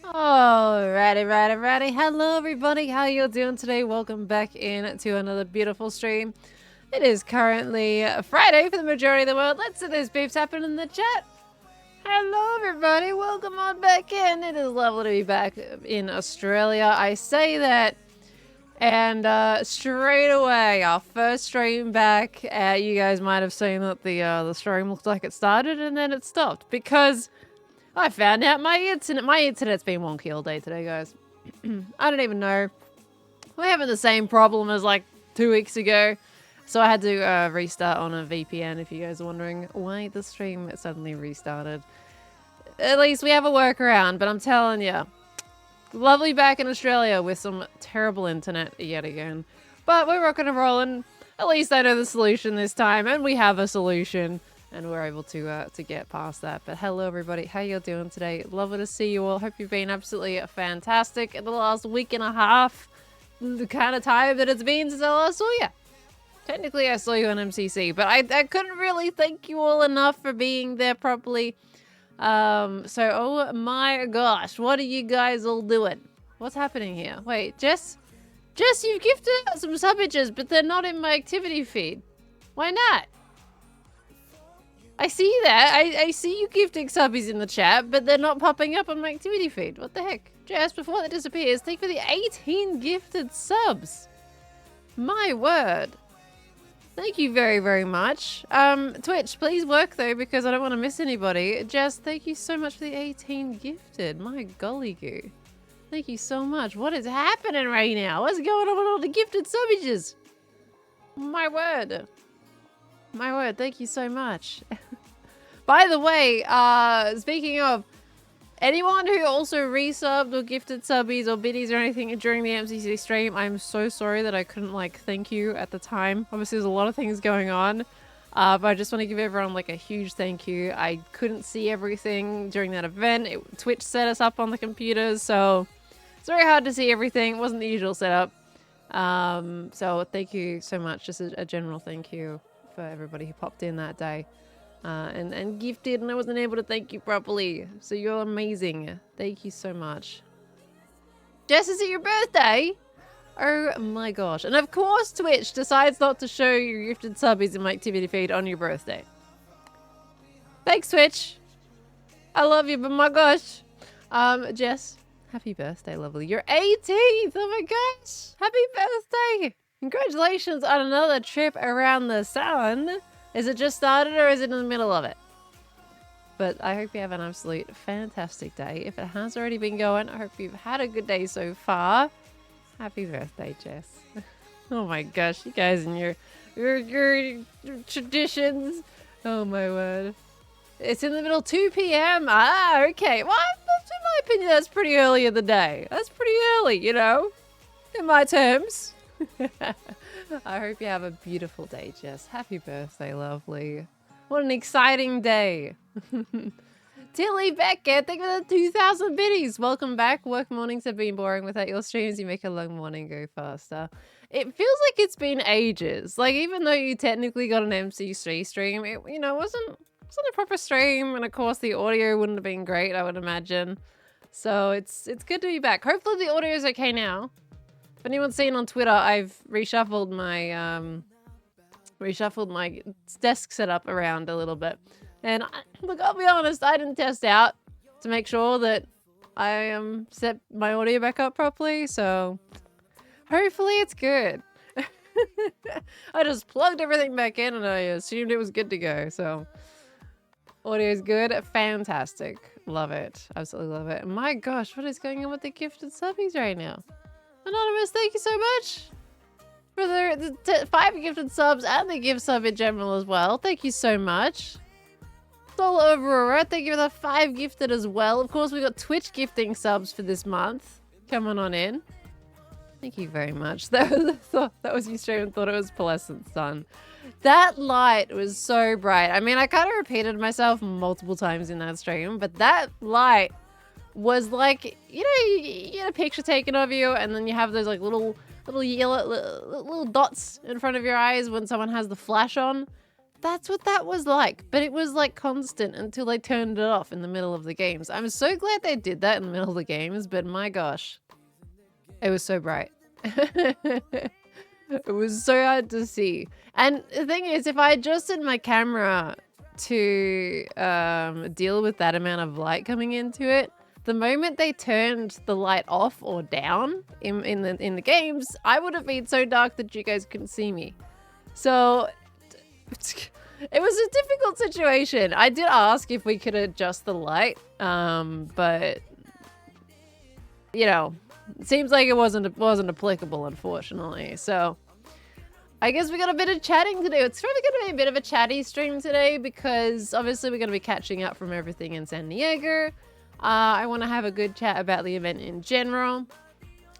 Alrighty. Hello everybody, how you doing today? Welcome back in to another beautiful stream. It is currently Friday for the majority of the world. Let's see those beeps happen in the chat. Hello everybody, welcome on back in. It is lovely to be back in Australia. I say that and straight away, our first stream back, you guys might have seen that the stream looked like it started and then it stopped because I found out my internet's been wonky all day today, guys. I don't even know. We're having the same problem as like 2 weeks ago. So I had to restart on a VPN if you guys are wondering why the stream suddenly restarted. At least we have a workaround, but I'm telling you, lovely back in Australia with some terrible internet yet again. But we're rocking and rolling. At least I know the solution this time, and we have a solution. And we're able to get past that. But hello everybody, how you doing today? Lovely to see you all. Hope you've been absolutely fantastic in the last week and a half. The kind of time that it's been since I last saw you. Technically I saw you on MCC, but I couldn't really thank you all enough for being there properly. So oh my gosh, what are you guys all doing? What's happening here? Wait, Jess, you've gifted some sub-images, but they're not in my activity feed. Why not? I see that. I see you gifting subbies in the chat, but they're not popping up on my activity feed. What the heck? Jess, before that disappears, thank you for the 18 gifted subs. My word. Thank you very, very much. Twitch, please work though, because I don't want to miss anybody. Jess, thank you so much for the 18 gifted. My golly goo. Thank you so much. What is happening right now? What's going on with all the gifted subbies? My word. My word, thank you so much. By the way, speaking of, anyone who also resubbed or gifted subbies or biddies or anything during the MCC stream, I'm so sorry that I couldn't, like, thank you at the time. Obviously, there's a lot of things going on, but I just want to give everyone, like, a huge thank you. I couldn't see everything during that event. Twitch set us up on the computers, so it's very hard to see everything. It wasn't the usual setup. So thank you so much. Just a general thank you for everybody who popped in that day and gifted, and I wasn't able to thank you properly. So you're amazing. Thank you so much. Jess, is it your birthday? Oh my gosh. And of course Twitch decides not to show your gifted subbies in my activity feed on your birthday. Thanks, Twitch. I love you, but my gosh. Jess, happy birthday, lovely. You're 18th. Oh my gosh. Happy birthday. Congratulations on another trip around the sun. Is it just started or is it in the middle of it? But I hope you have an absolute fantastic day. If it has already been going, I hope you've had a good day so far. Happy birthday, Jess. Oh my gosh, you guys and your traditions. Oh my word. It's in the middle, 2 p.m. Ah, okay. Well, in my opinion, that's pretty early in the day. That's pretty early, you know, in my terms. I hope you have a beautiful day, Jess. Happy birthday, lovely. What an exciting day. Tilly Beckett, thank you for the 2,000 biddies. Welcome back. Work mornings have been boring without your streams. You make a long morning go faster. It feels like it's been ages. Like, even though you technically got an MCC stream, it, you know, wasn't a proper stream. And of course, the audio wouldn't have been great, I would imagine. So it's good to be back. Hopefully the audio is okay now. If anyone's seen on Twitter, I've reshuffled my desk setup around a little bit. And look, I'll be honest, I didn't test out to make sure that I set my audio back up properly. So hopefully it's good. I just plugged everything back in and I assumed it was good to go. So audio is good. Fantastic. Love it. Absolutely love it. My gosh, what is going on with the gifted subbies right now? Anonymous, thank you so much for the 5 gifted subs and the gift sub in general as well. Thank you so much. It's all over, alright? Thank you for the 5 gifted as well. Of course, we got Twitch gifting subs for this month. Coming on in. Thank you very much. That was you stream and thought it was pearlescent sun. That light was so bright. I mean, I kind of repeated myself multiple times in that stream, but that light was like, you know, you get a picture taken of you and then you have those like little yellow little dots in front of your eyes when someone has the flash on. That's what that was like, but it was like constant until they turned it off in the middle of the games. I'm so glad they did that in the middle of the games, but my gosh, it was so bright. It was so hard to see. And the thing is, if I adjusted my camera to deal with that amount of light coming into it, the moment they turned the light off or down in the games, I would have been so dark that you guys couldn't see me. So it was a difficult situation. I did ask if we could adjust the light, but you know, it seems like it wasn't applicable, unfortunately. So I guess we got a bit of chatting to do. It's probably going to be a bit of a chatty stream today because obviously we're going to be catching up from everything in San Diego. I want to have a good chat about the event in general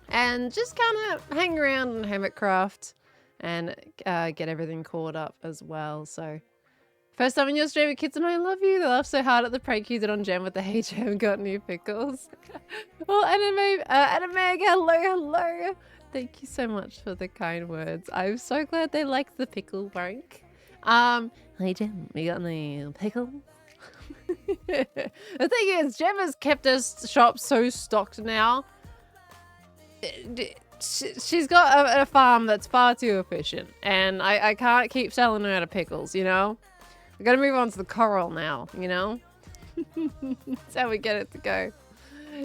and just kind of hang around on Hermitcraft and get everything caught up as well. So first time in your stream, kids and I love you. They laugh so hard at the prank you did on Gem with the "Hey Gem, got new pickles." Well, anime, hello. Thank you so much for the kind words. I'm so glad they like the pickle prank. Hey Gem, we got new pickles. The thing is, Gem has kept her shop so stocked now. She's got a farm that's far too efficient, and I can't keep selling her out of pickles, you know? I gotta move on to the coral now, you know? That's how we get it to go.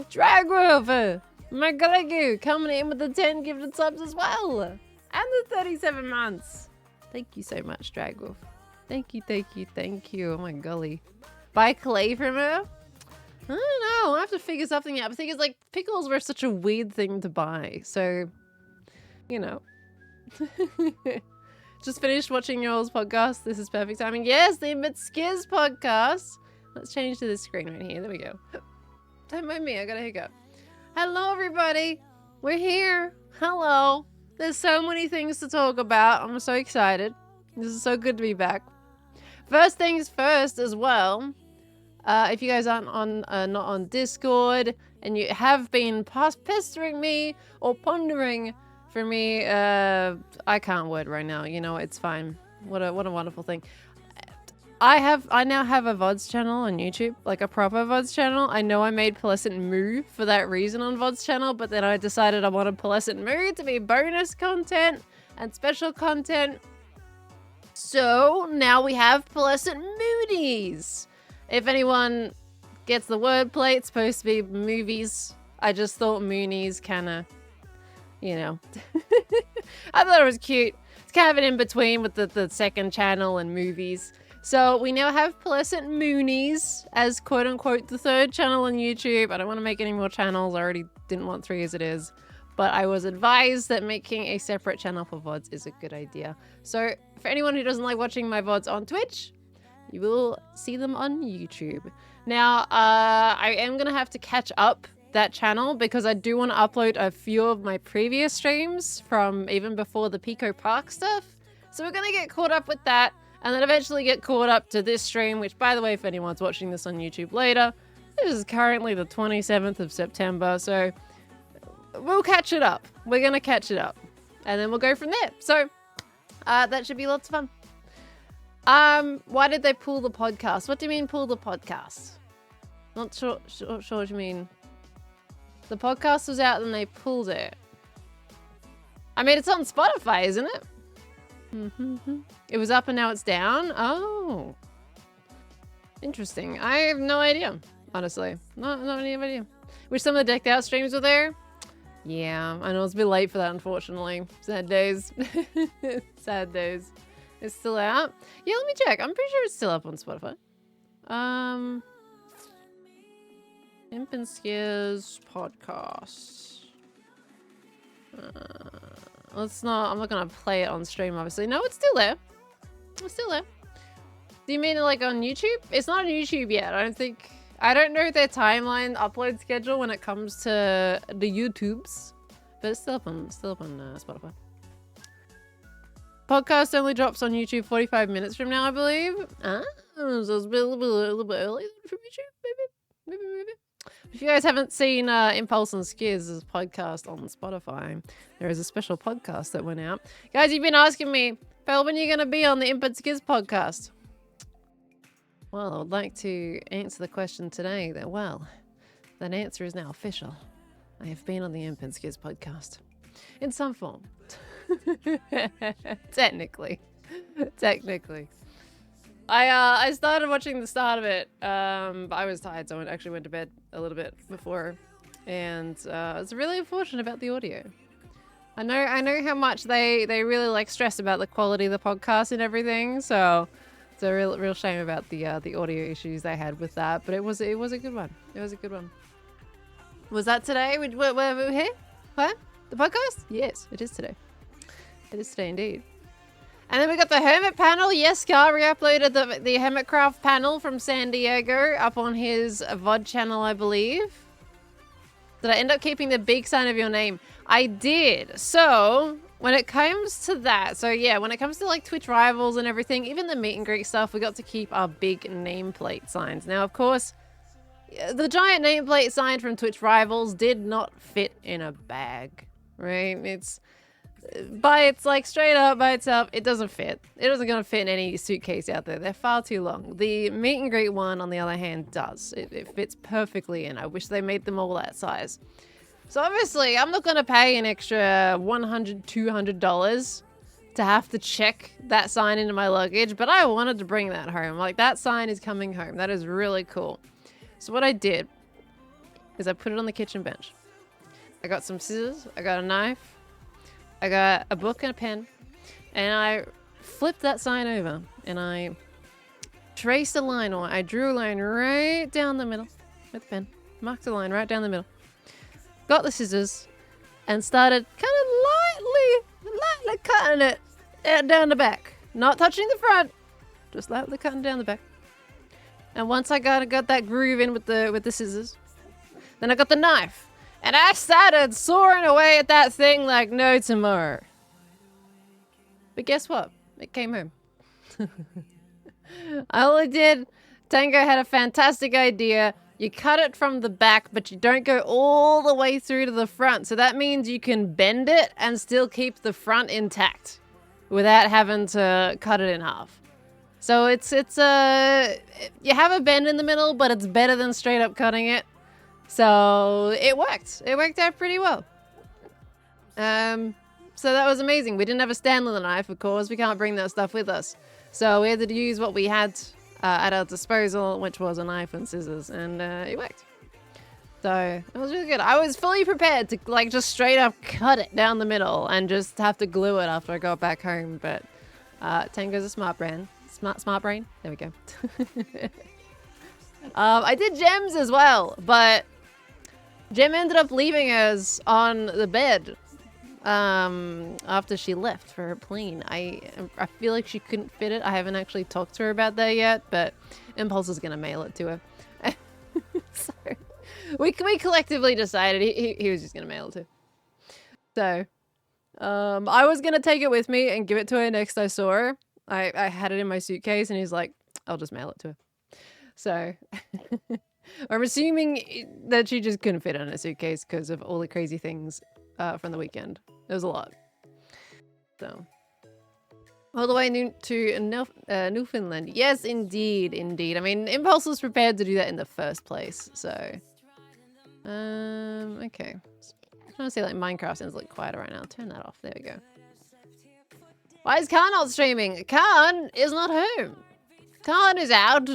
Dragwolf! My god, you coming in with the 10 gifted subs as well! And the 37 months! Thank you so much, Dragwolf. Thank you. Oh my golly. Buy clay from her? I don't know. I have to figure something out. The thing is, like, pickles were such a weird thing to buy. So, you know. Just finished watching y'all's podcast. This is perfect timing. Yes, the Embed Skiz podcast. Let's change to this screen right here. There we go. Don't mind me. I got a hiccup. Hello, everybody. We're here. Hello. There's so many things to talk about. I'm so excited. This is so good to be back. First things first as well. If you guys aren't on not on Discord and you have been pestering me or pondering for me, I can't word right now. You know, it's fine. What a wonderful thing. I now have a VODs channel on YouTube, like a proper VODs channel. I know I made Pearlescent Moo for that reason on VODs channel, but then I decided I wanted Pearlescent Moo to be bonus content and special content. So now we have Pearlescent Moodies. If anyone gets the wordplay, it's supposed to be movies. I just thought Moonies kind of, you know. I thought it was cute. It's kind of an in-between with the second channel and movies. So we now have Pearlescent Moonies as quote-unquote the third channel on YouTube. I don't want to make any more channels. I already didn't want 3 as it is. But I was advised that making a separate channel for VODs is a good idea. So for anyone who doesn't like watching my VODs on Twitch, you will see them on YouTube. Now, I am going to have to catch up that channel because I do want to upload a few of my previous streams from even before the Pico Park stuff. So we're going to get caught up with that and then eventually get caught up to this stream, which, by the way, if anyone's watching this on YouTube later, this is currently the 27th of September. So we'll catch it up. We're going to catch it up and then we'll go from there. So that should be lots of fun. Why did they pull the podcast? What do you mean pull the podcast? Not sure what you mean. The podcast was out and they pulled it. I mean, it's on Spotify, isn't it? It was up and now it's down? Oh. Interesting. I have no idea, honestly. Not any idea. Wish some of the decked out streams were there. Yeah, I know it's a bit late for that, unfortunately. Sad days. Sad days. It's still out? Yeah, let me check. I'm pretty sure it's still up on Spotify. Imp and Skiers podcast. I'm not gonna play it on stream, obviously. No, it's still there. It's still there. Do you mean like on YouTube? It's not on YouTube yet. I don't know their timeline upload schedule when it comes to the YouTubes, but it's still up on Spotify. Podcast only drops on YouTube 45 minutes from now, I believe. So it's a little bit early from YouTube, maybe. If you guys haven't seen Impulse and Skiz' podcast on Spotify, there is a special podcast that went out. Guys, you've been asking me, Pearl, when are you going to be on the Imp and Skiz podcast? Well, I would like to answer the question today that, well, that answer is now official. I have been on the Imp and Skiz podcast. In some form. Technically. I started watching the start of it, but I was tired, so I actually went to bed a little bit before, and it's really unfortunate about the audio. I know how much they really like stress about the quality of the podcast and everything, so it's a real shame about the audio issues they had with that. But it was a good one. It was a good one. Was that today? Were we here? What? The podcast? Yes, it is today. It is today indeed. And then we got the Hermit panel. Yes, Scar re-uploaded the Hermitcraft panel from San Diego up on his VOD channel, I believe. Did I end up keeping the big sign of your name? I did. So, when it comes to that, so yeah, when it comes to like Twitch rivals and everything, even the meet and greet stuff, we got to keep our big nameplate signs. Now, of course, the giant nameplate sign from Twitch rivals did not fit in a bag, right? It's like straight up by itself, it doesn't fit. It isn't going to fit in any suitcase out there. They're far too long. The meet and greet one, on the other hand, does. It fits perfectly in. I wish they made them all that size. So obviously, I'm not going to pay an extra $100, $200 to have to check that sign into my luggage, but I wanted to bring that home. Like, that sign is coming home. That is really cool. So what I did is I put it on the kitchen bench. I got some scissors, I got a knife, I got a book and a pen, and I flipped that sign over, and I traced a line, or I drew a line right down the middle with the pen, marked a line right down the middle, got the scissors, and started kind of lightly cutting it down the back. Not touching the front, just lightly cutting down the back. And once I got that groove in with the scissors, then I got the knife. And I started sawing away at that thing like no tomorrow. But guess what? It came home. I only did. Tango had a fantastic idea. You cut it from the back, but you don't go all the way through to the front. So that means you can bend it and still keep the front intact without having to cut it in half. So it's you have a bend in the middle, but it's better than straight up cutting it. So it worked. It worked out pretty well. So that was amazing. We didn't have a Stanley knife, of course. We can't bring that stuff with us. So we had to use what we had at our disposal, which was a knife and scissors, and it worked. So it was really good. I was fully prepared to like just straight up cut it down the middle and just have to glue it after I got back home. But Tango's a smart brain. Smart brain. There we go. I did Gems as well, but Gem ended up leaving us on the bed after she left for her plane. I feel like she couldn't fit it. I haven't actually talked to her about that yet, but Impulse is gonna mail it to her. So we collectively decided he was just gonna mail it to her. So I was gonna take it with me and give it to her next I saw her. I had it in my suitcase, and he's like, I'll just mail it to her. So I'm assuming that she just couldn't fit it in a suitcase because of all the crazy things from the weekend. It was a lot. So all the way to Newfoundland. Yes, indeed. I mean, Impulse was prepared to do that in the first place. So okay. I'm trying to say like Minecraft sounds like quieter right now. Turn that off. There we go. Why is Khan not streaming? Khan is not home. Khan is out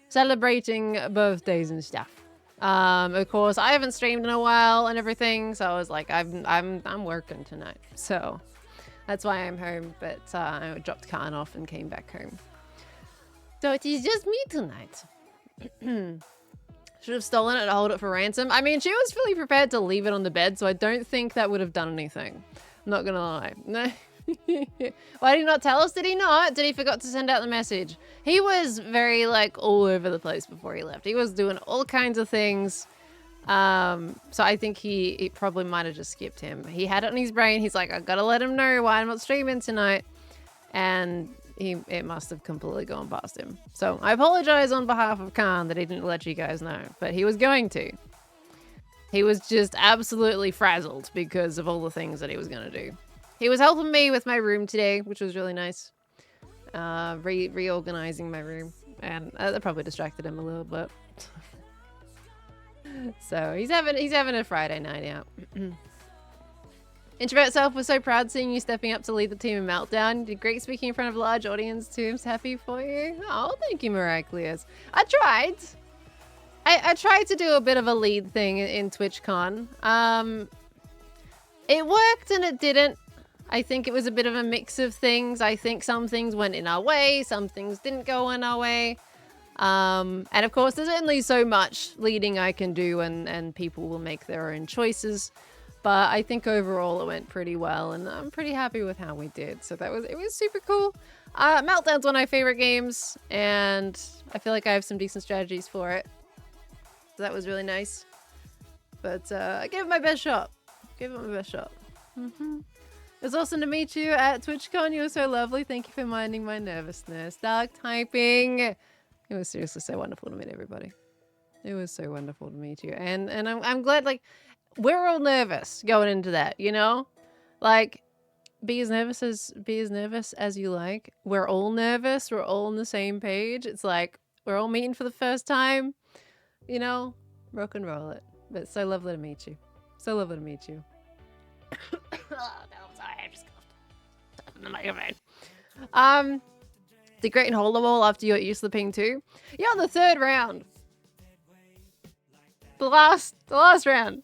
celebrating birthdays and stuff. Of course, I haven't streamed in a while and everything, so I was like, I'm working tonight, so that's why I'm home. But I dropped Khan off and came back home. So it is just me tonight. Should have stolen it and hold it for ransom. I mean, she was fully prepared to leave it on the bed, so I don't think that would have done anything. I'm not gonna lie. No. Why did he not tell us? Did he not? Did he forgot to send out the message? He was very like all over the place before he left. He was doing all kinds of things. So I think he probably might have just skipped him. He had it in his brain. He's like, I gotta let him know why I'm not streaming tonight. And it must have completely gone past him. So I apologize on behalf of Khan that he didn't let you guys know, but he was going to. He was just absolutely frazzled because of all the things that he was going to do. He was helping me with my room today, which was really nice. Reorganizing my room. And that probably distracted him a little bit. So he's having a Friday night out. Introvert Self was so proud seeing you stepping up to lead the team in Meltdown. You did great speaking in front of a large audience too. I'm happy for you. Oh, thank you, Miraculous. I tried. I tried to do a bit of a lead thing in TwitchCon. It worked and it didn't. I think it was a bit of a mix of things. I think some things went in our way, some things didn't go in our way. And of course, there's only so much leading I can do and people will make their own choices. But I think overall it went pretty well and I'm pretty happy with how we did. So it was super cool. Meltdown's one of my favorite games and I feel like I have some decent strategies for it. So that was really nice. But I gave it my best shot. It was awesome to meet you at TwitchCon. You were so lovely. Thank you for minding my nervousness. Dark typing. It was seriously so wonderful to meet everybody. It was so wonderful to meet you. And I'm glad, like, we're all nervous going into that, you know? Like, be as nervous as you like. We're all nervous. We're all on the same page. It's like, we're all meeting for the first time. You know? Rock and roll it. But it's so lovely to meet you. So lovely to meet you. Oh, no, I'm sorry. I just coughed in the microphone. Did great in Hole the Wall after you got used to the ping too. Yeah, on the third round. The last round.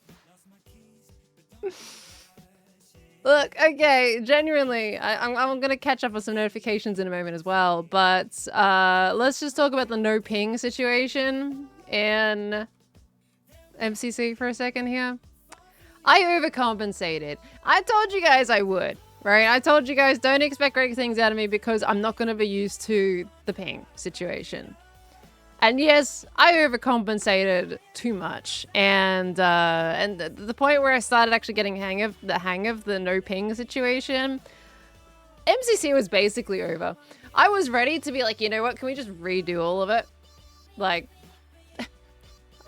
Look, okay, genuinely, I'm gonna catch up with some notifications in a moment as well, but let's just talk about the no ping situation in MCC for a second here. I overcompensated. I told you guys I would, right? I told you guys don't expect great things out of me because I'm not going to be used to the ping situation. And yes, I overcompensated too much. And the point where I started actually getting the hang of the no ping situation, MCC was basically over. I was ready to be like, you know what? Can we just redo all of it? Like,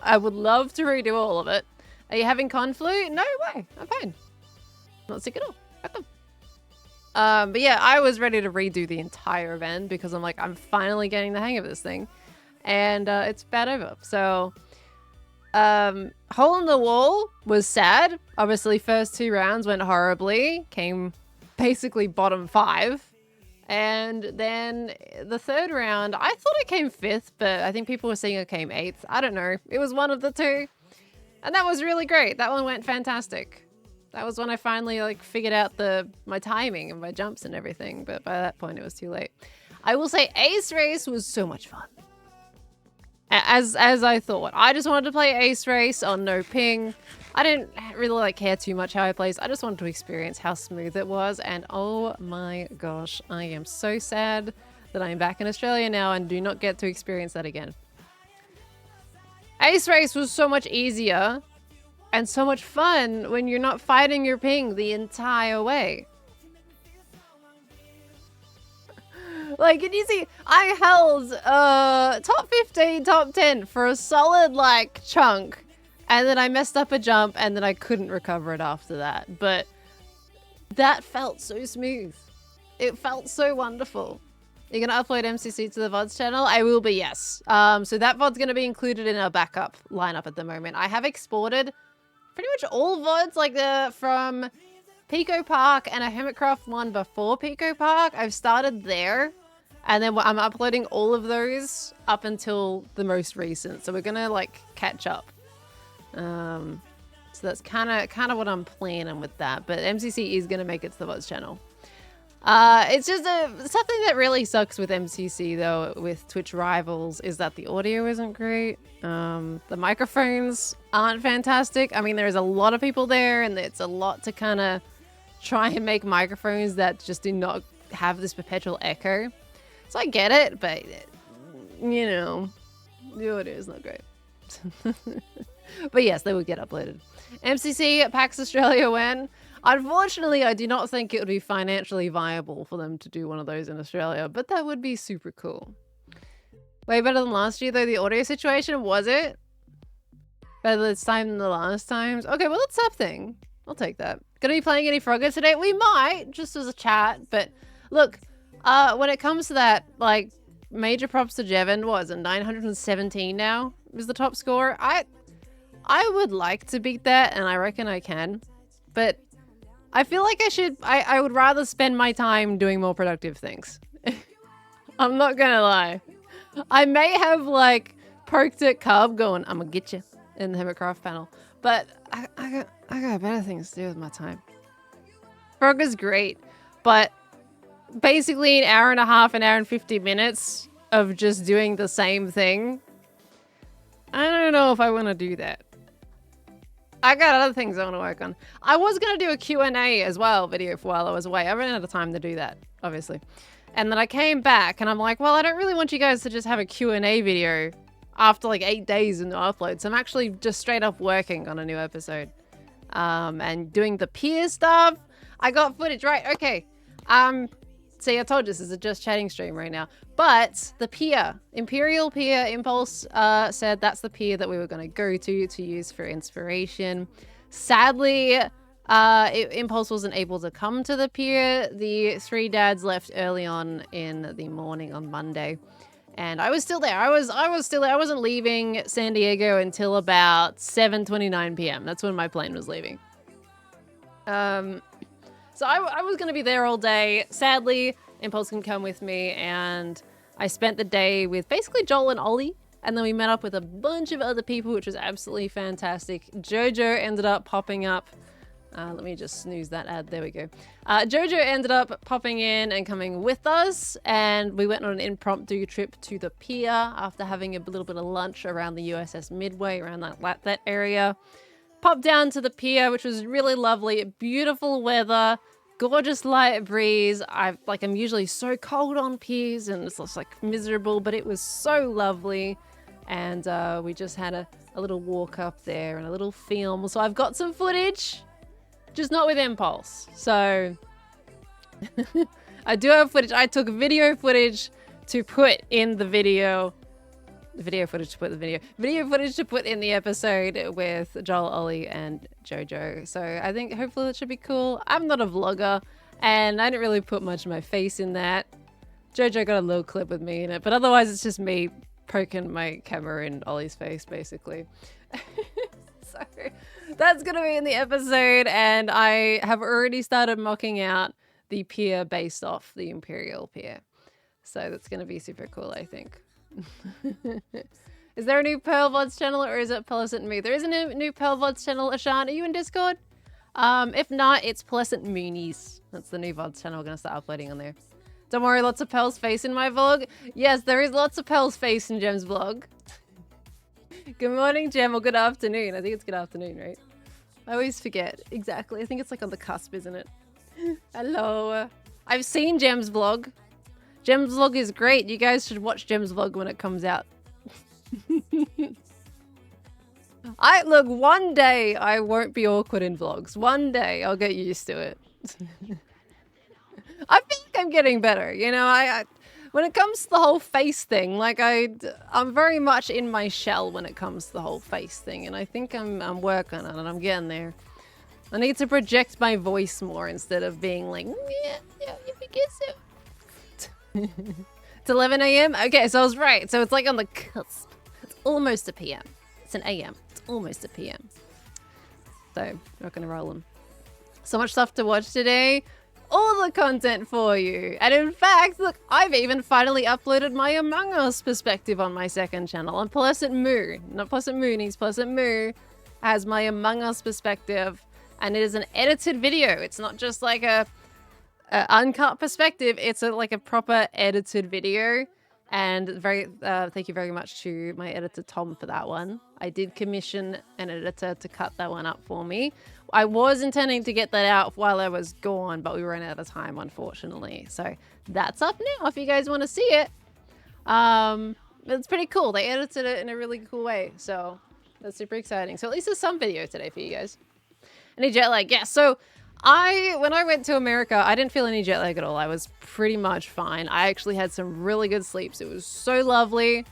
I would love to redo all of it. Are you having conflu? No way. I'm fine. Not sick at all. But yeah, I was ready to redo the entire event because I'm like, I'm finally getting the hang of this thing. And it's bad over. So, Hole in the Wall was sad. Obviously, first 2 rounds went horribly. Came basically bottom 5. And then the third round, I thought it came 5th, but I think people were saying it came 8th. I don't know. It was one of the two. And that was really great. That one went fantastic. That was when I finally like figured out my timing and my jumps and everything. But by that point, it was too late. I will say Ace Race was so much fun. As I thought. I just wanted to play Ace Race on no ping. I didn't really like care too much how I played. I just wanted to experience how smooth it was. And oh my gosh, I am so sad that I'm back in Australia now and do not get to experience that again. Ace Race was so much easier and so much fun when you're not fighting your ping the entire way. Like, can you see? I held top 15, top 10 for a solid, like, chunk. And then I messed up a jump and then I couldn't recover it after that. But that felt so smooth. It felt so wonderful. You're going to upload MCC to the VODs channel? I will be, yes. So that VOD's going to be included in our backup lineup at the moment. I have exported pretty much all VODs, like from Pico Park and a Hermitcraft one before Pico Park. I've started there. And then I'm uploading all of those up until the most recent. So we're going to, like, catch up. So that's kind of what I'm planning with that. But MCC is going to make it to the VODs channel. It's just something that really sucks with MCC though, with Twitch Rivals, is that the audio isn't great. The microphones aren't fantastic. I mean, there's a lot of people there and it's a lot to kind of try and make microphones that just do not have this perpetual echo. So I get it, but you know, the audio is not great. But yes, they would get uploaded. MCC Pax Australia when? Unfortunately, I do not think it would be financially viable for them to do one of those in Australia, but that would be super cool. Way better than last year, though, the audio situation, was it? Better this time than the last times. Okay, well, that's something. I'll take that. Gonna be playing any Frogger today? We might, just as a chat. But look, when it comes to that, like, major props to Jevin. What is it, 917 now is the top score? I would like to beat that, and I reckon I can. But I feel like I would rather spend my time doing more productive things. I'm not gonna lie. I may have, like, poked at Cub going, I'm gonna get you in the Hermitcraft panel. But I got better things to do with my time. Frogger's great, but basically an hour and a half, an hour and 50 minutes of just doing the same thing. I don't know if I want to do that. I got other things I want to work on. I was going to do a Q&A as well video for while I was away. I ran out of time to do that, obviously. And then I came back and I'm like, well, I don't really want you guys to just have a Q&A video after like 8 days in the upload. So I'm actually just straight up working on a new episode. And doing the pier stuff. I got footage, right? Okay. See, I told you this is a just chatting stream right now. But the pier, Imperial Pier, Impulse said that's the pier that we were going to go to use for inspiration. Sadly, Impulse wasn't able to come to the pier. The three dads left early on in the morning on Monday. And I was still there. I was still there. I wasn't leaving San Diego until about 7:29 p.m. That's when my plane was leaving. So I was going to be there all day. Sadly, Impulse can come with me, and I spent the day with basically Joel and Ollie, and then we met up with a bunch of other people, which was absolutely fantastic. Jojo ended up popping up. Let me just snooze that ad. There we go. Jojo ended up popping in and coming with us, and we went on an impromptu trip to the pier after having a little bit of lunch around the USS Midway, around that area. Popped down to the pier, which was really lovely. Beautiful weather, gorgeous light breeze. I'm usually so cold on piers and it's just like miserable, but it was so lovely. And we just had a little walk up there and a little film. So I've got some footage, just not with Impulse. So I do have footage. I took video footage to put in the video. Video footage to put in the episode with Joel, Ollie, and Jojo. So I think hopefully that should be cool. I'm not a vlogger, and I didn't really put much of my face in that. Jojo got a little clip with me in it, but otherwise it's just me poking my camera in Ollie's face, basically. So that's gonna be in the episode, and I have already started mocking out the pier based off the Imperial Pier. So that's gonna be super cool, I think. Is there a new Pearl VODs channel, or is it Pleasant Moon? There is a new Pearl VODs channel. Ashan, are you in Discord? If not, it's Pleasant Moonies. That's the new VODs channel. We're gonna start uploading on there. Don't worry, lots of Pearl's face in my vlog. Yes, there is lots of Pearl's face in Gem's vlog. Good morning, Gem, or good afternoon. I think it's good afternoon, right? I always forget. Exactly. I think it's like on the cusp, isn't it? Hello. I've seen Gem's vlog. Gem's vlog is great. You guys should watch Gem's vlog when it comes out. Look, one day I won't be awkward in vlogs. One day I'll get used to it. I feel like I'm getting better. You know, I when it comes to the whole face thing, like I'm very much in my shell when it comes to the whole face thing, and I think I'm working on it. I'm getting there. I need to project my voice more instead of being like, yeah, if you get so. It's 11 a.m. Okay, so I was right. So it's like on the cusp. It's almost a PM. It's an AM. It's almost a PM. So we're not gonna roll them. So much stuff to watch today. All the content for you. And in fact, look, I've even finally uploaded my Among Us perspective on my second channel on Pleasant Moo. Not Pleasant Moonies, Pleasant Moo has my Among Us perspective, and it is an edited video. It's not just like a uncut perspective. It's like a proper edited video, and thank you very much to my editor Tom for that one. I did commission an editor to cut that one up for me. I was intending to get that out while I was gone, but we ran out of time, unfortunately. So that's up now if you guys want to see it. It's pretty cool. They edited it in a really cool way, so that's super exciting. So at least there's some video today for you guys. Any jet lag? Yeah, so when I went to America, I didn't feel any jet lag at all. I was pretty much fine. I actually had some really good sleeps. It was so lovely.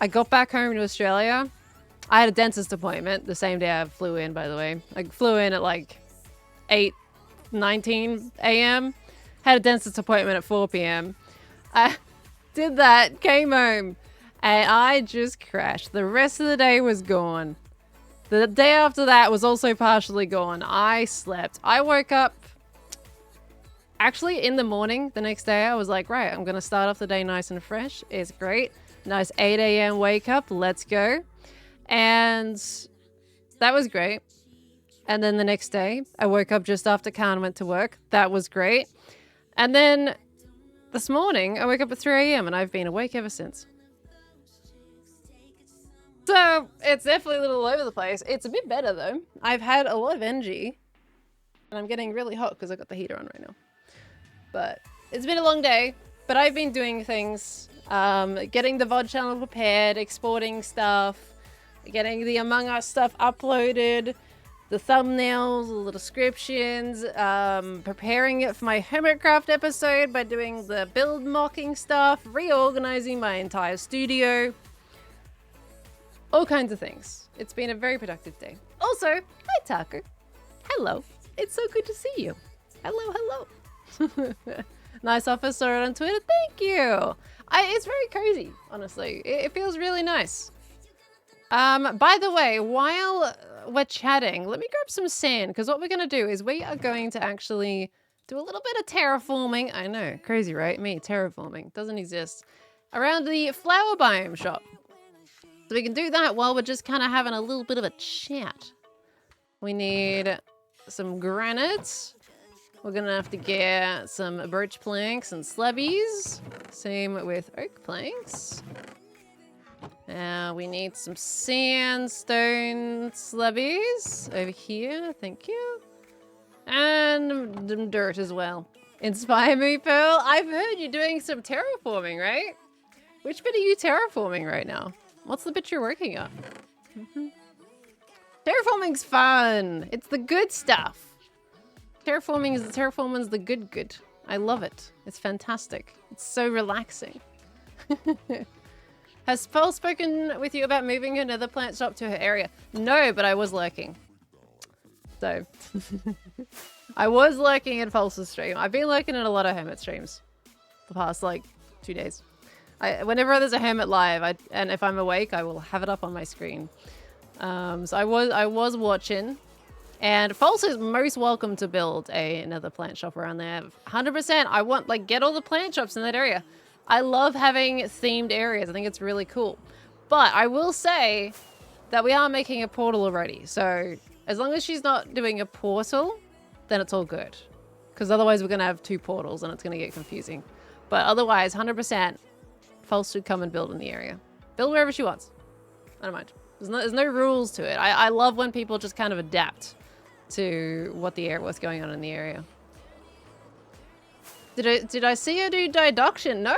I got back home to Australia. I had a dentist appointment the same day I flew in, by the way. I flew in at like 8:19 a.m. Had a dentist appointment at 4 p.m. I did that, came home, and I just crashed. The rest of the day was gone. The day after that was also partially gone. I slept. I woke up actually in the morning the next day. I was like, right, I'm going to start off the day nice and fresh. It's great. Nice 8 a.m. wake up. Let's go. And that was great. And then the next day, I woke up just after Khan went to work. That was great. And then this morning, I woke up at 3 a.m. and I've been awake ever since. So it's definitely a little all over the place. It's a bit better though. I've had a lot of energy and I'm getting really hot because I got the heater on right now. But it's been a long day, but I've been doing things, getting the VOD channel prepared, exporting stuff, getting the Among Us stuff uploaded, the thumbnails, the descriptions, preparing it for my Hermitcraft episode by doing the build mocking stuff, reorganizing my entire studio, all kinds of things. It's been a very productive day. Also, hi Tucker. Hello. It's so good to see you. Hello, hello. Nice office, saw it on Twitter. Thank you. It's very cozy, honestly. It feels really nice. By the way, while we're chatting, let me grab some sand, because what we're going to do is we are going to actually do a little bit of terraforming. I know, crazy, right? Me, terraforming. Doesn't exist. Around the flower biome shop. So we can do that while we're just kind of having a little bit of a chat. We need some granite. We're going to have to get some birch planks and slabbies. Same with oak planks. We need some sandstone slabbies over here, thank you. And some dirt as well. Inspire me, Pearl. I've heard you're doing some terraforming, right? Which bit are you terraforming right now? What's the bit you're working on? Terraforming's fun. It's the good stuff. Terraforming's the good. I love it. It's fantastic. It's so relaxing. Has Pearl spoken with you about moving her nether plant shop to her area? No, but I was lurking. So, I was lurking in Pulse's stream. I've been lurking in a lot of Hermit streams the past, like, 2 days. Whenever there's a Hermit live, and if I'm awake, I will have it up on my screen. So I was watching, and Pulse is most welcome to build another plant shop around there. 100%. I want, like, get all the plant shops in that area. I love having themed areas. I think it's really cool. But I will say that we are making a portal already. So as long as she's not doing a portal, then it's all good. Because otherwise we're going to have 2 portals and it's going to get confusing. But otherwise, 100%, Pulse should come and build in the area. Build wherever she wants. I don't mind. There's no rules to it. I love when people just kind of adapt to what's going on in the area. Did I see her do deduction? No.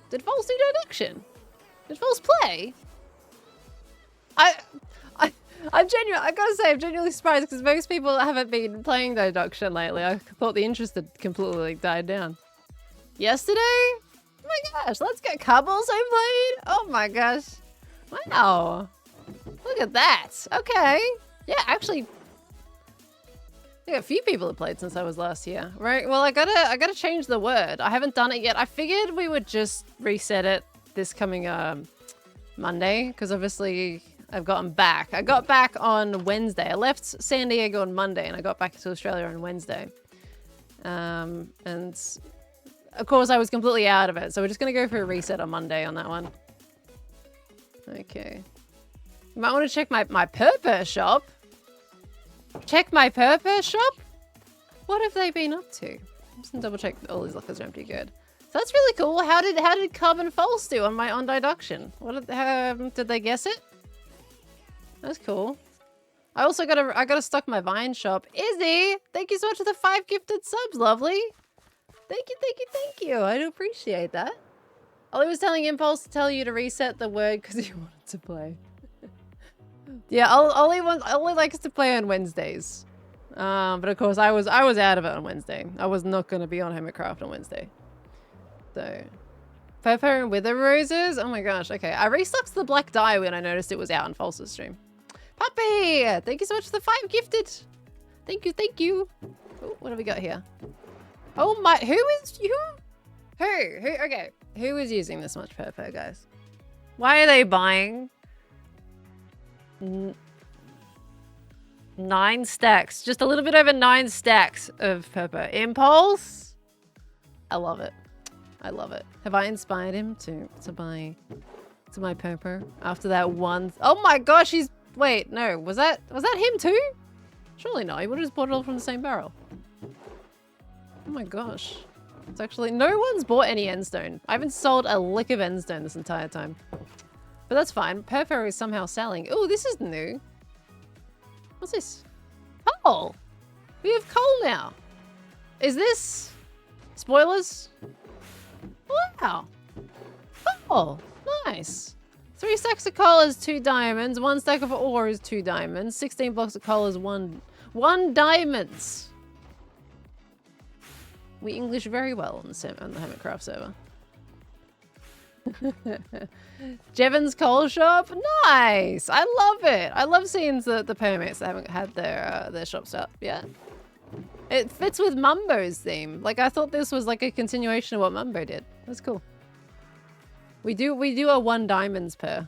Did False do deduction? Did False play? I gotta say, I'm genuinely surprised because most people haven't been playing deduction lately. I thought the interest had completely died down. Yesterday? Oh my gosh, let's get Cub also played? Oh my gosh. Wow. Look at that. Okay. Yeah, actually, I think a few people have played since I was last here, right? Well, I gotta change the word. I haven't done it yet. I figured we would just reset it this coming Monday, because obviously I've gotten back. I got back on Wednesday. I left San Diego on Monday, and I got back to Australia on Wednesday. And of course, I was completely out of it, so we're just gonna go for a reset on Monday on that one. Okay. You might want to check my purpose shop. Check my purpose shop? What have they been up to? I'm just gonna double check all these lockers are empty. Good. So that's really cool. How did Cub and False do on deduction? Did they guess it? That's cool. I also gotta stock my Vine shop. Izzy, thank you so much for the 5 gifted subs, lovely. Thank you. I do appreciate that. Ollie was telling Impulse to tell you to reset the word because he wanted to play. Yeah, Ollie likes to play on Wednesdays. But of course, I was out of it on Wednesday. I was not going to be on Hermitcraft on Wednesday. So, Purple and wither roses? Oh my gosh, okay. I restocked the black dye when I noticed it was out on False's stream. Puppy! Thank you so much for the 5 gifted. Thank you, thank you. Oh, what have we got here? Oh my, who is you? Who, okay. Who is using this much purple, guys? Why are they buying 9 stacks? Just a little bit over 9 stacks of purple. Impulse? I love it. I love it. Have I inspired him to buy purple after that one? Oh my gosh, he's, wait, no, was that him too? Surely not, he would have just bought it all from the same barrel. Oh my gosh. It's actually, no one's bought any endstone. I haven't sold a lick of endstone this entire time. But that's fine. Purple is somehow selling. Oh, this is new. What's this? Coal. We have coal now. Is this spoilers? Wow. Oh, nice. 3 stacks of coal is 2 diamonds. 1 stack of ore is 2 diamonds. 16 blocks of coal is 1 diamonds. We English very well on the Hermitcraft server. Jevon's coal shop, nice. I love it. I love seeing the permits that haven't had their shops up yet. It fits with Mumbo's theme. Like I thought this was like a continuation of what Mumbo did. That's cool. We do a 1 diamonds per.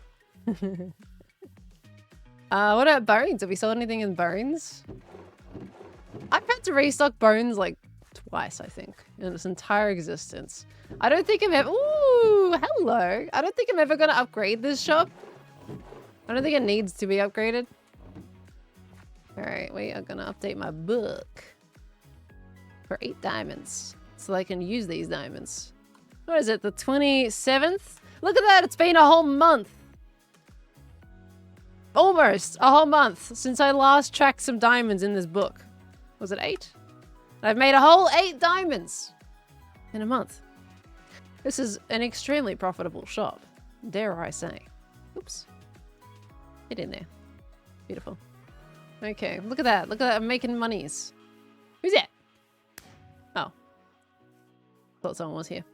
What about bones? Have we sold anything in bones? I've had to restock bones like twice, I think, in its entire existence. I don't think I'm ever... Ooh, hello. I don't think I'm ever going to upgrade this shop. I don't think it needs to be upgraded. Alright, we are going to update my book for 8 diamonds so I can use these diamonds. What is it, the 27th? Look at that, it's been a whole month. Almost a whole month since I last tracked some diamonds in this book. Was it 8? I've made a whole 8 diamonds in a month. This is an extremely profitable shop, dare I say. Oops. Get in there. Beautiful. Okay, look at that. Look at that. I'm making monies. Who's that? Oh. Thought someone was here.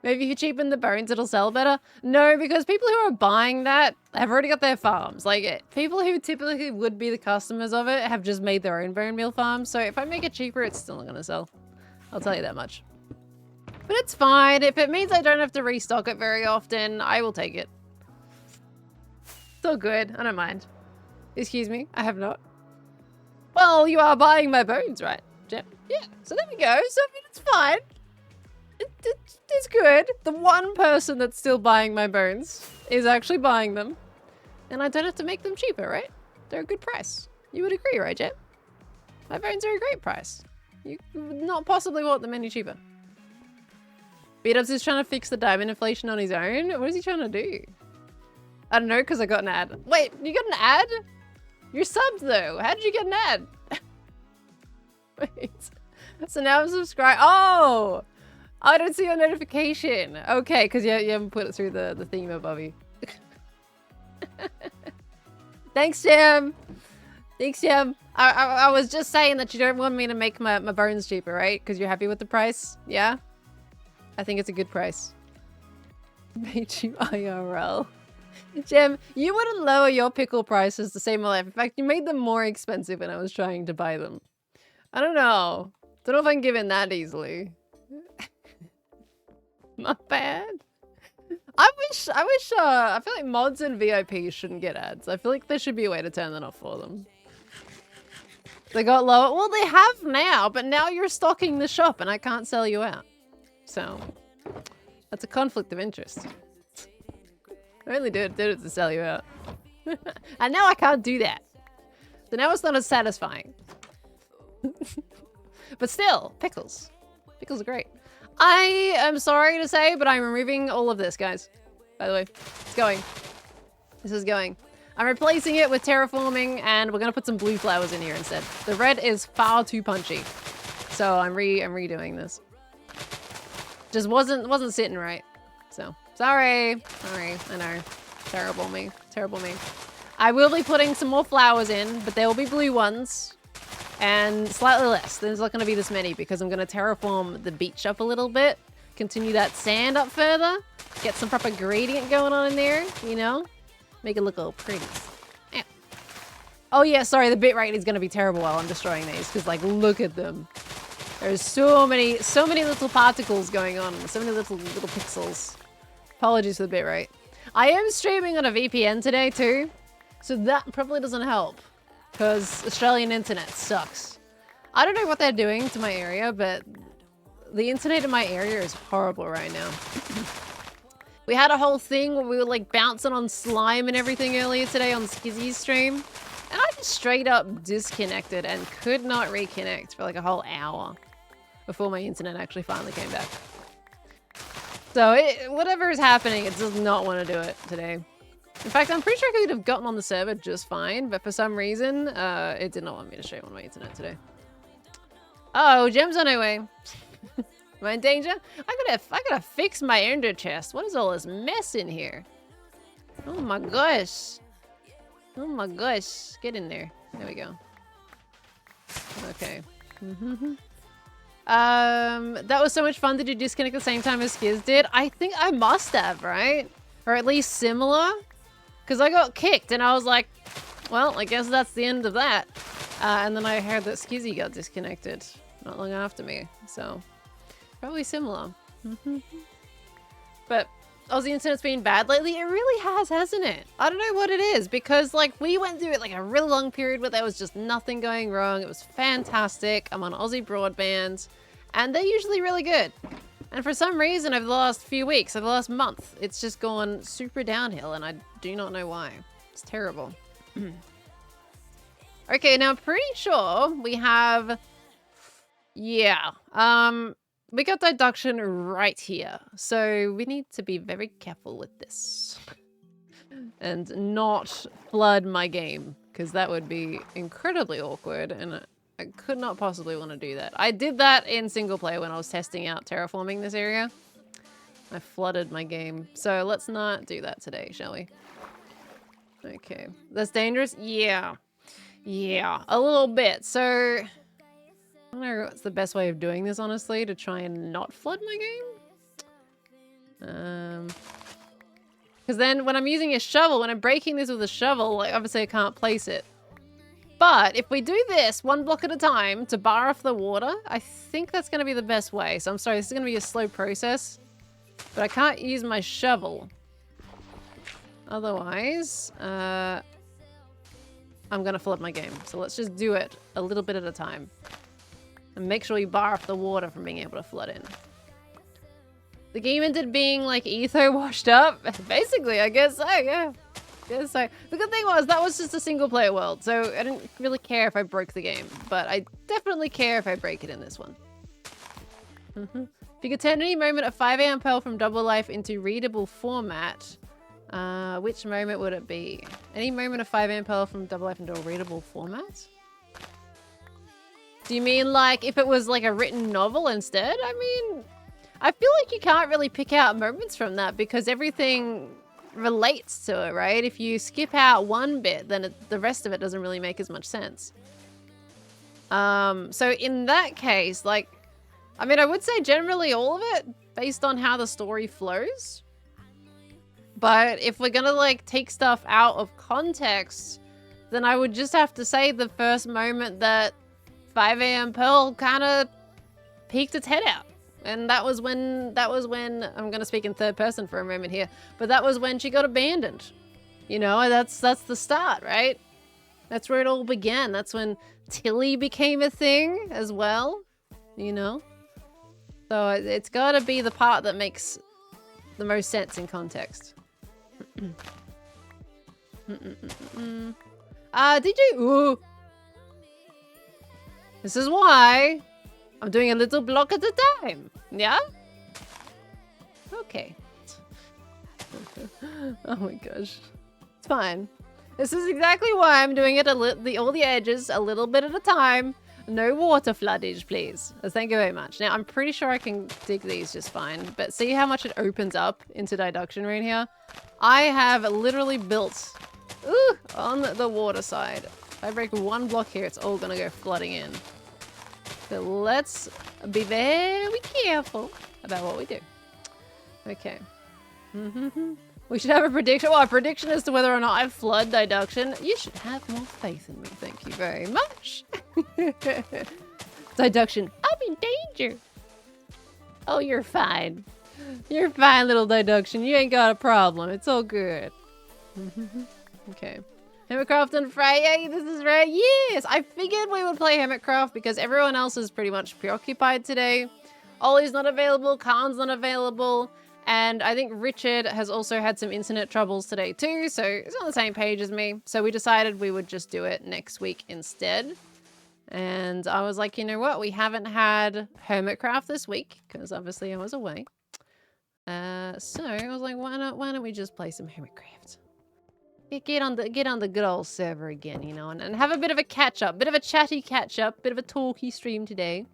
Maybe if you cheapen the bones, it'll sell better. No, because people who are buying that have already got their farms. Like, people who typically would be the customers of it have just made their own bone meal farms. So if I make it cheaper, it's still not going to sell. I'll tell you that much. But it's fine. If it means I don't have to restock it very often, I will take it. It's all good. I don't mind. Excuse me. I have not. Well, you are buying my bones, right, Jen? Yeah. So there we go. So, I mean, it's fine. It's good. The one person that's still buying my bones is actually buying them. And I don't have to make them cheaper, right? They're a good price. You would agree, right, Jet? My bones are a great price. You would not possibly want them any cheaper. B-Dubs is trying to fix the diamond inflation on his own? What is he trying to do? I don't know, because I got an ad. Wait, you got an ad? You're subbed, though. How did you get an ad? Wait. So now I'm subscribed. Oh! I don't see your notification. Okay, because you haven't put it through the theme above you. Thanks, Jim. Thanks, Jim. I was just saying that you don't want me to make my bones cheaper, right? Because you're happy with the price? Yeah? I think it's a good price. Made you IRL. Jim, you wouldn't lower your pickle prices to save my life. In fact, you made them more expensive when I was trying to buy them. I don't know. Don't know if I can give in that easily. Not bad. I feel like mods and VIPs shouldn't get ads. I feel like there should be a way to turn that off for them. They got lower. Well, they have now, but now you're stocking the shop and I can't sell you out. So, that's a conflict of interest. I only did it to sell you out. And now I can't do that. So now it's not as satisfying. But still, pickles. Pickles are great. I am sorry to say, but I'm removing all of this, guys. By the way, it's going. This is going. I'm replacing it with terraforming, and we're gonna put some blue flowers in here instead. The red is far too punchy, so I'm redoing this. Just wasn't sitting right. So sorry. I know. Terrible me. Terrible me. I will be putting some more flowers in, but there will be blue ones. And slightly less. There's not going to be this many because I'm going to terraform the beach up a little bit. Continue that sand up further. Get some proper gradient going on in there, you know? Make it look all pretty. Yeah. Oh yeah, sorry, the bitrate is going to be terrible while I'm destroying these because, like, look at them. There's so many little particles going on. So many little pixels. Apologies for the bitrate. I am streaming on a VPN today too, so that probably doesn't help because Australian internet sucks. I don't know what they're doing to my area, but the internet in my area is horrible right now. We had a whole thing where we were like bouncing on slime and everything earlier today on Skizzy's stream, and I just straight up disconnected and could not reconnect for like a whole hour before my internet actually finally came back. So whatever is happening, it does not want to do it today. In fact, I'm pretty sure I could have gotten on the server just fine, but for some reason, it did not want me to stream on my internet today. Oh, Gem's on her way. Am I in danger? I gotta fix my ender chest. What is all this mess in here? Oh my gosh. Oh my gosh. Get in there. There we go. Okay. That was so much fun. Did you disconnect at the same time as Skiz did? I think I must have, right? Or at least similar. Because I got kicked and I was like, well, I guess that's the end of that. And then I heard that Skizzy got disconnected not long after me. So, probably similar. But Aussie internet's been bad lately. It really has, hasn't it? I don't know what it is because like we went through it like a really long period where there was just nothing going wrong. It was fantastic. I'm on Aussie broadband and they're usually really good. And for some reason over the last few weeks, over the last month, it's just gone super downhill and I do not know why. It's terrible. Okay, now I'm pretty sure we have, yeah, we got deduction right here. So we need to be very careful with this and not flood my game because that would be incredibly awkward and I could not possibly want to do that. I did that in single player when I was testing out terraforming this area. I flooded my game. So let's not do that today, shall we? Okay. That's dangerous? Yeah. Yeah, a little bit. So I don't know what's the best way of doing this, honestly, to try and not flood my game. Because then when I'm using a shovel, when I'm breaking this with a shovel, like obviously I can't place it. But if we do this one block at a time to bar off the water, I think that's going to be the best way. So I'm sorry, this is going to be a slow process. But I can't use my shovel. Otherwise, I'm going to flood my game. So let's just do it a little bit at a time. And make sure we bar off the water from being able to flood in. The game ended being like etho washed up. Basically, I guess so, yeah. So the good thing was that was just a single player world, so I didn't really care if I broke the game, but I definitely care if I break it in this one. If you could turn any moment of 5 AM Pearl from Double Life into readable format, which moment would it be? Any moment of 5 AM Pearl from Double Life into a readable format? Do you mean like if it was like a written novel instead? I mean, I feel like you can't really pick out moments from that because everything relates to it, right? If you skip out one bit, then the rest of it doesn't really make as much sense. So in that case, like, I mean, I would say generally all of it based on how the story flows. But if we're gonna like take stuff out of context, then I would just have to say the first moment that 5 AM Pearl kind of peeked its head out. And that was when, I'm going to speak in third person for a moment here, but that was when she got abandoned. You know, that's the start, right? That's where it all began. That's when Tilly became a thing as well, you know? So it's got to be the part that makes the most sense in context. Did you? Ooh. This is why I'm doing a little block at a time. Yeah? Okay. Oh my gosh. It's fine. This is exactly why I'm doing it all the edges a little bit at a time. No water floodage, please. Thank you very much. Now, I'm pretty sure I can dig these just fine, but see how much it opens up into deduction right here? I have literally built on the water side. I break one block here, it's all gonna go flooding in. So let's be very careful about what we do. Okay. We should have a prediction. Well, a prediction as to whether or not I flood Diduction. You should have more faith in me. Thank you very much. Diduction, I'm in danger. Oh, you're fine. You're fine, little Diduction. You ain't got a problem. It's all good. Okay. Hermitcraft on Friday. This is right. Yes, I figured we would play Hermitcraft because everyone else is pretty much preoccupied today. Ollie's not available. Khan's not available. And I think Richard has also had some internet troubles today too, so he's on the same page as me. So we decided we would just do it next week instead. And I was like, you know what? We haven't had Hermitcraft this week, because obviously I was away. So I was like, why don't we just play some Hermitcraft? Get on the good old server again, you know, and have a bit of a catch-up, bit of a chatty catch-up, bit of a talky stream today.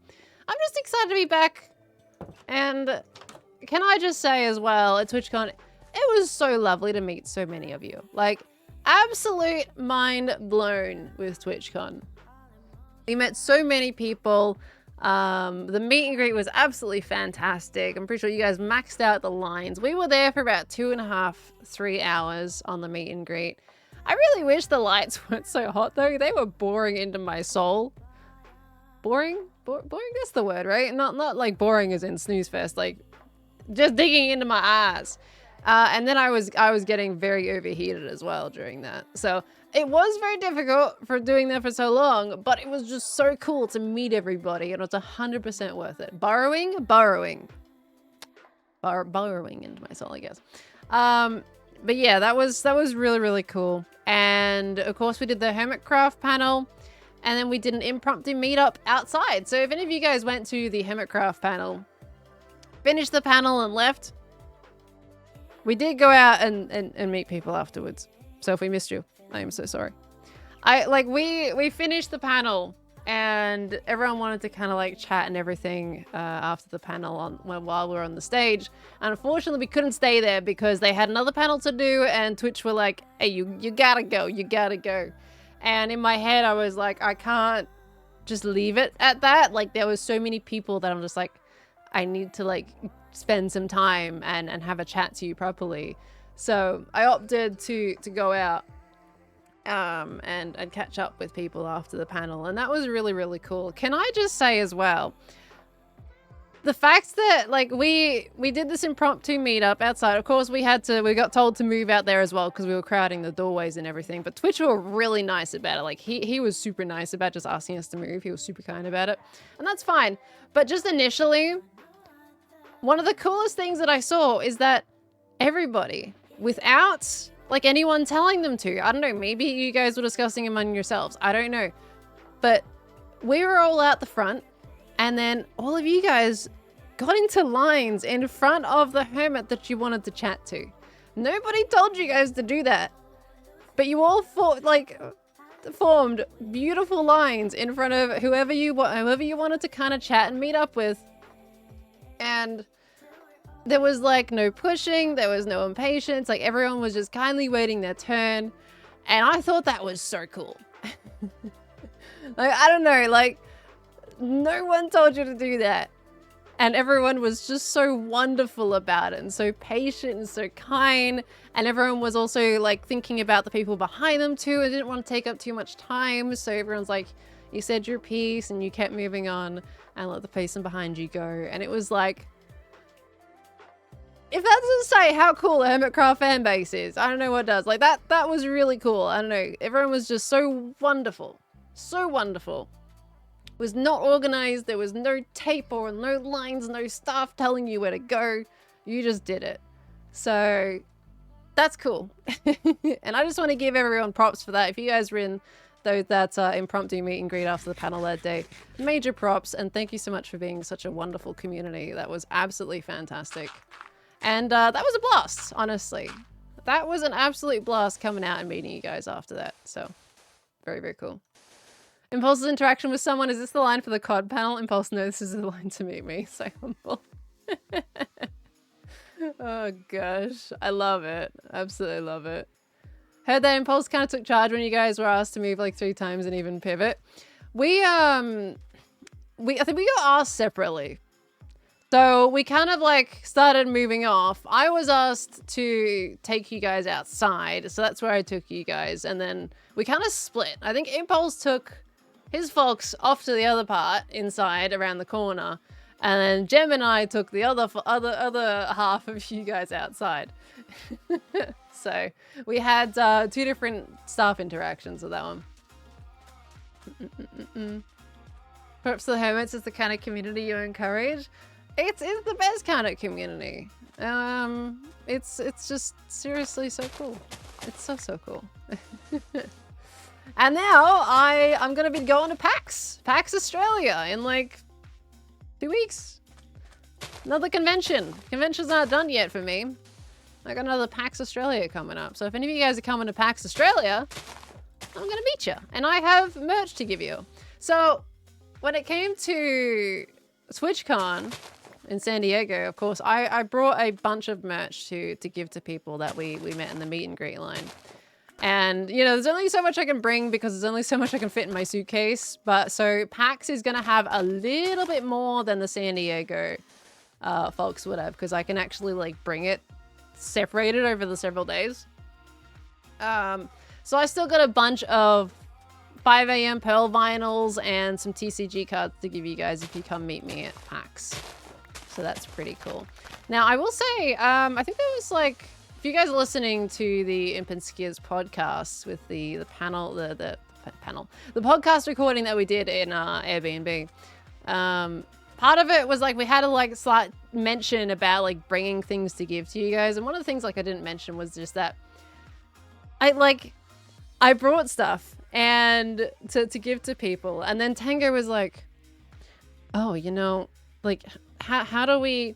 I'm just excited to be back, and... Can I just say as well, at TwitchCon, it was so lovely to meet so many of you. Like, absolute mind blown with TwitchCon. We met so many people. The meet and greet was absolutely fantastic. I'm pretty sure you guys maxed out the lines. We were there for about 2.5, 3 hours on the meet and greet. I really wish the lights weren't so hot though. They were boring into my soul. Boring? Boring, that's the word, right? Not like boring as in snooze fest, like just digging into my eyes. And then I was getting very overheated as well during that. So it was very difficult for doing that for so long, but it was just so cool to meet everybody, and it was 100% worth it. Borrowing into my soul, I guess. But yeah, that was really, really cool. And of course we did the Hermitcraft panel, and then we did an impromptu meetup outside. So if any of you guys went to the Hermitcraft panel, finished the panel and left, we did go out and meet people afterwards. So if we missed you, I am so sorry. We finished the panel, and everyone wanted to kind of like chat and everything after the panel while we were on the stage. And unfortunately, we couldn't stay there because they had another panel to do, and Twitch were like, hey, you gotta go, you gotta go. And in my head, I was like, I can't just leave it at that. Like, there was so many people that I'm just like, I need to like spend some time and have a chat to you properly. So I opted to go out and catch up with people after the panel, and that was really, really cool. Can I just say as well, the fact that like we did this impromptu meetup outside, of course we got told to move out there as well because we were crowding the doorways and everything, but Twitch were really nice about it. Like he was super nice about just asking us to move. He was super kind about it, and that's fine. But just initially, one of the coolest things that I saw is that everybody, without like anyone telling them to, I don't know, maybe you guys were discussing among yourselves, I don't know, but we were all out the front, and then all of you guys got into lines in front of the hermit that you wanted to chat to. Nobody told you guys to do that, but you all formed beautiful lines in front of whoever you wanted to kind of chat and meet up with. And there was like no pushing, there was no impatience, like everyone was just kindly waiting their turn. And I thought that was so cool. Like, I don't know, like no one told you to do that. And everyone was just so wonderful about it, and so patient and so kind. And everyone was also like thinking about the people behind them too, and didn't want to take up too much time. So everyone's like, you said your piece and you kept moving on and let the person behind you go. And it was like, if that doesn't say how cool the Hermitcraft fan base is, I don't know what does. Like that was really cool. I don't know. Everyone was just so wonderful. So wonderful. It was not organized. There was no tape or no lines, no staff telling you where to go. You just did it. So that's cool. And I just want to give everyone props for that. If you guys were in that impromptu meet and greet after the panel that day, major props, and thank you so much for being such a wonderful community. That was absolutely fantastic. And that was a blast, honestly. That was an absolute blast coming out and meeting you guys after that. So, very, very cool. Impulse's interaction with someone. Is this the line for the COD panel? Impulse, no, this is the line to meet me. So humble. Oh, gosh. I love it. Absolutely love it. Heard that Impulse kind of took charge when you guys were asked to move like 3 times and even pivot. I think we got asked separately. So we kind of like started moving off. I was asked to take you guys outside, so that's where I took you guys, and then we kind of split. I think Impulse took his folks off to the other part inside around the corner, and then Gem and I took the other half of you guys outside. So we had 2 different staff interactions with that one. Perhaps the Hermits is the kind of community you encourage. It's the best kind of community. It's just seriously so cool. It's so cool. And now I'm gonna be going to Pax Australia in like 2 weeks. Another convention. Convention's not done yet for me. I got another Pax Australia coming up. So if any of you guys are coming to Pax Australia, I'm gonna meet you. And I have merch to give you. So when it came to TwitchCon in San Diego, of course, I brought a bunch of merch to give to people that we met in the meet and greet line. And, you know, there's only so much I can bring because there's only so much I can fit in my suitcase. But so Pax is going to have a little bit more than the San Diego folks would have, because I can actually like bring it separated over the several days. So I still got a bunch of 5 AM Pearl vinyls and some TCG cards to give you guys if you come meet me at PAX. So that's pretty cool. Now I will say, I think there was like, if you guys are listening to the Imp and Skiers podcast with the panel, the podcast recording that we did in Airbnb, part of it was like we had a like slight mention about like bringing things to give to you guys, and one of the things like I didn't mention was just that I brought stuff and to give to people, and then Tango was like, oh, you know, like how do we,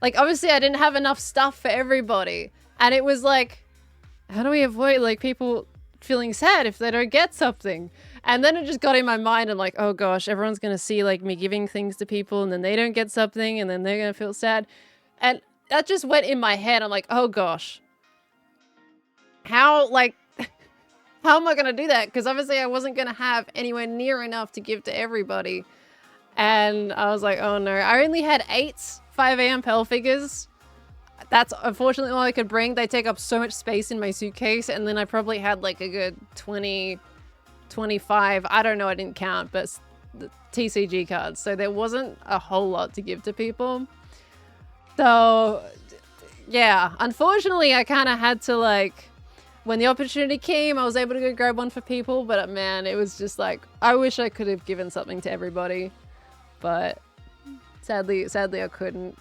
like, obviously I didn't have enough stuff for everybody, and it was like, how do we avoid like people feeling sad if they don't get something? And then it just got in my mind and like, oh gosh, everyone's gonna see like me giving things to people and then they don't get something and then they're gonna feel sad. And that just went in my head. I'm like, oh gosh, how am I gonna do that? Because obviously I wasn't gonna have anywhere near enough to give to everybody. And I was like, oh no, I only had 8 5 AM Pearl figures. That's unfortunately all I could bring. They take up so much space in my suitcase, and then I probably had like a good 20, 25, I don't know, I didn't count, but the TCG cards. So there wasn't a whole lot to give to people. So yeah, unfortunately I kind of had to like, when the opportunity came, I was able to go grab one for people, but man, it was just like, I wish I could have given something to everybody, but sadly I couldn't.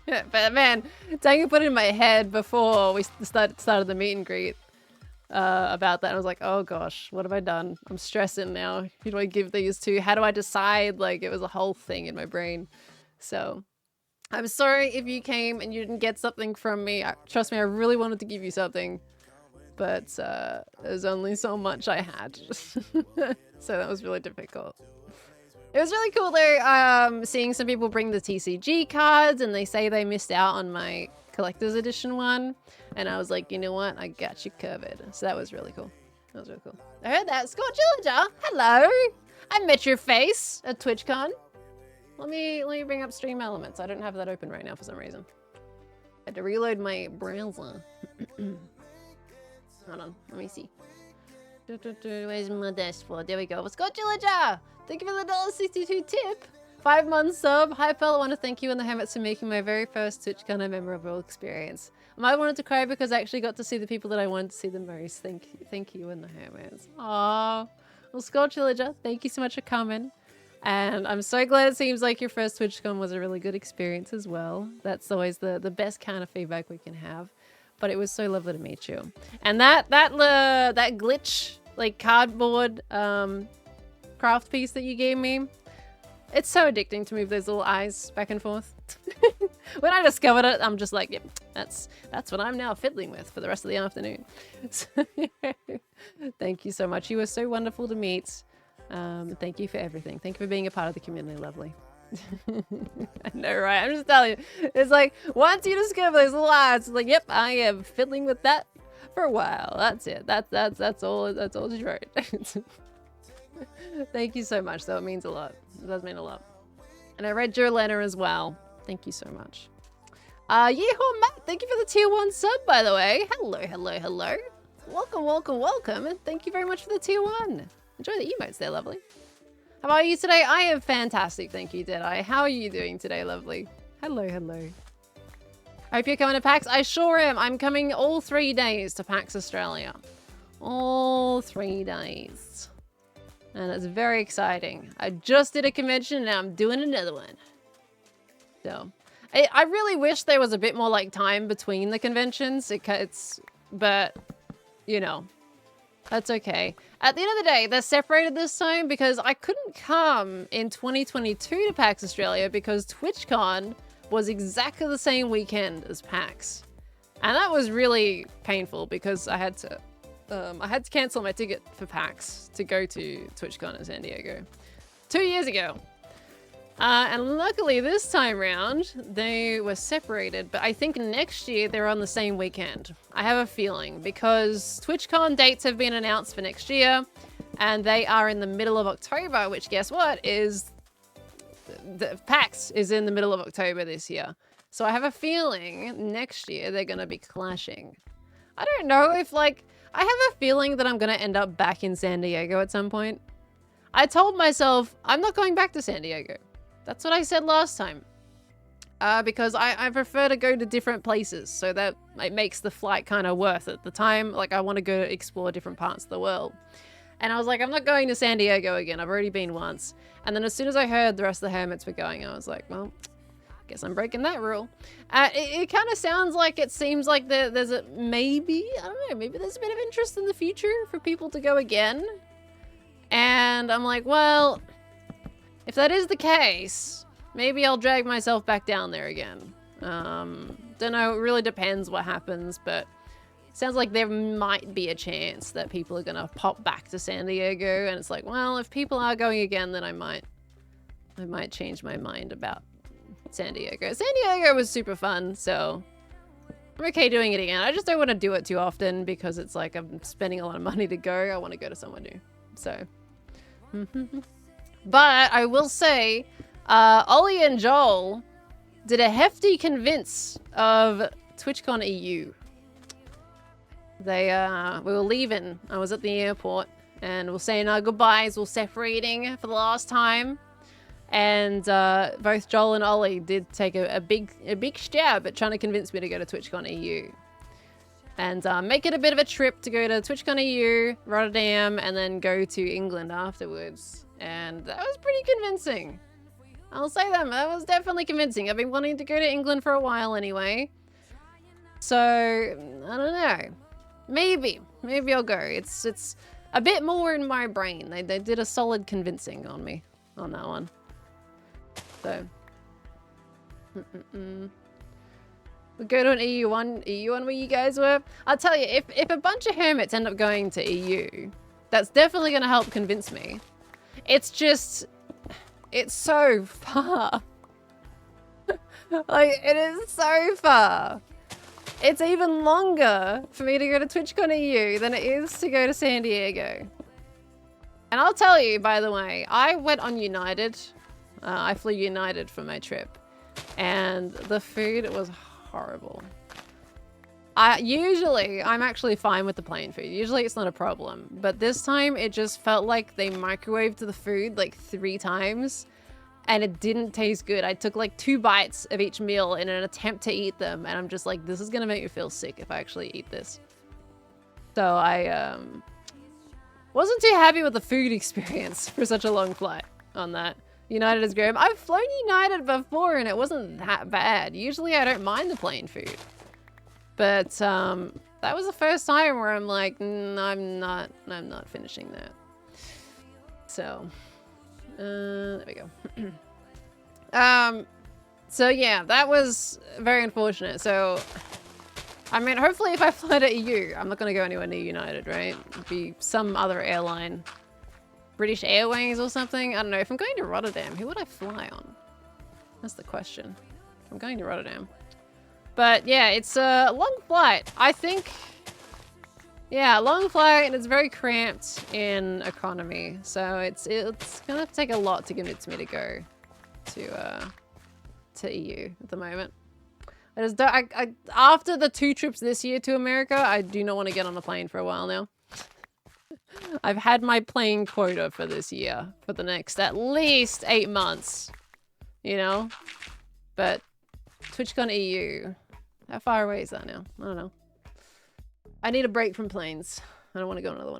But man, Tango put it in my head before we started the meet and greet about that. I was like, oh gosh, what have I done? I'm stressing now. Who do I give these to? How do I decide? Like, it was a whole thing in my brain. So I'm sorry if you came and you didn't get something from me. Trust me, I really wanted to give you something, but there's only so much I had. So that was really difficult. It was really cool though, seeing some people bring the TCG cards and they say they missed out on my collector's edition one. And I was like, you know what? I got you covered. So that was really cool. That was really cool. I heard that. Scott Gillinger, hello. I met your face at TwitchCon. Let me bring up Stream Elements. I don't have that open right now for some reason. I had to reload my browser. Hold on, let me see. Where's my dashboard? There we go. Scott Gillinger! Thank you for the $1.62 tip. 5 months sub. Hi, Pearl. I want to thank you and the Hermits for making my very first TwitchCon a memorable experience. I might wanted to cry because I actually got to see the people that I wanted to see the most. Thank you and the Hermits. Aww. Well, Scott Gillinger, thank you so much for coming. And I'm so glad it seems like your first TwitchCon was a really good experience as well. That's always the best kind of feedback we can have. But it was so lovely to meet you. And that glitch, like cardboard craft piece that you gave me, it's so addicting to move those little eyes back and forth. When I discovered it, I'm just like, yep, that's what I'm now fiddling with for the rest of the afternoon. So, thank you so much. You were so wonderful to meet. Thank you for everything. Thank you for being a part of the community. Lovely. I know, right? I'm just telling you. It's like, once you discover those little eyes, it's like, yep, I am fiddling with that For a while. That's it. That's all she wrote. Thank you so much, though. It means a lot. It does mean a lot. And I read your letter as well. Thank you so much. Yeehaw, Matt. Thank you for the tier 1 sub, by the way. Hello, hello, hello. Welcome, welcome, welcome. And thank you very much for the tier 1. Enjoy the emotes there, lovely. How are you today? I am fantastic, thank you, Deadeye. How are you doing today, lovely? Hello, hello. I hope you're coming to PAX. I sure am. I'm coming all 3 days to PAX Australia. All 3 days. And it's very exciting. I just did a convention and now I'm doing another one. So, I really wish there was a bit more like time between the conventions. But, you know, that's okay. At the end of the day, they're separated this time because I couldn't come in 2022 to PAX Australia because TwitchCon was exactly the same weekend as PAX. And that was really painful because I had to cancel my ticket for PAX to go to TwitchCon in San Diego 2 years ago. And luckily this time round, they were separated, but I think next year they're on the same weekend. I have a feeling because TwitchCon dates have been announced for next year and they are in the middle of October, which guess what is the PAX is in the middle of October this year. So I have a feeling next year they're going to be clashing. I don't know if I have a feeling that I'm going to end up back in San Diego at some point. I told myself I'm not going back to San Diego. That's what I said last time. Because I prefer to go to different places so that it makes the flight kind of worth it. The time, I want to go explore different parts of the world. And I was like, I'm not going to San Diego again. I've already been once. And then as soon as I heard the rest of the Hermits were going, I was like, well, guess I'm breaking that rule. It kind of sounds like it seems like there's a maybe, I don't know, maybe there's a bit of interest in the future for people to go again. And I'm like, well, if that is the case, maybe I'll drag myself back down there again. Don't know, it really depends what happens, but sounds like there might be a chance that people are gonna pop back to San Diego, and it's like, well, if people are going again, then I might change my mind about San Diego. San Diego was super fun, so I'm okay doing it again. I just don't want to do it too often because it's like I'm spending a lot of money to go. I want to go to somewhere new. So, but I will say, Ollie and Joel did a hefty convince of TwitchCon EU. We were leaving. I was at the airport and we're saying our goodbyes. We're separating for the last time. And both Joel and Ollie did take a big stab at trying to convince me to go to TwitchCon EU. And make it a bit of a trip to go to TwitchCon EU, Rotterdam, and then go to England afterwards. And that was pretty convincing. I'll say that was definitely convincing. I've been wanting to go to England for a while anyway. So, I don't know. Maybe I'll go. It's a bit more in my brain. They did a solid convincing on me on that one. So, we go to an EU one where you guys were. I'll tell you, if a bunch of hermits end up going to EU, that's definitely going to help convince me. It's just, it's so far. It is so far. It's even longer for me to go to TwitchCon EU than it is to go to San Diego. And I'll tell you, by the way, I went on United. I flew United for my trip. And the food was horrible. Usually, I'm actually fine with the plane food. Usually, it's not a problem. But this time, it just felt like they microwaved the food like 3 times. And it didn't taste good. I took like 2 bites of each meal in an attempt to eat them. And I'm just like, this is going to make me feel sick if I actually eat this. So I wasn't too happy with the food experience for such a long flight on that. United is great. I've flown United before and it wasn't that bad. Usually I don't mind the plane food. But that was the first time where I'm like, I'm not finishing that. So, there we go. So yeah, that was very unfortunate. So, I mean, hopefully if I fly to EU, I'm not going to go anywhere near United, right? It'd be some other airline. British Airways or something? I don't know. If I'm going to Rotterdam, who would I fly on? That's the question. I'm going to Rotterdam. But yeah, it's a long flight. I think Yeah, long flight, and it's very cramped in economy, so it's gonna take a lot to convince me to go to EU at the moment. I just don't. After the 2 trips this year to America, I do not want to get on a plane for a while now. I've had my plane quota for this year for the next at least 8 months, you know. But TwitchCon EU, how far away is that now? I don't know. I need a break from planes. I don't want to go another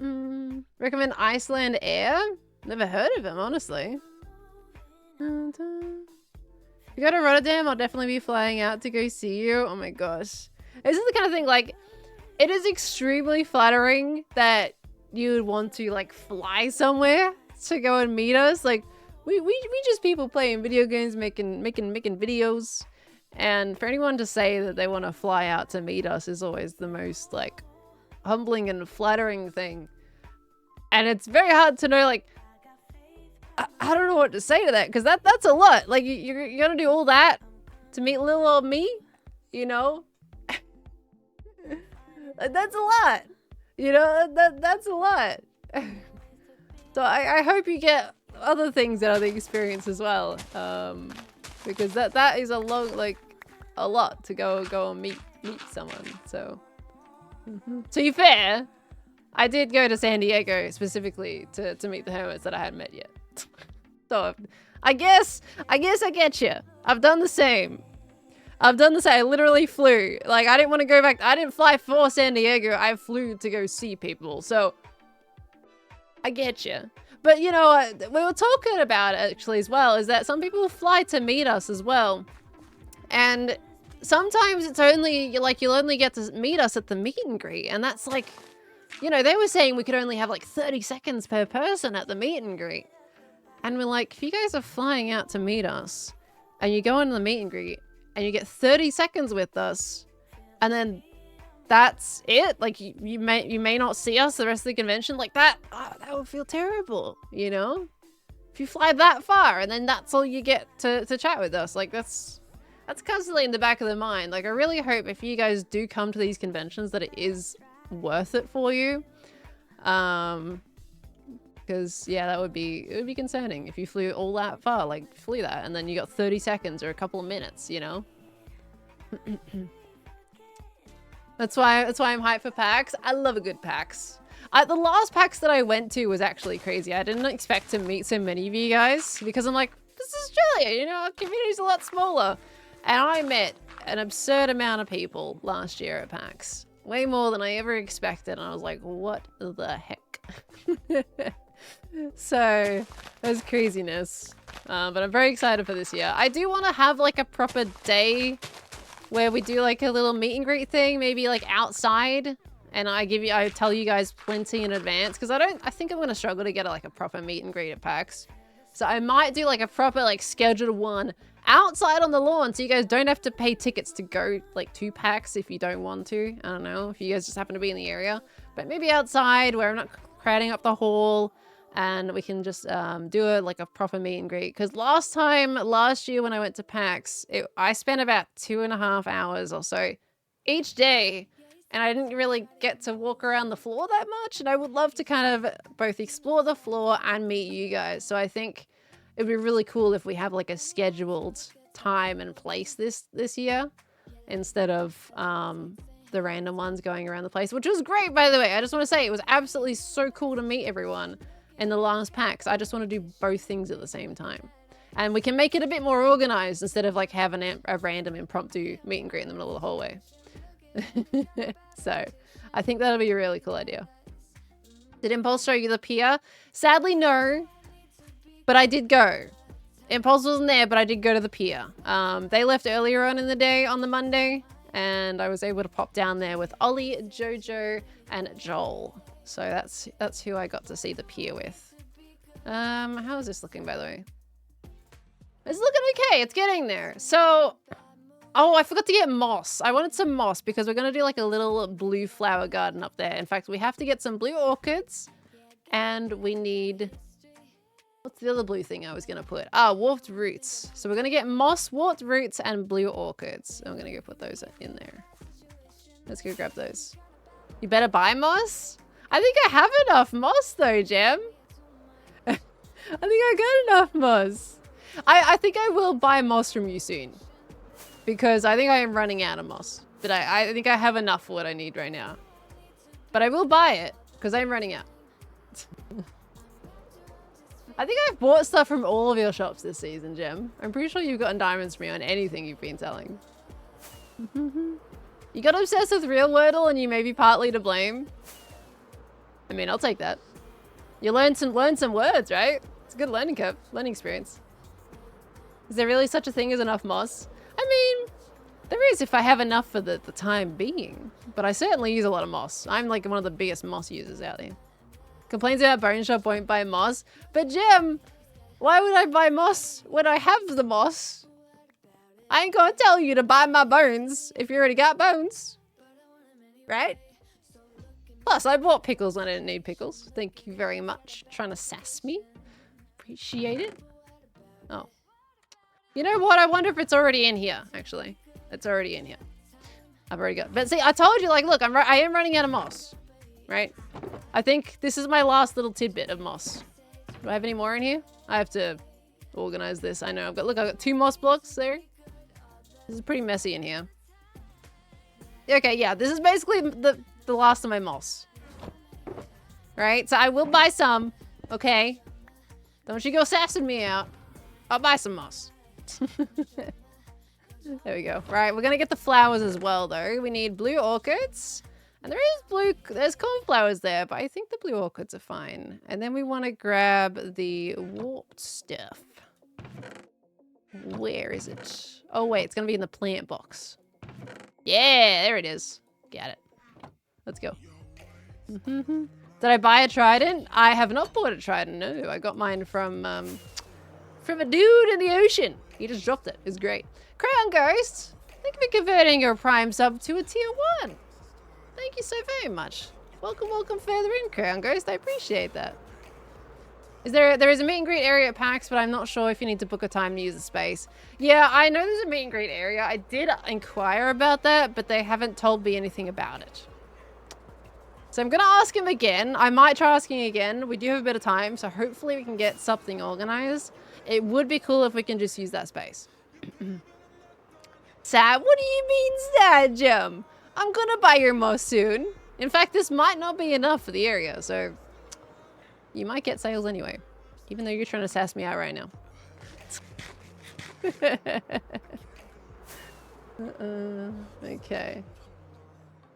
one. Recommend Iceland Air? Never heard of him, honestly. If you go to Rotterdam, I'll definitely be flying out to go see you. Oh my gosh. This is the kind of thing, like, it is extremely flattering that you would want to, like, fly somewhere to go and meet us. Like, we just people playing video games, making videos. And for anyone to say that they want to fly out to meet us is always the most, like, humbling and flattering thing. And it's very hard to know, like, I don't know what to say to that, because that's a lot. Like, you're gonna do all that to meet little old me, you know? That's a lot. You know, that's a lot. So I hope you get other things out of the experience as well. Because that is a lot to go and meet someone. So to be fair, I did go to San Diego specifically to meet the hermits that I hadn't met yet. So I guess I get you. I've done the same. I literally flew. Like, I didn't want to go back. I didn't fly for San Diego. I flew to go see people. So I get you. But, you know, we were talking about it actually as well, is that some people fly to meet us as well. And sometimes it's only, like, you'll only get to meet us at the meet and greet. And that's like, you know, they were saying we could only have like 30 seconds per person at the meet and greet. And we're like, if you guys are flying out to meet us and you go into the meet and greet and you get 30 seconds with us and then that's it, like you may not see us the rest of the convention, like that would feel terrible, you know? If you fly that far and then that's all you get to chat with us, like that's constantly in the back of the mind. Like, I really hope if you guys do come to these conventions that it is worth it for you. Because yeah, it would be concerning if you flew all that far, like flew that and then you got 30 seconds or a couple of minutes, you know? That's why I'm hyped for PAX. I love a good PAX. The last PAX that I went to was actually crazy. I didn't expect to meet so many of you guys because I'm like, this is Australia, you know, our community's a lot smaller. And I met an absurd amount of people last year at PAX. Way more than I ever expected. And I was like, what the heck? So, it was craziness. But I'm very excited for this year. I do want to have like a proper day where we do like a little meet and greet thing, maybe like outside. And I tell you guys plenty in advance because I think I'm going to struggle to get like a proper meet and greet at PAX. So I might do like a proper like scheduled one outside on the lawn so you guys don't have to pay tickets to go like to PAX if you don't want to. I don't know if you guys just happen to be in the area, but maybe outside where I'm not crowding up the hall and we can just do it like a proper meet and greet. Because last year when I went to PAX, I spent about 2.5 hours or so each day. And I didn't really get to walk around the floor that much. And I would love to kind of both explore the floor and meet you guys. So I think it'd be really cool if we have like a scheduled time and place this year instead of the random ones going around the place, which was great, by the way. I just want to say it was absolutely so cool to meet everyone in the last PAX. I just want to do both things at the same time. And we can make it a bit more organized instead of like having a random impromptu meet and greet in the middle of the hallway. So I think that'll be a really cool idea. Did Impulse show you the pier? Sadly, no, but I did go. Impulse wasn't there, but I did go to the pier. They left earlier on in the day on the Monday, and I was able to pop down there with Ollie, Jojo, and Joel. So that's who I got to see the pier with. How is this looking, by the way? It's looking okay. It's getting there. So, oh, I forgot to get moss. I wanted some moss because we're going to do like a little blue flower garden up there. In fact, we have to get some blue orchids and we need... What's the other blue thing I was going to put? Warped roots. So we're going to get moss, warped roots, and blue orchids. I'm going to go put those in there. Let's go grab those. You better buy moss? I think I have enough moss though, Gem. I think I got enough moss. I think I will buy moss from you soon. Because I think I am running out of moss. But I think I have enough for what I need right now. But I will buy it, because I'm running out. I think I've bought stuff from all of your shops this season, Gem. I'm pretty sure you've gotten diamonds from me on anything you've been selling. You got obsessed with real Wordle and you may be partly to blame. I mean, I'll take that. You learn some words, right? It's a good learning curve, learning experience. Is there really such a thing as enough moss? I mean, there is if I have enough for the time being. But I certainly use a lot of moss. I'm like one of the biggest moss users out there. Complains about Bone Shop won't buy moss. But Gem, why would I buy moss when I have the moss? I ain't gonna tell you to buy my bones if you already got bones. Right? Plus, I bought pickles when I didn't need pickles. Thank you very much. Trying to sass me. Appreciate it. Oh. You know what? I wonder if it's already in here, actually. It's already in here. I've already got... But see, I told you, like, look, I am running out of moss. Right? I think this is my last little tidbit of moss. Do I have any more in here? I have to organize this. I know. I've got 2 moss blocks there. This is pretty messy in here. Okay, yeah. This is basically the last of my moss. Right? So I will buy some. Okay? Don't you go sassing me out. I'll buy some moss. There we go. Right, we're gonna get the flowers as well, though. We need blue orchids. And there's cornflowers there, but I think the blue orchids are fine. And then we want to grab the warped stuff. Where is it? Oh, wait, it's gonna be in the plant box. Yeah, there it is. Got it. Let's go. Did I buy a trident? I have not bought a trident, no. I got mine from a dude in the ocean. He just dropped it. It's great. Crayon Ghost, thank you for converting your Prime sub to a tier 1. Thank you so very much. Welcome, welcome further in, Crayon Ghost. I appreciate that. There is a meet and greet area at PAX, but I'm not sure if you need to book a time to use the space. Yeah, I know there's a meet and greet area. I did inquire about that, but they haven't told me anything about it. So I'm going to ask him again. I might try asking again. We do have a bit of time, so hopefully we can get something organized. It would be cool if we can just use that space. Sad? What do you mean sad, Gem? I'm going to buy your moss soon. In fact, this might not be enough for the area, so you might get sales anyway. Even though you're trying to sass me out right now. Okay.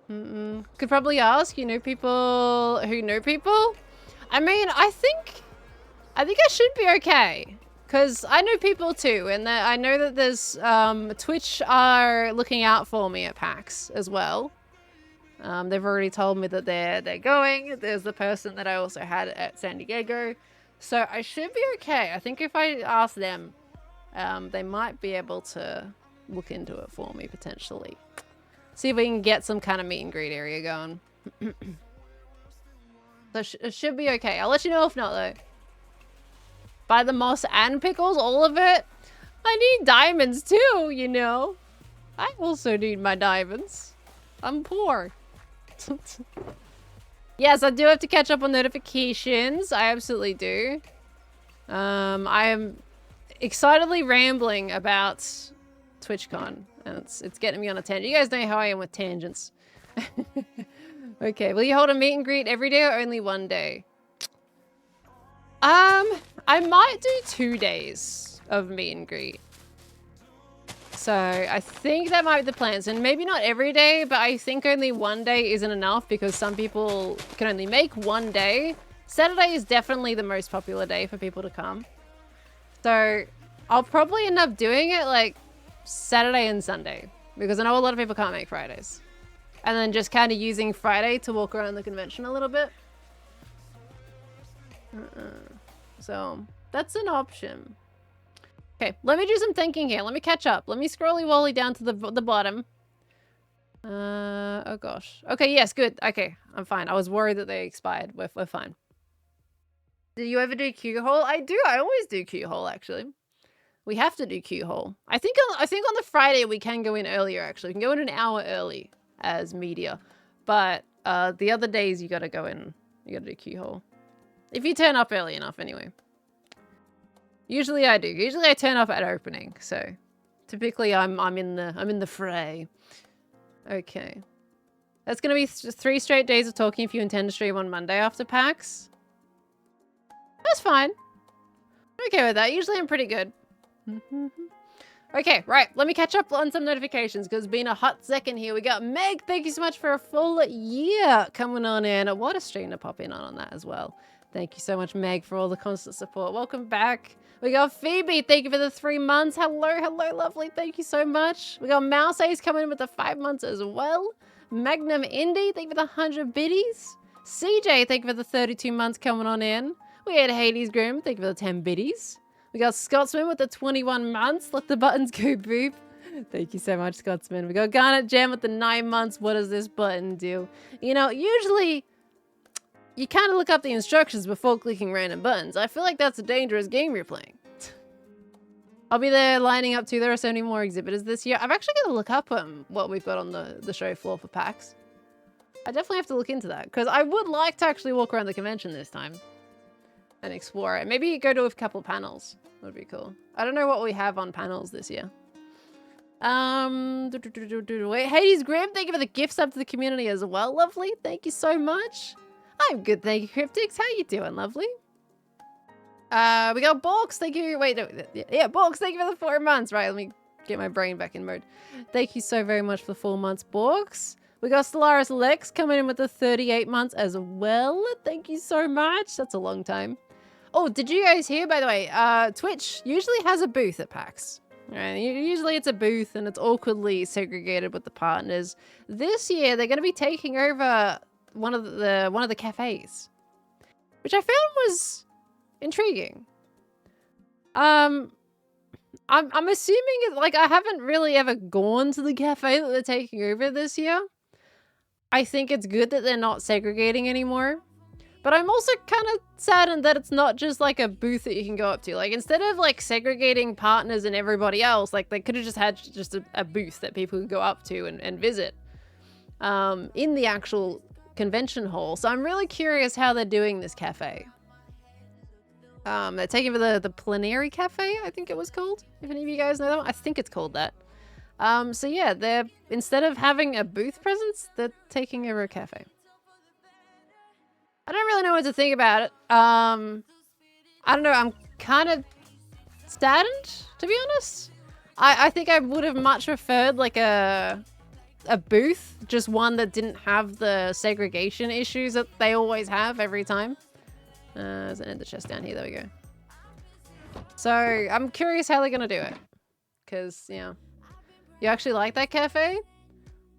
Could probably ask, you know, people who know people. I mean, I think I should be okay. Because I know people too, and I know that there's Twitch are looking out for me at PAX as well. They've already told me that they're going. There's the person that I also had at San Diego. So I should be okay. I think if I ask them, they might be able to look into it for me potentially. See if we can get some kind of meet and greet area going. So it should be okay. I'll let you know if not though. Buy the moss and pickles, all of it? I need diamonds too, you know. I also need my diamonds. I'm poor. Yes, I do have to catch up on notifications. I absolutely do. I am excitedly rambling about TwitchCon. And it's getting me on a tangent. You guys know how I am with tangents. Okay, will you hold a meet and greet every day or only one day? I might do 2 days of meet and greet. So I think that might be the plans. And maybe not every day, but I think only one day isn't enough because some people can only make one day. Saturday is definitely the most popular day for people to come. So I'll probably end up doing it like Saturday and Sunday because I know a lot of people can't make Fridays. And then just kind of using Friday to walk around the convention a little bit. So that's an option. Okay, let me do some thinking here. Let me catch up. Let me scrolly wally down to the bottom. Oh gosh. Okay, yes, good. Okay, I'm fine. I was worried that they expired. We're fine. Do you ever do queue haul? I do. I always do queue haul actually. We have to do queue haul. I think on the Friday we can go in earlier actually. We can go in an hour early as media. But the other days you gotta go in, you gotta do keyhole. If you turn up early enough anyway. Usually I do. Usually I turn up at opening, so typically I'm in the fray. Okay. That's gonna be 3 straight days of talking if you intend to stream on Monday after PAX. That's fine. I'm okay with that. Usually I'm pretty good. Okay, right. Let me catch up on some notifications because it's been a hot second here. We got Meg. Thank you so much for a full year coming on in. What a stream to pop in on that as well. Thank you so much, Meg, for all the constant support. Welcome back. We got Phoebe. Thank you for the 3 months. Hello, hello, lovely. Thank you so much. We got Mouse Ace coming in with the 5 months as well. Magnum Indy. Thank you for the 100 biddies. CJ. Thank you for the 32 months coming on in. We had Hades Grim. Thank you for the 10 biddies. We got Scotsman with the 21 months. Let the buttons go boop. Thank you so much, Scotsman. We got Garnet Jam with the 9 months. What does this button do? You know, usually you kind of look up the instructions before clicking random buttons. I feel like that's a dangerous game you're playing. I'll be there lining up too. There are so many more exhibitors this year. I've actually got to look up what we've got on the show floor for PAX. I definitely have to look into that because I would like to actually walk around the convention this time and explore it. Maybe go to a couple of panels. Would be cool. I don't know what we have on panels this year. Wait, Hades Grim, thank you for the gift sub to the community as well. Lovely. Thank you so much. I'm good, thank you, Cryptics. How you doing, lovely? We got Borks, thank you. Wait, no, yeah, Borks, thank you for the 4 months. Right, let me get my brain back in mode. Thank you so very much for the 4 months, Borks. We got Stellaris Lex coming in with the 38 months as well. Thank you so much. That's a long time. Oh, did you guys hear, by the way, Twitch usually has a booth at PAX. Right? Usually it's a booth and it's awkwardly segregated with the partners. This year, they're going to be taking over one of the cafes, which I found was intriguing. I'm assuming like I haven't really ever gone to the cafe that they're taking over this year. I think it's good that they're not segregating anymore. But I'm also kind of saddened that it's not just like a booth that you can go up to. Like instead of like segregating partners and everybody else, like they could have just had just a booth that people could go up to and visit in the actual convention hall. So I'm really curious how they're doing this cafe. They're taking over the Plenary Cafe, I think it was called. If any of you guys know that one, I think it's called that. So yeah, they're instead of having a booth presence, they're taking over a cafe. I don't really know what to think about it. I don't know. I'm kind of saddened, to be honest. I think I would have much preferred like a booth, just one that didn't have the segregation issues that they always have every time. There's an ender chest down here. There we go. So I'm curious how they're gonna do it, because you know, you actually like that cafe?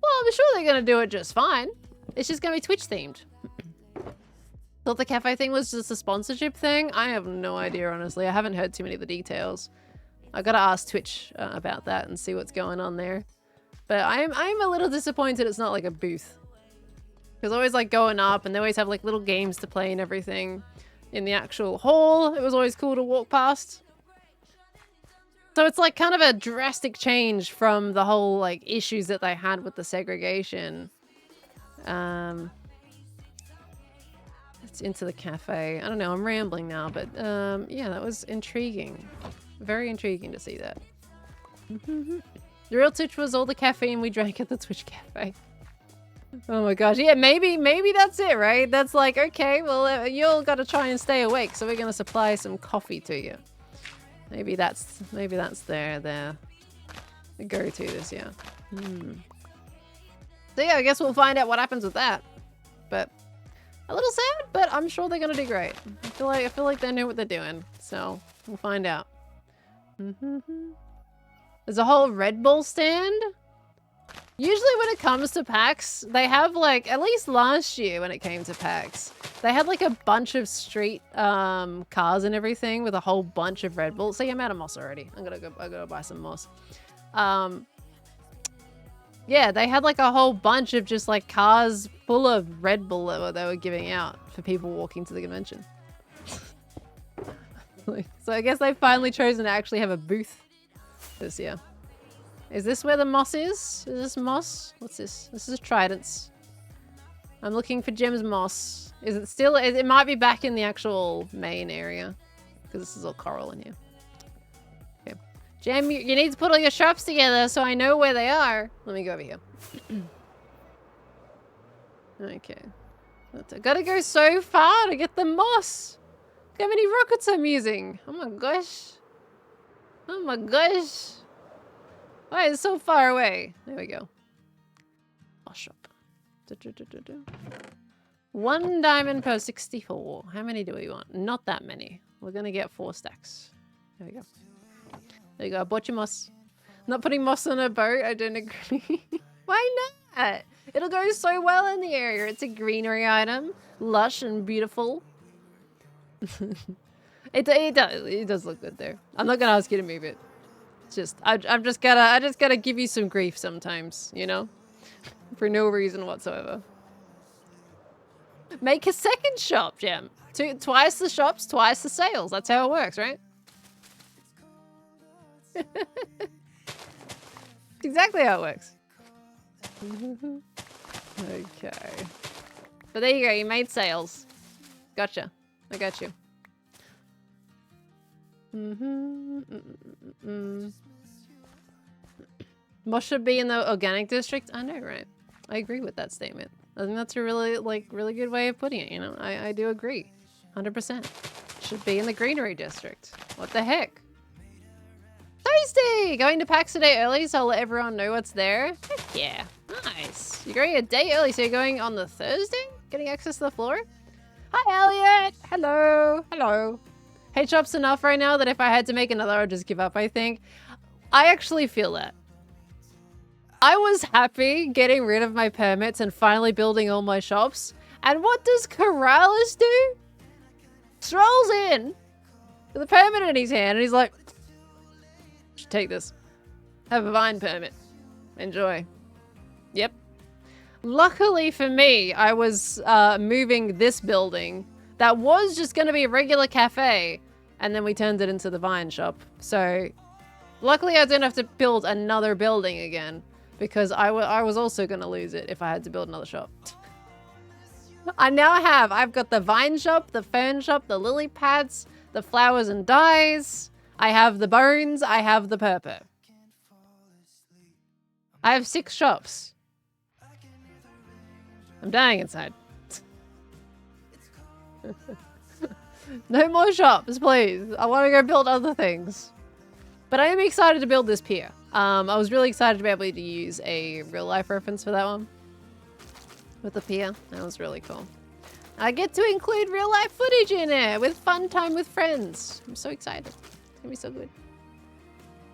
Well, I'm sure they're gonna do it just fine. It's just gonna be Twitch themed. Thought the cafe thing was just a sponsorship thing? I have no idea, honestly. I haven't heard too many of the details. I gotta ask Twitch about that and see what's going on there. But I'm a little disappointed it's not like a booth. Because I always like going up and they always have like little games to play and everything in the actual hall. It was always cool to walk past. So it's like kind of a drastic change from the whole like issues that they had with the segregation. It's into the cafe. I don't know, I'm rambling now, but yeah, that was intriguing. Very intriguing to see that. The real Twitch was all the caffeine we drank at the Twitch cafe. Oh my gosh, yeah, maybe that's it, right? That's like, okay, well, you all got to try and stay awake, so we're gonna supply some coffee to you. Maybe that's the go-to this year. So yeah, I guess we'll find out what happens with that. But a little sad, but I'm sure they're gonna do great. I feel like they know what they're doing, so we'll find out. There's a whole Red Bull stand. Usually when it comes to PAX, they have like, at least last year when it came to PAX, they had like a bunch of street cars and everything with a whole bunch of Red Bull. See, I'm out of moss already. I gotta buy some moss. Yeah, they had like a whole bunch of just like cars full of Red Bull that they were giving out for people walking to the convention. So I guess they've finally chosen to actually have a booth this year. Is this where the moss is? Is this moss? What's this? This is tridents. I'm looking for gems moss. Is it still? It might be back in the actual main area. Because this is all coral in here. Okay. Gem, you need to put all your shops together so I know where they are. Let me go over here. Okay. Gotta go so far to get the moss. Look how many rockets I'm using. Oh my gosh. Oh my gosh. Why is it so far away? There we go. Moss shop. 1 diamond per 64. How many do we want? Not that many. We're gonna get 4 stacks. There we go. There you go. I bought you moss. Not putting moss on a boat. I don't agree. Why not? It'll go so well in the area. It's a greenery item. Lush and beautiful. It does look good there. I'm not gonna ask you to move it. It's just I just gotta give you some grief sometimes, you know? For no reason whatsoever. Make a second shop, Gem. Twice the shops, twice the sales. That's how it works, right? Exactly how it works. Okay. But there you go, you made sales. Gotcha. I got you. Moss should be in the organic district? I know, right? I agree with that statement. I think that's a really good way of putting it, you know? I do agree. 100%. Should be in the greenery district. What the heck? Toasty! Going to Pax today early, so I'll let everyone know what's there. Heck yeah. Nice. You're going a day early, so you're going on the Thursday? Getting access to the floor? Hi, Elliot! Hello! Hello. Hey, shop's enough right now that if I had to make another, I'd just give up, I think. I actually feel that. I was happy getting rid of my permits and finally building all my shops. And what does Corrales do? Strolls in with a permit in his hand and he's like, should take this. Have a vine permit. Enjoy. Yep. Luckily for me, I was moving this building that was just going to be a regular cafe, and then we turned it into the vine shop. So luckily I didn't have to build another building again, because I was also going to lose it if I had to build another shop. I've got the vine shop, the fern shop, the lily pads, the flowers and dyes. I have the bones, I have the purple. I have 6 shops. I'm dying inside. No more shops, please. I want to go build other things. But I am excited to build this pier. I was really excited to be able to use a real life reference for that one. With the pier. That was really cool. I get to include real life footage in it with fun time with friends. I'm so excited. It's gonna be so good.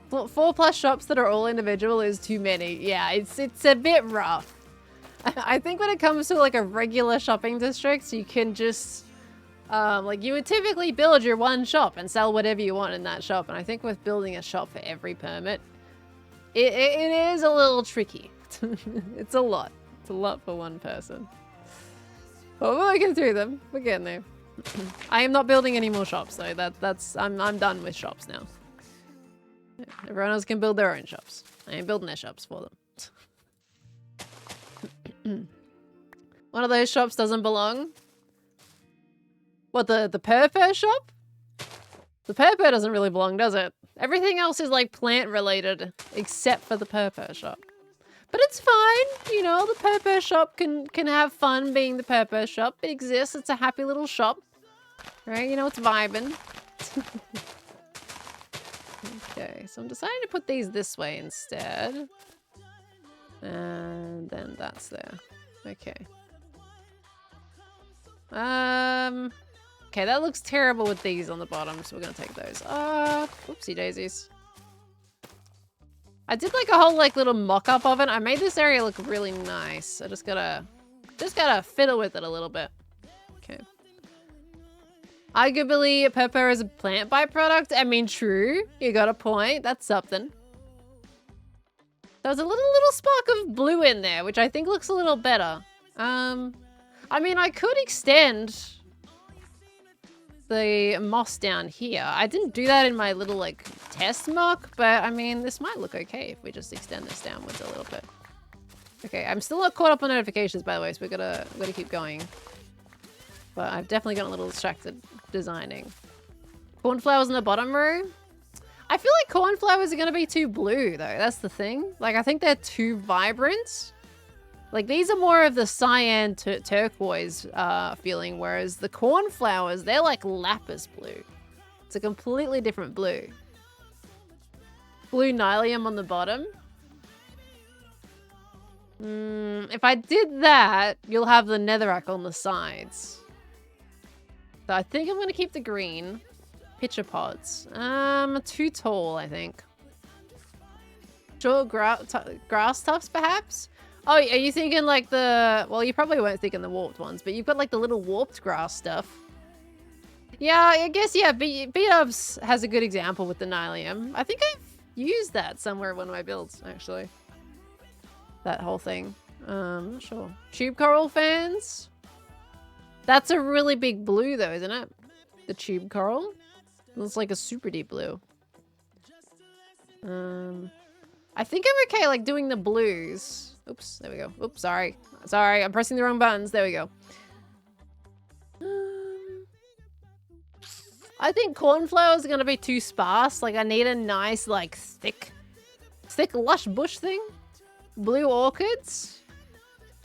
4+ shops that are all individual is too many. Yeah, it's a bit rough. I think when it comes to like a regular shopping district, you can just like you would typically build your one shop and sell whatever you want in that shop. And I think with building a shop for every permit, it is a little tricky. It's a lot. It's a lot for one person. But we're working through them. We're getting there. I am not building any more shops though. I'm done with shops now. Everyone else can build their own shops. I ain't building their shops for them. One of those shops doesn't belong. What, the purple shop? The purple doesn't really belong, does it? Everything else is like plant related, except for the purple shop. But it's fine, you know, the purple shop can have fun being the purple shop. It exists, it's a happy little shop. Right, you know, it's vibing. Okay, so I'm deciding to put these this way instead. And then that's there. Okay. Okay, that looks terrible with these on the bottom, so we're gonna take those off. Oopsie daisies. I did like a whole like little mock-up of it. I made this area look really nice. I just gotta fiddle with it a little bit. Okay. Arguably, purple is a plant byproduct. I mean, true. You got a point. That's something. There's a little spark of blue in there, which I think looks a little better. I mean, I could extend the moss down here. I didn't do that in my little, like, test mock, but I mean, this might look okay if we just extend this downwards a little bit. Okay, I'm still not caught up on notifications, by the way, so we gotta keep going. But I've definitely gotten a little distracted designing. Cornflowers in the bottom row. I feel like cornflowers are gonna be too blue, though. That's the thing. Like, I think they're too vibrant. Like, these are more of the cyan turquoise feeling, whereas the cornflowers, they're like lapis blue. It's a completely different blue. Blue nylium on the bottom. If I did that, you'll have the netherrack on the sides. So I think I'm going to keep the green. Pitcher pods. Too tall, I think. Short grass tufts, perhaps? Oh, are you thinking like the... Well, you probably weren't thinking the warped ones, but you've got like the little warped grass stuff. Yeah, I guess, yeah, B-Dubs has a good example with the nylium. I think I've used that somewhere in one of my builds, actually. That whole thing. Not sure. Tube coral fans? That's a really big blue though, isn't it? The tube coral? Looks like a super deep blue. I think I'm okay like doing the blues. Oops, there we go. Oops, sorry. Sorry, I'm pressing the wrong buttons. There we go. I think cornflowers are gonna be too sparse. Like I need a nice, like thick lush bush thing. Blue orchids.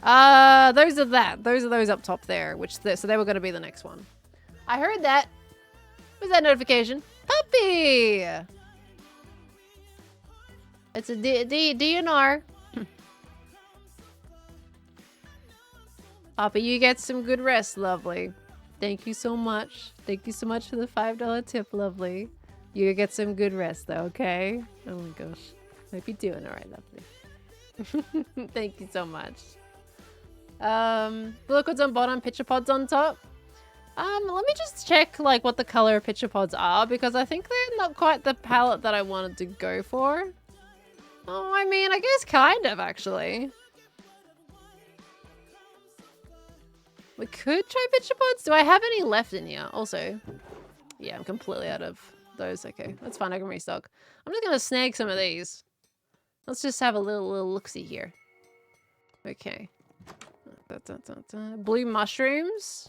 Those are that. Those are those up top there, so they were gonna be the next one. I heard that. What was that notification? Puppy! It's a DNR. Puppy, you get some good rest, lovely. Thank you so much. Thank you so much for the $5 tip, lovely. You get some good rest, though, okay? Oh my gosh. Hope you're doing all right, lovely. Thank you so much. Liquids on bottom, pitcher pods on top. Let me just check, like, what the color of pitcher pods are, because I think they're not quite the palette that I wanted to go for. Oh, I mean, I guess kind of, actually. We could try pitcher pods. Do I have any left in here? Also, yeah, I'm completely out of those. Okay, that's fine. I can restock. I'm just gonna snag some of these. Let's just have a little look-see here. Okay. Blue mushrooms.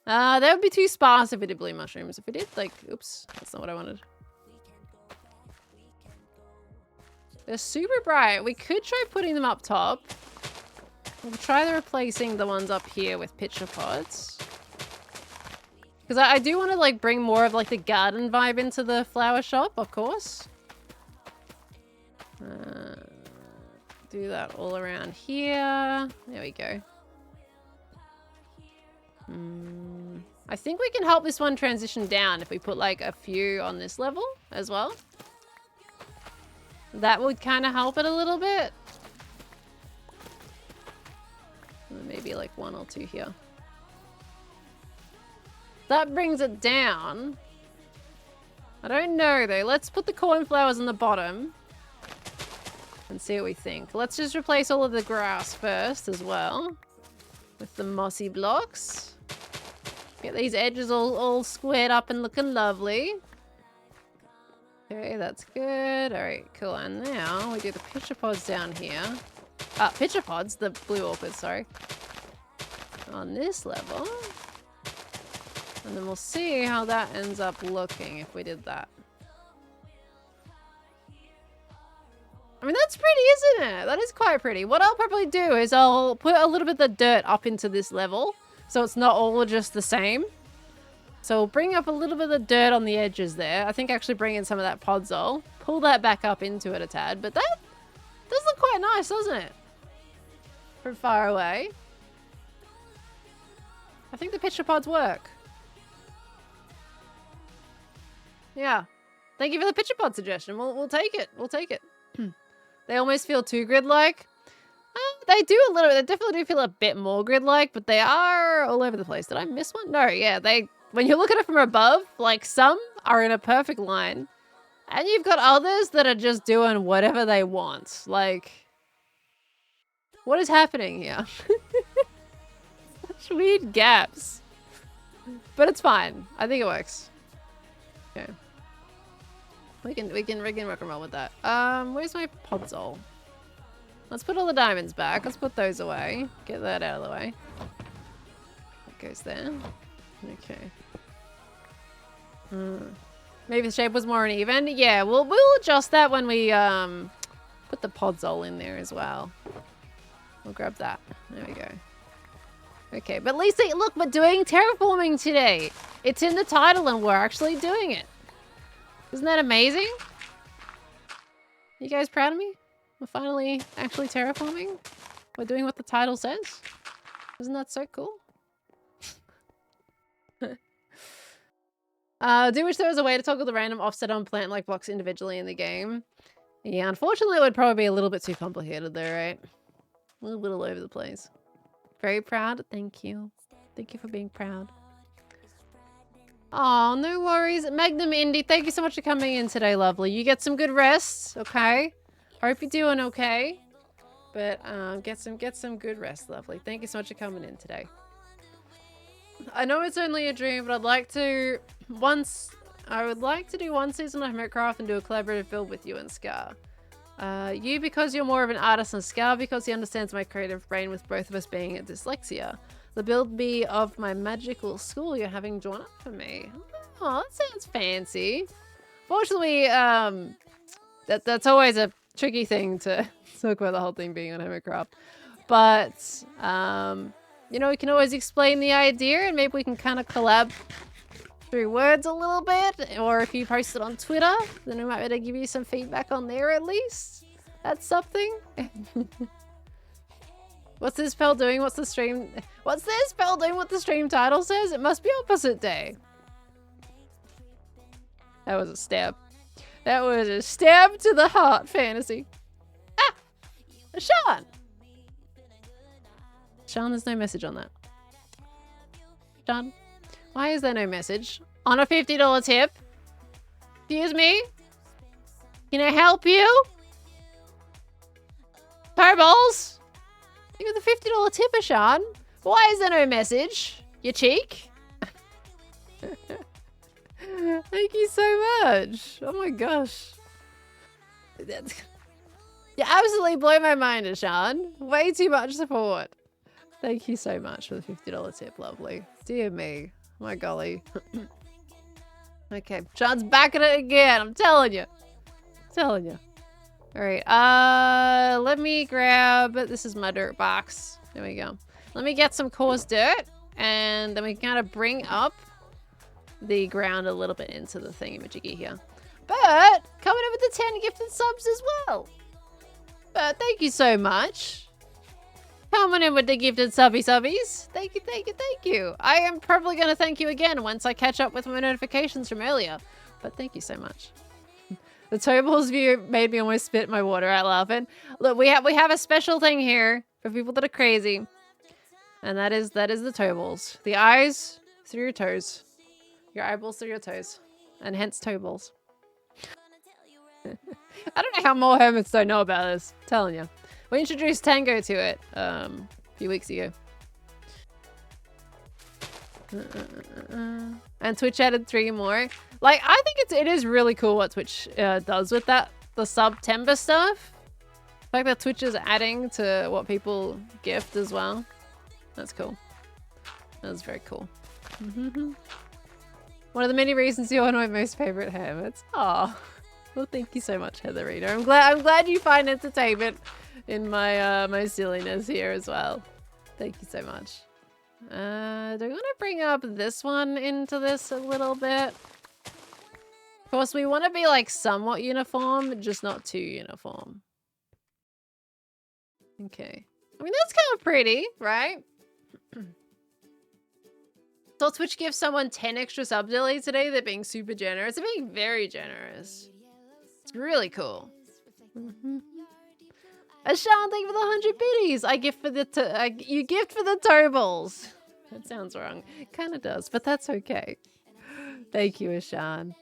That would be too sparse if we did blue mushrooms. If we did, like, oops, that's not what I wanted. They're super bright. We could try putting them up top. We'll try replacing the ones up here with pitcher pods. Because I do want to, like, bring more of, like, the garden vibe into the flower shop, of course. Do that all around here. There we go. I think we can help this one transition down if we put, like, a few on this level as well. That would kind of help it a little bit. Maybe like 1 or 2 here. That brings it down. I don't know though. Let's put the cornflowers on the bottom and see what we think. Let's just replace all of the grass first as well with the mossy blocks. Get these edges all squared up and looking lovely. Okay, that's good. All right, cool. And now we do the pitcher pods down here. Pitcher pods, the blue orchids, sorry. On this level. And then we'll see how that ends up looking if we did that. I mean, that's pretty, isn't it? That is quite pretty. What I'll probably do is I'll put a little bit of the dirt up into this level, so it's not all just the same. So we'll bring up a little bit of the dirt on the edges there. I think actually bring in some of that podzol. Pull that back up into it a tad, but that does look quite nice, doesn't it? From far away. I think the pitcher pods work. Yeah. Thank you for the pitcher pod suggestion. We'll take it. We'll take it. They almost feel too grid-like. They do a little bit. They definitely do feel a bit more grid-like, but they are all over the place. Did I miss one? No, yeah. When you look at it from above, like some are in a perfect line. And you've got others that are just doing whatever they want. Like, what is happening here? Such weird gaps. But it's fine. I think it works. Okay. We can rock and roll with that. Where's my podzol? Let's put all the diamonds back. Let's put those away. Get that out of the way. That goes there. Okay. Maybe the shape was more uneven. Yeah, we'll adjust that when we put the podzol in there as well. We'll grab that. There we go. Okay, but at least look, we're doing terraforming today. It's in the title and we're actually doing it. Isn't that amazing? You guys proud of me? We're finally actually terraforming. We're doing what the title says. Isn't that so cool? Do wish there was a way to toggle the random offset on plant-like blocks individually in the game. Yeah, unfortunately it would probably be a little bit too complicated though, right? A little bit all over the place. Very proud. Thank you. Thank you for being proud. Oh, no worries. Magnum Indy, thank you so much for coming in today, lovely. You get some good rest, okay? Hope you're doing okay. But get some good rest, lovely. Thank you so much for coming in today. I know it's only a dream, but I would like to do one season of Hermitcraft and do a collaborative build with you and Scar. You because you're more of an artist and Scar because he understands my creative brain with both of us being a dyslexia. The build be of my magical school you're having drawn up for me. Oh, that sounds fancy. Fortunately, that's always a tricky thing to talk about, the whole thing being on Hermitcraft. But, you know, we can always explain the idea and maybe we can kind of collab through words a little bit. Or if you post it on Twitter, then we might be able to give you some feedback on there at least. That's something. What's this spell doing? What's this spell doing? What the stream title says? It must be opposite day. That was a stab. That was a stab to the heart, fantasy. Ah! Sean! Sean, there's no message on that. Sean, why is there no message? On a $50 tip? Excuse me? Can I help you? Poweballs? You got the $50 tipper, Sean. Why is there no message? You cheek? Thank you so much. Oh my gosh. You absolutely blow my mind, Sean. Way too much support. Thank you so much for the $50 tip, lovely. Dear me. My golly. Okay, Sean's back at it again. I'm telling you. Alright, let me grab, this is my dirt box. There we go. Let me get some coarse dirt, and then we kind of bring up the ground a little bit into the thingamajiggy here. But, coming in with the 10 gifted subs as well. But, thank you so much. Coming in with the gifted subbies. Thank you. I am probably going to thank you again once I catch up with my notifications from earlier. But thank you so much. The Toballs view made me almost spit my water out laughing. Look, we have a special thing here for people that are crazy. And that is the Toballs. The eyes through your toes. Your eyeballs through your toes. And hence Toballs. I don't know how more hermits don't know about this. I'm telling you. We introduced Tango to it a few weeks ago. And Twitch added 3 more. Like, I think it is really cool what Twitch does with that. The September stuff. The fact that Twitch is adding to what people gift as well. That's cool. That's very cool. One of the many reasons you're one of my most favorite hermits. Oh, well, thank you so much, Heatherina. I'm glad you find entertainment in my my silliness here as well. Thank you so much. Do we want to bring up this one into this a little bit? Of course, we want to be like somewhat uniform, just not too uniform. Okay. I mean, that's kind of pretty, right? So Twitch gives someone 10 extra subs early today. They're being super generous. They're being very generous. It's really cool. Sean, thank you for the 100 biddies. I gift for the you gift for the Toballs. That sounds wrong. It kind of does, but that's okay. Thank you, Ashan.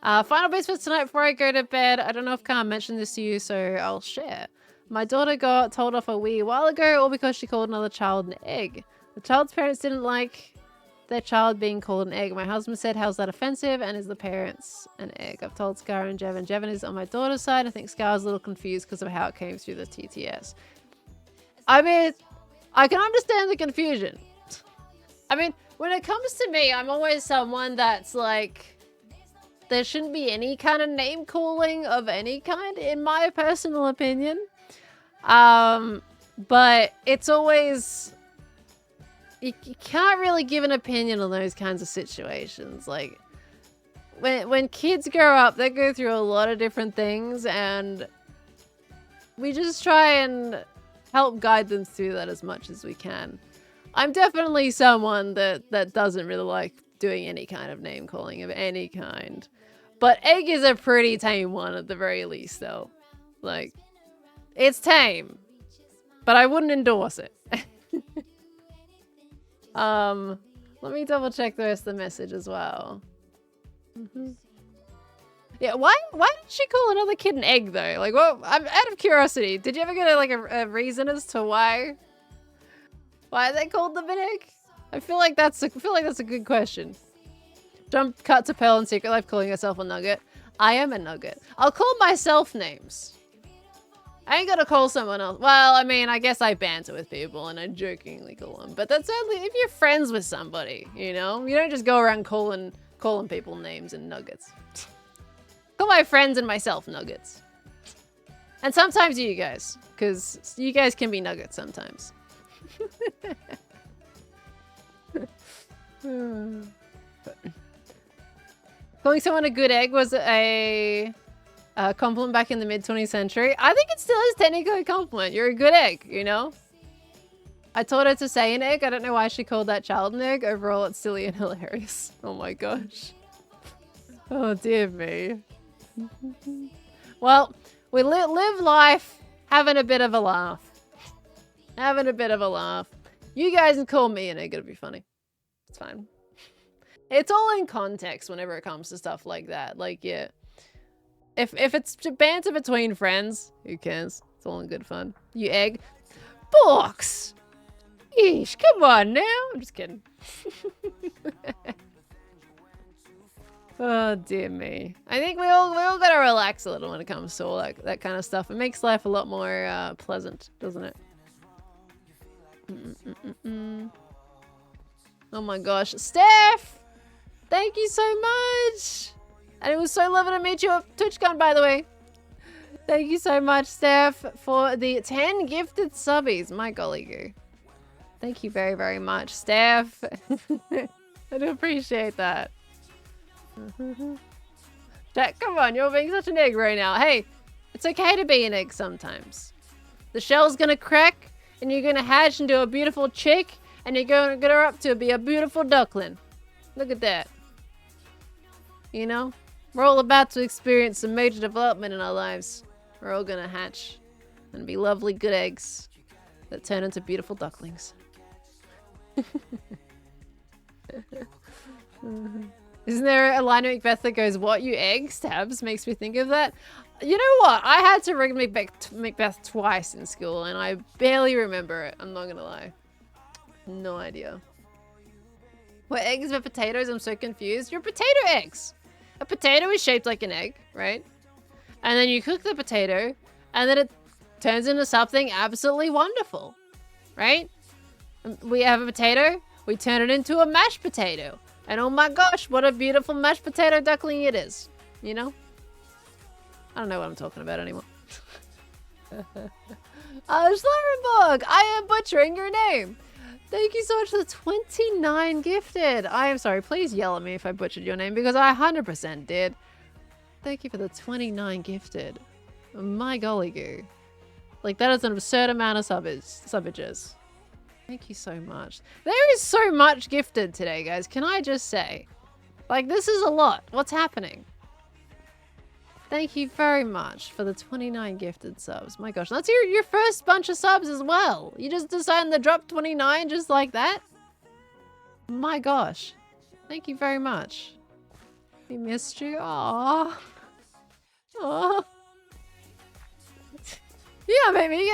Final bits for tonight before I go to bed. I don't know if Khan mentioned this to you, so I'll share. My daughter got told off a wee while ago, all because she called another child an egg. The child's parents didn't like their child being called an egg. My husband said, how's that offensive? And is the parents an egg? I've told Scar and Jevin. Jevin is on my daughter's side. I think Scar's a little confused because of how it came through the TTS. I mean, I can understand the confusion. I mean, when it comes to me, I'm always someone that's like, there shouldn't be any kind of name calling of any kind, in my personal opinion. But it's always, you can't really give an opinion on those kinds of situations. Like, when kids grow up, they go through a lot of different things, and we just try and help guide them through that as much as we can. I'm definitely someone that doesn't really like doing any kind of name calling of any kind. But egg is a pretty tame one at the very least, though. Like, it's tame, but I wouldn't endorse it. Let me double check the rest of the message as well. Yeah, why did she call another kid an egg though? Like, well, I'm out of curiosity. Did you ever get like a reason as to why they called them an egg? I feel like that's a good question. Jump cut to Pearl in Secret Life calling herself a nugget. I am a nugget. I'll call myself names. I ain't gonna call someone else. Well, I mean, I guess I banter with people and I jokingly call them. But that's only if you're friends with somebody, you know? You don't just go around calling people names and nuggets. Call my friends and myself nuggets. And sometimes you guys, because you guys can be nuggets sometimes. Calling someone a good egg was a compliment back in the mid-20th century. I think it still is technically a compliment. You're a good egg, you know? I taught her to say an egg. I don't know why she called that child an egg. Overall, it's silly and hilarious. Oh my gosh. Oh dear me. Well, we live life having a bit of a laugh. Having a bit of a laugh. You guys can call me an egg. It'll be funny. It's fine. It's all in context whenever it comes to stuff like that. Like, yeah. If it's banter between friends, who cares? It's all in good fun. You egg. Box! Yeesh, come on now. I'm just kidding. Oh dear me. I think we all gotta relax a little when it comes to all that kind of stuff. It makes life a lot more pleasant, doesn't it? Oh my gosh. Steph! Thank you so much! And it was so lovely to meet you at TwitchCon, by the way. Thank you so much, Steph, for the 10 gifted subbies. My golly goo. Thank you very, very much, Steph. I do appreciate that. Jack, come on, you're being such an egg right now. Hey, it's okay to be an egg sometimes. The shell's gonna crack, and you're gonna hatch into a beautiful chick, and you're gonna grow up to be a beautiful duckling. Look at that. You know? We're all about to experience some major development in our lives. We're all gonna hatch and be lovely good eggs that turn into beautiful ducklings. Isn't there a line of Macbeth that goes, "What, you eggs?" Tabs makes me think of that. You know what? I had to read Macbeth twice in school, and I barely remember it. I'm not gonna lie. No idea. What, eggs but potatoes? I'm so confused. You're potato eggs. A potato is shaped like an egg, right? And then you cook the potato, and then it turns into something absolutely wonderful, right? We have a potato, we turn it into a mashed potato. And oh my gosh, what a beautiful mashed potato duckling it is. You know? I don't know what I'm talking about anymore. Slurrenborg, I am butchering your name. Thank you so much for the 29 gifted. I am sorry, please yell at me if I butchered your name because I 100% did. Thank you for the 29 gifted. My golly goo. Like, that is an absurd amount of subbages. Thank you so much. There is so much gifted today, guys. Can I just say? Like, this is a lot. What's happening? Thank you very much for the 29 gifted subs. My gosh, that's your first bunch of subs as well. You just decided to drop 29 just like that? My gosh. Thank you very much. We missed you. Aww. Aww. Yeah, baby.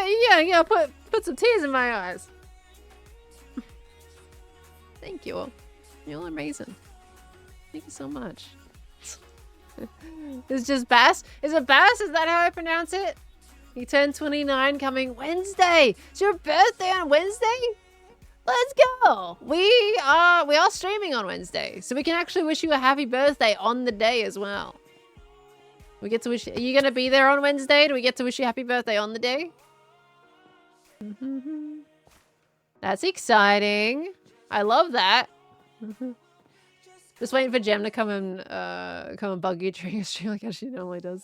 Yeah. Put some tears in my eyes. Thank you. You're amazing. Thank you so much. It's just Bass. Is it Bass? Is that how I pronounce it? You turned 29 coming Wednesday. It's your birthday on Wednesday? Let's go. We are streaming on Wednesday, so we can actually wish you a happy birthday on the day as well. We get to wish. Are you gonna be there on Wednesday? Do we get to wish you happy birthday on the day? That's exciting. I love that. Just waiting for Jem to come and bug you during a stream like how she normally does.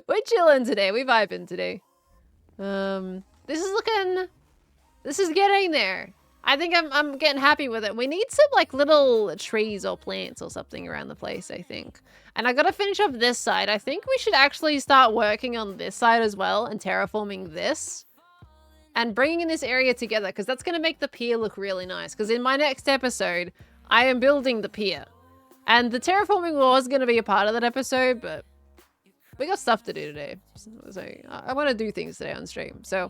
We're chilling today. We're vibing today. This is getting there. I think I'm getting happy with it. We need some like little trees or plants or something around the place, I think. And I gotta finish up this side. I think we should actually start working on this side as well and terraforming this. And bringing this area together, because that's going to make the pier look really nice. Because in my next episode, I am building the pier. And the terraforming was going to be a part of that episode, but we got stuff to do today. So I want to do things today on stream. So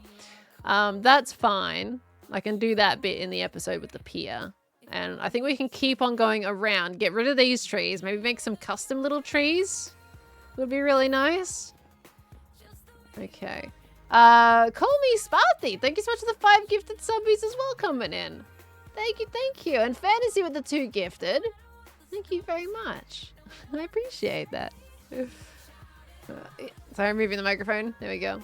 that's fine. I can do that bit in the episode with the pier. And I think we can keep on going around. Get rid of these trees. Maybe make some custom little trees. Would be really nice. Okay. Call me Sparthy. Thank you so much for the 5 gifted subbies as well coming in. Thank you. And Fantasy with the 2 gifted. Thank you very much. I appreciate that. Sorry, I'm moving the microphone. There we go.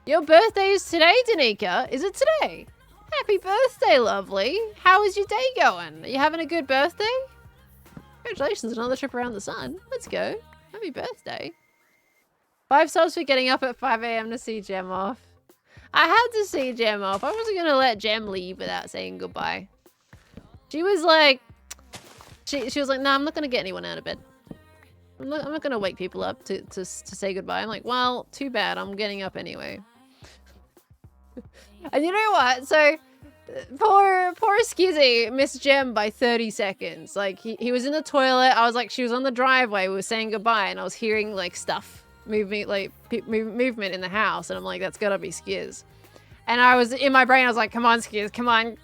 Your birthday is today, Danica. Is it today? Happy birthday, lovely. How is your day going? Are you having a good birthday? Congratulations, another trip around the sun. Let's go. Happy birthday. 5 subs for getting up at 5 AM to see Jem off. I had to see Jem off. I wasn't going to let Jem leave without saying goodbye. She was like... She was like, nah, I'm not going to get anyone out of bed. I'm not going to wake people up to say goodbye. I'm like, well, too bad. I'm getting up anyway. And you know what? So, poor Skizzy missed Jem by 30 seconds. Like, he was in the toilet. I was like, she was on the driveway. We were saying goodbye. And I was hearing, like, stuff. Movement in the house, and I'm like, that's gotta be Skiz. And I was in my brain, I was like, come on, Skiz, come on,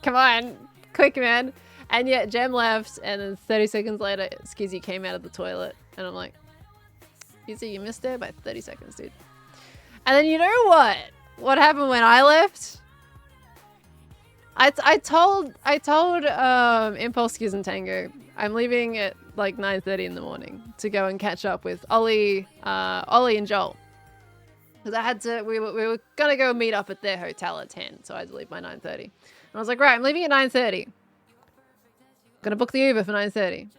quick, man. And yet Jem left, and then 30 seconds later, Skizzy came out of the toilet, and I'm like, Skizzy, you missed it by 30 seconds, dude. And then you know what? What happened when I left? I told Impulse, Skiz, and Tango, I'm leaving at like 9:30 in the morning to go and catch up with Ollie and Joel. Because I had to, we were gonna go meet up at their hotel at 10, so I had to leave by 9:30. And I was like, right, I'm leaving at 9:30. Gonna book the Uber for 9:30.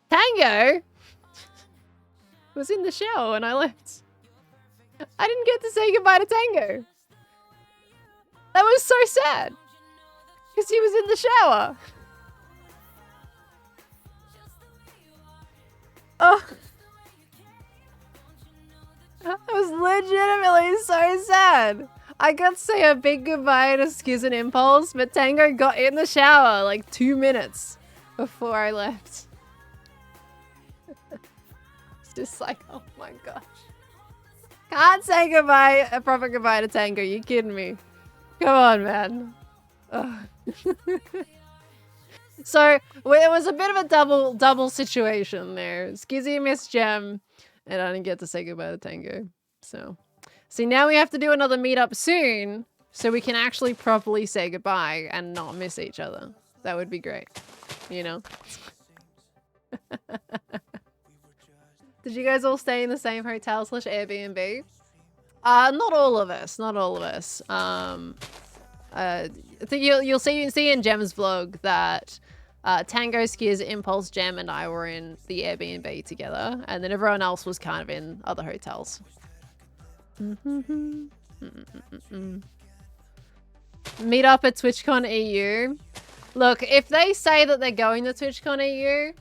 Tango was in the shower when I left. I didn't get to say goodbye to Tango. That was so sad. Because he was in the shower. Oh. That was legitimately so sad. I got to say a big goodbye to Skiz and Impulse, but Tango got in the shower like 2 minutes before I left. It's just like, oh my gosh. Can't say goodbye, a proper goodbye to Tango. You kidding me? Come on, man. So, well, it was a bit of a double situation there. Skizzy missed Jem, and I didn't get to say goodbye to Tango. So, see, now we have to do another meetup soon, so we can actually properly say goodbye and not miss each other. That would be great, you know? Did you guys all stay in the same hotel / Airbnb? Not all of us. Not all of us. I think you'll see in Jem's vlog that Tango, Skiz, Impulse, Jem, and I were in the Airbnb together, and then everyone else was kind of in other hotels. Meet up at TwitchCon EU. Look, if they say that they're going to TwitchCon EU,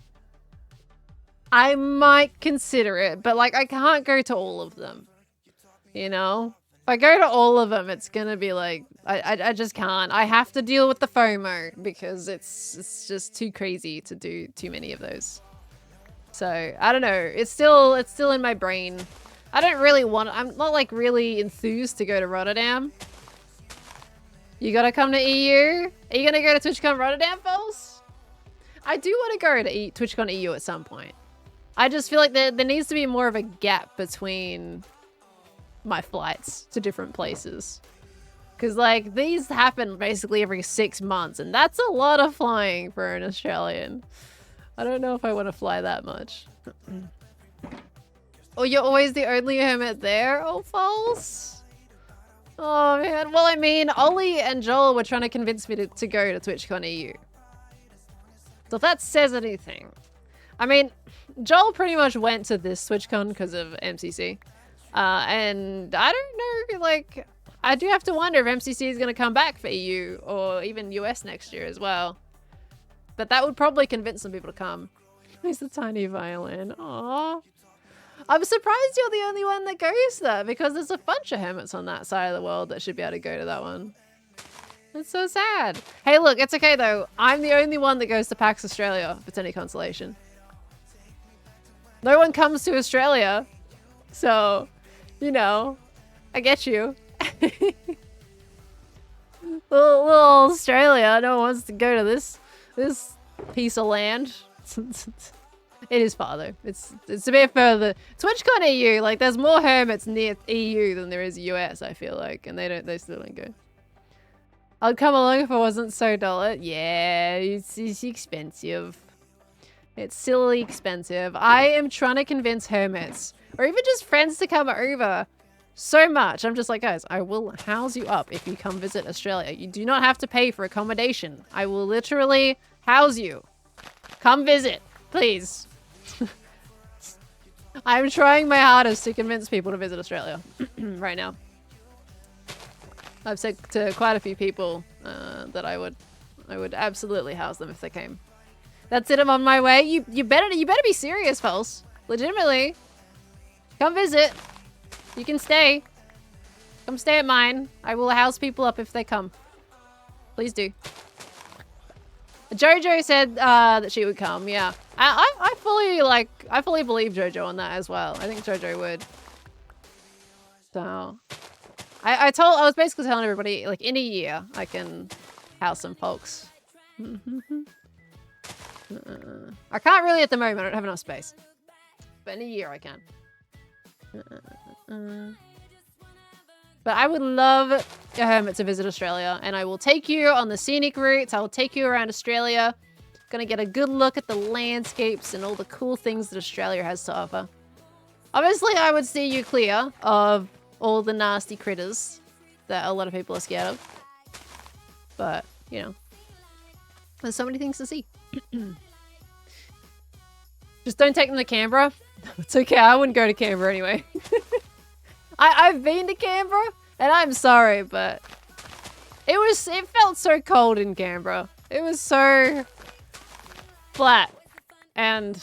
I might consider it, but like I can't go to all of them. You know? If I go to all of them, it's gonna be like, I just can't. I have to deal with the FOMO because it's just too crazy to do too many of those. So, I don't know. It's still in my brain. I don't really want, I'm not like really enthused to go to Rotterdam. You gotta come to EU? Are you gonna go to TwitchCon Rotterdam, fellas? I do want to go to TwitchCon EU at some point. I just feel like there needs to be more of a gap between my flights to different places. Because, like, these happen basically every 6 months, and that's a lot of flying for an Australian. I don't know if I want to fly that much. Oh, you're always the only hermit there? Oh, false. Oh, man. Well, I mean, Ollie and Joel were trying to convince me to go to TwitchCon EU. So if that says anything. I mean, Joel pretty much went to this TwitchCon because of MCC. And I don't know, like, I do have to wonder if MCC is going to come back for EU or even US next year as well. But that would probably convince some people to come. It's a tiny violin. Aww. I'm surprised you're the only one that goes there because there's a bunch of hermits on that side of the world that should be able to go to that one. It's so sad. Hey, look, it's okay though. I'm the only one that goes to Pax Australia, if it's any consolation. No one comes to Australia. So, you know, I get you. little Australia. No one wants to go to this piece of land. It is far though. It's a bit further. TwitchCon EU, like there's more hermits near EU than there is US, I feel like, and they still don't go. I'd come along if it wasn't so dull. Yeah, it's expensive. It's silly expensive. I am trying to convince hermits or even just friends to come over so much. I'm just like, guys, I will house you up if you come visit Australia. You do not have to pay for accommodation. I will literally house you. Come visit, please. I'm trying my hardest to convince people to visit Australia right now. I've said to quite a few people that I would absolutely house them if they came. That's it. I'm on my way. You better be serious, folks. Legitimately, come visit. You can stay. Come stay at mine. I will house people up if they come. Please do. Jojo said that she would come. Yeah, I fully believe Jojo on that as well. I think Jojo would. So. I was basically telling everybody, like, in a year, I can house some folks. I can't really at the moment, I don't have enough space. But in a year, I can. But I would love a hermit to visit Australia, and I will take you on the scenic routes. I will take you around Australia. Gonna get a good look at the landscapes and all the cool things that Australia has to offer. Obviously, I would steer you clear of all the nasty critters that a lot of people are scared of. But, you know, there's so many things to see. Just don't take them to Canberra. It's okay, I wouldn't go to Canberra anyway. I've been to Canberra, and I'm sorry, but it felt so cold in Canberra. It was so flat. And,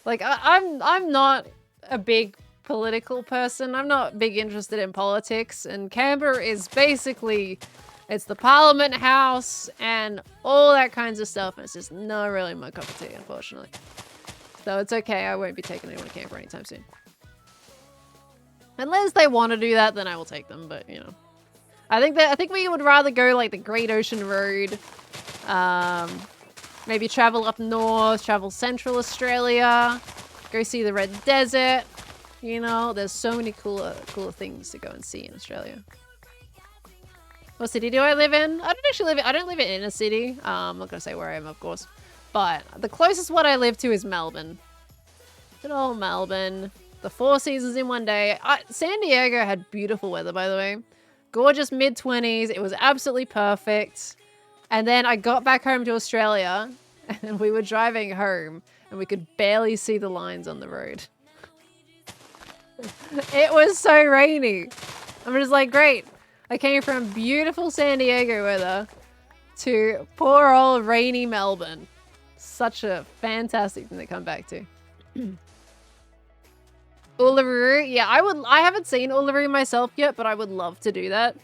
like, I'm not a big political person. I'm not big interested in politics, and Canberra is basically, it's the Parliament House and all that kinds of stuff, and it's just not really my cup of tea, unfortunately. So it's okay, I won't be taking anyone to Canberra anytime soon. Unless they want to do that, then I will take them, but you know. I think we would rather go like the Great Ocean Road. Maybe travel up north, travel Central Australia, go see the Red Desert. You know, there's so many cooler things to go and see in Australia. What city do I live in? I don't live in a city. I'm not gonna say where I am, of course. But the closest one I live to is Melbourne. Good old Melbourne. The 4 seasons in one day. San Diego had beautiful weather, by the way. Gorgeous mid-20s. It was absolutely perfect. And then I got back home to Australia and we were driving home and we could barely see the lines on the road. It was so rainy. I'm just like, great. I came from beautiful San Diego weather to poor old rainy Melbourne. Such a fantastic thing to come back to. Uluru, yeah, I haven't seen Uluru myself yet, but I would love to do that.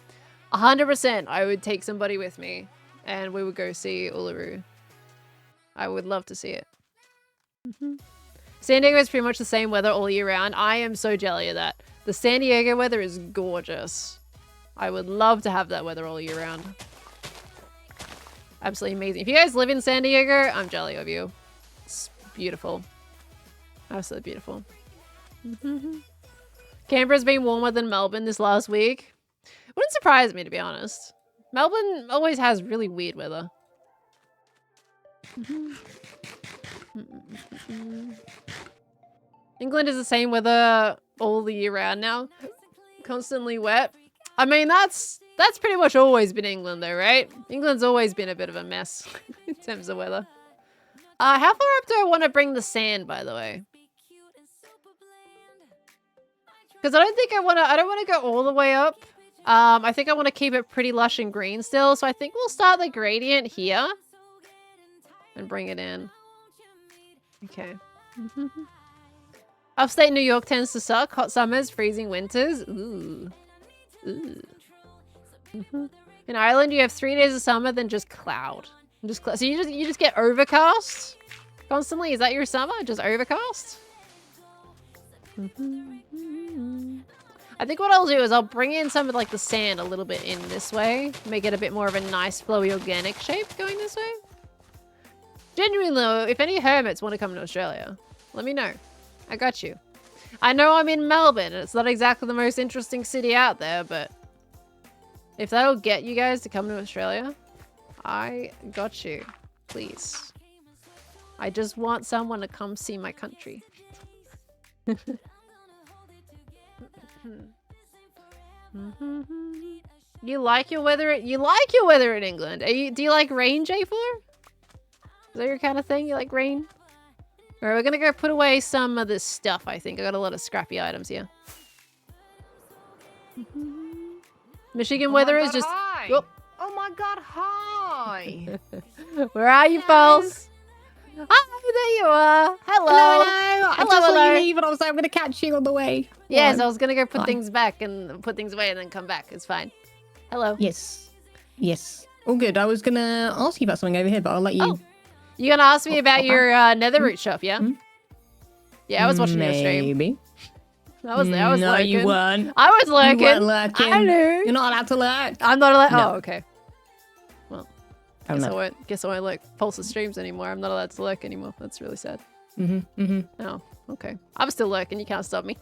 100%, I would take somebody with me and we would go see Uluru. I would love to see it. San Diego is pretty much the same weather all year round. I am so jelly of that. The San Diego weather is gorgeous. I would love to have that weather all year round. Absolutely amazing. If you guys live in San Diego, I'm jelly of you. It's beautiful. Absolutely beautiful. Canberra's been warmer than Melbourne this last week. Wouldn't surprise me, to be honest. Melbourne always has really weird weather. England is the same weather all the year round now. Constantly wet. I mean, that's pretty much always been England though, right? England's always been a bit of a mess in terms of weather. How far up do I want to bring the sand, by the way? Because I don't want to go all the way up. I think I want to keep it pretty lush and green still. So I think we'll start the gradient here. And bring it in. Okay. Upstate New York tends to suck. Hot summers, freezing winters. Ooh. Ooh. In Ireland, you have 3 days of summer, then just cloud. So you just get overcast constantly. Is that your summer? Just overcast? I think what I'll do is I'll bring in some of like the sand a little bit in this way. Make it a bit more of a nice flowy organic shape going this way. Genuinely though, if any hermits want to come to Australia, let me know. I got you. I know I'm in Melbourne and it's not exactly the most interesting city out there, but if that'll get you guys to come to Australia, I got you. Please. I just want someone to come see my country. You like your weather? You like your weather in England? Do you like rain, J4? Is that your kind of thing? You like rain? Alright, we're gonna go put away some of this stuff, I think. I got a lot of scrappy items here. Michigan weather is just... Hi. Oh. Oh my god, hi! Where are you, Pulse? Oh, there you are. Hello. Hello. I just saw you hello. leave and I was like, I'm going to catch you on the way. Yes, Hello. I was gonna go put Hi. things back and put things away and then come back. It's fine. Hello. Yes. Yes. All good. I was going to ask you about something over here, but I'll let you... Oh. You gonna ask me about your netherite Mm. shop, yeah? Mm. Yeah, I was watching your stream. Maybe. I was there. I was no, lurking. you weren't. I was lurking. You weren't lurking. I knew. You're not allowed to lurk. I'm not allowed. No. Oh, okay. Well, Oh, guess, no. I won't lurk Pulse's streams anymore. I'm not allowed to lurk anymore. That's really sad. Oh, okay. I'm still lurking. You can't stop me.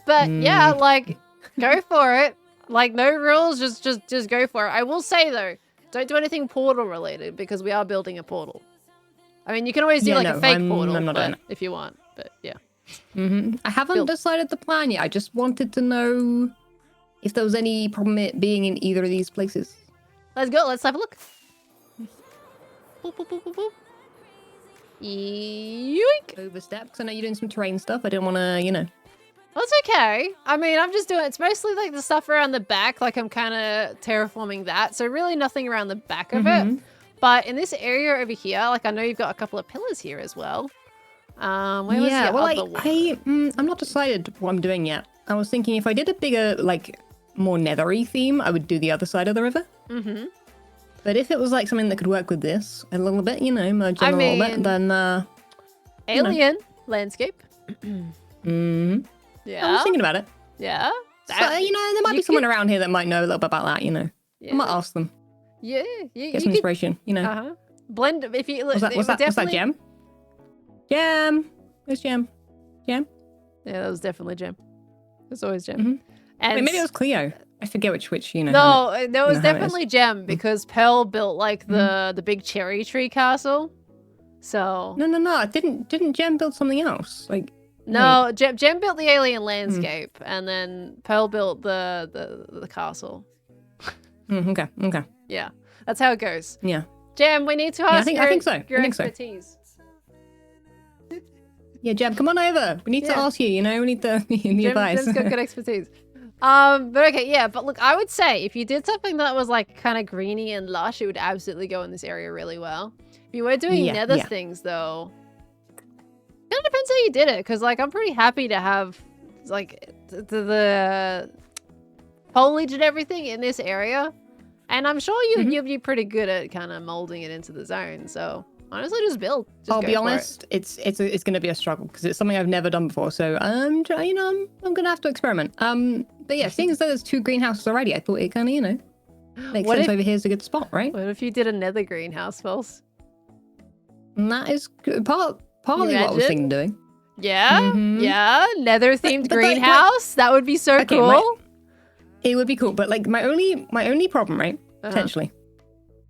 But yeah, like, go for it. Like, no rules. Just go for it. I will say though, don't do anything portal related because we are building a portal. I mean, you can always do like a fake portal I'm not doing it. if you want. But yeah. I haven't Build. decided the plan yet. I just wanted to know if there was any problem it being in either of these places. Let's go. Let's have a look. Boop, boop, boop, boop, boop. Yoink. Overstep, because I know you're doing some terrain stuff. I didn't want to, you know. That's okay. I mean, I'm just doing, it's mostly like the stuff around the back, like I'm kind of terraforming that. So really nothing around the back of it. But in this area over here, like I know you've got a couple of pillars here as well. Where was Yeah, your well, other one? I'm not decided what I'm doing yet. I was thinking if I did a bigger, like, more nethery theme, I would do the other side of the river. But if it was like something that could work with this a little bit, you know, merge them a little bit, then Alien landscape. Yeah. I was thinking about it. Yeah. So, you know, there might be someone around here that might know a little bit about that, you know. Yeah. I might ask them. Yeah. Get some inspiration, you know. Blend, if you... What's that, Gem? Gem! Where's Gem? Gem? Yeah, that was definitely Gem. It's always Gem. And Wait, maybe it was Cleo. I forget which, you know. No, there was definitely Gem because Pearl built like the big cherry tree castle. So No. Didn't Gem build something else? Like no, Gem built the alien landscape, and then Pearl built the castle. Okay. Yeah, that's how it goes. Yeah. Gem, we need to ask I think so. your I think so. expertise. Yeah, Gem, come on over. We need to ask you. You know, we need the advice. Gem's got good expertise. But okay, yeah. But look, I would say if you did something that was like kind of greeny and lush, it would absolutely go in this area really well. If you were doing nether things, though, it kind of depends how you did it. Because like, I'm pretty happy to have like the foliage and everything in this area, and I'm sure you'd be pretty good at kind of molding it into the zone. So honestly, just build. I'll be honest, it's going to be a struggle because it's something I've never done before. So I'm going to have to experiment. But yeah, seeing as though there's 2 greenhouses already, I thought it kind of, you know. Makes What sense if- over here is a good spot, right? What if you did a nether greenhouse, False? And that is partly what I was imagine? thinking of doing. Yeah, Mhm. yeah, nether themed but like- greenhouse. That would be so Okay, cool. It would be cool, but like my only problem, right, potentially,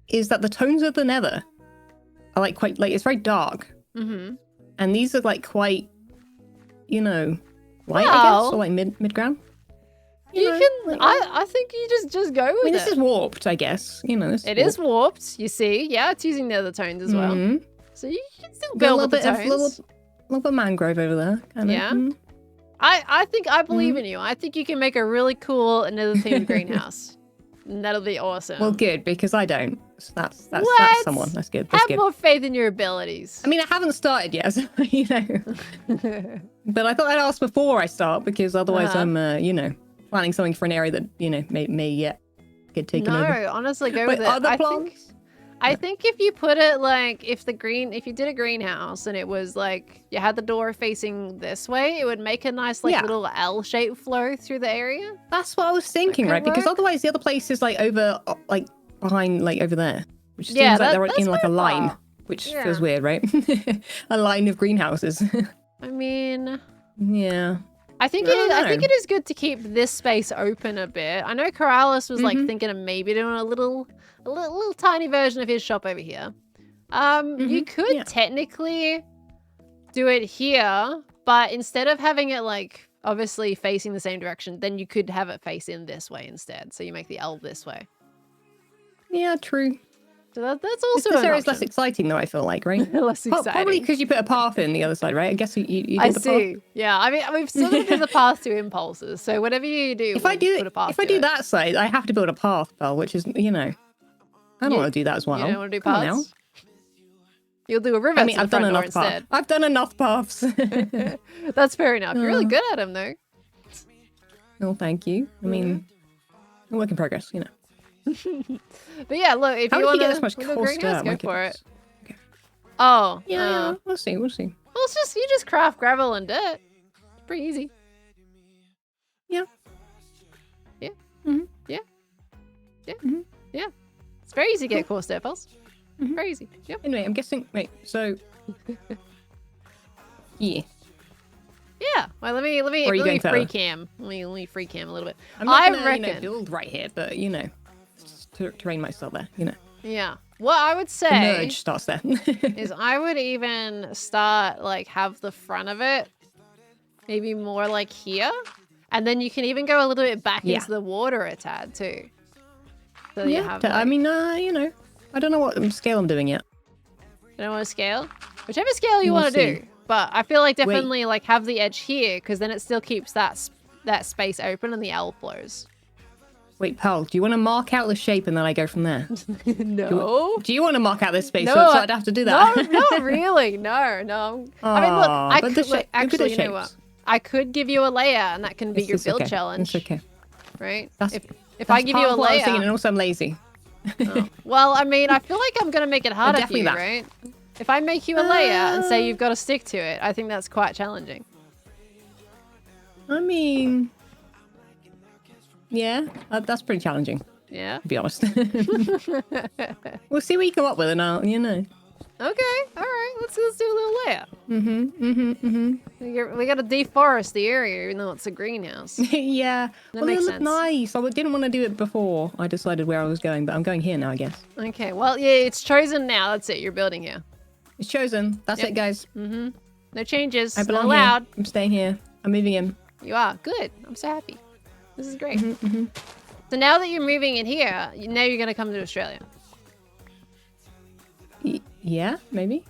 is that the tones of the nether are like quite like it's very dark, and these are like quite, you know, light, I guess, or like mid ground. You know, can. like- I think you just go with I mean, it. this is warped, I guess. You know, this It is warped. You see, yeah, it's using the other tones as well. Mhm. So you can still Got a build little with the bit of tones. little bit of mangrove over there. Kinda. Yeah. Mhm. I think I believe in you. I think you can make a really cool nether themed greenhouse. And that'll be awesome. Well, good, because I don't. So that's What? someone. That's good. That's Have good. more faith in your abilities. I mean, I haven't started yet, so, you know. But I thought I'd ask before I start, because otherwise I'm, you know, planning something for an area that, you know, may yet get taken over. No, honestly, go But with it. other plants? I think if you put it like if you did a greenhouse and it was like you had the door facing this way, it would make a nice like Yeah. little L-shaped flow through the area. That's what I was thinking, could right? Because work. otherwise the other place is like over, like behind, like over there, which seems Yeah, like they're that's in like a very line, far. which Yeah. feels weird, right? A line of greenhouses. I mean, Yeah. I think I don't I think know. it is good to keep this space open a bit. I know Corrales was like Mhm. thinking of maybe doing a little tiny version of his shop over here. You could yeah. technically do it here, but instead of having it like obviously facing the same direction, then you could have it face in this way instead. So you make the L this way. Yeah, true. So that's This also an area is less option. exciting, though, I feel like, right? Less Well, exciting. probably because you put a path in the other side, right? I guess you did I the see. path. Yeah, I mean, we've still got to do the path to impulses. So whatever you do, If I we'll do put a path if I to do it. that side, I have to build a path, Belle, which is, you know, I don't You- want to do that as well. You don't want to do Come on now. paths? You'll do a river I mean, to the I've done front door enough paths. instead. I've done enough paths. That's fair enough. You're really good at them, though. Oh, thank you. I mean, a work in progress, you know. But yeah, look, if How you did want you get to this much greenhouse, cost? go My for it. goodness. Okay. Oh, Yeah, we'll see. We'll see. well, it's just you just craft gravel and dirt. It's pretty easy. Yeah. Yeah. Mhm. Yeah. Yeah. Mhm. Yeah. It's very easy to get core stair pulse. Very easy. Yep. Anyway, I'm guessing. Wait, so. Yeah. Yeah. Well, let me Or are you going free further? cam. Let me free cam a little bit. I'm not I gonna, reckon. you know, build right here, but, you know, terrain myself there, you know. Yeah. What I would The say merge starts there. is I would even start like have the front of it maybe more like here, and then you can even go a little bit back Yeah. into the water a tad too. So you have. I Like, mean, you know, I don't know what scale I'm doing yet. you don't want to scale, whichever scale you We'll want to see. do. But I feel like definitely like have the edge here because then it still keeps that space open and the L flows. Wait, Pearl, do you want to mark out the shape and then I go from there? No. Do you want to mark out this space No, so I'd have to do that? No, not really. No. I mean, look, Aw, I but could the shape- you're good actually, at you know what? shapes. I could give you a layer, and that can be your It's build okay. challenge, It's okay. right? That's- If I That's give part you a of what I was thinking, layer, and also I'm lazy. well, I mean, I feel like I'm gonna make it harder for definitely you, that. right? If I make you a layer and say you've got to stick to it, I think that's quite challenging. I mean, yeah, that's pretty challenging, Yeah. to be honest. We'll see what you come up with, and I'll, you know. Okay. All right. Let's do a little layer. We got to deforest the area, even though it's a greenhouse. Yeah. That Well, makes it looked sense. nice. I didn't want to do it before I decided where I was going, but I'm going here now, I guess. Okay. Well, yeah, it's chosen now. That's it. You're building here. It's chosen. That's Yep. it, guys. No changes. I Not belong allowed. here. I'm staying here. I'm moving in. You are. Good. I'm so happy. This is great. Mm-hmm, So now that you're moving in here, now you're going to come to Australia. Yeah, maybe.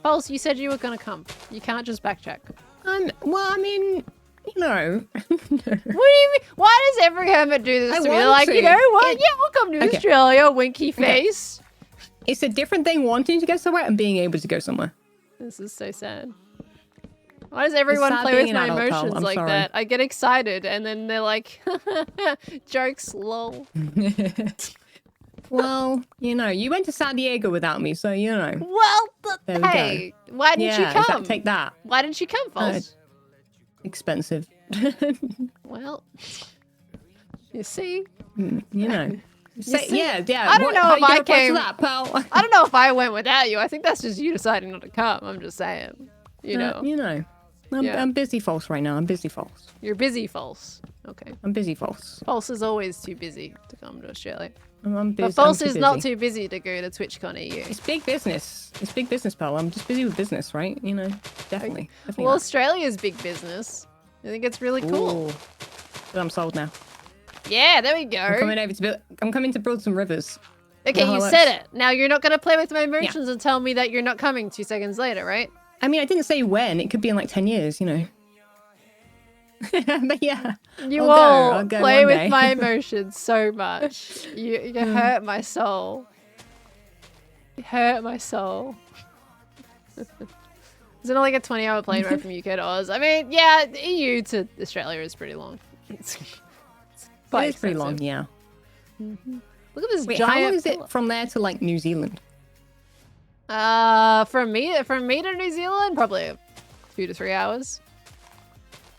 Pulse, you said you were going to come. You can't just backtrack. Well, I mean, you know. What do you mean? Why does every hermit do this I to me? They're want like, to. you know what? It- Yeah, we'll come to Okay. Australia, winky face. It's a different thing wanting to go somewhere and being able to go somewhere. This is so sad. Why does everyone sad play being with an my adult, pal. emotions I'm like sorry. that? I get excited and then they're like, jokes, lol. Well, you know, you went to San Diego without me, so you know. Well, There we hey, why didn't Yeah, you come? take that. Why didn't you come, False? Expensive. Well, You see? You know. see? Yeah. I don't know how if you I gonna reply to came- that, pal? I don't know if I went without you. I think that's just you deciding not to come. I'm just saying. You know. I'm busy false right now. I'm busy false. You're busy, False. Okay. I'm busy false. False is always too busy to come to Australia. I'm busy. But False I'm is not too busy to go to TwitchCon EU. It's big business. It's big business, pal. I'm just busy with business, right? You know, definitely. Well, Australia's big business. I think it's really cool. Ooh. But I'm sold now. Yeah, there we go. I'm coming to build some rivers. Okay, you said it. Now you're not going to play with my merchants and tell me that you're not coming 2 seconds later, right? I mean, I didn't say when. It could be in like 10 years, you know. But yeah. You all I'll go play one with day. my emotions so much. You hurt my soul. You hurt my soul. Is it like a 20-hour plane ride from UK to Oz? I mean, yeah, EU to Australia is pretty long. It's quite It is pretty long, expensive. yeah. Look at this Wait, giant. how long is it from there to like New Zealand? From me to New Zealand, probably 2 to 3 hours.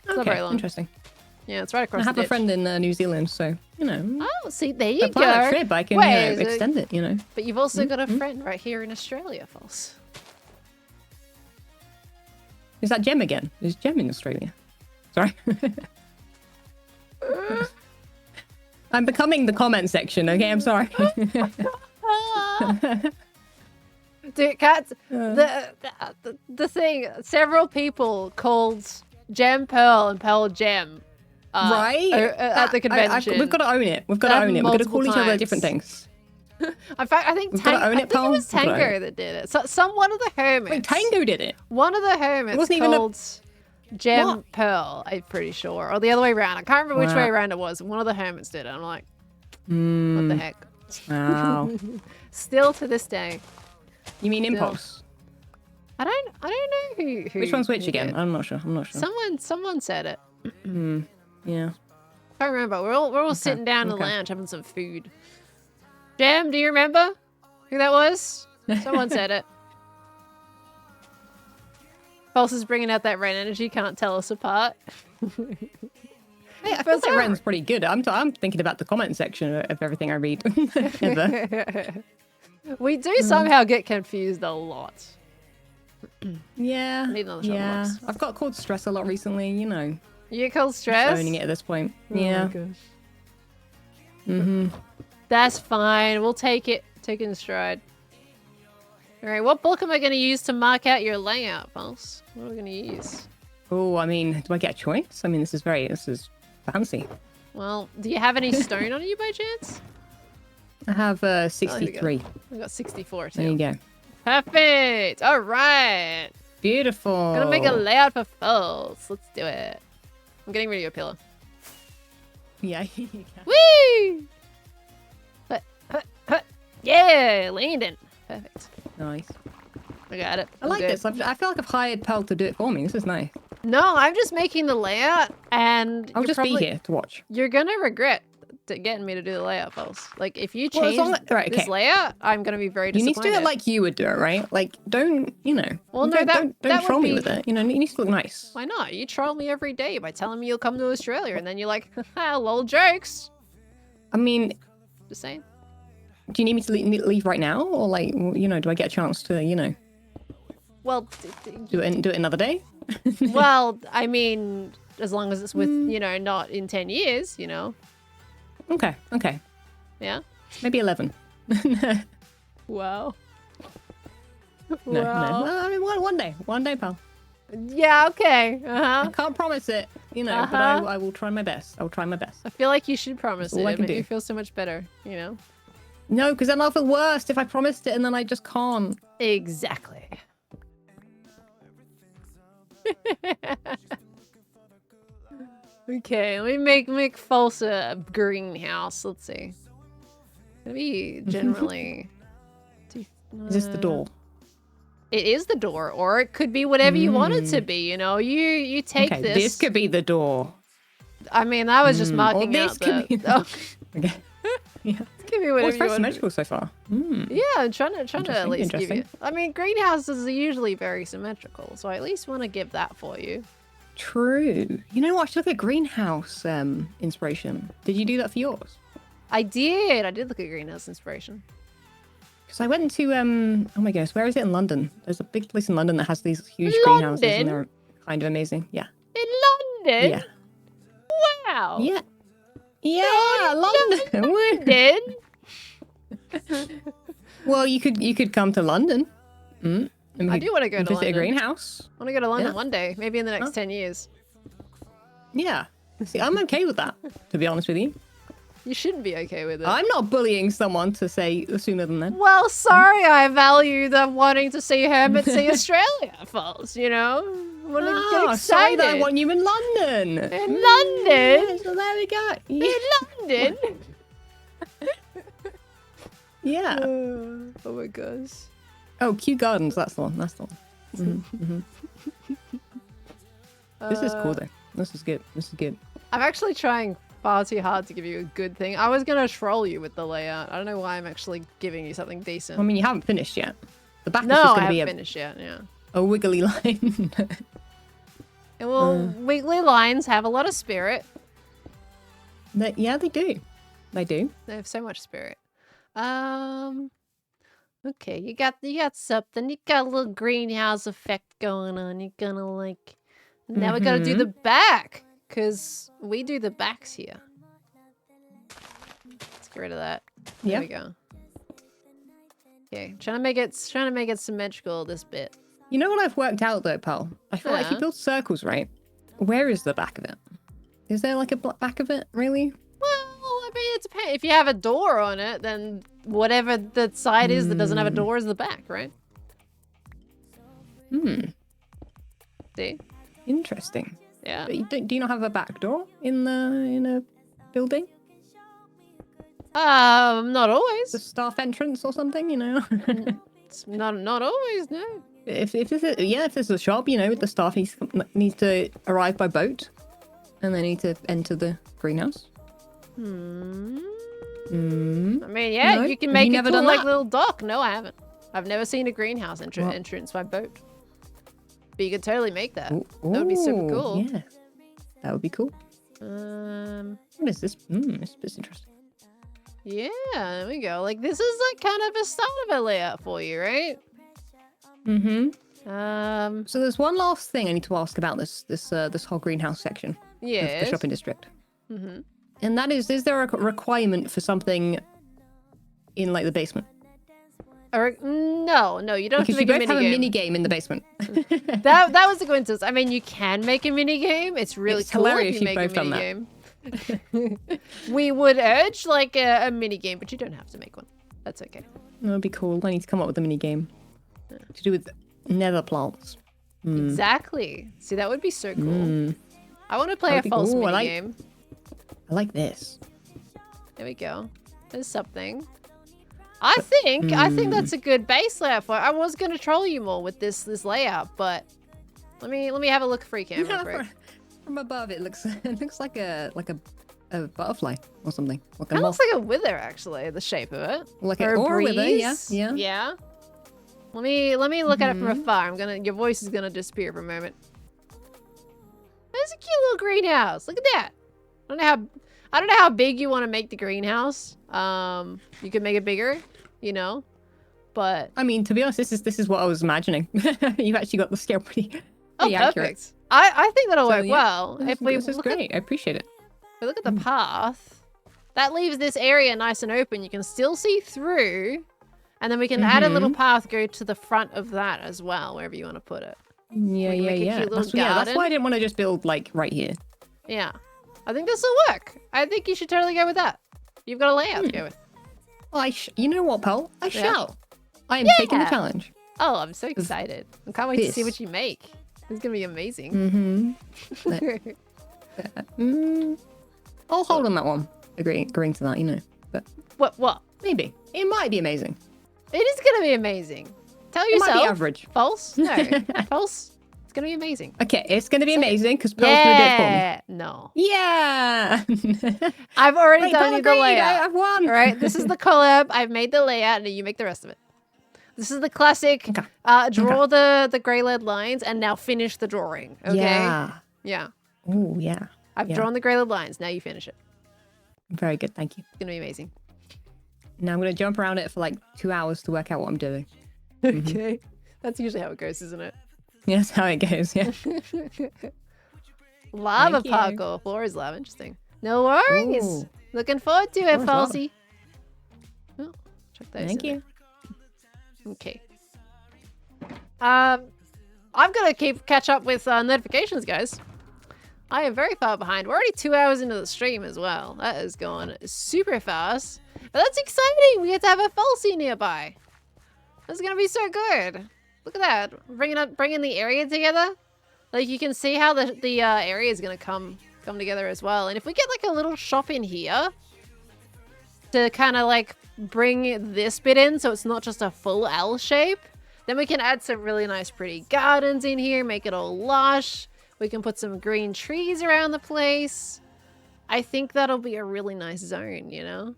It's not very long. Interesting. Yeah, it's right across I have the a ditch. friend in New Zealand, so you know. Oh, see, there you If I plan a go. trip, I can Wait, extend it. You know. But you've also got a friend right here in Australia, False. Is that Gem again? Is Gem in Australia? Sorry. I'm becoming the comment section. Okay, I'm sorry. Dude, cats. The thing. Several people called Gem Pearl and Pearl Gem. Right? At the convention. We've got to own it. We've got to own it. We've got to call each other multiple different things. In fact, I think gotta own it, it pal. was We've gotta own Tango that did it. So one of the hermits. Wait, Tango did it. One of the hermits wasn't even a- called Gem What? Pearl, I'm pretty sure. Or the other way around. I can't remember which Wow. way around it was. One of the hermits did it. I'm like, what Mm, the heck? wow. Still to this day. You mean Impulse? I don't know who Which one's which who again? did. I'm not sure. Someone said it. Yeah. I remember. We're all sitting down in the lounge having some food. Jam, do you remember who that was? Someone said it. False is bringing out that rain energy. Can't tell us apart. Hey, I feel like Ren's pretty good. I'm thinking about the comment section of everything I read. Ever. We do somehow get confused a lot. Yeah. Need another shot of Yeah. wax. I've got called stress a lot recently, you know. You call stress? Owning it at this point. Oh Yeah. my gosh. That's fine. We'll take it in stride. Alright, what block am I going to use to mark out your layout, Pulse? What are we going to use? Oh, I mean, do I get a choice? I mean, this is fancy. Well, do you have any stone on you by chance? I have Oh, here we 63. go. I've got 64 too. There you go. Perfect! Alright! Beautiful. Gonna make a layout for Pulse. Let's do it. I'm getting rid of your pillar. Yeah. Whee! Yeah! Landing. Perfect. Nice. I got it. I like Good. this. I feel like I've hired Pearl to do it for me. This is nice. No, I'm just making the layout, and I'll you're just probably, be here to watch. You're gonna regret getting me to do the layout, Pulse. Like, if you Well, as change long as- this layout, I'm gonna be very You disappointed. need to do it like you would do it, right? Like, don't, you know. Well, no, don't that would troll me be- with it. You know, it needs to look nice. Why not? You troll me every day by telling me you'll come to Australia, and then you're like, haha, lol jokes. I mean, Just saying. do you need me to leave right now? Or, like, you know, do I get a chance to, you know, Well, do it another day? well, I mean, as long as it's with, you know, not in 10 years, you know. Okay. Yeah? Maybe 11. Wow. No. Wow. Well, I mean, one day, pal. Yeah, okay. I can't promise it, you know, but I will try my best. I will try my best. I feel like you should promise That's it. all I It can make do. you feel so much better, you know? No, because then I'll feel worse if I promised it and then I just can't. Exactly. Okay, let me make false a greenhouse. Let's see. Gonna be generally. Is this the door? It is the door, or it could be whatever you want it to be. You know, you take Okay, this. this could be the door. I mean, I was just Or marking this out could the. be the- Oh, Okay. Yeah. give me Well, whatever it's you very want. symmetrical so far. Yeah, I'm trying to at least give you. Interesting. I mean, greenhouses are usually very symmetrical, so I at least want to give that for you. True. You know what? I should look at greenhouse inspiration. Did you do that for yours? I did look at greenhouse inspiration. Because I went to oh my goodness, where is it in London? There's a big place in London that has these huge greenhouses, and they're kind of amazing. Yeah. In London? Yeah. Wow. Yeah. Yeah, London. London. Well, you could come to London. I do want to go to visit London. a greenhouse. I want to go to London one day, maybe in the next 10 years. Yeah. See, I'm okay with that, to be honest with you. You shouldn't be okay with it. I'm not bullying someone to say sooner than then. Well, sorry, I value the wanting to see Hermit see Australia falls, you know? Want to get excited. Sorry that I want you in London. In London? Yeah, so there we go. Yeah. In London? Yeah. Oh my gosh. Oh, Kew Gardens, that's the one. That's the one. This is cool though. This is good. This is good. I'm actually trying far too hard to give you a good thing. I was going to troll you with the layout. I don't know why I'm actually giving you something decent. I mean, you haven't finished yet. The back is No, just I going to be haven't finished yet, yeah. a wiggly line. Well, wiggly lines have a lot of spirit. Yeah, they do. They do. They have so much spirit. Okay, you got something. You got a little greenhouse effect going on. You're gonna like. Now we gotta do the back, cause we do the backs here. Let's get rid of that. There we go. Okay, trying to make it symmetrical this bit. You know what I've worked out though, pal? I feel like if you build circles, right? Where is the back of it? Is there like a back of it, really? Well, I mean, it depends. If you have a door on it, then whatever the side is that doesn't have a door is the back, right? See? Interesting. Yeah. But do you not have a back door in a building? Not always. The staff entrance or something, you know? It's not always, no. If there's a shop, you know, the staff needs to arrive by boat, and they need to enter the greenhouse. I mean, yeah, you can make it cool like little dock. No, I haven't. I've never seen a greenhouse entrance by boat. But you could totally make that. That would be super cool. Yeah, that would be cool. What is this? This is interesting. Yeah, there we go. Like, this is like kind of a start of a layout for you, right? So there's one last thing I need to ask about this whole greenhouse section. Yes. Of the shopping district. And that is there a requirement for something in like the basement? No, you don't because have to make you both have a mini game in the basement. that was the coincidence. I mean, you can make a mini game. It's really it's cool hilarious if you make both a mini game. We would urge like a mini game, but you don't have to make one. That's okay. That would be cool. I need to come up with a mini game to do with nether plants. Exactly. See, that would be so cool. I want to play a false mini game. I like this. There we go. There's something. I think that's a good base layout for it. I was gonna troll you more with this layout, but let me have a look free camera quick. From above, it looks like a butterfly or something. Kind of looks like a wither, actually. The shape of it, like a wither. Yeah. Let me look at it from afar. Your voice is gonna disappear for a moment. There's a cute little greenhouse. Look at that. I don't know how big you want to make the greenhouse. You could make it bigger, you know, but I mean, to be honest, this is what I was imagining. You've actually got the scale pretty perfect. accurate. I think that'll work well. This is great. I appreciate it. If we look at the path, that leaves this area nice and open. You can still see through, and then we can add a little path go to the front of that as well, wherever you want to put it. Yeah. That's why I didn't want to just build like right here. Yeah. I think this will work. I think you should totally go with that. You've got a layout to go with. Well, you know what, pal? I shall. I am taking the challenge. Oh, I'm so excited. I can't wait to see what you make. It's going to be amazing. I'll hold on that one. Agreeing to that, you know. But What? Maybe. It might be amazing. It is going to be amazing. Tell yourself. It might be average. False? No. False? It's going to be amazing. Okay, it's going to be amazing because Pearl's going to do it for me. No. Yeah. I've already done you the layout. I've won. All right, this is the collab. I've made the layout and you make the rest of it. This is the classic draw the grey lead lines and now finish the drawing. Okay. Yeah. Oh, yeah. I've drawn the grey lines. Now you finish it. Very good, thank you. It's going to be amazing. Now I'm going to jump around it for like 2 hours to work out what I'm doing. Okay. That's usually how it goes, isn't it? Yeah, that's how it goes, yeah. Lava parkour. Floor is lava. Interesting. No worries. Ooh. Looking forward to it, Falsey. Oh, check those. Thank you. Okay. I'm going to catch up with notifications, guys. I am very far behind. We're already 2 hours into the stream as well. That has gone super fast. But that's exciting. We get to have a Falsey nearby. That's going to be so good. Look at that. Bringing the area together. Like, you can see how the area is going to come together as well. And if we get like a little shop in here to kind of like bring this bit in so it's not just a full L shape, then we can add some really nice pretty gardens in here, make it all lush. We can put some green trees around the place. I think that'll be a really nice zone, you know?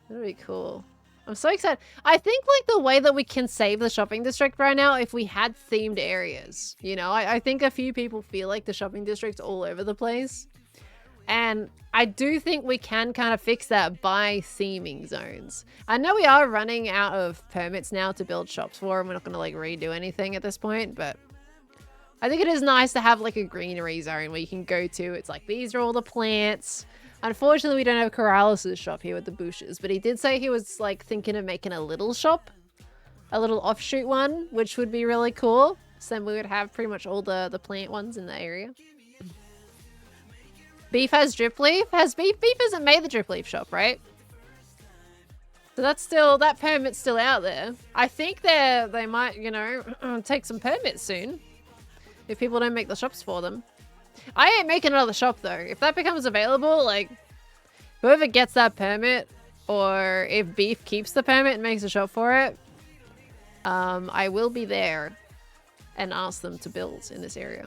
That'll be cool. I'm so excited. I think like the way that we can save the shopping district right now, if we had themed areas, you know, I think a few people feel like the shopping district's all over the place. And I do think we can kind of fix that by theming zones. I know we are running out of permits now to build shops for, and we're not going to like redo anything at this point, but I think it is nice to have like a greenery zone where you can go to. It's like, these are all the plants. Unfortunately, we don't have Corrales' shop here with the bushes, but he did say he was like thinking of making a little shop, a little offshoot one, which would be really cool. So then we would have pretty much all the plant ones in the area. Beef has drip leaf. Beef hasn't made the drip leaf shop, right? So that's still, that permit's still out there. I think they might, you know, take some permits soon if people don't make the shops for them. I ain't making another shop though. If that becomes available, like whoever gets that permit, or if Beef keeps the permit and makes a shop for it, I will be there and ask them to build in this area.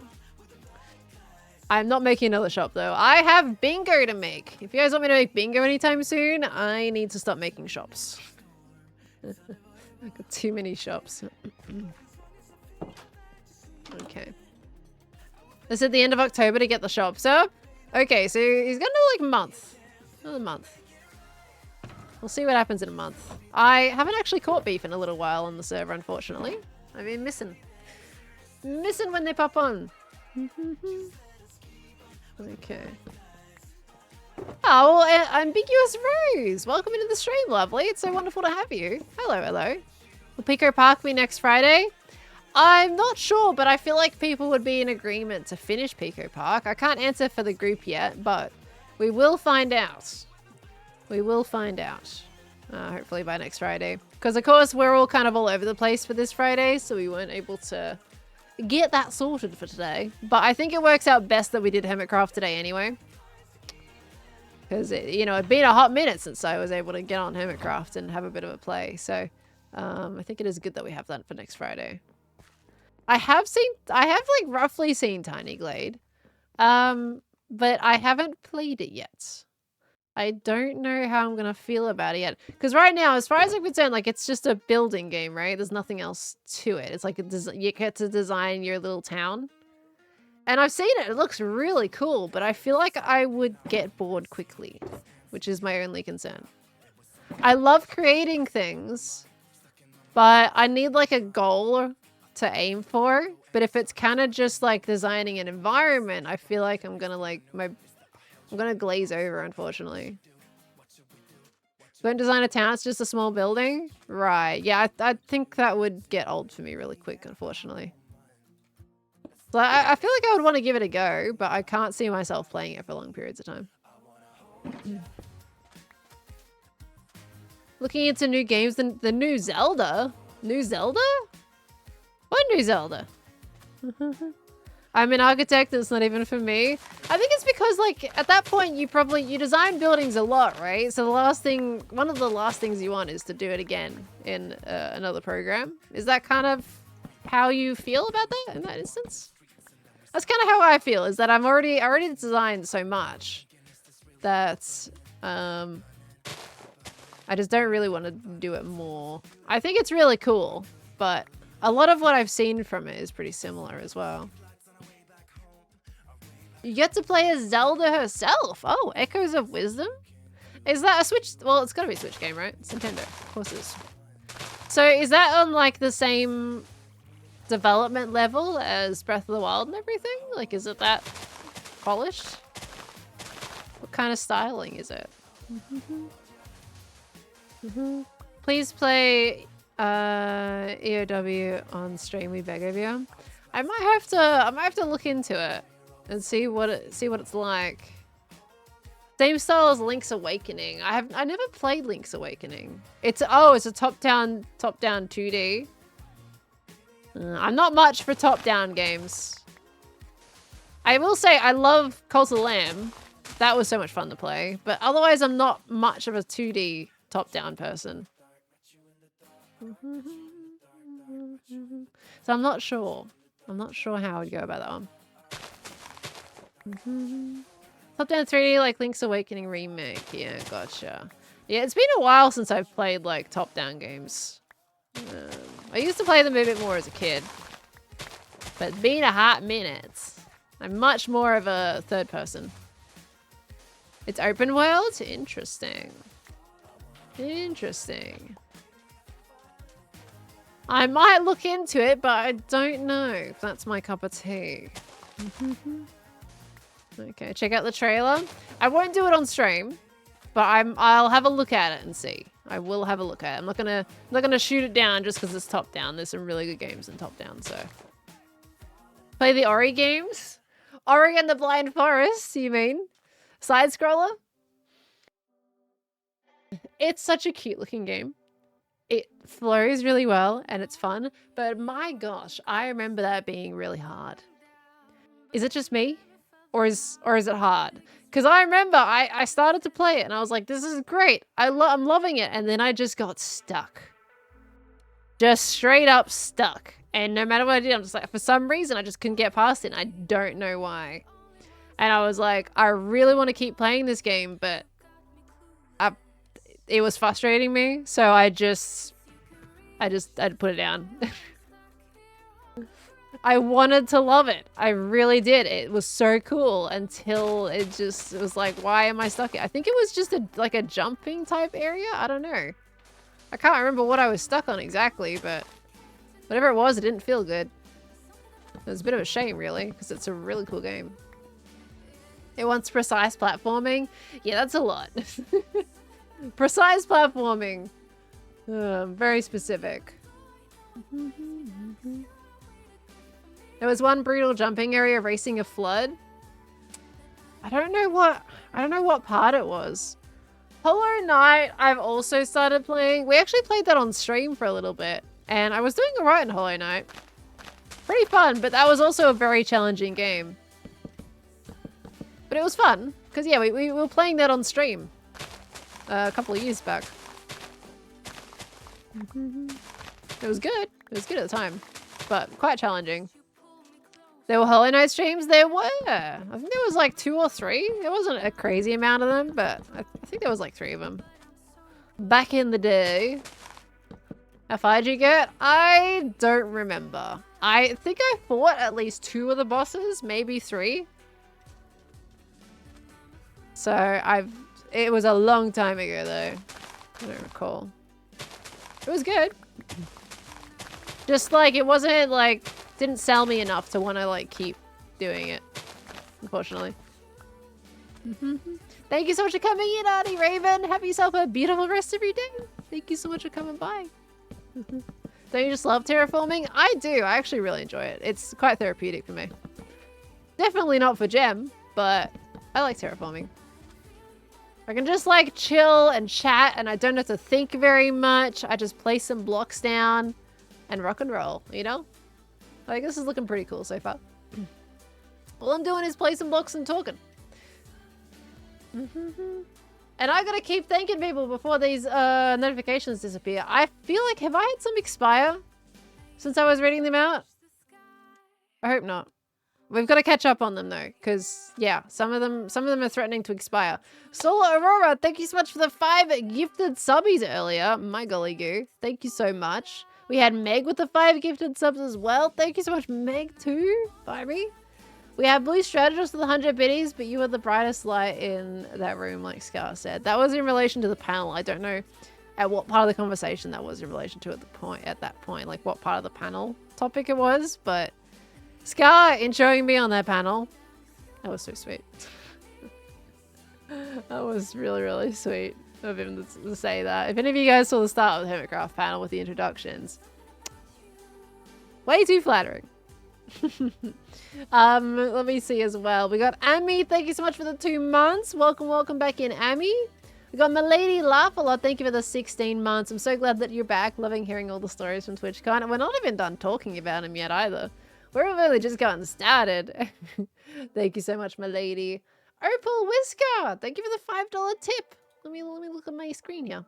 I'm not making another shop though. I have bingo to make. If you guys want me to make bingo anytime soon, I need to stop making shops. I've got too many shops. Okay. This is at the end of October to get the shops up. Okay, so he's got another like month. Another month. We'll see what happens in a month. I haven't actually caught Beef in a little while on the server, unfortunately. I've been missing. Missing when they pop on. Okay. Oh, well, Ambiguous Rose! Welcome into the stream, lovely. It's so wonderful to have you. Hello, hello. Will Pico Park be next Friday? I'm not sure, but I feel like people would be in agreement to finish Pico Park. I can't answer for the group yet, but we will find out. We will find out. Hopefully by next Friday. Because, of course, we're all kind of all over the place for this Friday, so we weren't able to get that sorted for today. But I think it works out best that we did Hermitcraft today anyway. Because, you know, it'd been a hot minute since I was able to get on Hermitcraft and have a bit of a play. So, I think it is good that we have that for next Friday. I have like roughly seen Tiny Glade, but I haven't played it yet. I don't know how I'm gonna feel about it yet. Because right now, as far as I'm concerned, like it's just a building game, right? There's nothing else to it. It's like you get to design your little town. And I've seen it. It looks really cool, but I feel like I would get bored quickly, which is my only concern. I love creating things, but I need like a goal to aim for. But if it's kind of just like designing an environment, I feel like I'm gonna like I'm gonna glaze over, unfortunately. Don't design a town, it's just a small building? Right, yeah, I think that would get old for me really quick, unfortunately. So I feel like I would want to give it a go, but I can't see myself playing it for long periods of time. Looking into new games, the new Zelda? New Zelda? What new Zelda? I'm an architect, it's not even for me. I think it's because, like, at that point, you design buildings a lot, right? So one of the last things you want is to do it again in another program. Is that kind of how you feel about that in that instance? That's kind of how I feel, is that I already designed so much that I just don't really want to do it more. I think it's really cool, but a lot of what I've seen from it is pretty similar as well. You get to play as Zelda herself. Oh, Echoes of Wisdom? Is that a Switch? Well, it's gotta be a Switch game, right? It's Nintendo. Of course it is. So is that on like the same development level as Breath of the Wild and everything? Like, is it that polished? What kind of styling is it? Please play EOW on stream, we beg of you. I might have to look into it and see what it's like. Same style as Link's Awakening. I never played Link's Awakening. It's a top-down 2D. I'm not much for top-down games. I will say I love Cult of the Lamb. That was so much fun to play. But otherwise, I'm not much of a 2D top-down person. So I'm not sure. I'm not sure how I would go about that one. Top-down 3D like Link's Awakening remake. Yeah, gotcha. Yeah, it's been a while since I've played like top-down games. I used to play them a bit more as a kid. But it's been a hot minute. I'm much more of a third person. It's open world? Interesting. Interesting. I might look into it, but I don't know if that's my cup of tea. Okay, check out the trailer. I won't do it on stream, but I'll have a look at it and see. I will have a look at it. I'm not gonna shoot it down just because it's top down. There's some really good games in top down, so. Play the Ori games? Ori and the Blind Forest, you mean? Side scroller? It's such a cute looking game. It flows really well and it's fun, but my gosh, I remember that being really hard. Is it just me? Or is it hard? Because I remember I started to play it and I was like, this is great. I'm loving it. And then I just got stuck. Just straight up stuck. And no matter what I did, I'm just like, for some reason, I just couldn't get past it. And I don't know why. And I was like, I really want to keep playing this game, but it was frustrating me. So I'd put it down. I wanted to love it. I really did. It was so cool until it was like, why am I stuck here? I think it was just like a jumping type area. I don't know. I can't remember what I was stuck on exactly, but whatever it was, it didn't feel good. It was a bit of a shame, really, because it's a really cool game. It wants precise platforming. Yeah, that's a lot. Precise platforming. Very specific. There was one brutal jumping area racing a flood. I don't know what part it was. Hollow Knight, I've also started playing. We actually played that on stream for a little bit, and I was doing alright in Hollow Knight. Pretty fun, but that was also a very challenging game. But it was fun, because yeah, we were playing that on stream a couple of years back. It was good. It was good at the time, but quite challenging. There were Hollow Knight streams? There were. I think there was like 2 or 3. There wasn't a crazy amount of them, but I think there was like 3 of them. Back in the day. How far did you get? I don't remember. I think I fought at least 2 of the bosses, maybe 3. So it was a long time ago though. I don't recall. It was good. Just like, it wasn't like, didn't sell me enough to want to like keep doing it, unfortunately. Thank you so much for coming in, Artie Raven. Have yourself a beautiful rest of your day. Thank you so much for coming by. Don't you just love terraforming? I do. I actually really enjoy it. It's quite therapeutic for me. Definitely not for Gem, but I like terraforming. I can just like chill and chat and I don't have to think very much. I just place some blocks down and rock and roll, you know? Like, this is looking pretty cool so far. All I'm doing is placing blocks and talking. And I gotta keep thanking people before these notifications disappear. I feel like, have I had some expire since I was reading them out? I hope not. We've got to catch up on them though, because yeah, some of them are threatening to expire. Solar Aurora, thank you so much for the 5 gifted subbies earlier. My golly goo, thank you so much. We had Meg with the 5 gifted subs as well. Thank you so much, Meg too. Bye me. We have blue strategists with 100 biddies, but you were the brightest light in that room, like Scar said. That was in relation to the panel. I don't know at what part of the conversation that was in relation to at that point, like what part of the panel topic it was, but Scar introing me on that panel, that was so sweet. That was really, really sweet of him to say that. If any of you guys saw the start of the Hermitcraft panel with the introductions, way too flattering. Let me see as well. We got Amy. Thank you so much for the 2 months. Welcome back in, Amy. We got Milady Laugh a lot. Thank you for the 16 months. I'm so glad that you're back. Loving hearing all the stories from TwitchCon. And we're not even done talking about them yet either. We're really just getting started. Thank you so much, Milady. Opal Whisker. Thank you for the $5 tip. Let me look at my screen here.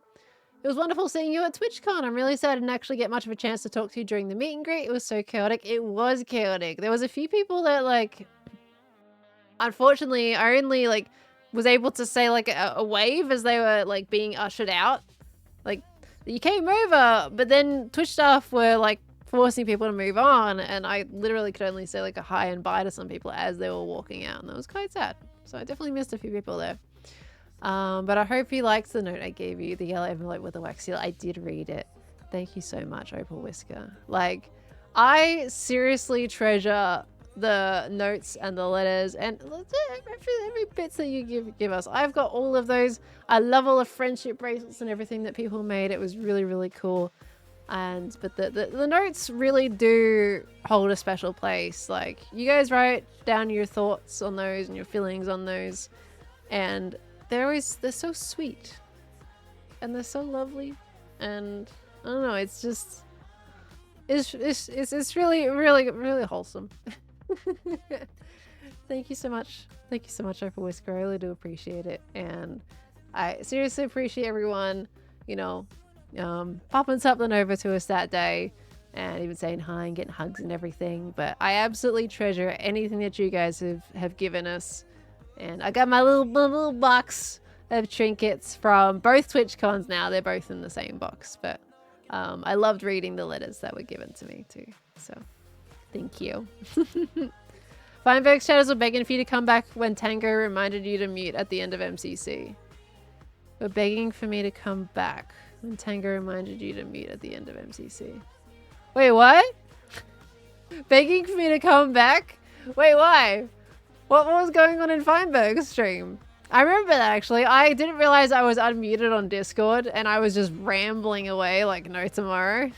It was wonderful seeing you at TwitchCon. I'm really sad I didn't actually get much of a chance to talk to you during the meet and greet. It was so chaotic. It was chaotic. There was a few people that, like, unfortunately, I only, like, was able to say, like, a wave as they were, like, being ushered out. Like, you came over, but then Twitch staff were, like, forcing people to move on, and I literally could only say, like, a hi and bye to some people as they were walking out, and that was quite sad. So I definitely missed a few people there. But I hope you liked the note I gave you, the yellow envelope with the wax seal. I did read it. Thank you so much, Opal Whisker. Like, I seriously treasure the notes and the letters and every bits that you give us. I've got all of those. I love all the friendship bracelets and everything that people made. It was really, really cool. But the notes really do hold a special place. Like, you guys write down your thoughts on those and your feelings on those, and they're so sweet and they're so lovely, and I don't know, it's just it's really, really, really wholesome. Thank you so much, Opal Whisker. I really do appreciate it, and I seriously appreciate everyone, you know, popping something over to us that day and even saying hi and getting hugs and everything. But I absolutely treasure anything that you guys have given us. And I got my little box of trinkets from both TwitchCons now. They're both in the same box. But I loved reading the letters that were given to me too. So thank you. Feinberg's shadows were begging for you to come back when Tango reminded you to mute at the end of MCC. We're begging for me to come back when Tango reminded you to mute at the end of MCC. Wait, what? Begging for me to come back? Wait, why? What was going on in Feinberg's stream? I remember that, actually. I didn't realize I was unmuted on Discord and I was just rambling away like no tomorrow.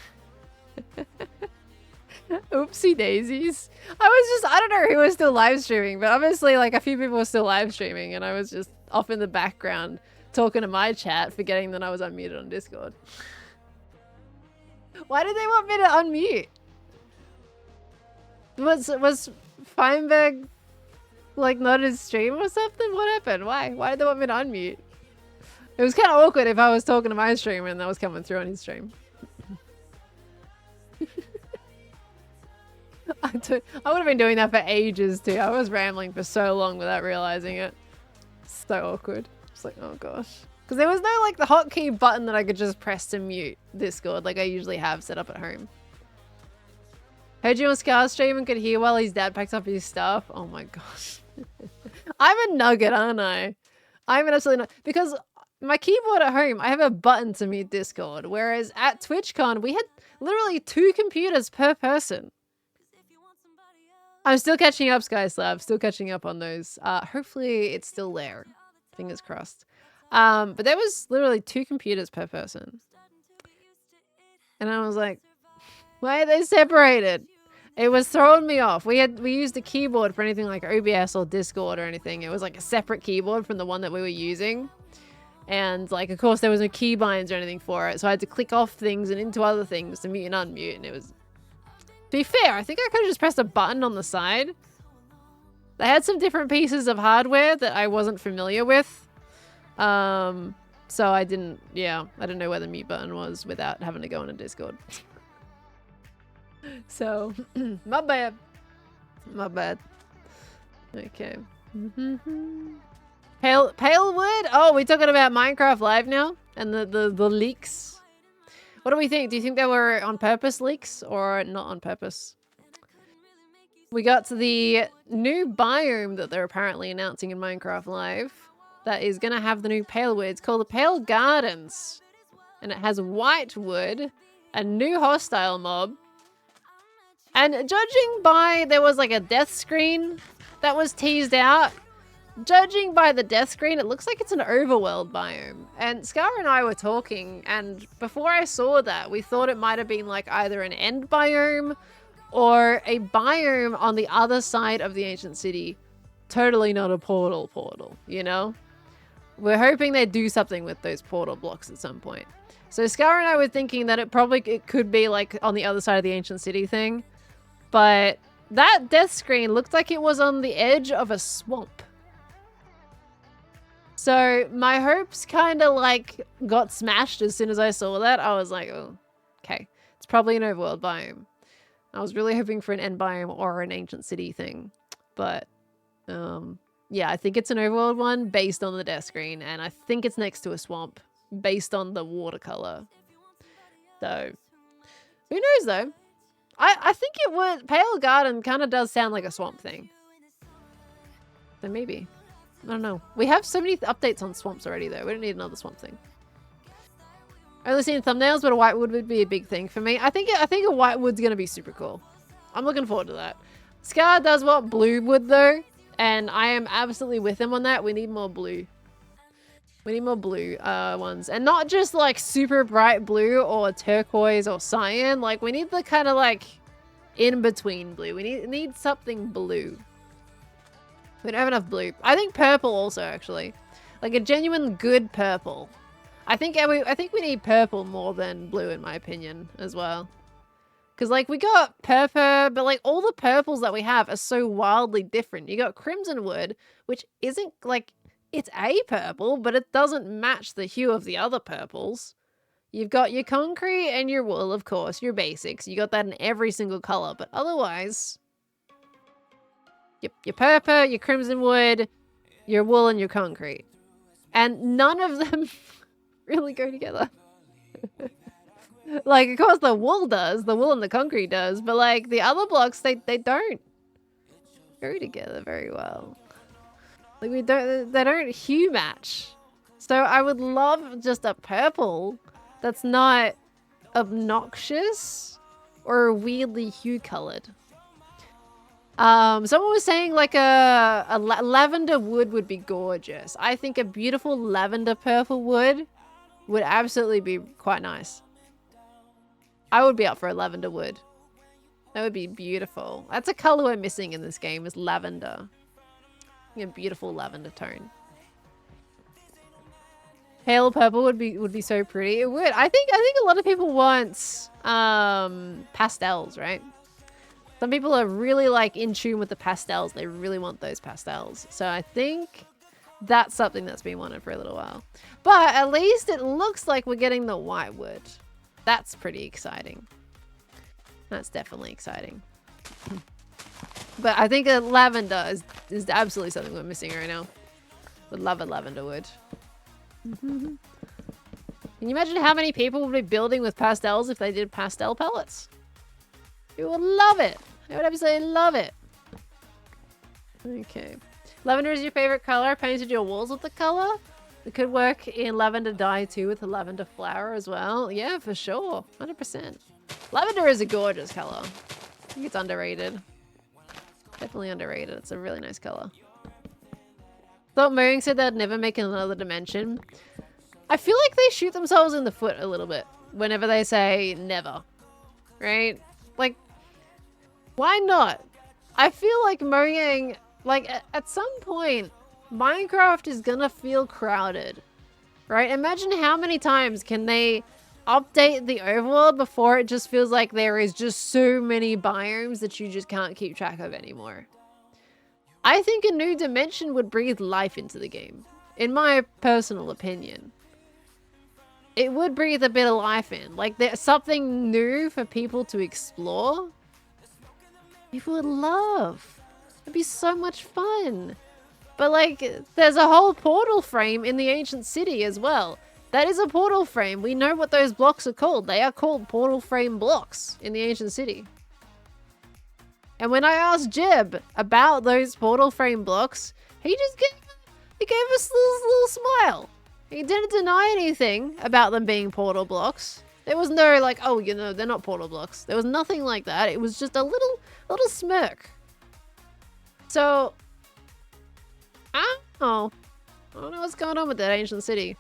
Oopsie daisies. I don't know who was still live streaming, but obviously like a few people were still live streaming and I was just off in the background talking to my chat, forgetting that I was unmuted on Discord. Why did they want me to unmute? Was Feinberg like not his stream or something? What happened? Why did they want me to unmute? It was kind of awkward if I was talking to my stream and that was coming through on his stream. I would have been doing that for ages too. I was rambling for so long without realizing it. So awkward. It's like, oh gosh. Because there was no like the hotkey button that I could just press to mute Discord like I usually have set up at home. Heard you on Scar's stream and could hear while his dad packs up his stuff. Oh my gosh. I'm a nugget, aren't I? I'm an absolute nugget. Because my keyboard at home, I have a button to mute Discord. Whereas at TwitchCon, we had literally 2 computers per person. I'm still catching up, Skyslab. Still catching up on those. Hopefully it's still there. Fingers crossed. But there was literally 2 computers per person. And I was like, why are they separated? It was throwing me off. We used a keyboard for anything like OBS or Discord or anything. It was like a separate keyboard from the one that we were using. And like, of course, there was no keybinds or anything for it. So I had to click off things and into other things to mute and unmute. And it was, to be fair, I think I could have just pressed a button on the side. They had some different pieces of hardware that I wasn't familiar with. So I didn't know where the mute button was without having to go on a Discord. So, my bad. My bad. Okay. Palewood? Oh, we're talking about Minecraft Live now? And the leaks? What do we think? Do you think they were on purpose leaks or not on purpose? we got to the new biome that they're apparently announcing in Minecraft Live that is going to have the new pale wood. It's called the Pale Gardens. And it has white wood, a new hostile mob. And judging by, there was like a death screen that was teased out. Judging by the death screen, it looks like it's an overworld biome. And Scar and I were talking, and before I saw that, we thought it might have been like either an end biome or a biome on the other side of the ancient city. Totally not a portal, you know? We're hoping they do something with those portal blocks at some point. So Scar and I were thinking that it could be like on the other side of the ancient city thing. But that death screen looked like it was on the edge of a swamp. So my hopes kind of like got smashed as soon as I saw that. I was like, oh, okay. It's probably an overworld biome. I was really hoping for an end biome or an ancient city thing. But yeah, I think it's an overworld one based on the death screen. And I think it's next to a swamp based on the watercolor. So who knows though? I think it would. Pale Garden kind of does sound like a swamp thing. So maybe. I don't know. We have so many updates on swamps already though. We don't need another swamp thing. I've only seen thumbnails, but a white wood would be a big thing for me. I think a white wood's gonna be super cool. I'm looking forward to that. Scar does want blue wood though, and I am absolutely with him on that. We need more blue. We need more blue ones. And not just like super bright blue or turquoise or cyan. Like we need the kind of like in-between blue. We need something blue. We don't have enough blue. I think purple also actually. Like a genuine good purple. I think we need purple more than blue in my opinion as well. Because like we got purple, but like all the purples that we have are so wildly different. You got crimson wood, which isn't like... It's a purple, but it doesn't match the hue of the other purples. You've got your concrete and your wool, of course, your basics. You got that in every single color, but otherwise... Your purple, your crimson wood, your wool, and your concrete. And none of them really go together. Like, of course, the wool does. The wool and the concrete does. But, like, the other blocks, they don't go together very well. Like they don't hue match. So I would love just a purple that's not obnoxious or weirdly hue colored. Someone was saying like a lavender wood would be gorgeous. I think a beautiful lavender purple wood would absolutely be quite nice. I would be up for a lavender wood. That would be beautiful. That's a color we're missing in this game, is lavender. A beautiful lavender tone. Pale purple would be so pretty. It would. I think a lot of people want pastels, right? Some people are really like in tune with the pastels. They really want those pastels. So I think that's something that's been wanted for a little while. But at least it looks like we're getting the white wood. That's pretty exciting. That's definitely exciting. But I think a lavender is absolutely something we're missing right now. Would love a lavender wood. Can you imagine how many people would be building with pastels if they did pastel pellets? You would love it. I would absolutely love it. Okay. Lavender is your favorite color. Painted your walls with the color. It could work in lavender dye too with the lavender flower as well. Yeah, for sure. 100%. Lavender is a gorgeous color. I think it's underrated. Definitely underrated. It's a really nice color. Thought Moing said they'd never make another dimension. I feel like they shoot themselves in the foot a little bit whenever they say never. Right? Like, why not? I feel like Mojang, like at some point, Minecraft is gonna feel crowded. Right? Imagine how many times can they update the overworld before it just feels like there is just so many biomes that you just can't keep track of anymore. I think a new dimension would breathe life into the game, in my personal opinion. It would breathe a bit of life in. Like there's something new for people to explore. People would love. It'd be so much fun. But like there's a whole portal frame in the ancient city as well. That is a portal frame. We know what those blocks are called. They are called portal frame blocks in the ancient city. And when I asked Jib about those portal frame blocks, he gave us this little smile. He didn't deny anything about them being portal blocks. There was no like, oh, you know, they're not portal blocks. There was nothing like that. It was just a little smirk. So, I don't know what's going on with that ancient city.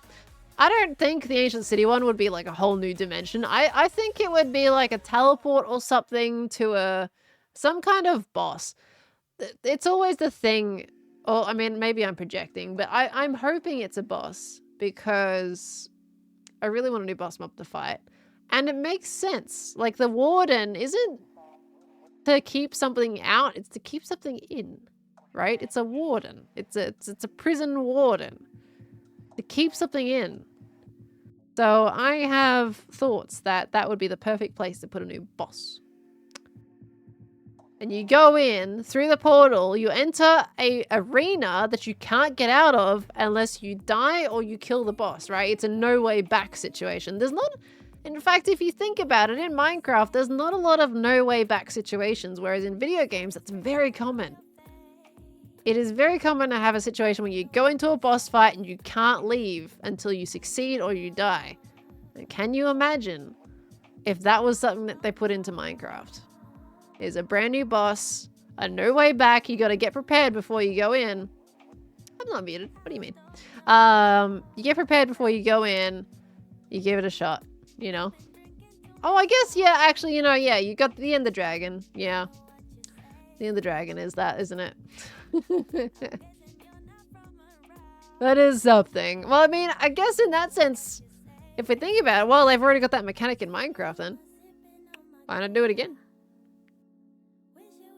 I don't think the ancient city one would be like a whole new dimension. I think it would be like a teleport or something to some kind of boss. It's always the thing. Or, I mean, maybe I'm projecting, but I'm hoping it's a boss because I really want a new boss mob to fight. And it makes sense. Like, the warden isn't to keep something out, it's to keep something in, right? It's a warden. It's a prison warden. To keep something in. So I have thoughts that that would be the perfect place to put a new boss. And you go in through the portal, you enter a arena that you can't get out of unless you die or you kill the boss, right? It's a no way back situation. There's not, in fact, if you think about it, in Minecraft, there's not a lot of no way back situations, whereas in video games, that's very common. It is very common to have a situation where you go into a boss fight and you can't leave until you succeed or you die. And can you imagine if that was something that they put into Minecraft? Is a brand new boss, a no way back, you gotta get prepared before you go in. I'm not muted, what do you mean? You get prepared before you go in, you give it a shot, you know? Oh, I guess, yeah, actually, you know, yeah, you got the Ender Dragon, yeah. The Ender Dragon is that, isn't it? That is something. Well, I mean, I guess in that sense, if we think about it, well, they've already got that mechanic in Minecraft then. Why not do it again?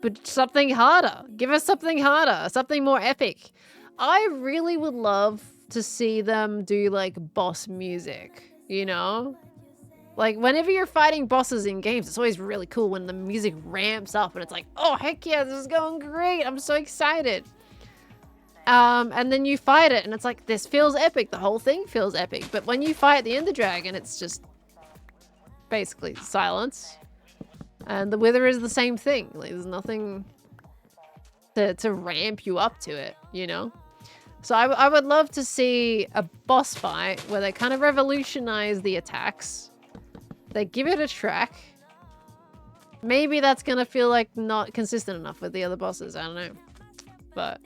But something harder. Give us something harder. Something more epic. I really would love to see them do like boss music, you know? Like whenever you're fighting bosses in games, it's always really cool when the music ramps up and it's like, oh heck yeah, this is going great. I'm so excited. And then you fight it and it's like, this feels epic. The whole thing feels epic. But when you fight the Ender Dragon, it's just basically silence. And the Wither is the same thing. Like, there's nothing to ramp you up to it, you know? So I would love to see a boss fight where they kind of revolutionize the attacks. They give it a track. Maybe that's going to feel like not consistent enough with the other bosses. I don't know. But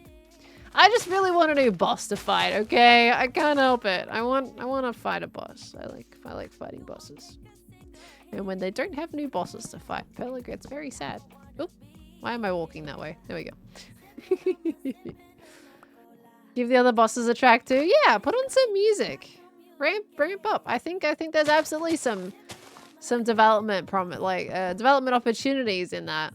I just really want a new boss to fight, okay? I can't help it. I want to fight a boss. I like fighting bosses. And when they don't have new bosses to fight, Perla gets very sad. Oh, why am I walking that way? There we go. Give the other bosses a track too. Yeah, put on some music. Ramp up. I think there's absolutely some development development opportunities in that.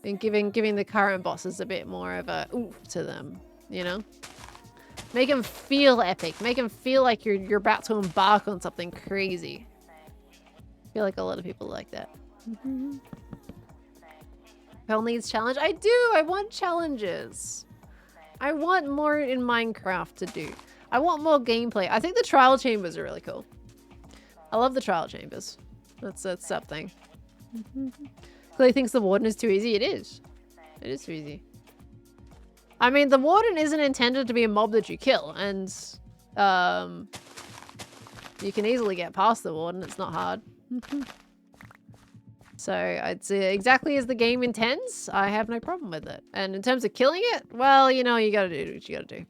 And giving the current bosses a bit more of a oomph to them, you know? Make them feel epic. Make them feel like you're about to embark on something crazy. I feel like a lot of people like that. Pearl needs challenge. I do. I want challenges. I want more in Minecraft to do. I want more gameplay. I think the trial chambers are really cool. I love the trial chambers. That's something. Clay thinks the warden is too easy. It is. It is too easy. I mean, the warden isn't intended to be a mob that you kill, and you can easily get past the warden. It's not hard. So I'd say exactly as the game intends, I have no problem with it. And in terms of killing it, well, you know, you gotta do what you gotta do.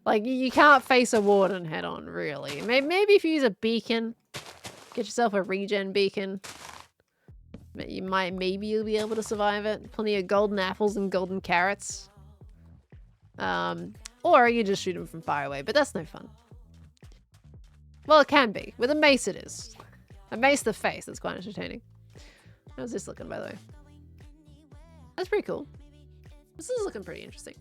Like, you can't face a warden head on, really. Maybe if you use a beacon, get yourself a regen beacon. Maybe you'll be able to survive it. Plenty of golden apples and golden carrots. Or you just shoot them from far away, but that's no fun. Well, it can be. With a mace it is. A mace the face, that's quite entertaining. How's this looking, by the way? That's pretty cool. This is looking pretty interesting.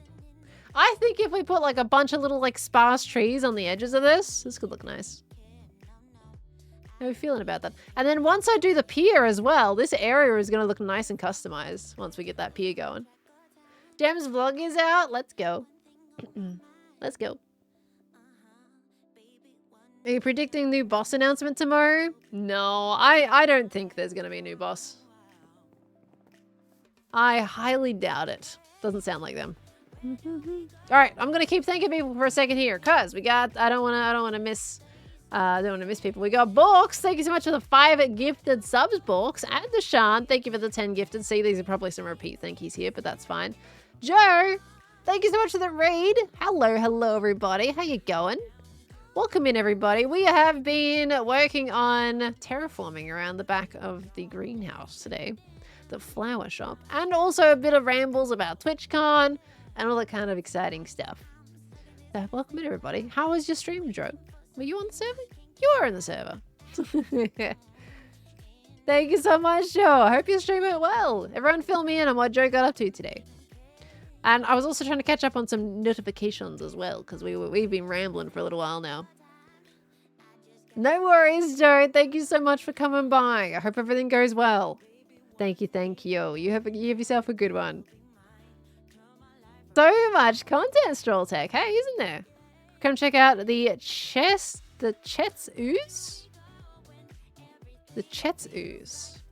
I think if we put like a bunch of little like sparse trees on the edges of this could look nice. How are you feeling about that? And then once I do the pier as well, this area is going to look nice and customized once we get that pier going. Jam's vlog is out. Let's go. Let's go. Are you predicting new boss announcement tomorrow? No, I don't think there's going to be a new boss. I highly doubt it. Doesn't sound like them. All right, I'm gonna keep thanking people for a second here, cause we got. I don't wanna miss people. We got Borks. Thank you so much for the 5 gifted subs, Borks, and Deshaun. Thank you for the 10 gifted. See, these are probably some repeat thank yous here, but that's fine. Joe, thank you so much for the raid. Hello, everybody. How you going? Welcome in, everybody. We have been working on terraforming around the back of the greenhouse today, the flower shop, and also a bit of rambles about TwitchCon and all that kind of exciting stuff. So, welcome in, everybody. How was your stream, Joe? Were you on the server? You are in the server. Thank you so much, Joe. I hope your stream went well. Everyone fill me in on what Joe got up to today. And I was also trying to catch up on some notifications as well, because we've been rambling for a little while now. No worries, Joe. Thank you so much for coming by. I hope everything goes well. Thank you. You have yourself a good one. So much content, Stroll Tech. Hey, isn't there? Come check out the Chet's Ooze? The Chet's Ooze.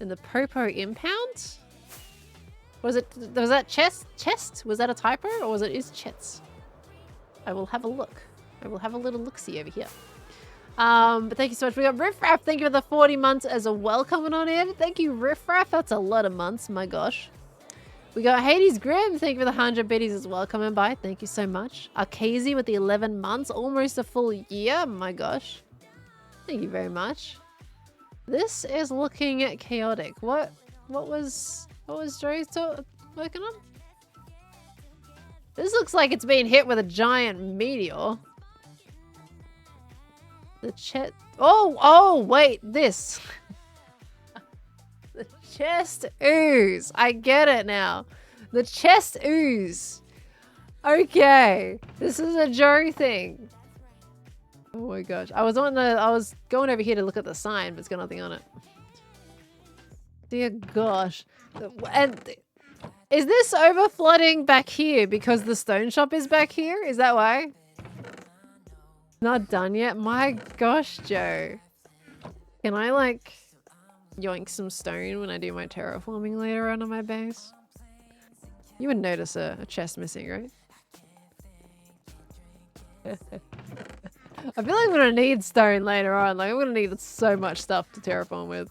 And the Popo Impound? Was that chest? Was that a typo, or was it is Chet's? I will have a look. I will have a little look-see over here. But thank you so much. We got Riffraff. Thank you for the 40 months as well coming on in. Thank you, Riffraff. That's a lot of months. My gosh. We got Hades Grim. Thank you for the 100 biddies as well coming by. Thank you so much. Arkazy with the 11 months. Almost a full year. My gosh. Thank you very much. This is looking chaotic. What was Joe working on? This looks like it's being hit with a giant meteor. The Chet. Oh, wait, this. The chest ooze. I get it now. The chest ooze. Okay, this is a Joe thing. Oh my gosh, I was going over here to look at the sign, but it's got nothing on it. Dear gosh. And is this over flooding back here because the stone shop is back here? Is that why? Not done yet? My gosh, Joe. Can I like yoink some stone when I do my terraforming later on my base? You would notice a chest missing, right? I feel like I'm gonna need stone later on. Like I'm gonna need so much stuff to terraform with.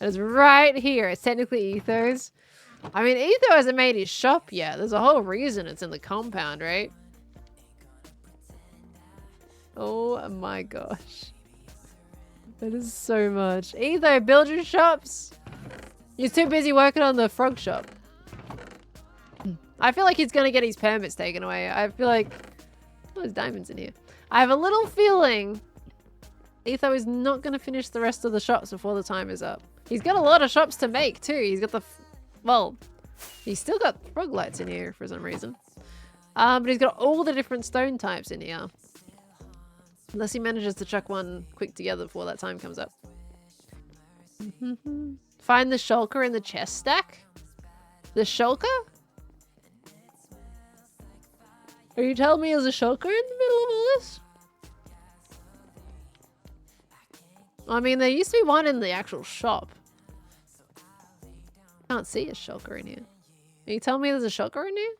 And it's right here. It's technically Ethos. I mean, Etho hasn't made his shop yet. There's a whole reason it's in the compound, right? Oh my gosh. That is so much. Etho, build your shops. He's too busy working on the frog shop. I feel like he's gonna get his permits taken away. I feel like... Oh, there's diamonds in here. I have a little feeling Etho is not gonna finish the rest of the shops before the time is up. He's got a lot of shops to make too. He's got the... Well, he's still got frog lights in here for some reason. But he's got all the different stone types in here. Unless he manages to chuck one quick together before that time comes up. Find the shulker in the chest stack? The shulker? Are you telling me there's a shulker in the middle of all this? I mean, there used to be one in the actual shop. Can't see a shulker in here. Are you telling me there's a shulker in here?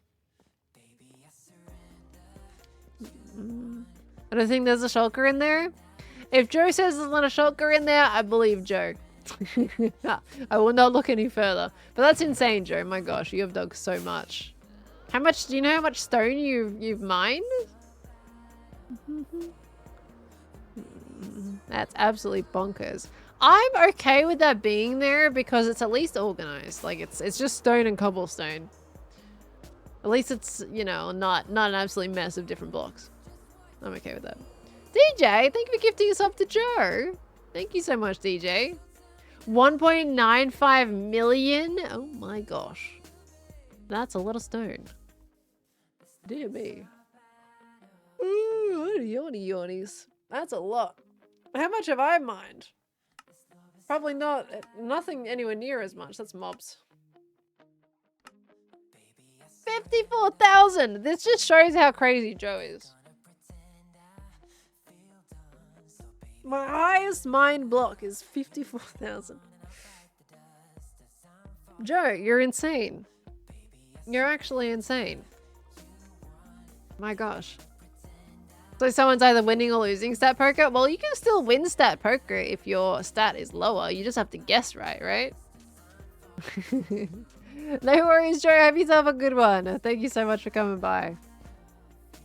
I don't think there's a shulker in there. If Joe says there's not a shulker in there, I believe Joe. I will not look any further. But that's insane, Joe. My gosh, you have dug so much. How much? Do you know how much stone you've mined? That's absolutely bonkers. I'm okay with that being there because it's at least organized. Like it's just stone and cobblestone. At least it's, you know, not an absolute mess of different blocks. I'm okay with that. DJ, thank you for gifting us up to Joe. Thank you so much, DJ. 1.95 million? Oh my gosh. That's a lot of stone. Dear me. Ooh, yawnies. That's a lot. How much have I mined? Probably nothing anywhere near as much. That's mobs. 54,000! This just shows how crazy Joe is. My highest mined block is 54,000. Joe, you're insane. You're actually insane. My gosh. So someone's either winning or losing stat poker? Well, you can still win stat poker if your stat is lower. You just have to guess right? No worries, Joe. Have yourself a good one. Thank you so much for coming by.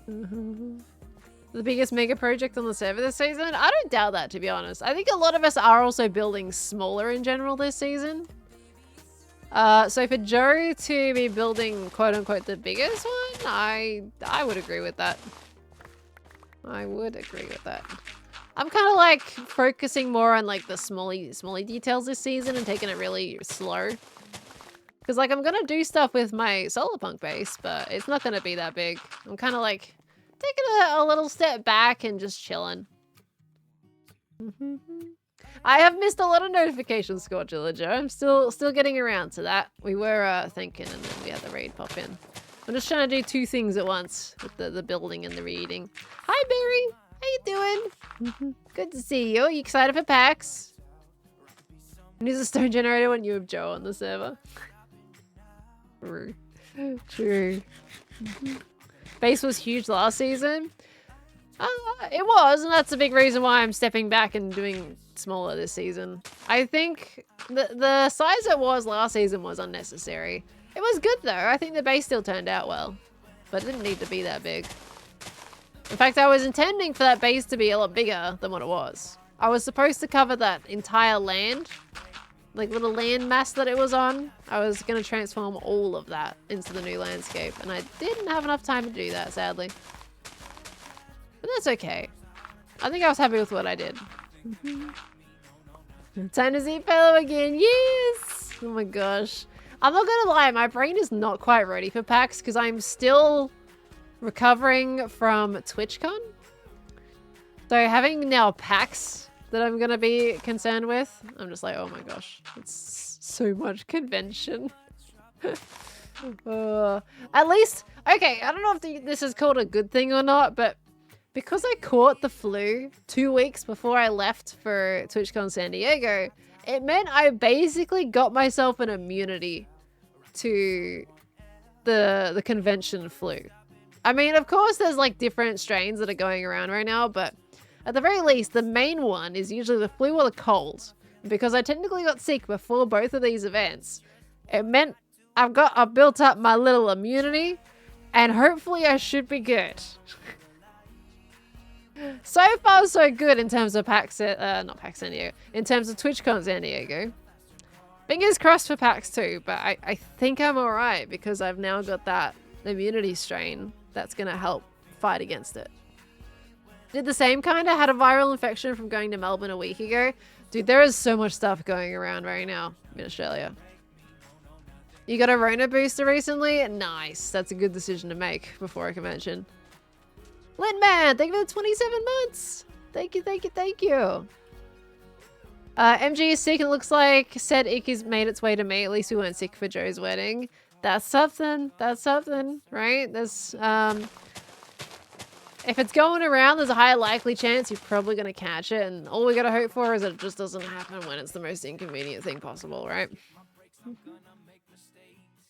The biggest mega project on the server this season? I don't doubt that, to be honest. I think a lot of us are also building smaller in general this season. So for Joe to be building quote-unquote the biggest one, I would agree with that. I would agree with that. I'm kind of like focusing more on like the smally details this season and taking it really slow. Because like I'm gonna do stuff with my solar punk base, but it's not gonna be that big. I'm kind of like taking a little step back and just chilling. I have missed a lot of notifications, Scorchilla Joe. I'm still getting around to that. We were thinking, and then we had the raid pop in. I'm just trying to do two things at once with the building and the reading. Hi, Barry. How you doing? Good to see you. Are you excited for PAX? Use a stone generator when you have Joe on the server. True. True. Base was huge last season. It was, and that's a big reason why I'm stepping back and doing smaller this season. I think the size it was last season was unnecessary. It was good though. I think the base still turned out well, but it didn't need to be that big. In fact, I was intending for that base to be a lot bigger than what it was. I was supposed to cover that entire land, like little land mass that it was on. I was going to transform all of that into the new landscape, and I didn't have enough time to do that, sadly. But that's okay. I think I was happy with what I did. Time to see fellow again. Yes! Oh my gosh. I'm not gonna lie, my brain is not quite ready for PAX because I'm still recovering from TwitchCon. So having now PAX that I'm gonna be concerned with, I'm just like, oh my gosh, it's so much convention. At least, okay, I don't know if this is called a good thing or not, but because I caught the flu 2 weeks before I left for TwitchCon San Diego, it meant I basically got myself an immunity to the convention flu. I mean, of course, there's like different strains that are going around right now, but at the very least, the main one is usually the flu or the cold. Because I technically got sick before both of these events, it meant I've built up my little immunity, and hopefully I should be good. So far, so good in terms of PAX, not PAX San Diego, in terms of TwitchCon San Diego. Fingers crossed for PAX too, but I think I'm alright because I've now got that immunity strain that's going to help fight against it. Did the same kind of, had a viral infection from going to Melbourne a week ago. Dude, there is so much stuff going around right now in Australia. You got a Rona booster recently? Nice. That's a good decision to make before a convention. Lintman, thank you for the 27 months. Thank you, thank you, thank you. MG is sick and it looks like said ick has made its way to me. At least we weren't sick for Joe's wedding. That's something. That's something, right? There's, if it's going around, there's a high likely chance you're probably going to catch it. And all we got to hope for is that it just doesn't happen when it's the most inconvenient thing possible, right?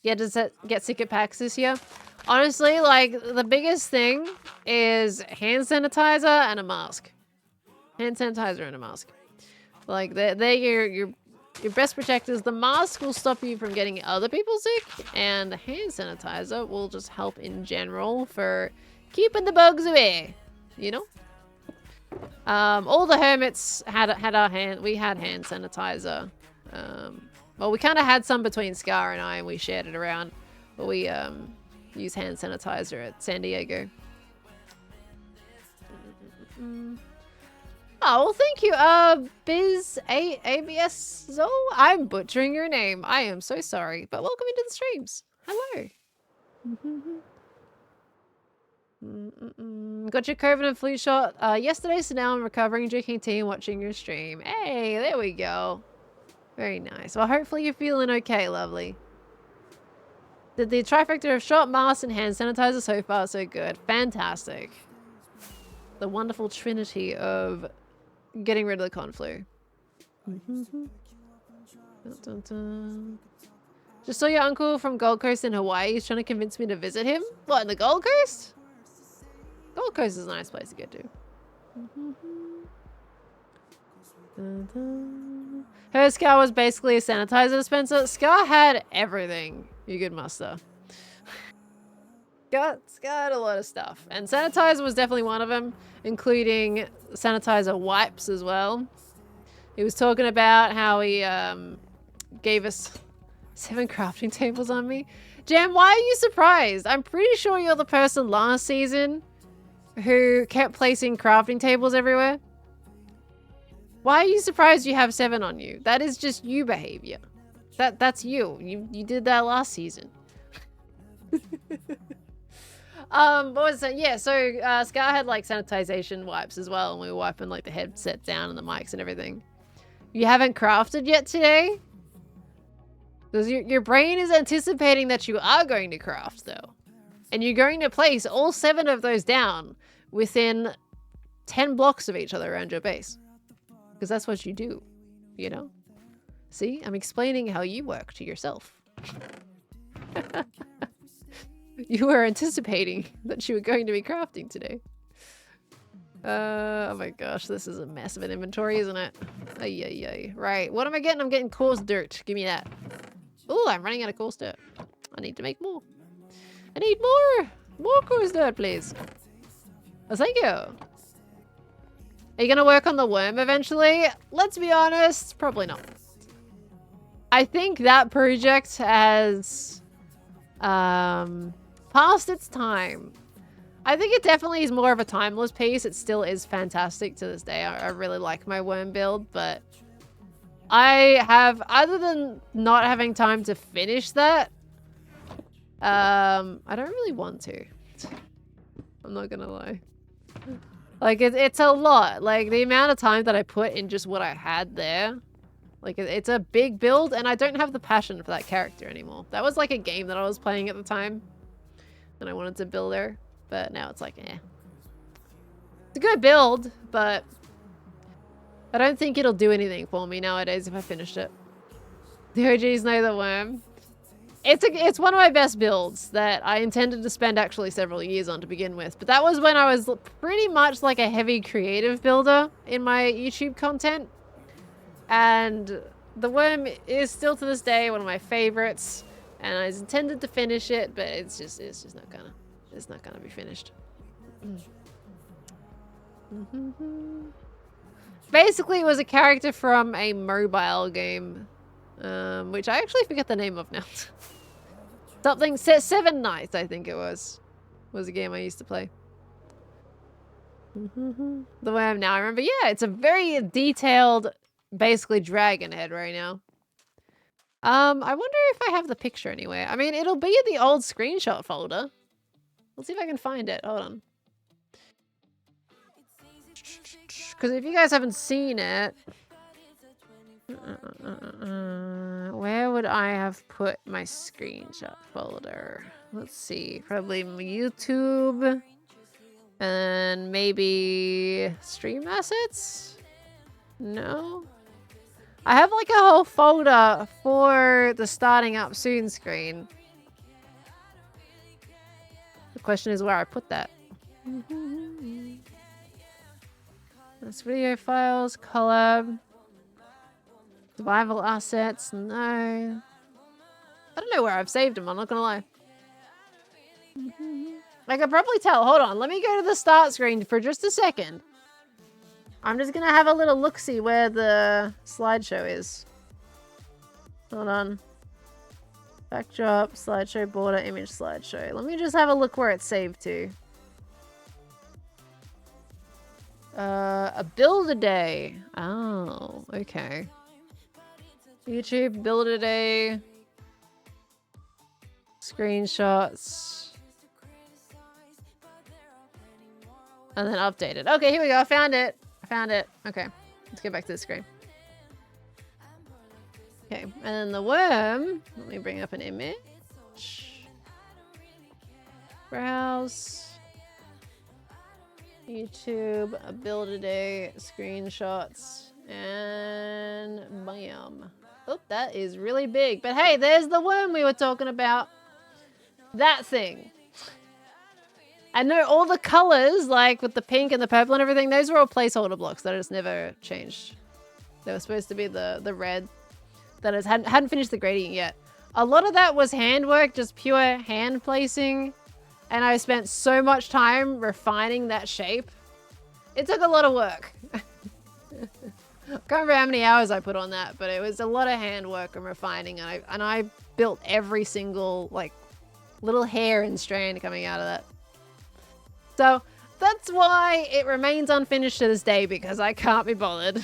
Yeah, does it get sick at PAX this year? Honestly, like, the biggest thing is hand sanitizer and a mask. Hand sanitizer and a mask. Like, they're your best protectors. The mask will stop you from getting other people sick, and the hand sanitizer will just help in general for keeping the bugs away, you know? All the hermits had we had hand sanitizer. Well, we kind of had some between Scar and I, and we shared it around, but we use hand sanitizer at San Diego. Oh, well, thank you, Biz ABS Zo. I'm butchering your name. I am so sorry, but welcome into the streams. Hello. Got your COVID and flu shot yesterday, so now I'm recovering, drinking tea, and watching your stream. Hey, there we go. Very nice. Well, hopefully you're feeling okay, lovely. The trifecta of shot, mask, and hand sanitizer so far so good. Fantastic. The wonderful trinity of getting rid of the con flu. Just saw your uncle from Gold Coast in Hawaii. He's trying to convince me to visit him. What, in the Gold Coast? Gold Coast is a nice place to get to. Her Scar was basically a sanitizer dispenser. Scar had everything you could muster. Scar had a lot of stuff. And sanitizer was definitely one of them, including sanitizer wipes as well. He was talking about how he gave us 7 crafting tables on me. Jam, why are you surprised? I'm pretty sure you're the person last season who kept placing crafting tables everywhere. Why are you surprised you have 7 on you? That is just you behavior. That's you. You did that last season. What was that? Yeah, so Scar had like sanitization wipes as well, and we were wiping like the headset down and the mics and everything. You haven't crafted yet today? Because your brain is anticipating that you are going to craft though. And you're going to place all 7 of those down within 10 blocks of each other around your base. Because that's what you do, you know? See, I'm explaining how you work to yourself. You were anticipating that you were going to be crafting today. Oh my gosh, this is a mess of an inventory, isn't it? Ay, ay, ay. Right, what am I getting? I'm getting coarse dirt. Give me that. Ooh, I'm running out of coarse dirt. I need to make more. I need more! More coarse dirt, please. Oh, thank you. Are you gonna work on the worm eventually? Let's be honest, probably not. I think that project has passed its time. I think it definitely is more of a timeless piece. It still is fantastic to this day. I really like my worm build, but I have, other than not having time to finish that, I don't really want to. I'm not gonna lie. Like, it's a lot. Like, the amount of time that I put in just what I had there. Like, it's a big build, and I don't have the passion for that character anymore. That was, like, a game that I was playing at the time. And I wanted to build her. But now it's like, eh. It's a good build, but I don't think it'll do anything for me nowadays if I finished it. The OGs know the worm. It's one of my best builds that I intended to spend actually several years on to begin with. But that was when I was pretty much like a heavy creative builder in my YouTube content. And the worm is still to this day one of my favorites. And I intended to finish it, but it's just not gonna be finished. Basically, it was a character from a mobile game, which I actually forget the name of now. Something Seven Nights, I think it was a game I used to play. The way I'm now, I remember. Yeah, it's a very detailed, basically dragon head right now. I wonder if I have the picture anywhere. I mean, it'll be in the old screenshot folder. Let's see if I can find it. Hold on. Because if you guys haven't seen it... where would I have put my screenshot folder? Let's see. Probably YouTube. And maybe stream assets? No? I have like a whole folder for the starting up soon screen. The question is where I put that. That's video files, collab, survival assets, no. I don't know where I've saved them, I'm not gonna lie. I could probably tell. Hold on, let me go to the start screen for just a second. I'm just gonna have a little look-see where the slideshow is. Hold on. Backdrop, slideshow, border, image, slideshow. Let me just have a look where it's saved to. A build-a-day. Oh, okay. YouTube, build-a-day. Screenshots. And then updated. Okay, here we go. I found it. I found it. Okay, let's get back to the screen. Okay, and then the worm. Let me bring up an image. Browse. YouTube, a build-a-day, screenshots, and bam. Oh, that is really big. But hey, there's the worm we were talking about. That thing. I know all the colors, like with the pink and the purple and everything, those were all placeholder blocks that I just never changed. They were supposed to be the red that I hadn't finished the gradient yet. A lot of that was handwork, just pure hand placing. And I spent so much time refining that shape. It took a lot of work. I can't remember how many hours I put on that, but it was a lot of handwork and refining. And I built every single like little hair and strand coming out of that. So that's why it remains unfinished to this day, because I can't be bothered.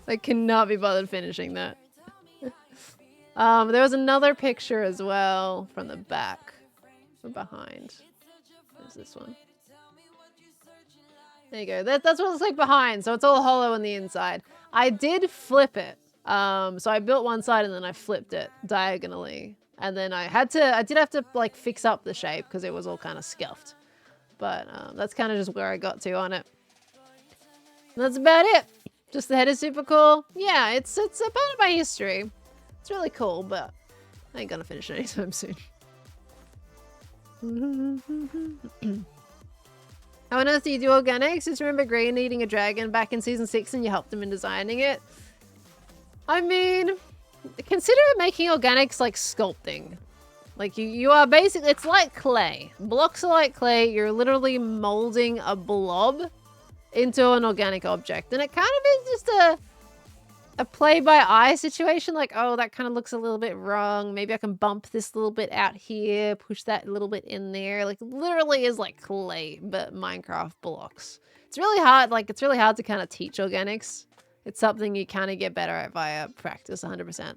I cannot be bothered finishing that. There was another picture as well from the back, from behind. There's this one. There you go. That's what it looks like behind. So it's all hollow on the inside. I did flip it. So I built one side and then I flipped it diagonally. And then I did have to like fix up the shape because it was all kind of scuffed. But that's kind of just where I got to on it. And that's about it. Just the head is super cool. Yeah, it's a part of my history. It's really cool, but I ain't gonna finish it anytime soon. How on earth do you do organics? Just remember Green eating a dragon back in season 6 and you helped him in designing it. I mean, consider making organics like sculpting. Like you are basically, it's like clay. Blocks are like clay. You're literally molding a blob into an organic object. And it kind of is just a play by eye situation. Like, oh, that kind of looks a little bit wrong. Maybe I can bump this little bit out here, push that a little bit in there. Like literally is like clay, but Minecraft blocks. It's really hard. Like it's really hard to kind of teach organics. It's something you kind of get better at via practice 100%.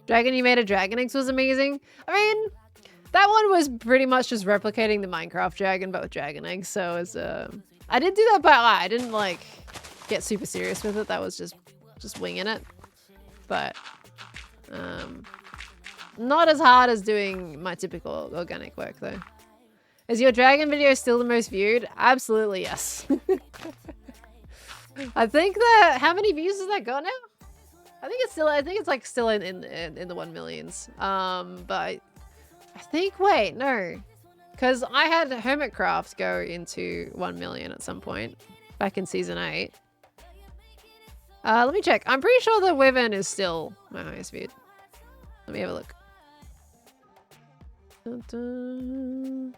Dragon you made a Dragon Eggs was amazing. I mean, that one was pretty much just replicating the Minecraft dragon, but with Dragon Eggs. So it's, I did do that by eye. I didn't like get super serious with it. That was just winging it. But not as hard as doing my typical organic work though. Is your dragon video still the most viewed? Absolutely yes. I think that, how many views has that got now? I think it's like still in the 1 millions. But I think, wait, no. Because I had Hermitcraft go into 1 million at some point back in season 8. Let me check. I'm pretty sure the Wyvern is still my highest viewed. Let me have a look. Dun, dun.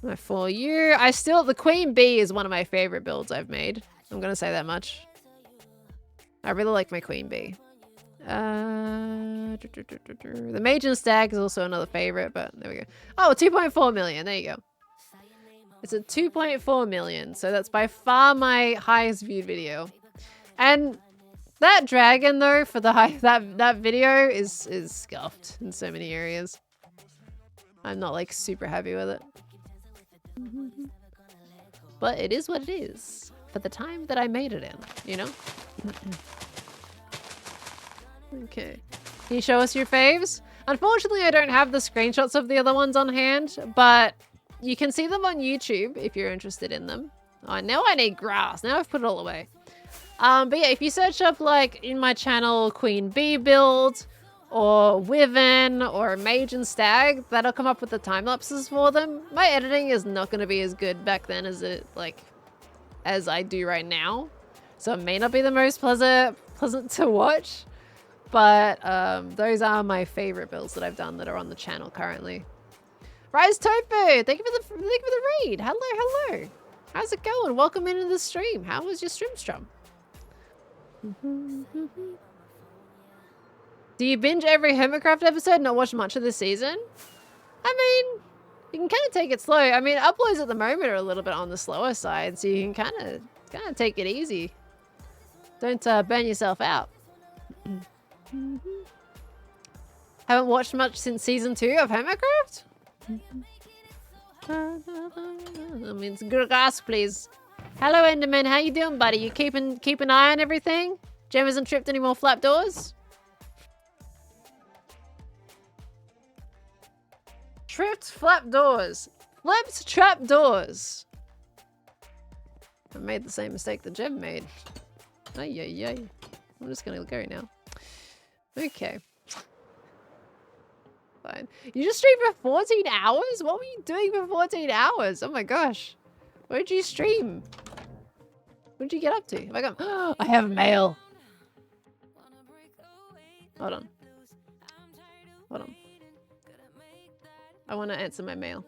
My For You. The Queen Bee is one of my favorite builds I've made. I'm going to say that much. I really like my Queen Bee. The Mage and Stag is also another favorite, but there we go. Oh, 2.4 million. There you go. It's a 2.4 million. So that's by far my highest viewed video. And that dragon though, for the that video is scuffed in so many areas. I'm not like super happy with it. But it is what it is for the time that I made it in, you know? Okay. Can you show us your faves? Unfortunately, I don't have the screenshots of the other ones on hand, but you can see them on YouTube if you're interested in them. Oh, now I need grass. Now I've put it all away. But yeah, if you search up like in my channel, Queen Bee build, or Wyvern, or Mage and Stag, that'll come up with the time lapses for them. My editing is not going to be as good back then as as I do right now. So it may not be the most pleasant to watch. But those are my favorite builds that I've done that are on the channel currently. Rise Tofu, thank you for the raid. Hello. How's it going? Welcome into the stream. How was your stream? Do you binge every Hermitcraft episode and not watch much of the season? I mean, you can kind of take it slow. I mean, uploads at the moment are a little bit on the slower side, so you can kind of take it easy. Don't burn yourself out. Haven't watched much since season 2 of Hermitcraft? I mean, it's grass, please. Hello, Enderman. How you doing, buddy? You keep an eye on everything? Gem hasn't tripped any more flap doors? Tripped flap doors. Flipped trap doors. I made the same mistake that Gem made. Ay. I'm just gonna go now. Okay. Fine. You just streamed for 14 hours? What were you doing for 14 hours? Oh my gosh. Where did you stream? What did you get up to? Oh my god. I have mail. Hold on. Hold on. I want to answer my mail.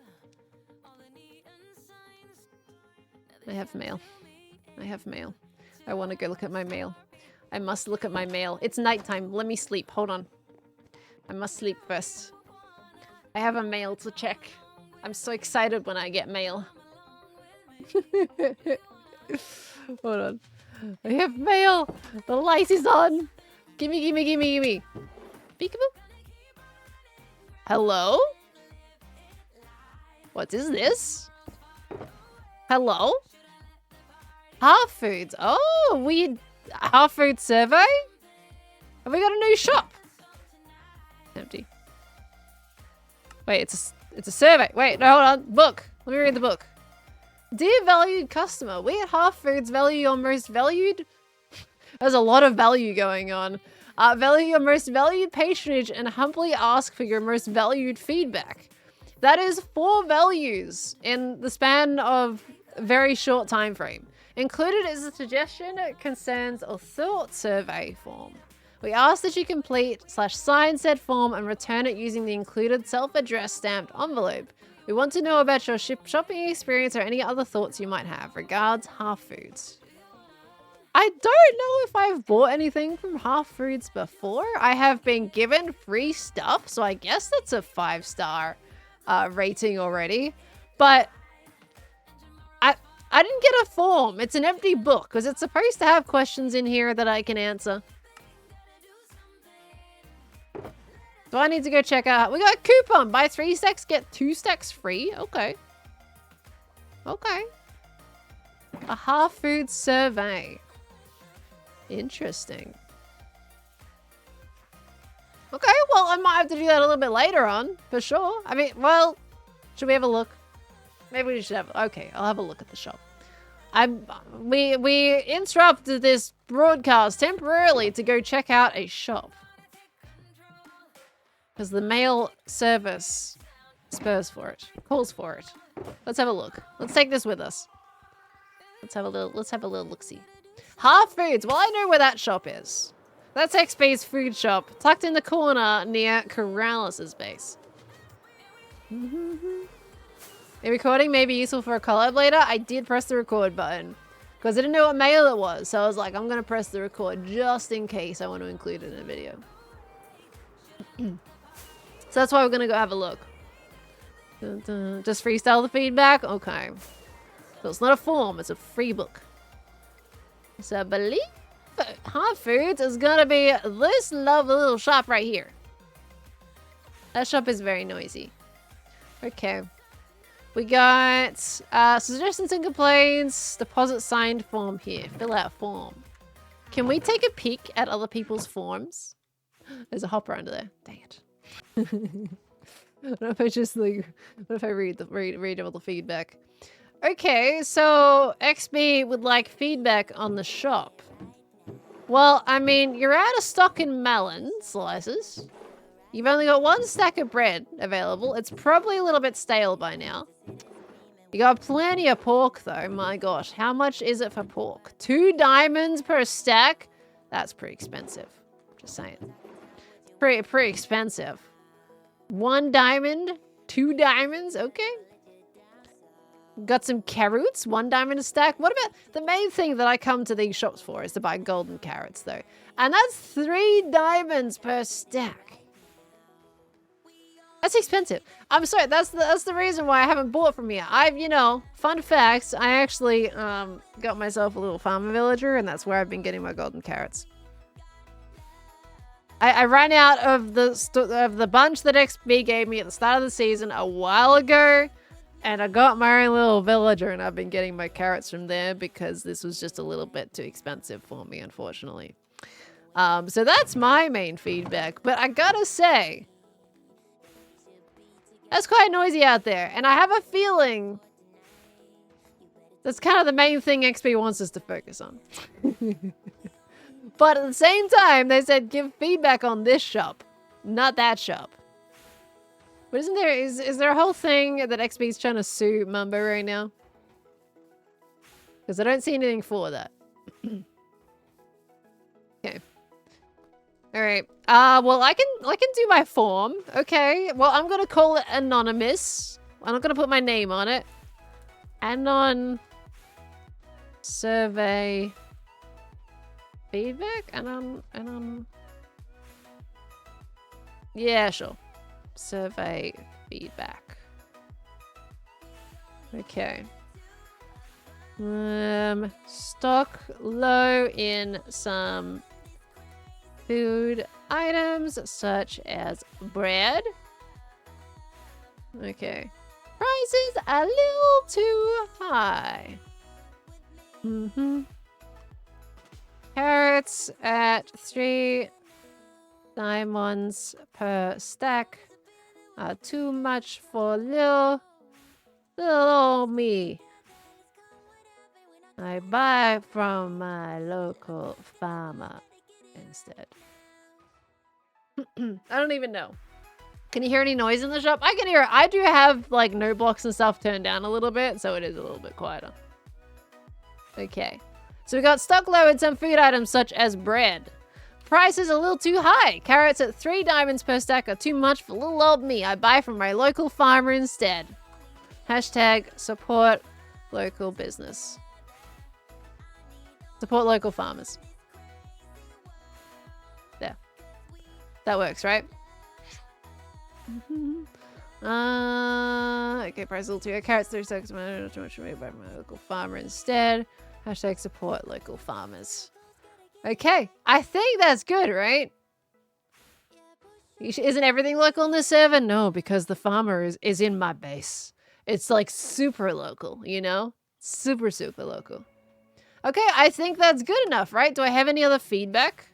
I have mail. I have mail. I want to go look at my mail. I must look at my mail. It's nighttime. Let me sleep. Hold on. I must sleep first. I have a mail to check. I'm so excited when I get mail. Hold on. I have mail. The light is on. Gimme, gimme, gimme, gimme. Peekaboo. Hello? What is this? Hello? Half Foods. Oh, we Half Food survey? Have we got a new shop? Empty. Wait, it's a survey. Wait, no, hold on. Book. Let me read the book. Dear valued customer, we at Half Foods value your most valued... There's a lot of value going on. Value your most valued patronage and humbly ask for your most valued feedback. That is 4 values in the span of a very short time frame. Included is a suggestion, concerns, or thought survey form. We ask that you complete/sign said form and return it using the included self-addressed stamped envelope. We want to know about your shopping experience or any other thoughts you might have. Regards, Half Foods. I don't know if I've bought anything from Half Foods before. I have been given free stuff, so I guess that's a 5-star rating already. But I didn't get a form. It's an empty book because it's supposed to have questions in here that I can answer. Do I need to go check out? We got a coupon. Buy 3 stacks, get 2 stacks free. Okay. Okay. A Half Food survey. Interesting. Okay, well, I might have to do that a little bit later on, for sure. I mean, well, should we have a look? Maybe we should have... Okay, I'll have a look at the shop. We interrupted this broadcast temporarily to go check out a shop. Because the mail service spurs for it. Calls for it. Let's have a look. Let's take this with us. Let's have a little look-see. Half Foods. Well, I know where that shop is. That's XB's food shop, tucked in the corner near Corrales' base. A recording may be useful for a collab later. I did press the record button because I didn't know what mail it was. So I was like, I'm going to press the record just in case I want to include it in a video. So that's why we're going to go have a look. Dun, dun. Just freestyle the feedback? Okay. So it's not a form, it's a free book. So I believe Half Foods is going to be this lovely little shop right here. That shop is very noisy. Okay. We got suggestions and complaints, deposit signed form here. Fill out form. Can we take a peek at other people's forms? There's a hopper under there. Dang it. What if I just like, what if I read all the feedback? Okay, so XB would like feedback on the shop. Well, I mean, you're out of stock in melon slices. You've only got 1 stack of bread available. It's probably a little bit stale by now. You got plenty of pork though. My gosh, how much is it for pork? 2 diamonds per stack? That's pretty expensive. Just saying. Pretty expensive. 1 diamond, 2 diamonds, okay. Got some carrots, 1 diamond a stack. What about the main thing that I come to these shops for is to buy golden carrots though. And that's 3 diamonds per stack. That's expensive. I'm sorry, that's the reason why I haven't bought from here. You know, fun facts, I actually got myself a little farmer villager and that's where I've been getting my golden carrots. I ran out of the bunch that XB gave me at the start of the season a while ago. And I got my own little villager and I've been getting my carrots from there because this was just a little bit too expensive for me, unfortunately. So that's my main feedback. But I gotta say, that's quite noisy out there. And I have a feeling that's kind of the main thing XP wants us to focus on. But at the same time, they said give feedback on this shop, not that shop. But isn't there, is there a whole thing that XP's trying to sue Mumbo right now? Because I don't see anything for that. Okay. Alright. Well, I can do my form. Okay. Well, I'm gonna call it anonymous. I'm not gonna put my name on it. Anon survey feedback? Anon. Yeah, sure. Survey feedback. Okay. Stock low in some food items such as bread. Okay. Prices a little too high. Carrots at 3 diamonds per stack are too much for little old me. I buy from my local farmer instead. I don't even know. Can you hear any noise in the shop? I can hear it. I do have like note blocks and stuff turned down a little bit, so it is a little bit quieter. Okay. So we got stock low in some food items such as bread. Price is a little too high. Carrots at 3 diamonds per stack are too much for little old me. I buy from my local farmer instead. Hashtag support local business. Support local farmers. There. That works, right? Okay, price a little too high. Carrots 3 stacks. Too much for me. Buy from my local farmer instead. Hashtag support local farmers. Okay, I think that's good, right? Isn't everything local in this server? No, because the farmer is in my base. It's like super local, you know? Super local. Okay, I think that's good enough, right? Do I have any other feedback?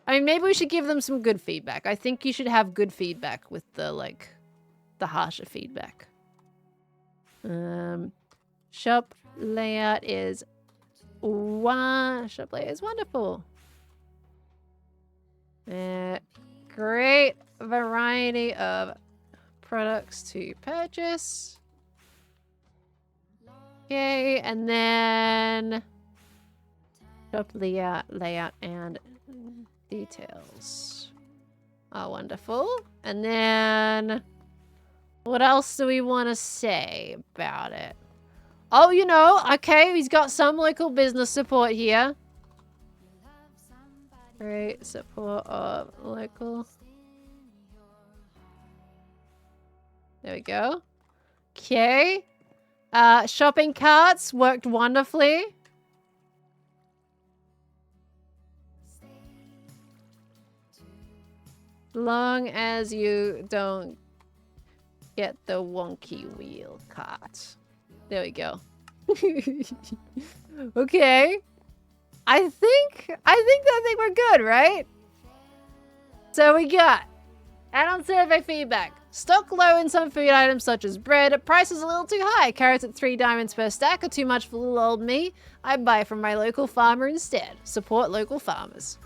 I mean, maybe we should give them some good feedback. I think you should have good feedback with the, like, the harsher feedback. Shop layout is wonderful. Great variety of products to purchase. Okay, and then shop layout and details are wonderful. And then what else do we want to say about it? Oh, you know, okay, he's got some local business support here. Great support of local. There we go. Okay. Shopping carts worked wonderfully. Long as you don't get the wonky wheel cart. There we go. Okay. I think we're good, right? So we got add-on survey feedback. Stock low in some food items such as bread. Price is a little too high. Carrots at 3 diamonds per stack are too much for little old me. I buy from my local farmer instead. Support local farmers.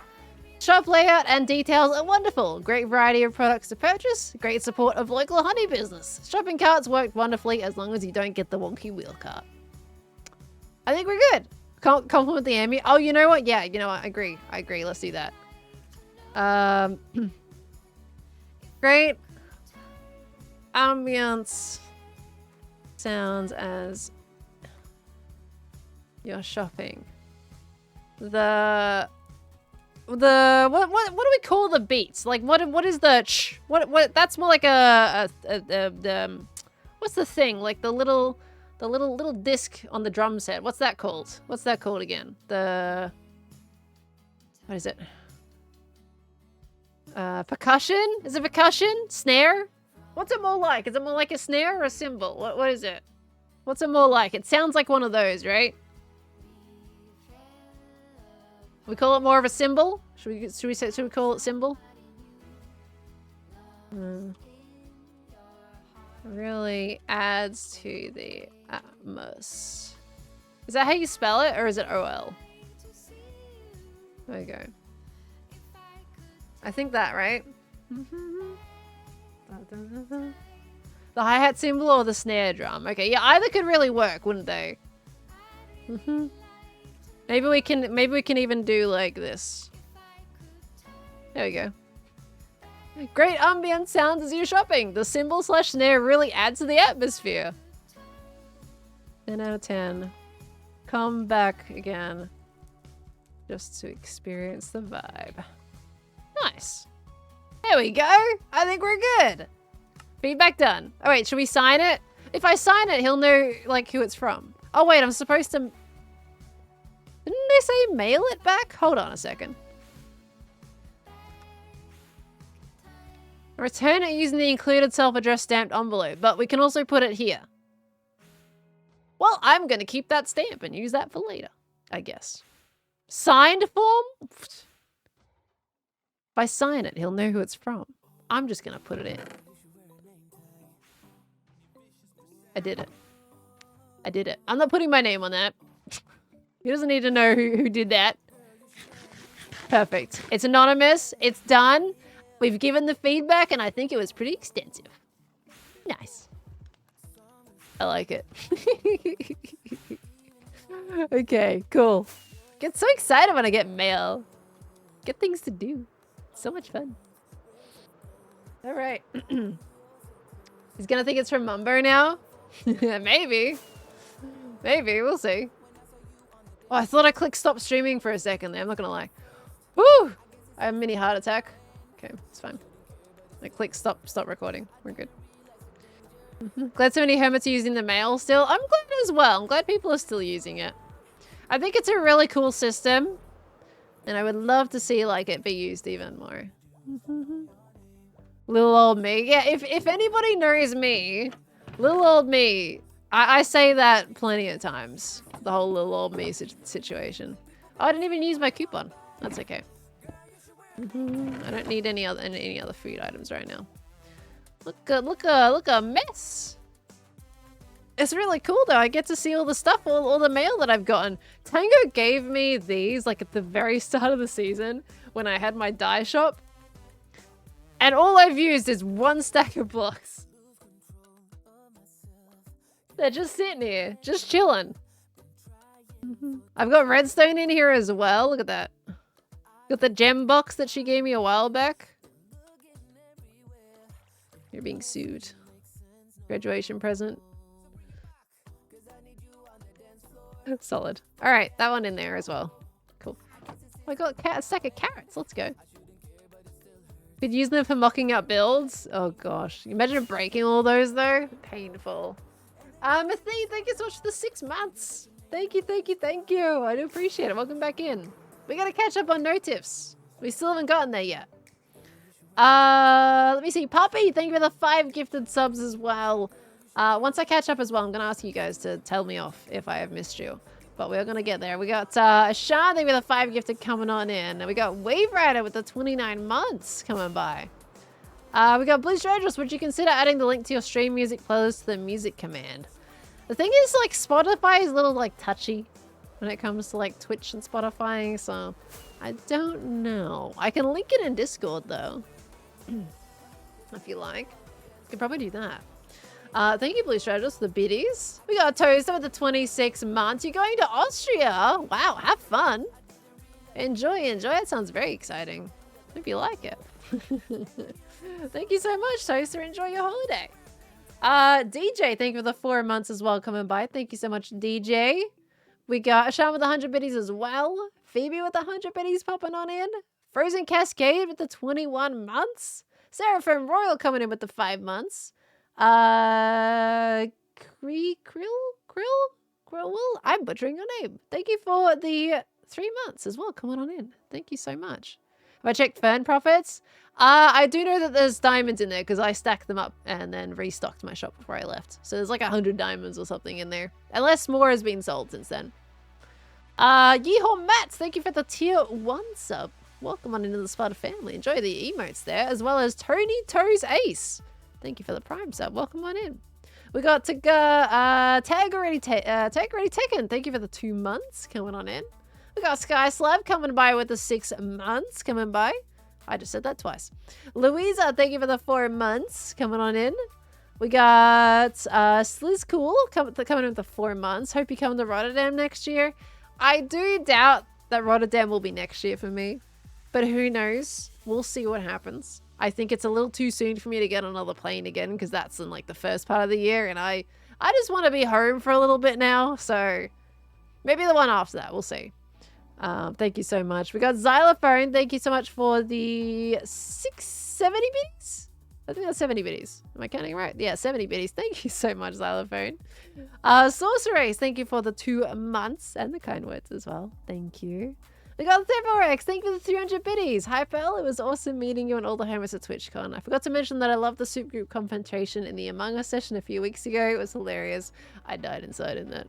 Shop layout and details are wonderful. Great variety of products to purchase. Great support of local honey business. Shopping carts work wonderfully as long as you don't get the wonky wheel cart. I think we're good. Compliment the Amy. Oh, you know what? Yeah, you know what? I agree. Let's do that. Great ambience sounds as you're shopping. What do we call the beats? Like what is the what that's more like what's the thing? Like the little disc on the drum set. What's that called? What's that called again? What is it? Percussion? Is it percussion? Snare? What's it more like? Is it more like a snare or a cymbal? What is it? What's it more like? It sounds like one of those, right? We call it more of a cymbal? Should we call it cymbal? Really adds to the atmos. Is that how you spell it, or is it OL? There we go. I think that, right? The hi-hat cymbal or the snare drum? Okay, yeah, either could really work, wouldn't they? Maybe we can even do like this. There we go. Great ambient sounds as you're shopping. The cymbal / snare really adds to the atmosphere. 10 out of 10. Come back again. Just to experience the vibe. Nice. There we go. I think we're good. Feedback done. Oh wait, should we sign it? If I sign it, he'll know like who it's from. Oh wait, I'm supposed to... Didn't they say mail it back? Hold on a second. Return it using the included self-addressed stamped envelope, but we can also put it here. Well, I'm going to keep that stamp and use that for later, I guess. Signed form? If I sign it, he'll know who it's from. I'm just going to put it in. I did it. I did it. I'm not putting my name on that. He doesn't need to know who did that. Perfect. It's anonymous. It's done. We've given the feedback, and I think it was pretty extensive. Nice. I like it. Okay, cool. Get so excited when I get mail. Get things to do. So much fun. All right. He's gonna think it's from Mumbo now? Maybe. Maybe, we'll see. Oh, I thought I clicked stop streaming for a second there. I'm not gonna lie. Woo! I have a mini heart attack. Okay, it's fine. I click stop recording. We're good. Glad so many hermits are using the mail still. I'm glad as well. I'm glad people are still using it. I think it's a really cool system. And I would love to see like it be used even more. Little old me. Yeah, if anybody knows me, little old me, I say that plenty of times. The whole little old me situation. Oh, I didn't even use my coupon. That's okay. I don't need any other food items right now. Look a mess. It's really cool though. I get to see all the stuff, all the mail that I've gotten. Tango gave me these like at the very start of the season when I had my dye shop. And all I've used is one stack of blocks. They're just sitting here, just chilling. I've got redstone in here as well. Look at that. Got the gem box that she gave me a while back. You're being sued. Graduation present. Solid. All right, that one in there as well. Cool. Oh, I got a stack of carrots. Let's go. Could use them for mocking up builds. Oh gosh, imagine breaking all those though. Painful. Mathie, thank you so much for the 6 months. Thank you, thank you, thank you. I do appreciate it. Welcome back in. We gotta catch up on notifs. We still haven't gotten there yet. Let me see. Poppy, thank you for the 5 gifted subs as well. Once I catch up as well, I'm gonna ask you guys to tell me off if I have missed you. But we're gonna get there. We got Sean, thank you for the 5 gifted coming on in. And we got Wave Rider with the 29 months coming by. We got Blue Strangers. Would you consider adding the link to your stream music playlist to the music command? The thing is, like, Spotify is a little, like, touchy when it comes to, like, Twitch and Spotify, so I don't know. I can link it in Discord, though. If you like. You could probably do that. Thank you, Blue Strategist, for the biddies. We got Toaster with the 26 months. You're going to Austria. Wow, have fun. Enjoy. It sounds very exciting. Hope you like it. Thank you so much, Toaster. Enjoy your holiday. DJ, thank you for the 4 months as well coming by. Thank you so much, DJ. We got Asham with the 100 biddies as well. Phoebe with the 100 biddies popping on in. Frozen Cascade with the 21 months. Seraphim Royal coming in with the 5 months. Krill? I'm butchering your name. Thank you for the 3 months as well coming on in. Thank you so much. Have I checked Fern Profits? I do know that there's diamonds in there because I stacked them up and then restocked my shop before I left. So there's like 100 diamonds or something in there. Unless more has been sold since then. Yeehaw Mats, thank you for the tier 1 sub. Welcome on into the Sparta family. Enjoy the emotes there, as well as Tony Toes Ace. Thank you for the prime sub. Welcome on in. We got to Tag Already Taken. Thank you for the 2 months coming on in. We got Sky Slab coming by with the 6 months coming by. I just said that twice. Louisa, thank you for the 4 months coming on in. We got Sliz Cool coming in with the 4 months. Hope you come to Rotterdam next year. I do doubt that Rotterdam will be next year for me. But who knows? We'll see what happens. I think it's a little too soon for me to get another plane again because that's in like the first part of the year. And I just want to be home for a little bit now. So maybe the one after that. We'll see. Thank you so much. We got Xylophone. Thank you so much for the 70 biddies. I think that's 70 biddies. Am I counting right? Yeah, 70 biddies. Thank you so much, Xylophone. Sorceress, thank you for the 2 months and the kind words as well. Thank you. We got Thevorex. Thank you for the 300 biddies. Hi, Pearl. It was awesome meeting you and all the homers at TwitchCon. I forgot to mention that I loved the soup group confrontation in the Among Us session a few weeks ago. It was hilarious. I died inside in that.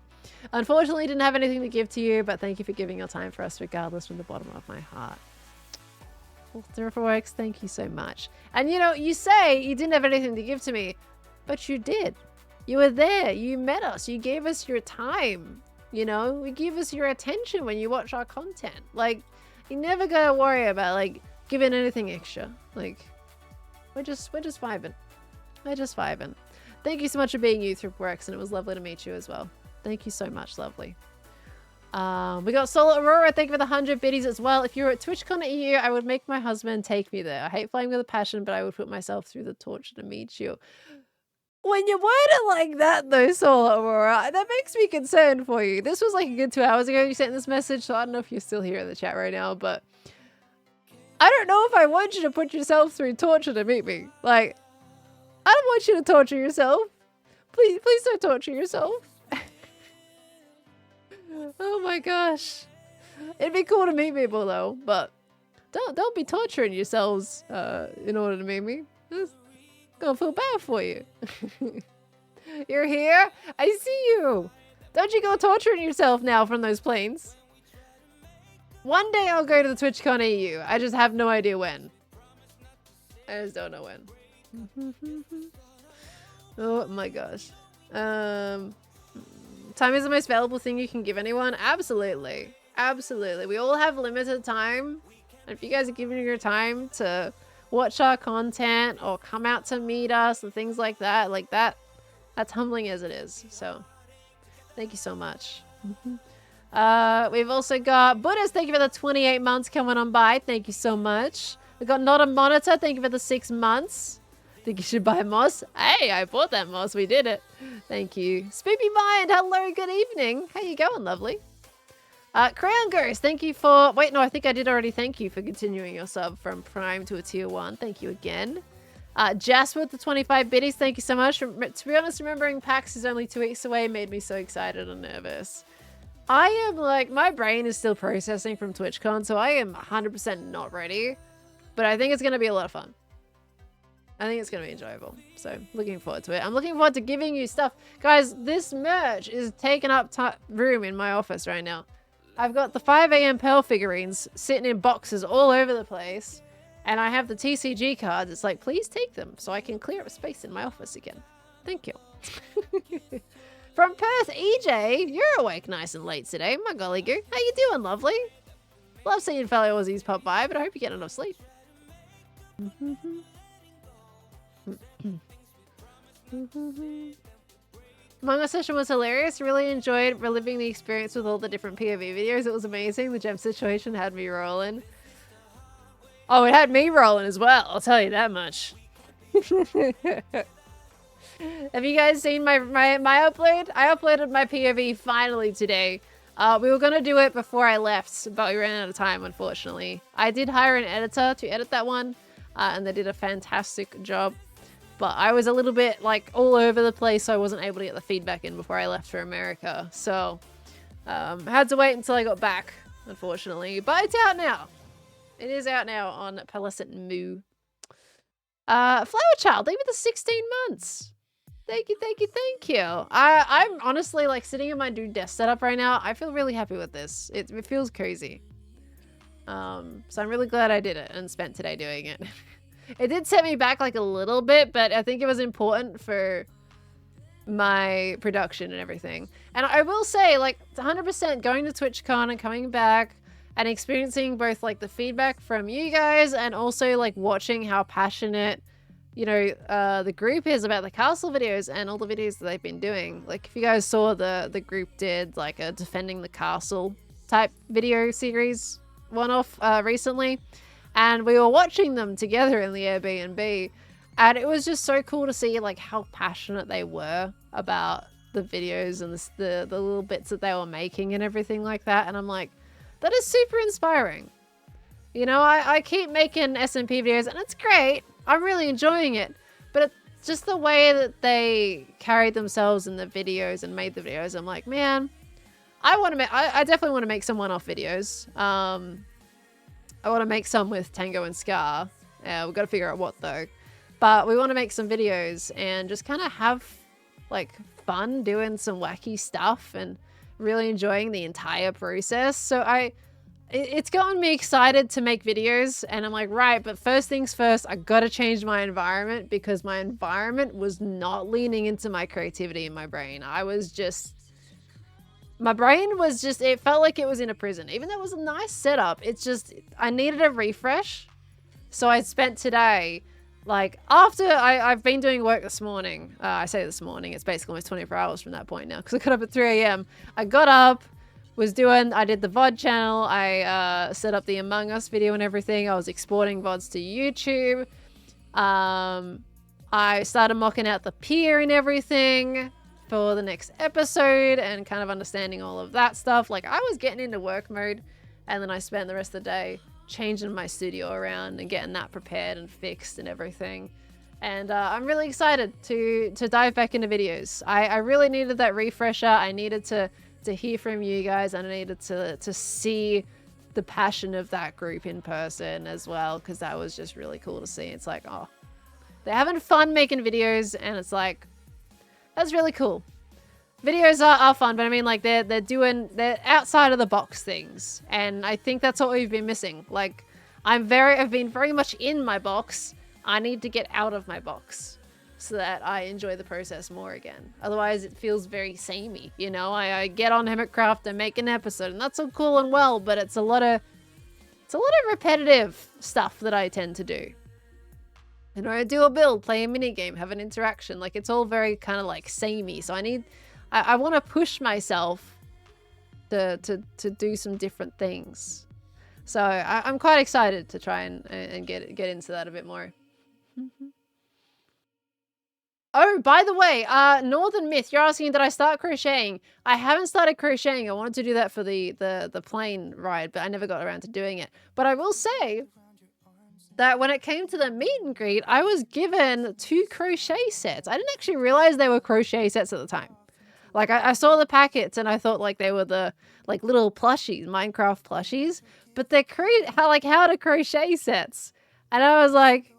Unfortunately, didn't have anything to give to you, but thank you for giving your time for us regardless from the bottom of my heart. Well, Thevorex, thank you so much. And you know, you say you didn't have anything to give to me, but you did. You were there. You met us. You gave us your time. You know, you give us your attention when you watch our content. Like, you never gotta worry about like giving anything extra. Like, we're just vibing. We're just vibing. Thank you so much for being you, Thevorex, and it was lovely to meet you as well. Thank you so much, lovely. We got Solar Aurora, thank you for the 100 biddies as well. If you were at TwitchCon EU, I would make my husband take me there. I hate flying with a passion, but I would put myself through the torture to meet you. When you word it like that though, Solar Aurora, that makes me concerned for you. This was like a good 2 hours ago you sent this message, so I don't know if you're still here in the chat right now, but I don't know if I want you to put yourself through torture to meet me. Like, I don't want you to torture yourself. Please don't torture yourself. Oh my gosh. It'd be cool to meet people though, but don't be torturing yourselves in order to meet me. It's gonna feel bad for you. You're here? I see you. Don't you go torturing yourself now from those planes. One day I'll go to the TwitchCon EU. I just have no idea when. I just don't know when. Oh my gosh. Time is the most valuable thing you can give anyone. Absolutely. Absolutely. We all have limited time. And if you guys are giving your time to watch our content or come out to meet us and things like that, that's humbling as it is. So thank you so much. We've also got Buddhist. Thank you for the 28 months coming on by. Thank you so much. We've got Not a Monitor. Thank you for the 6 months. Think you should buy moss? Hey, I bought that moss. We did it. Thank you. Spoopy Mind, hello, good evening. How you going, lovely? Crayon Ghost, thank you for... Wait, no, I think I did already thank you for continuing your sub from Prime to a Tier 1. Thank you again. Jasper with the 25 biddies, thank you so much. To be honest, remembering PAX is only 2 weeks away made me so excited and nervous. I am like... My brain is still processing from TwitchCon, so I am 100% not ready. But I think it's going to be a lot of fun. I think it's going to be enjoyable. So, looking forward to it. I'm looking forward to giving you stuff. Guys, this merch is taking up room in my office right now. I've got the 5 AM Pearl figurines sitting in boxes all over the place. And I have the TCG cards. It's like, please take them so I can clear up space in my office again. Thank you. From Perth, EJ, you're awake nice and late today. My golly goo. How you doing, lovely? Love seeing fellow Aussies pop by, but I hope you get enough sleep. Among Us session was hilarious. Really enjoyed reliving the experience with all the different POV videos. It was amazing. The gem situation had me rolling. Oh, it had me rolling as well. I'll tell you that much. Have you guys seen my upload? I uploaded my POV finally today. We were going to do it before I left, but we ran out of time, unfortunately. I did hire an editor to edit that one, and they did a fantastic job. But I was a little bit like all over the place, so I wasn't able to get the feedback in before I left for America. So had to wait until I got back, unfortunately. But it's out now. It is out now on Pelicet Moo. Flower Child, thank you for the 16 months. Thank you, thank you, thank you. I'm honestly like sitting in my new desk setup right now. I feel really happy with this. It feels cozy. So I'm really glad I did it and spent today doing it. It did set me back like a little bit, but I think it was important for my production and everything. And I will say, like, 100% going to TwitchCon and coming back and experiencing both like the feedback from you guys and also like watching how passionate, you know, the group is about the castle videos and all the videos that they've been doing. Like if you guys saw the group did like a defending the castle type video series one-off recently, and we were watching them together in the Airbnb, and it was just so cool to see like how passionate they were about the videos and the little bits that they were making and everything like that. And I'm like, that is super inspiring. You know, I keep making SMP videos and it's great. I'm really enjoying it. But it's just the way that they carried themselves in the videos and made the videos. I'm like, man, I definitely want to make some one-off videos. I want to make some with Tango and Scar. We've got to figure out what though. But we want to make some videos and just kind of have like fun doing some wacky stuff and really enjoying the entire process. So it's gotten me excited to make videos, and I'm like, right, but first things first, I gotta change my environment because my environment was not leaning into my creativity in my brain. My brain was just, it felt like it was in a prison. Even though it was a nice setup, it's just, I needed a refresh. So I spent today, like, after I've been doing work this morning. I say this morning, it's basically almost 24 hours from that point now, because I got up at 3 a.m. I got up, I did the VOD channel, I set up the Among Us video and everything. I was exporting VODs to YouTube. I started mocking out the pier and everything for the next episode and kind of understanding all of that stuff. Like, I was getting into work mode, and then I spent the rest of the day changing my studio around and getting that prepared and fixed and everything. And I'm really excited to dive back into videos. I really needed that refresher. I needed to hear from you guys, and I needed to see the passion of that group in person as well, because that was just really cool to see. It's like, oh, they're having fun making videos, and it's like, that's really cool. Videos are fun, but I mean, like, they're outside of the box things, and I think that's what we've been missing. Like, I've been very much in my box. I need to get out of my box so that I enjoy the process more again. Otherwise, it feels very samey, you know? I get on Hermitcraft and make an episode, and that's all cool and well, but it's a lot of repetitive stuff that I tend to do. You know, I do a build, play a minigame, have an interaction. Like, it's all very kind of like samey. So I want to push myself to do some different things. So I'm quite excited to try and get into that a bit more. Oh, by the way, Northern Myth, you're asking, did I start crocheting? I haven't started crocheting. I wanted to do that for the plane ride, but I never got around to doing it. But I will say that when it came to the meet and greet, I was given 2 crochet sets. I didn't actually realize they were crochet sets at the time. Like, I saw the packets and I thought like they were the like little plushies, Minecraft plushies, but they're how to crochet sets. And I was like,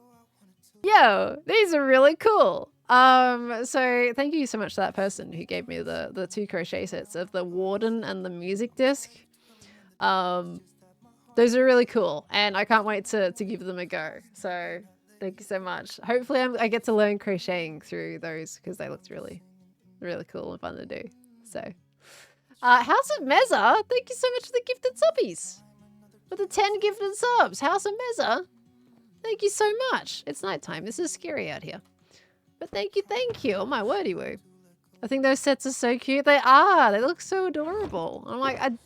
yo, these are really cool. So thank you so much to that person who gave me the 2 crochet sets of the Warden and the music disc. Those are really cool, and I can't wait to give them a go. So thank you so much. Hopefully I get to learn crocheting through those, because they looked really, really cool and fun to do. So House of Meza, thank you so much for the gifted subbies. For the 10 gifted subs. House of Meza, thank you so much. It's nighttime. This is scary out here. But thank you. Oh my wordy woo. I think those sets are so cute. They are. They look so adorable. I'm like, I'm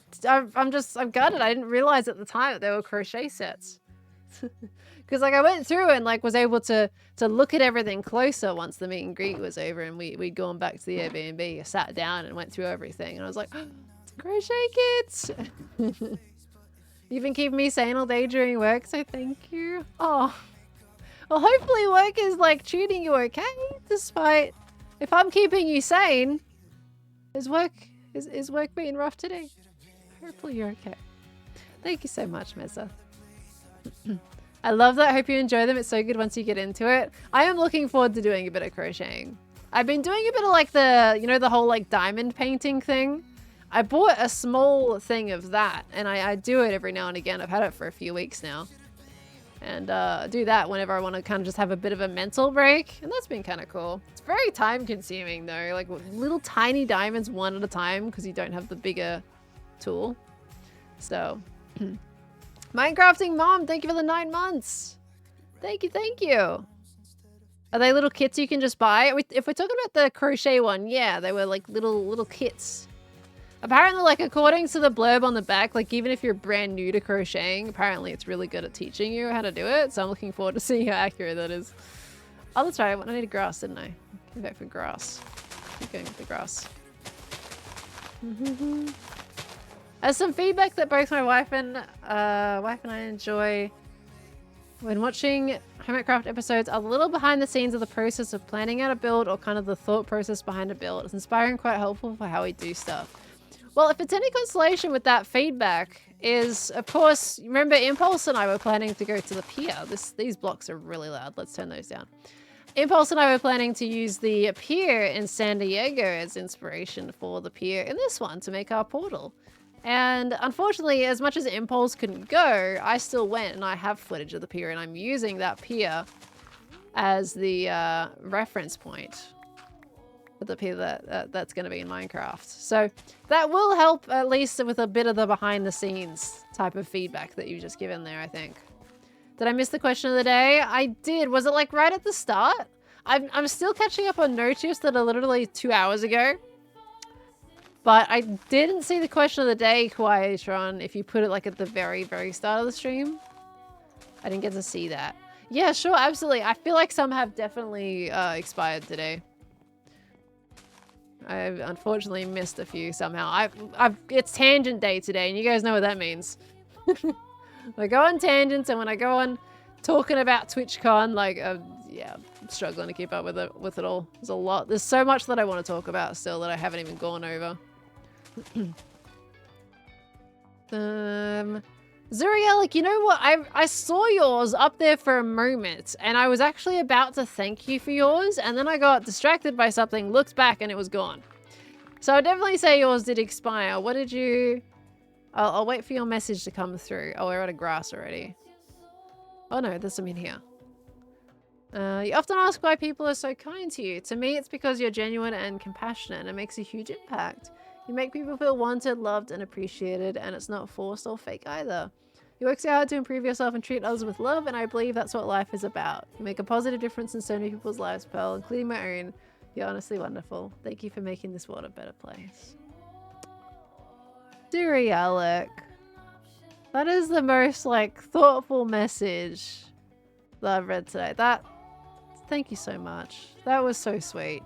gutted. I didn't realize at the time that they were crochet sets. Because like I went through and like was able to look at everything closer once the meet and greet was over, and we'd gone back to the Airbnb. I sat down and went through everything, and I was like, oh, it's crochet kits. You've been keeping me sane all day during work, so thank you. Oh, well, hopefully work is like treating you okay, despite if I'm keeping you sane. Is work being rough today? Hopefully you're okay. Thank you so much, Meza. I love that. I hope you enjoy them. It's so good once you get into it. I am looking forward to doing a bit of crocheting. I've been doing a bit of like the whole like diamond painting thing. I bought a small thing of that, and I do it every now and again. I've had it for a few weeks now. And do that whenever I want to kind of just have a bit of a mental break. And that's been kind of cool. It's very time consuming though. Like little tiny diamonds one at a time, because you don't have the bigger tool. So Minecrafting Mom, thank you for the 9 months. Thank you, thank you. Are they little kits you can just buy? If we're talking about the crochet one, yeah, they were like little kits. Apparently, like, according to the blurb on the back, like, even if you're brand new to crocheting, apparently it's really good at teaching you how to do it. So I'm looking forward to seeing how accurate that is. Oh, that's right. I needed grass, didn't I? Go back for grass. Keep going with the grass. There's some feedback that both my wife and I enjoy when watching Hermitcraft episodes are a little behind the scenes of the process of planning out a build or kind of the thought process behind a build. It's inspiring and quite helpful for how we do stuff. Well, if it's any consolation with that feedback is, of course, remember Impulse and I were planning to go to the pier. These blocks are really loud. Let's turn those down. Impulse and I were planning to use the pier in San Diego as inspiration for the pier in this one to make our portal. And unfortunately, as much as Impulse couldn't go, I still went and I have footage of the pier and I'm using that pier as the reference point. With the pier that's going to be in Minecraft. So that will help at least with a bit of the behind the scenes type of feedback that you've just given there, I think. Did I miss the question of the day? I did. Was it like right at the start? I'm still catching up on notes that are literally 2 hours ago. But I didn't see the question of the day, Quietron, if you put it like at the very, very start of the stream. I didn't get to see that. Yeah, sure, absolutely. I feel like some have definitely expired today. I've unfortunately missed a few somehow. It's tangent day today, and you guys know what that means. I go on tangents, and when I go on talking about TwitchCon, like, yeah, I'm struggling to keep up with it all. There's a lot. There's so much that I want to talk about still that I haven't even gone over. Zurielic, you know what? I saw yours up there for a moment, and I was actually about to thank you for yours, and then I got distracted by something, looked back, and it was gone. So I'd definitely say yours did expire. What did you... I'll wait for your message to come through. Oh, we're out of grass already. Oh no, there's some in here. You often ask why people are so kind to you. To me, it's because you're genuine and compassionate, and it makes a huge impact. You make people feel wanted, loved, and appreciated, and it's not forced or fake either. You work so hard to improve yourself and treat others with love, and I believe that's what life is about. You make a positive difference in so many people's lives, Pearl, including my own. You're honestly wonderful. Thank you for making this world a better place. Deary Alec. That is the most, like, thoughtful message that I've read today. Thank you so much. That was so sweet.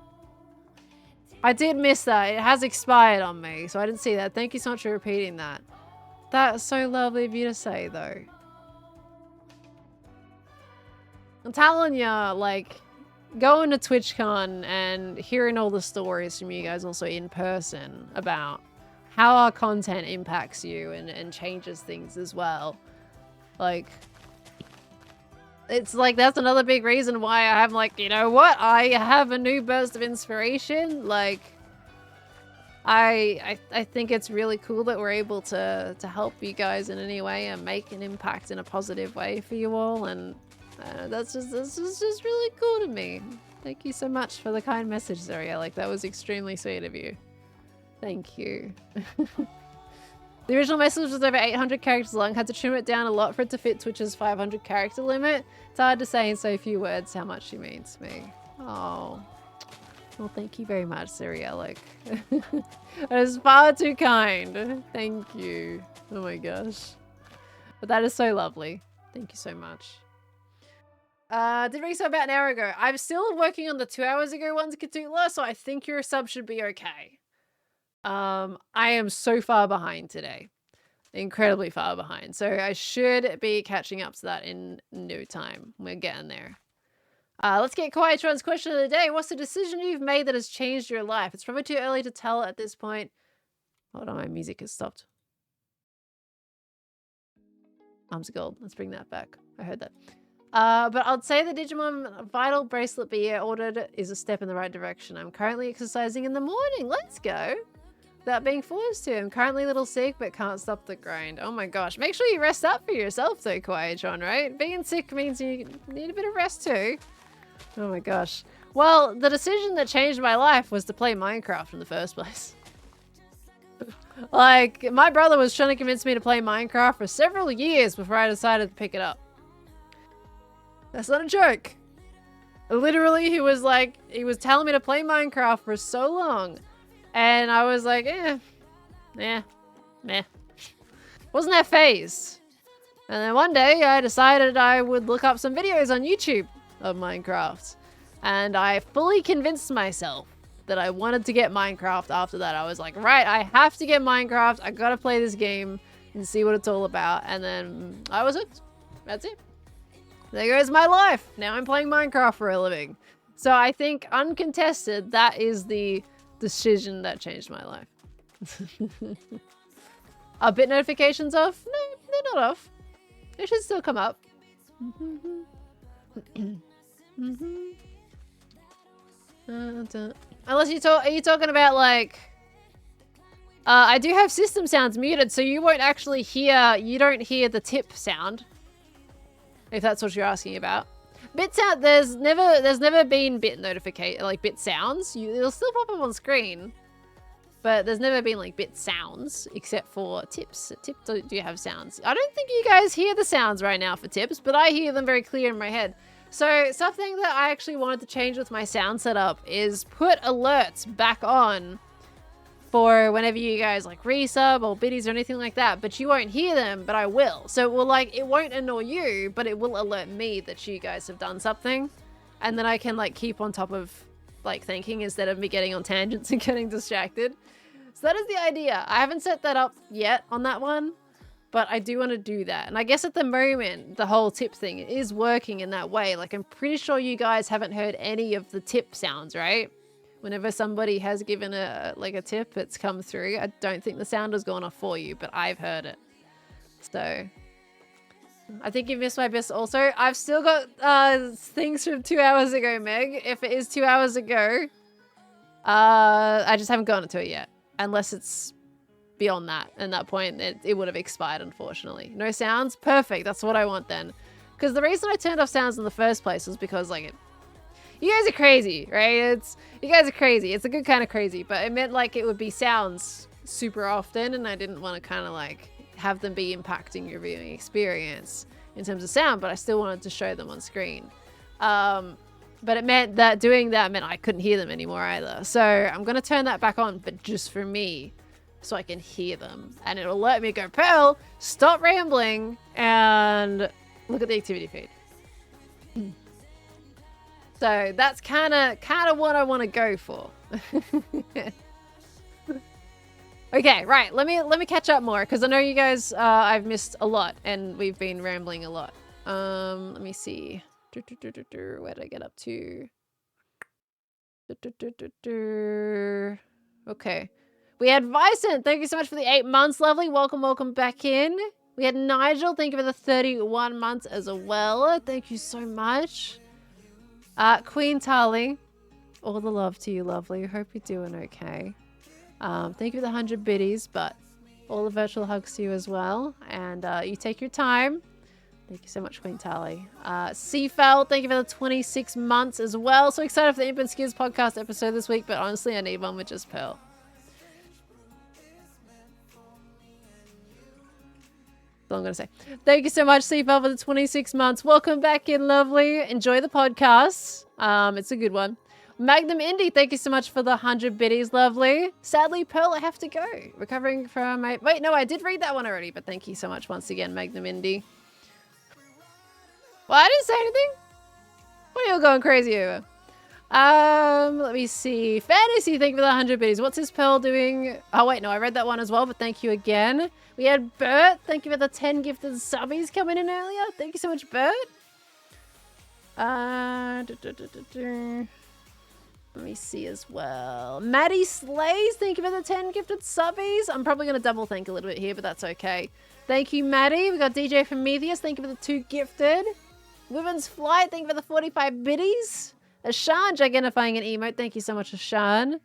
I did miss that. It has expired on me, so I didn't see that. Thank you so much for repeating that. That's so lovely of you to say, though. I'm telling ya, like, going to TwitchCon and hearing all the stories from you guys also in person about how our content impacts you and changes things as well. Like, it's like, that's another big reason why I'm like, you know what? I have a new burst of inspiration. Like, I think it's really cool that we're able to help you guys in any way and make an impact in a positive way for you all. And that's just really cool to me. Thank you so much for the kind message, Zaria. Like, that was extremely sweet of you. Thank you. The original message was over 800 characters long. Had to trim it down a lot for it to fit Twitch's 500 character limit. It's hard to say in so few words how much she means to me. Oh. Well, thank you very much, Cyrielic. That is far too kind. Thank you. Oh my gosh. But that is so lovely. Thank you so much. Did resub about an hour ago. I'm still working on the 2 hours ago ones, Katula, so I think your sub should be okay. I am so far behind today. Incredibly far behind. So I should be catching up to that in no time. We're getting there. Let's get Quietron's question of the day. What's the decision you've made that has changed your life? It's probably too early to tell at this point. Hold on, my music has stopped. Arms of gold. Let's bring that back. I heard that. But I'd say the Digimon Vital Bracelet Beer ordered is a step in the right direction. I'm currently exercising in the morning. Let's go. Without being forced to. I'm currently a little sick, but can't stop the grind. Oh my gosh. Make sure you rest up for yourself though, Quietron, right? Being sick means you need a bit of rest too. Oh my gosh. Well, the decision that changed my life was to play Minecraft in the first place. Like, my brother was trying to convince me to play Minecraft for several years before I decided to pick it up. That's not a joke. Literally, he was telling me to play Minecraft for so long. And I was like, meh. Wasn't that phased. And then one day, I decided I would look up some videos on YouTube of Minecraft. And I fully convinced myself that I wanted to get Minecraft after that. I was like, right, I have to get Minecraft. I gotta play this game and see what it's all about. And then I was hooked. That's it. There goes my life. Now I'm playing Minecraft for a living. So I think uncontested, that is the decision that changed my life. Are bit notifications off? No, they're not off. They should still come up. Unless are you talking about like, I do have system sounds muted, so you won't actually hear, you don't hear the tip sound. If that's what you're asking about. Bit sound, there's never been bit bit sounds. It'll still pop up on screen. But there's never been like bit sounds except for tips. Tips do have sounds. I don't think you guys hear the sounds right now for tips, but I hear them very clear in my head. So something that I actually wanted to change with my sound setup is put alerts back on for whenever you guys like resub or biddies or anything like that, but you won't hear them, but I will. So it will like, it won't annoy you, but it will alert me that you guys have done something. And then I can like keep on top of like thinking instead of me getting on tangents and getting distracted. So that is the idea. I haven't set that up yet on that one, but I do want to do that. And I guess at the moment, the whole tip thing is working in that way. Like I'm pretty sure you guys haven't heard any of the tip sounds, right? Whenever somebody has given a tip, it's come through. I don't think the sound has gone off for you, but I've heard it. So I think you missed my best also. I've still got things from 2 hours ago, Meg. If it is 2 hours ago, I just haven't gotten to it yet. Unless it's beyond that. At that point, it would have expired, unfortunately. No sounds? Perfect. That's what I want then. Because the reason I turned off sounds in the first place was because like you guys are crazy, right? You guys are crazy. It's a good kind of crazy, but it meant like it would be sounds super often, and I didn't want to kind of like have them be impacting your viewing experience in terms of sound, but I still wanted to show them on screen. But it meant that doing that meant I couldn't hear them anymore either. So I'm going to turn that back on, but just for me, so I can hear them. And it'll let me go, Pearl, stop rambling and look at the activity feed. So that's kind of what I want to go for. Okay, right. Let me catch up more because I know you guys. I've missed a lot and we've been rambling a lot. Let me see. Where did I get up to? Okay. We had Vicent. Thank you so much for the 8 months. Lovely. Welcome back in. We had Nigel. Thank you for the 31 months as well. Thank you so much. Queen Tali. All the love to you, lovely. Hope you're doing okay. Thank you for the 100 biddies, but all the virtual hugs to you as well. And you take your time. Thank you so much, Queen Tali. Seafell, thank you for the 26 months as well. So excited for the Imp and Skids podcast episode this week, but honestly, I need one with just Pearl. That's all I'm going to say. Thank you so much, Seafell, for the 26 months. Welcome back in, lovely. Enjoy the podcast. It's a good one. Magnum Indy, thank you so much for the 100 biddies, lovely. Sadly, Pearl, I have to go. Recovering from my... Wait, no, I did read that one already, but thank you so much once again, Magnum Indy. Well, I didn't say anything. What are you all going crazy over? Let me see. Fantasy, thank you for the 100 biddies. What's his Pearl doing? Oh, wait, no, I read that one as well, but thank you again. We had Bert. Thank you for the 10 gifted subbies coming in earlier. Thank you so much, Bert. Let me see as well. Maddie Slays, thank you for the 10 gifted subbies. I'm probably going to double thank a little bit here, but that's okay. Thank you, Maddie. We got DJ Prometheus. Thank you for the 2 gifted. Women's Flight, thank you for the 45 biddies. Ashan, gigantifying an emote. Thank you so much, Ashan.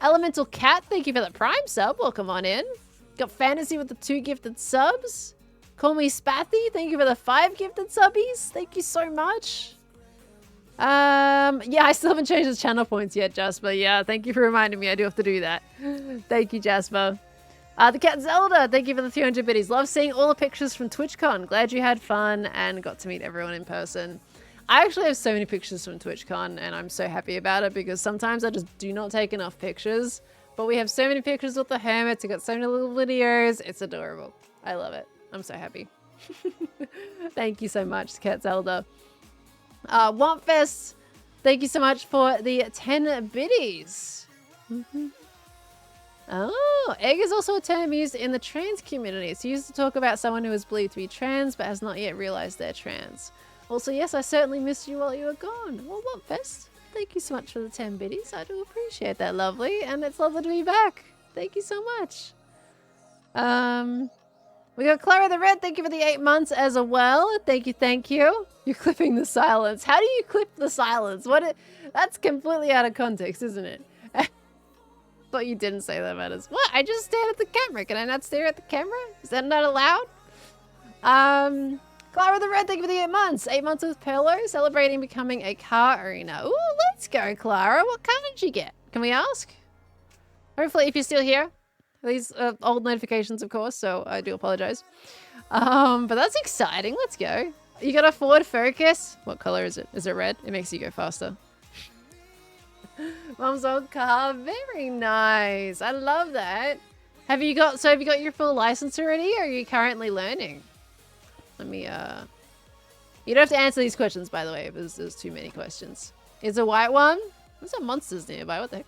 Elemental Cat, thank you for the Prime sub. Welcome on in. Got Fantasy with the 2 gifted subs. Call Me Spathy, thank you for the 5 gifted subbies. Thank you so much. Yeah, I still haven't changed the channel points yet, Jasper. Yeah, thank you for reminding me. I do have to do that. Thank you, Jasper. The Cat Zelda, thank you for the 300 biddies. Love seeing all the pictures from TwitchCon. Glad you had fun and got to meet everyone in person. I actually have so many pictures from TwitchCon and I'm so happy about it because sometimes I just do not take enough pictures. But we have so many pictures with the hermits. We got so many little videos. It's adorable. I love it. I'm so happy. Thank you so much, Cat Zelda. Wampfest, thank you so much for the 10 biddies. Oh, egg is also a term used in the trans community. It's used to talk about someone who is believed to be trans but has not yet realized they're trans. Also, yes, I certainly missed you while you were gone. Well, Wampfest, thank you so much for the 10 biddies. I do appreciate that, lovely. And it's lovely to be back. Thank you so much. We got Clara the Red. Thank you for the 8 months as well. Thank you, thank you. You're clipping the silence. How do you clip the silence? That's completely out of context, isn't it? Thought you didn't say that matters. What? I just stared at the camera. Can I not stare at the camera? Is that not allowed? Clara the Red, thank you for the 8 months. 8 months with Perlo, celebrating becoming a car owner. Ooh, let's go, Clara. What car did you get? Can we ask? Hopefully, if you're still here. These old notifications, of course, so I do apologize. But that's exciting. Let's go. You got a Ford Focus. What color is it? Is it red? It makes you go faster. Mom's old car. Very nice. I love that. Have you got your full license already, or are you currently learning? Let me, you don't have to answer these questions, by the way, if there's too many questions. Is a white one? There's some monsters nearby. What the heck?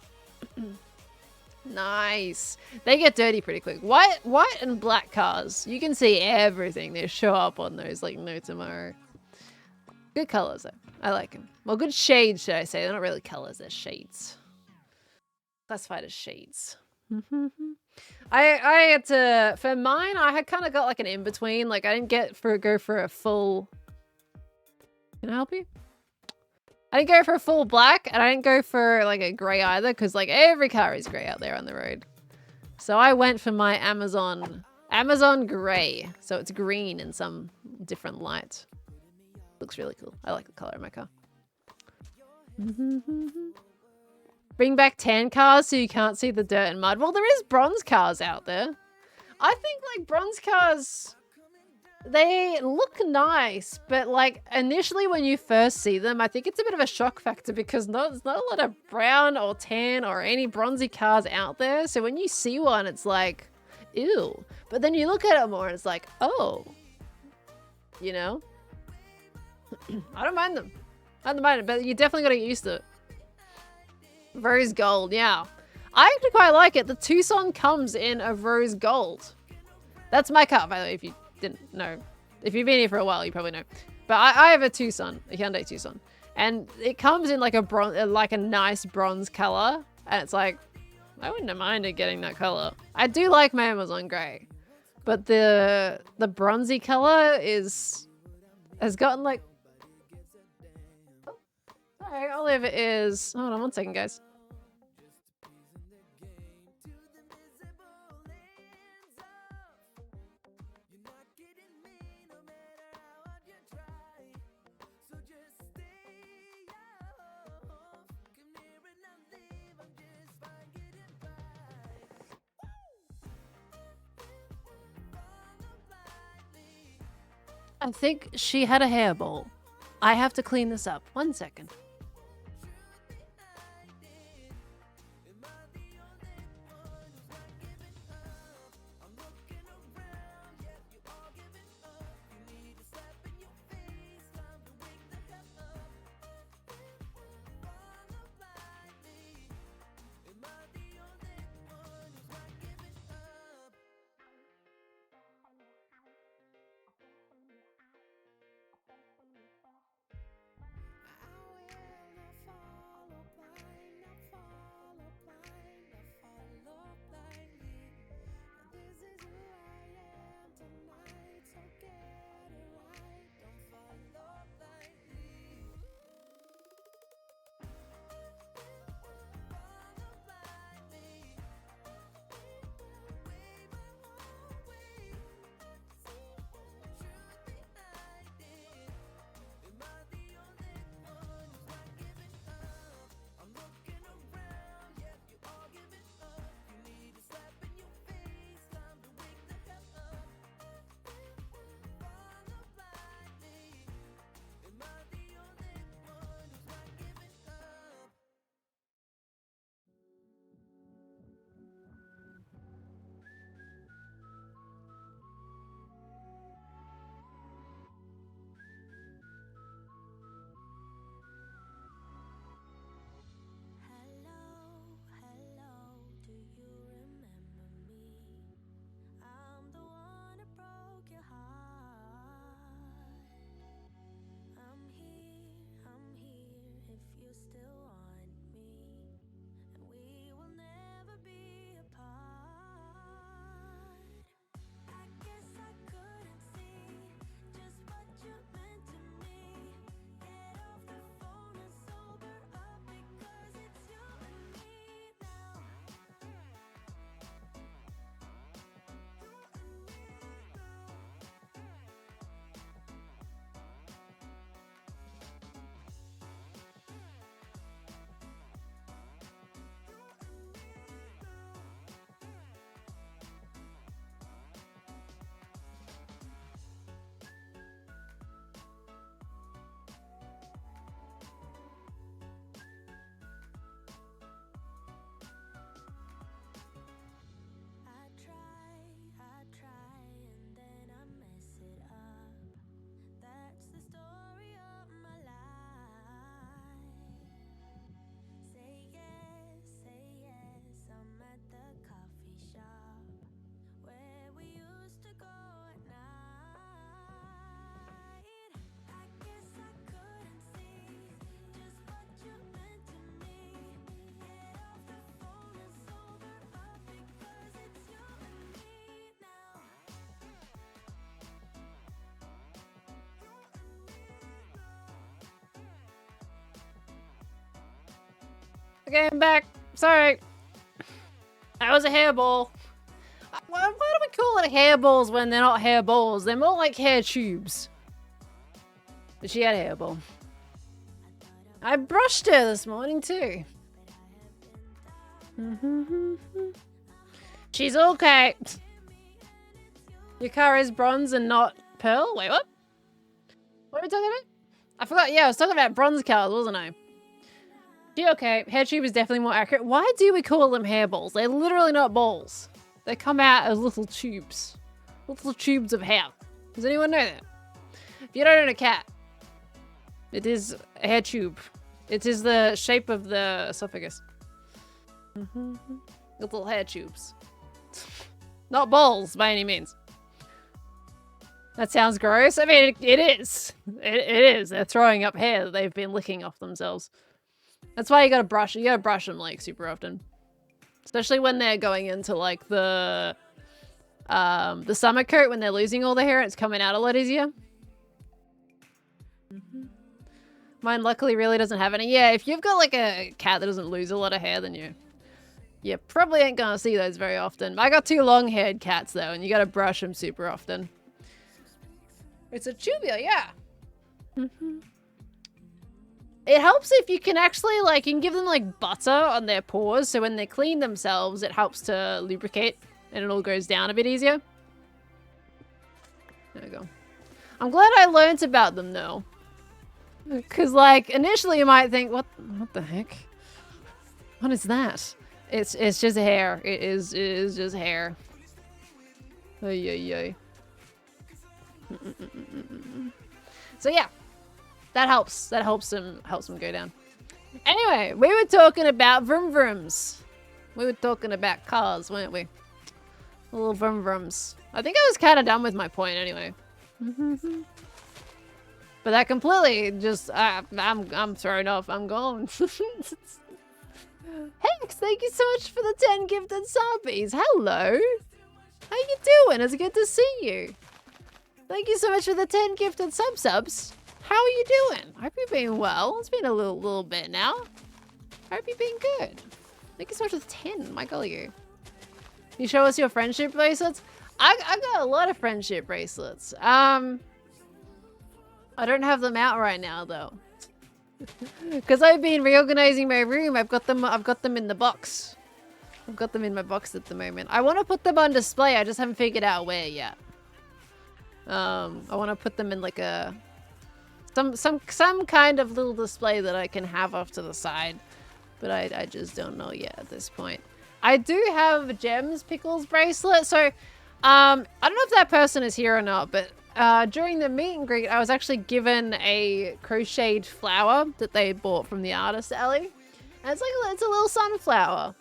Nice. They get dirty pretty quick. White and black cars. You can see everything. They show up on those like no tomorrow. Good colors though. I like them. Well, good shades, should I say. They're not really colors, they're shades. Classified as shades. I had to, for mine, I had kind of got like an in-between. Like I didn't go for a full, can I help you? I didn't go for a full black, and I didn't go for like a grey either, because like every car is grey out there on the road. So I went for my Amazon grey. So it's green in some different light. Looks really cool. I like the color of my car. Bring back tan cars so you can't see the dirt and mud. Well, there is bronze cars out there. I think like bronze cars, they look nice, but like initially when you first see them, I think it's a bit of a shock factor because there's not a lot of brown or tan or any bronzy cars out there. So when you see one, it's like, ew. But then you look at it more and it's like, oh, you know? I don't mind them. I don't mind it, but you definitely got to get used to it. Rose gold, yeah. I actually quite like it. The Tucson comes in a rose gold. That's my car, by the way, if you didn't know. If you've been here for a while, you probably know. But I have a Tucson, a Hyundai Tucson. And it comes in like a nice bronze color. And it's like, I wouldn't have minded getting that color. I do like my Amazon grey. But the bronzy color has gotten like... Sorry, all of it is... Hold on one second, guys. I think she had a hairball. I have to clean this up. 1 second. Okay, I'm back. Sorry. That was a hairball. Why do we call it hairballs when they're not hairballs? They're more like hair tubes. But she had a hairball. I brushed her this morning too. She's okay. Your car is bronze and not pearl? Wait, what? What are we talking about? I forgot. Yeah, I was talking about bronze cars, wasn't I? Yeah, okay. Hair tube is definitely more accurate. Why do we call them hairballs? They're literally not balls. They come out as little tubes. Little tubes of hair. Does anyone know that? If you don't own a cat, it is a hair tube. It is the shape of the esophagus. Little hair tubes. Not balls by any means. That sounds gross. I mean, it is. It is. They're throwing up hair that they've been licking off themselves. That's why you gotta brush. You gotta brush them like super often, especially when they're going into like the summer coat when they're losing all the hair. It's coming out a lot easier. Mine luckily really doesn't have any. Yeah, if you've got like a cat that doesn't lose a lot of hair, then you probably ain't gonna see those very often. I got 2 long-haired cats though, and you gotta brush them super often. It's a tubia, yeah. It helps if you can actually like, you can give them like butter on their paws, so when they clean themselves, it helps to lubricate and it all goes down a bit easier. There we go. I'm glad I learnt about them though. Because like, initially you might think, what the heck? What is that? It's just hair. It is just hair. Ay, ay, ay. So yeah. That helps. That helps them go down. Anyway, we were talking about vroom vrooms. We were talking about cars, weren't we? Little vroom vrooms. I think I was kind of done with my point anyway. But that completely just I'm thrown off. I'm gone. Hex, thank you so much for the 10 gifted subbies. Hello. How you doing? It's good to see you. Thank you so much for the 10 gifted subs. How are you doing? I hope you're being well. It's been a little bit now. I hope you're being good. Thank you so much for the 10. My golly. You show us your friendship bracelets? I got a lot of friendship bracelets. I don't have them out right now though. Because I've been reorganizing my room. I've got them in the box. I've got them in my box at the moment. I want to put them on display. I just haven't figured out where yet. I want to put them in like a some kind of little display that I can have off to the side, but I just don't know yet at this point. I do have Gems Pickles bracelet, so I don't know if that person is here or not, but during the meet and greet I was actually given a crocheted flower that they bought from the artist alley, and it's a little sunflower,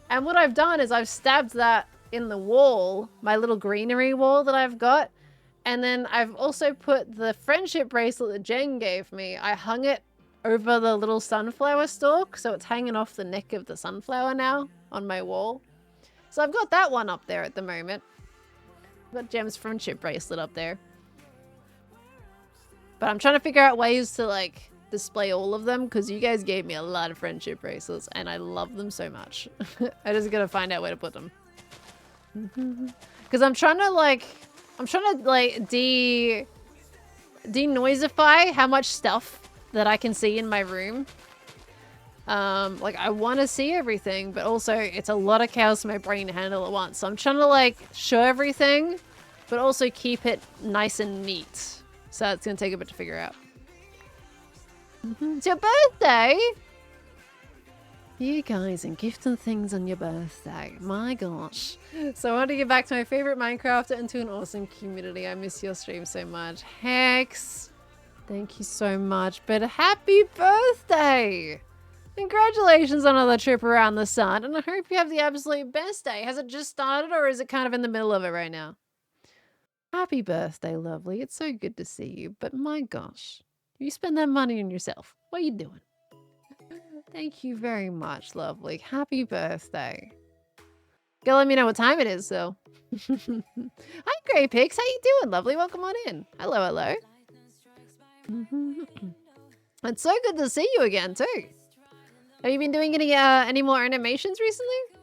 and what I've done is I've stabbed that in the wall, my little greenery wall that I've got. And then I've also put the friendship bracelet that Jen gave me. I hung it over the little sunflower stalk, so it's hanging off the neck of the sunflower now on my wall. So I've got that one up there at the moment. I've got Jem's friendship bracelet up there. But I'm trying to figure out ways to like display all of them, because you guys gave me a lot of friendship bracelets and I love them so much. I just gotta find out where to put them. Because I'm trying to like de-noisify how much stuff that I can see in my room. Like I want to see everything, but also it's a lot of chaos for my brain to handle at once. So I'm trying to like show everything, but also keep it nice and neat. So it's gonna take a bit to figure out. It's your birthday! You guys and gifting things on your birthday. My gosh. So I want to get back to my favorite Minecraft and to an awesome community. I miss your stream so much. Hex, thank you so much. But happy birthday! Congratulations on another trip around the sun. And I hope you have the absolute best day. Has it just started or is it kind of in the middle of it right now? Happy birthday, lovely. It's so good to see you. But my gosh, you spend that money on yourself. What are you doing? Thank you very much, lovely. Happy birthday. Go let me know what time it is, though. Hi, Grey Pix. How you doing, lovely? Welcome on in. Hello, hello. It's so good to see you again, too. Have you been doing any more animations recently? Do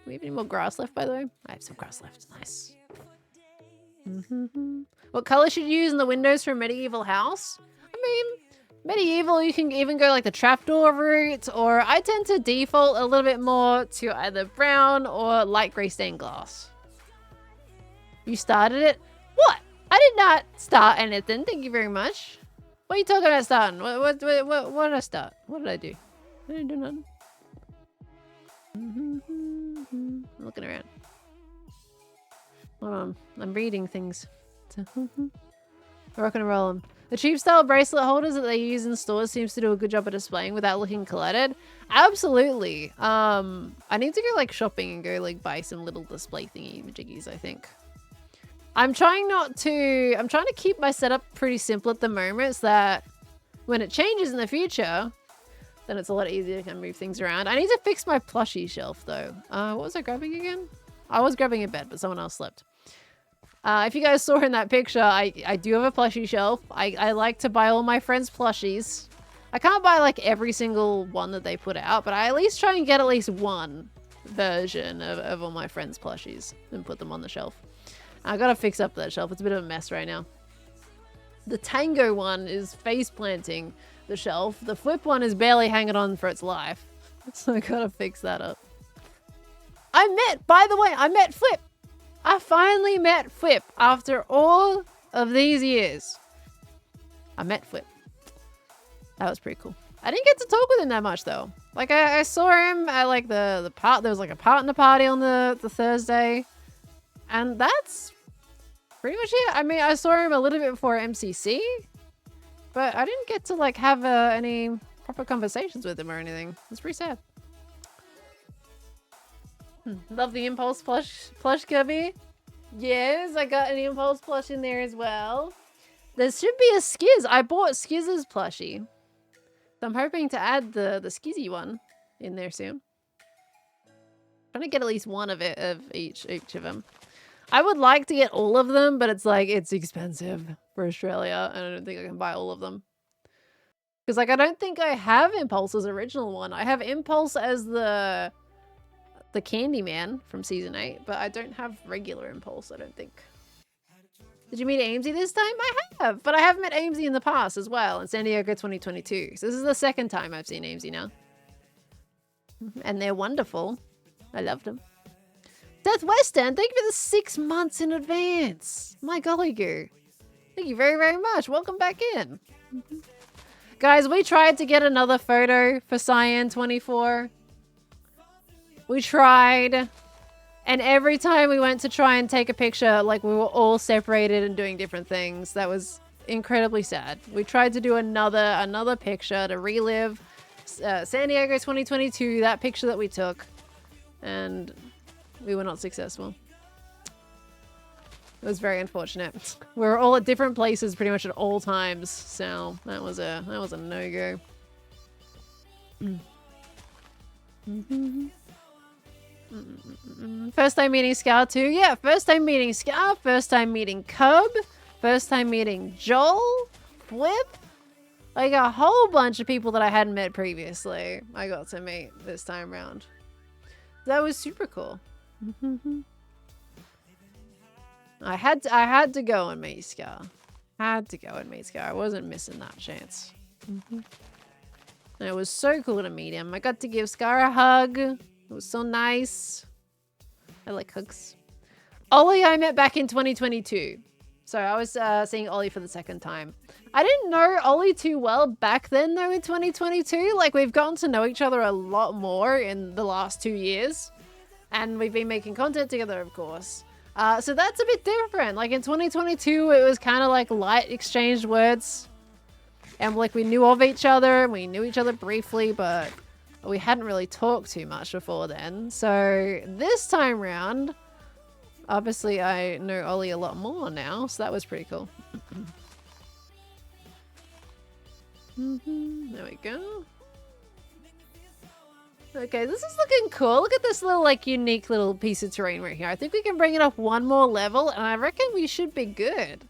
we have any more grass left, by the way? I have some grass left. Nice. What color should you use in the windows for a medieval house? I mean, medieval, you can even go like the trapdoor route, or I tend to default a little bit more to either brown or light gray stained glass. You started it? What? I did not start anything. Thank you very much. What are you talking about starting? What did I start? What did I do? I didn't do nothing. I'm looking around. Hold on. I'm reading things. Rock and roll. The cheap style bracelet holders that they use in stores seems to do a good job of displaying without looking cluttered. Absolutely. I need to go like shopping and go like buy some little display thingy majiggies, I think. I'm trying to keep my setup pretty simple at the moment so that when it changes in the future, then it's a lot easier to kind of move things around. I need to fix my plushie shelf though. What was I grabbing again? I was grabbing a bed, but someone else slept. If you guys saw in that picture, I do have a plushie shelf. I like to buy all my friends' plushies. I can't buy like every single one that they put out, but I at least try and get at least one version of all my friends' plushies and put them on the shelf. I gotta fix up that shelf. It's a bit of a mess right now. The Tango one is face planting the shelf. The Flip one is barely hanging on for its life. So I gotta fix that up. By the way, I met Flip. I finally met Flip after all of these years. I met Flip. That was pretty cool. I didn't get to talk with him that much though. Like I saw him at like the part. There was like a partner party on the Thursday. And that's pretty much it. I mean, I saw him a little bit before MCC, but I didn't get to like have any proper conversations with him or anything. It's pretty sad. Love the Impulse plush Kirby. Yes, I got an Impulse plush in there as well. There should be a Skiz. I bought Skiz's plushie. So I'm hoping to add the Skizzy one in there soon. Trying to get at least one of each of them. I would like to get all of them, but it's like, it's expensive for Australia, and I don't think I can buy all of them. Because like, I don't think I have Impulse's original one. I have Impulse as the Candyman from Season 8, but I don't have regular Impulse, I don't think. Did you meet Amesy this time? I have, but I have met Amesy in the past as well, in San Diego 2022. So this is the second time I've seen Amesy now. And they're wonderful. I loved them. Death Western, thank you for the 6 months in advance. My golly goo. Thank you very, very much. Welcome back in. Guys, we tried to get another photo for Cyan 24. We tried. And every time we went to try and take a picture, like we were all separated and doing different things. That was incredibly sad. We tried to do another picture to relive San Diego 2022, that picture that we took. And we were not successful. It was very unfortunate. We were all at different places pretty much at all times, so that was a no-go. First time meeting Scar too. Yeah, first time meeting Scar, first time meeting Cub, first time meeting Joel, Flip. Like a whole bunch of people that I hadn't met previously, I got to meet this time around. That was super cool. I had to go and meet Scar. Had to go and meet Scar. I wasn't missing that chance. And it was so cool to meet him. I got to give Scar a hug. It was so nice. I like hugs. Ollie I met back in 2022. So I was seeing Ollie for the second time. I didn't know Ollie too well back then though in 2022. Like we've gotten to know each other a lot more in the last 2 years. And we've been making content together, of course. So that's a bit different. Like in 2022, it was kind of like light exchanged words. And like we knew of each other and we knew each other briefly, but we hadn't really talked too much before then. So this time round, obviously I know Ollie a lot more now. So that was pretty cool. There we go. Okay, this is looking cool. Look at this little, like, unique little piece of terrain right here. I think we can bring it up one more level, and I reckon we should be good.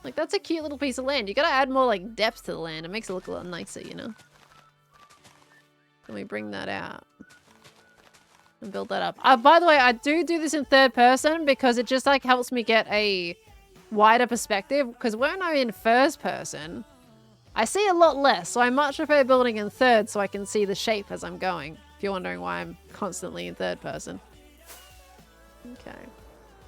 Like, that's a cute little piece of land. You gotta add more, like, depth to the land. It makes it look a lot nicer, you know? Let me bring that out and build that up. By the way, I do this in third person because it just like helps me get a wider perspective, because when I'm in first person, I see a lot less, so I much prefer building in third so I can see the shape as I'm going, if you're wondering why I'm constantly in third person. Okay.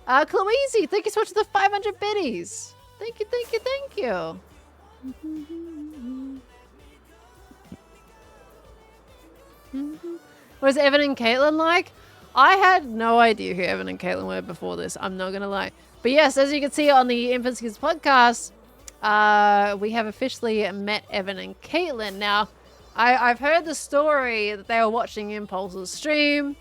Chloezy, thank you so much for the 500 biddies. Thank you, thank you, thank you. What is Evan and Caitlin like? I had no idea who Evan and Caitlin were before this. I'm not going to lie. But yes, as you can see on the Infants Kids podcast, we have officially met Evan and Caitlin. Now, I've heard the story that they were watching Impulse's stream.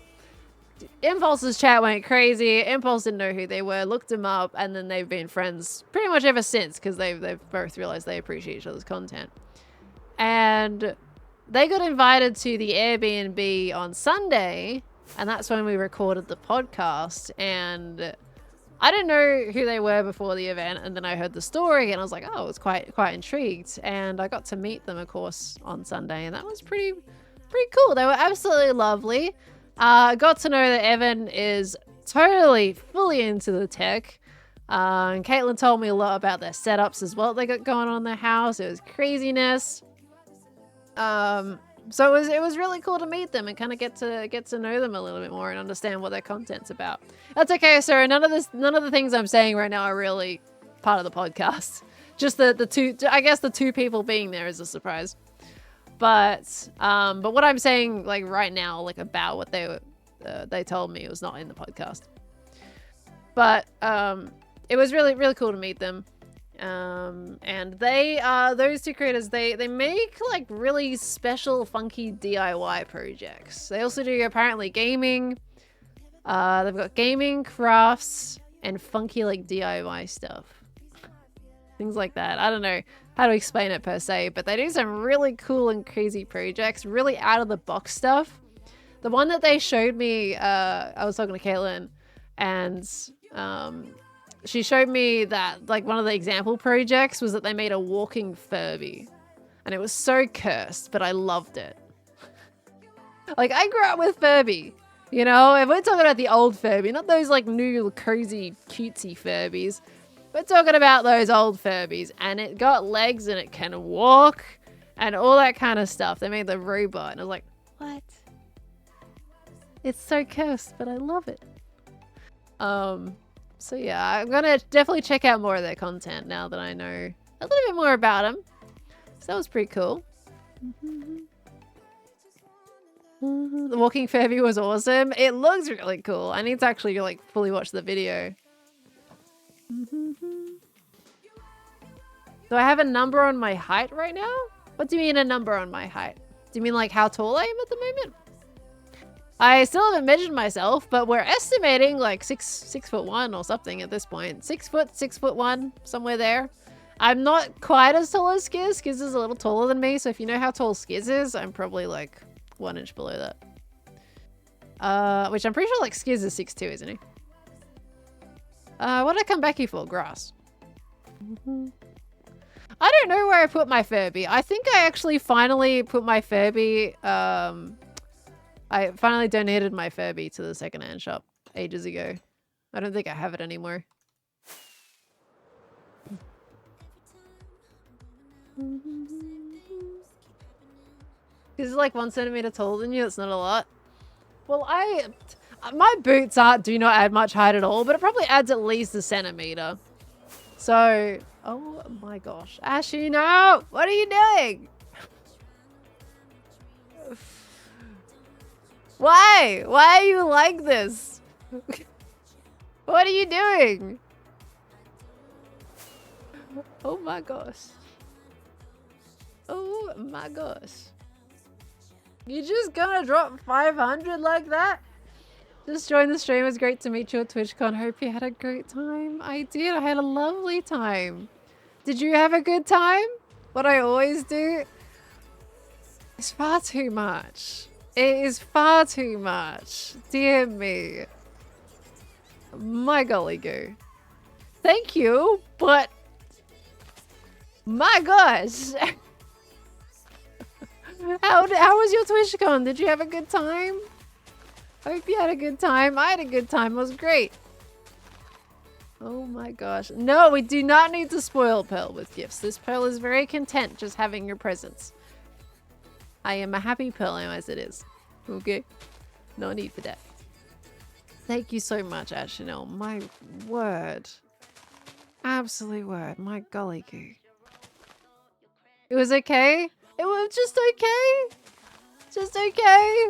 Impulse's chat went crazy. Impulse didn't know who they were, looked them up, and then they've been friends pretty much ever since because they've both realized they appreciate each other's content. And they got invited to the Airbnb on Sunday, and that's when we recorded the podcast. And I didn't know who they were before the event, and then I heard the story, and I was like, oh, I was quite intrigued. And I got to meet them, of course, on Sunday, and that was pretty cool. They were absolutely lovely. Got to know that Evan is totally, fully into the tech. And Caitlin told me a lot about their setups as well they got going on in their house. It was craziness. So it was really cool to meet them and kind of get to know them a little bit more and understand what their content's about. That's okay, Sarah. None of the things I'm saying right now are really part of the podcast. Just the two people being there is a surprise. But what I'm saying like right now, like about what they told me, was not in the podcast. But it was really cool to meet them. And they those two creators, they make like really special funky DIY projects. They also do apparently gaming. They've got gaming, crafts, and funky like DIY stuff. Things like that. I don't know how to explain it per se, but they do some really cool and crazy projects, really out of the box stuff. The one that they showed me, I was talking to Caitlin, and she showed me that like one of the example projects was that they made a walking Furby, and it was so cursed, but I loved it. Like, I grew up with Furby, you know, and we're talking about the old Furby, not those like new crazy cutesy Furbies. We're talking about those old Furbies, and it got legs and it can walk and all that kind of stuff. They made the robot, and I was like, what? It's so cursed, but I love it. So yeah, I'm gonna definitely check out more of their content now that I know a little bit more about them. So that was pretty cool. The walking Furby was awesome. It looks really cool. I need to actually like fully watch the video. Do I have a number on my height right now? What do you mean a number on my height? Do you mean like how tall I am at the moment? I still haven't measured myself, but we're estimating like 6'1" or something at this point. 6 foot, 6'1", somewhere there. I'm not quite as tall as Skiz. Skiz is a little taller than me, so if you know how tall Skiz is, I'm probably like 1 inch below that. Which I'm pretty sure like Skiz is 6'2", isn't he? What did I come back here for? Grass. I don't know where I put my Furby. I think I actually finally put my Furby, I finally donated my Furby to the secondhand shop ages ago. I don't think I have it anymore. This is like 1 centimeter taller than you. That's not a lot. Well, my boots do not add much height at all, but it probably adds at least a centimeter. So, oh my gosh. Ashy, no! What are you doing? Why? Why are you like this? What are you doing? Oh my gosh. Oh my gosh. You just gonna drop 500 like that? Just joined the stream. It was great to meet you at TwitchCon. Hope you had a great time. I did. I had a lovely time. Did you have a good time? What I always do? It's far too much. It is far too much. Dear me. My golly goo. Thank you, but my gosh. How was your TwitchCon? Did you have a good time? Hope you had a good time. I had a good time. It was great. Oh my gosh. No, we do not need to spoil Pearl with gifts. This Pearl is very content just having your presence. I am a happy Pearl as it is. Okay? No need for that. Thank you so much, Ashanel. My word. Absolute word. My golly goo. It was okay? It was just okay? Just okay?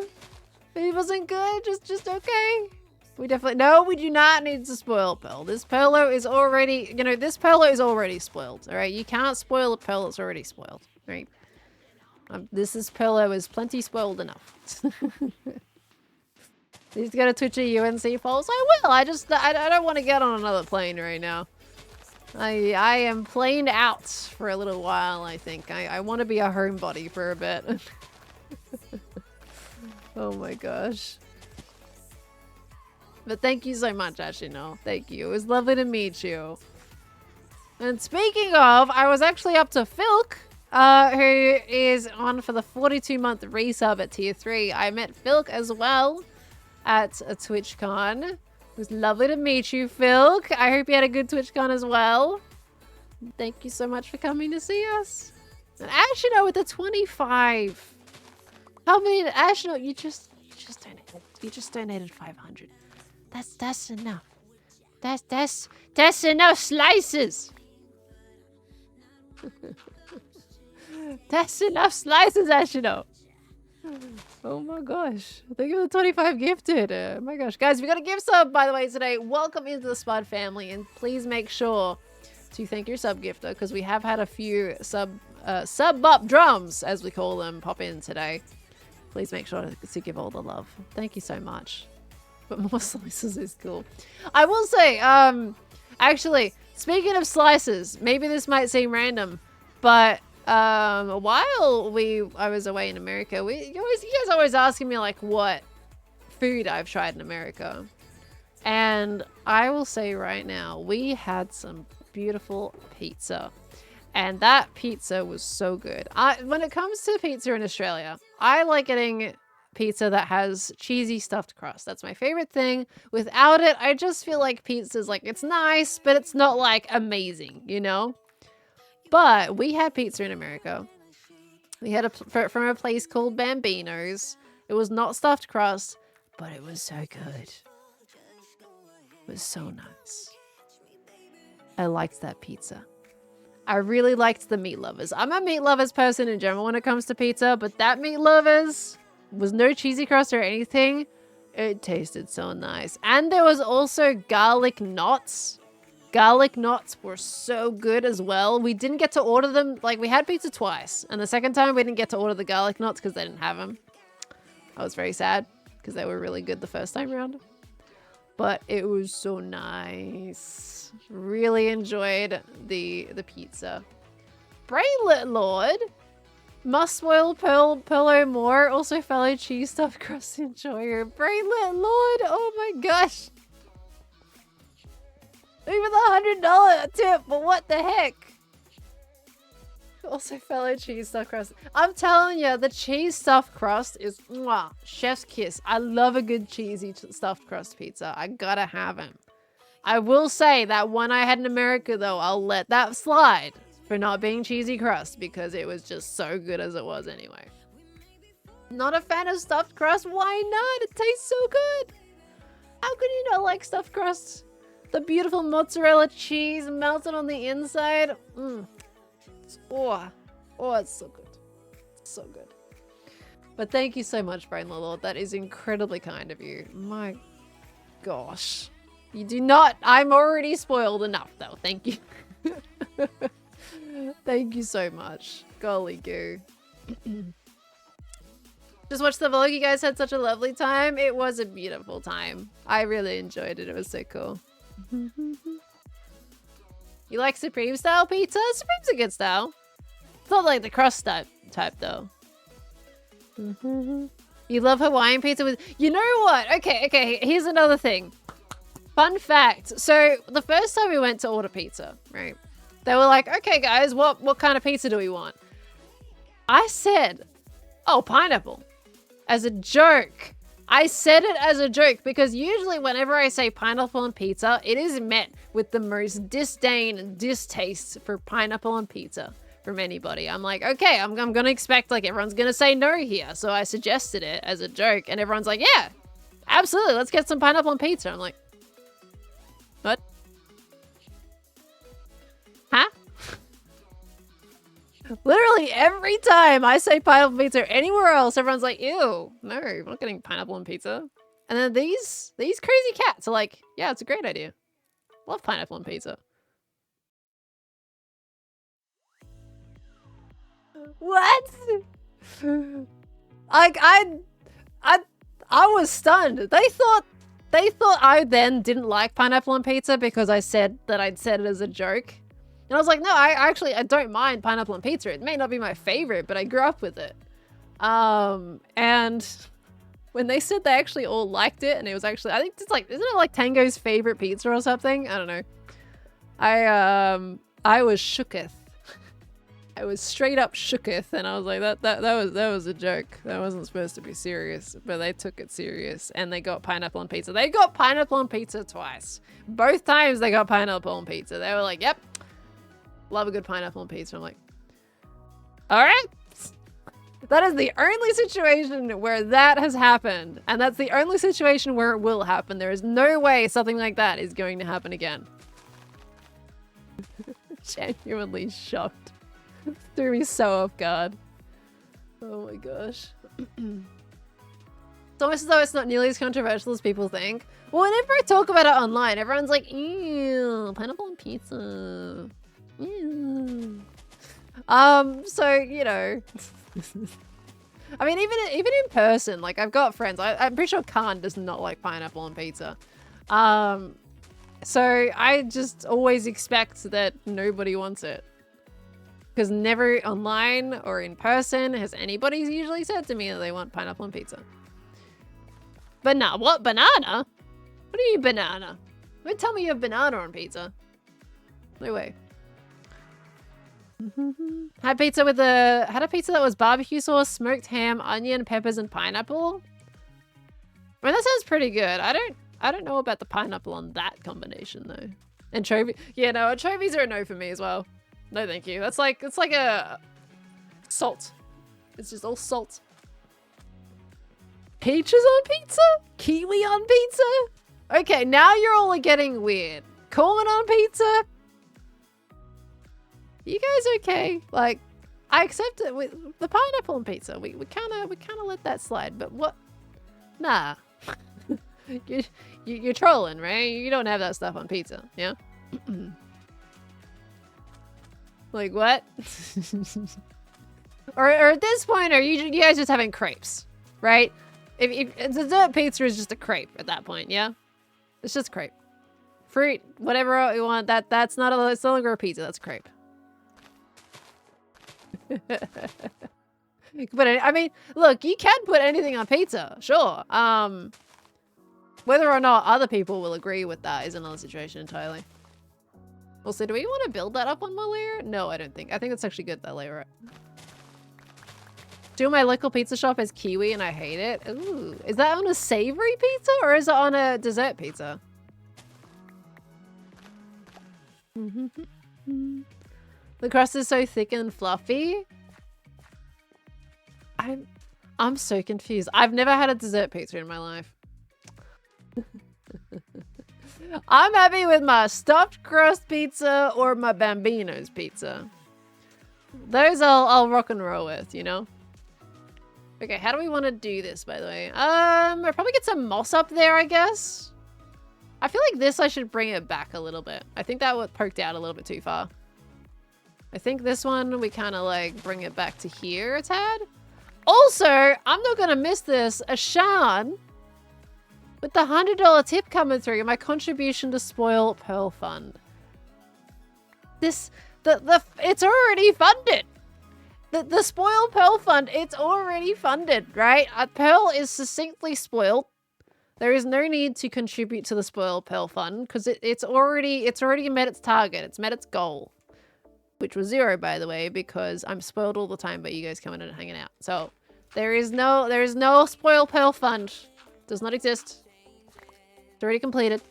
It wasn't good? Just okay? We definitely... No, we do not need to spoil Pearl. This Pearlo is already... You know, this Pearlo is already spoiled, alright? You can't spoil a Pearl that's already spoiled, right? This Pearlo is plenty spoiled enough. He's got to Twitch a UNC polls. I will. I don't want to get on another plane right now. I am planed out for a little while, I think. I want to be a homebody for a bit. Oh my gosh. But thank you so much, Ashinel. Thank you. It was lovely to meet you. And speaking of, I was actually up to Filk, who is on for the 42-month resub at tier 3. I met Filk as well at a TwitchCon. It was lovely to meet you, Filk. I hope you had a good TwitchCon as well. Thank you so much for coming to see us. And Ashinel with the 25. How many, Ashinel, you just donated 500. That's enough. That's enough slices. That's enough slices, Ashinel. Oh my gosh. Thank you for the 25 gifted. Oh my gosh. Guys, we got a gift sub, by the way, today. Welcome into the Spud family. And please make sure to thank your sub gifter, because we have had a few sub-up drums, as we call them, pop in today. Please make sure to give all the love. Thank you so much. But more slices is cool. I will say, actually, speaking of slices, maybe this might seem random, but while I was away in America, you guys always asking me like what food I've tried in America. And I will say right now, we had some beautiful pizza. And that pizza was so good. When it comes to pizza in Australia, I like getting pizza that has cheesy stuffed crust. That's my favorite thing. Without it, I just feel like pizza's like, it's nice, but it's not like amazing, you know? But we had pizza in America. We had from a place called Bambino's. It was not stuffed crust, but it was so good. It was so nice. I liked that pizza. I really liked the meat lovers. I'm a meat lovers person in general when it comes to pizza, but that meat lovers was no cheesy crust or anything. It tasted so nice. And there was also garlic knots. Garlic knots were so good as well. We didn't get to order them. Like, we had pizza twice. And the second time, we didn't get to order the garlic knots because they didn't have them. I was very sad because they were really good the first time around. But it was so nice. Really enjoyed the pizza. Brainlet Lord. Must spoil Pearlo more. Also fellow cheese stuffed crust enjoyer. Brainlet Lord. Oh my gosh. Even the $100 tip, but what the heck? Also fellow cheese stuffed crust. I'm telling you, the cheese stuffed crust is mwah, chef's kiss. I love a good cheesy stuffed crust pizza. I gotta have them. I will say that one I had in America though, I'll let that slide for not being cheesy crust because it was just so good as it was anyway. Not a fan of stuffed crust? Why not? It tastes so good. How could you not like stuffed crust? The beautiful mozzarella cheese melted on the inside. Oh, it's so good. It's so good. But thank you so much, Brain Lord. That is incredibly kind of you. My gosh. You do not... I'm already spoiled enough, though. Thank you. Thank you so much. Golly goo. Just watched the vlog. You guys had such a lovely time. It was a beautiful time. I really enjoyed it. It was so cool. You like Supreme style pizza? Supreme's a good style. It's not like the crust type though. You love Hawaiian pizza with... You know what? Okay, here's another thing. Fun fact. So the first time we went to order pizza, right? They were like, okay guys, what kind of pizza do we want? I said, Oh, pineapple. As a joke. I said it as a joke because usually whenever I say pineapple on pizza, it is met with the most disdain and distaste for pineapple on pizza from anybody. I'm like, okay, I'm gonna expect like everyone's gonna say no here. So I suggested it as a joke and everyone's like, yeah, absolutely, let's get some pineapple on pizza. I'm like, what? Huh? Literally every time I say pineapple pizza anywhere else, everyone's like, ew, no, we're not getting pineapple on pizza. And then these crazy cats are like, yeah, it's a great idea. Love pineapple on pizza. What? Like I was stunned. They thought I then didn't like pineapple on pizza because I said that I'd said it as a joke. And I was like, no, I don't mind pineapple on pizza. It may not be my favorite, but I grew up with it. And when they said they actually all liked it, and it was actually, I think it's like, isn't it like Tango's favorite pizza or something? I don't know. I was shooketh. I was straight up shooketh, and I was like, that was a joke. That wasn't supposed to be serious, but they took it serious, and they got pineapple on pizza. They got pineapple on pizza twice. Both times they got pineapple on pizza. They were like, yep. Love a good pineapple on pizza. I'm like, all right. That is the only situation where that has happened. And that's the only situation where it will happen. There is no way something like that is going to happen again. Genuinely shocked. Threw me so off guard. Oh my gosh. It's almost as though it's not nearly as controversial as people think. Well, whenever I talk about it online, everyone's like, ew, pineapple on pizza. So, you know, I mean, even in person, like I've got friends, I'm pretty sure Khan does not like pineapple on pizza. So I just always expect that nobody wants it. Because never online or in person has anybody usually said to me that they want pineapple on pizza. What? Banana? What do you mean banana? Don't tell me you have banana on pizza. No way. Had a pizza that was barbecue sauce, smoked ham, onion, peppers, and pineapple. I mean, that sounds pretty good. I don't know about the pineapple on that combination though. Anchovy, yeah, no, anchovies are a no for me as well. No, thank you. It's like a salt. It's just all salt. Peaches on pizza? Kiwi on pizza? Okay, now you're all getting weird. Corn on pizza? You guys okay? Like, I accept it with the pineapple on pizza. We kind of let that slide, but what? Nah. You're trolling, right? You don't have that stuff on pizza, yeah? Like what? or at this point, are you guys just having crepes, right? If dessert pizza is just a crepe at that point, yeah? It's just crepe. Fruit, whatever you want. It's not a pizza. That's crepe. But I mean, look, you can put anything on pizza, sure. Whether or not other people will agree with that is another situation entirely. Also, do we want to build that up one more layer? No, I don't think. I think it's actually good that layer. Do my local pizza shop has kiwi and I hate it. Ooh, is that on a savory pizza or is it on a dessert pizza? The crust is so thick and fluffy. I'm so confused. I've never had a dessert pizza in my life. I'm happy with my stuffed crust pizza or my Bambino's pizza. Those I'll rock and roll with, you know? Okay, how do we want to do this, by the way? I'll probably get some moss up there, I guess. I feel like this I should bring it back a little bit. I think that would poked out a little bit too far. I think this one, we kind of like bring it back to here a tad. Also, I'm not going to miss this. Ashan, with the $100 tip coming through, my contribution to Spoil Pearl Fund. It's already funded. The Spoil Pearl Fund, it's already funded, right? Pearl is succinctly spoiled. There is no need to contribute to the Spoil Pearl Fund because it's already met its target. It's met its goal, which was 0, by the way, because I'm spoiled all the time by you guys coming in and hanging out. So There is no spoil pearl fund. Does not exist. It's already completed.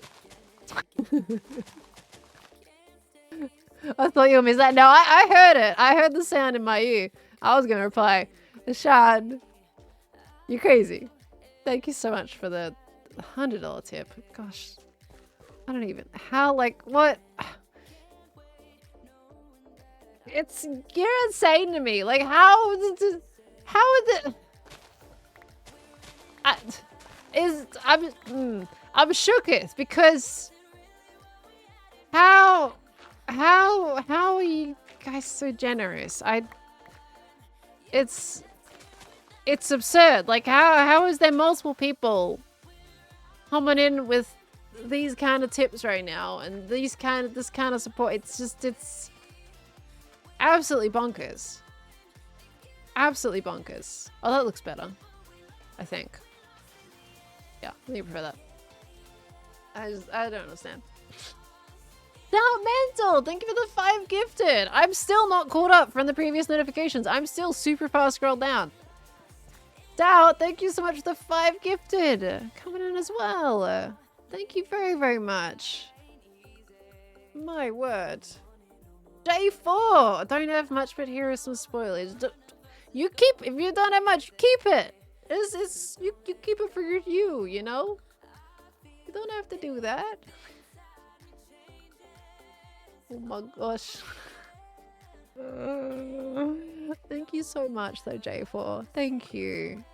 I thought you missed that. No, I heard it. I heard the sound in my ear. I was gonna reply. Shad, you're crazy. Thank you so much for the $100 tip. Gosh, I don't even how like what. You're insane to me. Like how would it? I'm shooketh because how are you guys so generous? It's absurd. Like how is there multiple people coming in with these kind of tips right now and this kind of support? It's absolutely bonkers. Absolutely bonkers. Oh, that looks better. I think. Yeah, I think I prefer that. I don't understand. Not mental! Thank you for the 5 gifted! I'm still not caught up from the previous notifications. I'm still super far scrolled down. Doubt, thank you so much for the 5 gifted! Coming in as well. Thank you very, very much. My word. J4! Don't have much, but here are some spoilers. You keep, if you don't have much, keep it! You keep it for you know? You don't have to do that. Oh my gosh. Thank you so much though, J4. Thank you.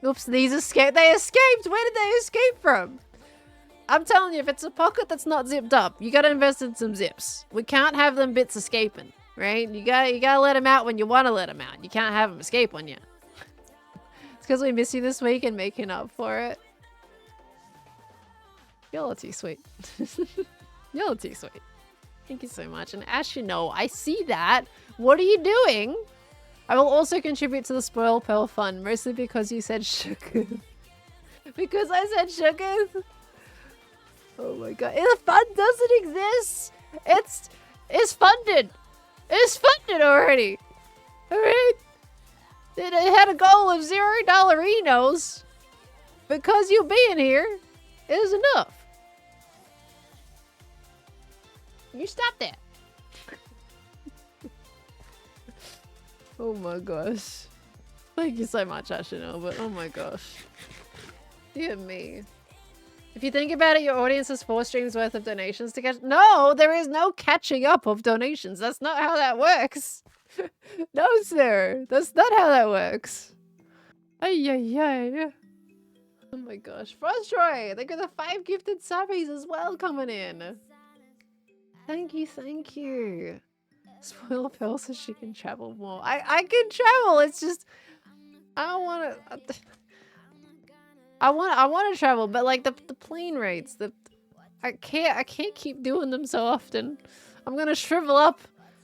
Oops, these escaped. They escaped! Where did they escape from? I'm telling you, if it's a pocket that's not zipped up, you gotta invest in some zips. We can't have them bits escaping, right? You gotta let them out when you want to let them out. You can't have them escape on you. It's because we miss you this week and making up for it. Y'all are too sweet. Y'all are too sweet. Thank you so much. And Ash, you know, I see that. What are you doing? I will also contribute to the Spoil Pearl Fund, mostly because you said Shooketh. Because I said Shooketh? Oh my god. The fund doesn't exist! It's funded! It's funded already! Alright? It had a goal of $0 Enos. Because you being here is enough. You stop that. Oh my gosh. Thank you so much, Ashino, but oh my gosh. Dear me. If you think about it, your audience has 4 streams worth of donations to catch. No, there is no catching up of donations. That's not how that works. No, sir. That's not how that works. Ay, ay, ay. Oh my gosh. Frostroy, they got the 5 gifted subbies as well coming in. Thank you, thank you. Spoil Pearl so she can travel more. I can travel. It's just I don't want to. I want to travel, but like the plane rates, I can't keep doing them so often. I'm gonna shrivel up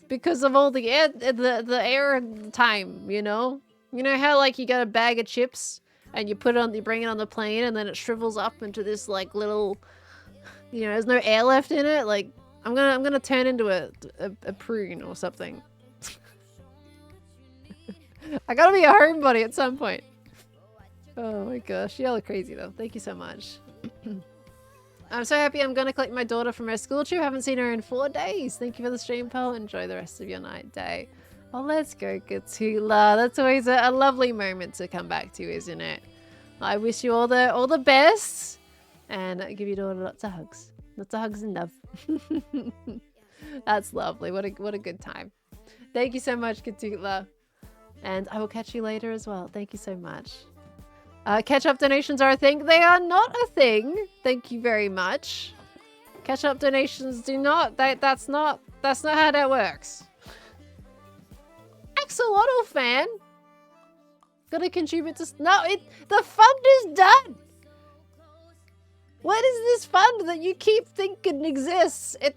because of all the air time. You know how like you got a bag of chips and you bring it on the plane and then it shrivels up into this like little, there's no air left in it. Like I'm gonna turn into a prune or something. I gotta be a homebody at some point. Oh my gosh, y'all are crazy though. Thank you so much. I'm so happy I'm gonna collect my daughter from her school trip. Haven't seen her in 4 days. Thank you for the stream, Pearl. Enjoy the rest of your night, day. Oh, let's go, Gatula. That's always a lovely moment to come back to, isn't it? I wish you all the best, and I give your daughter lots of hugs. Lots of hugs and love. That's lovely. What a good time. Thank you so much, Gatula. And I will catch you later as well. Thank you so much. Catch-up donations are a thing. They are not a thing. Thank you very much. Catch-up donations do not. That's not how that works. Axolotl fan. Gotta contribute to. No, the fund is done. What is this fund that you keep thinking exists? It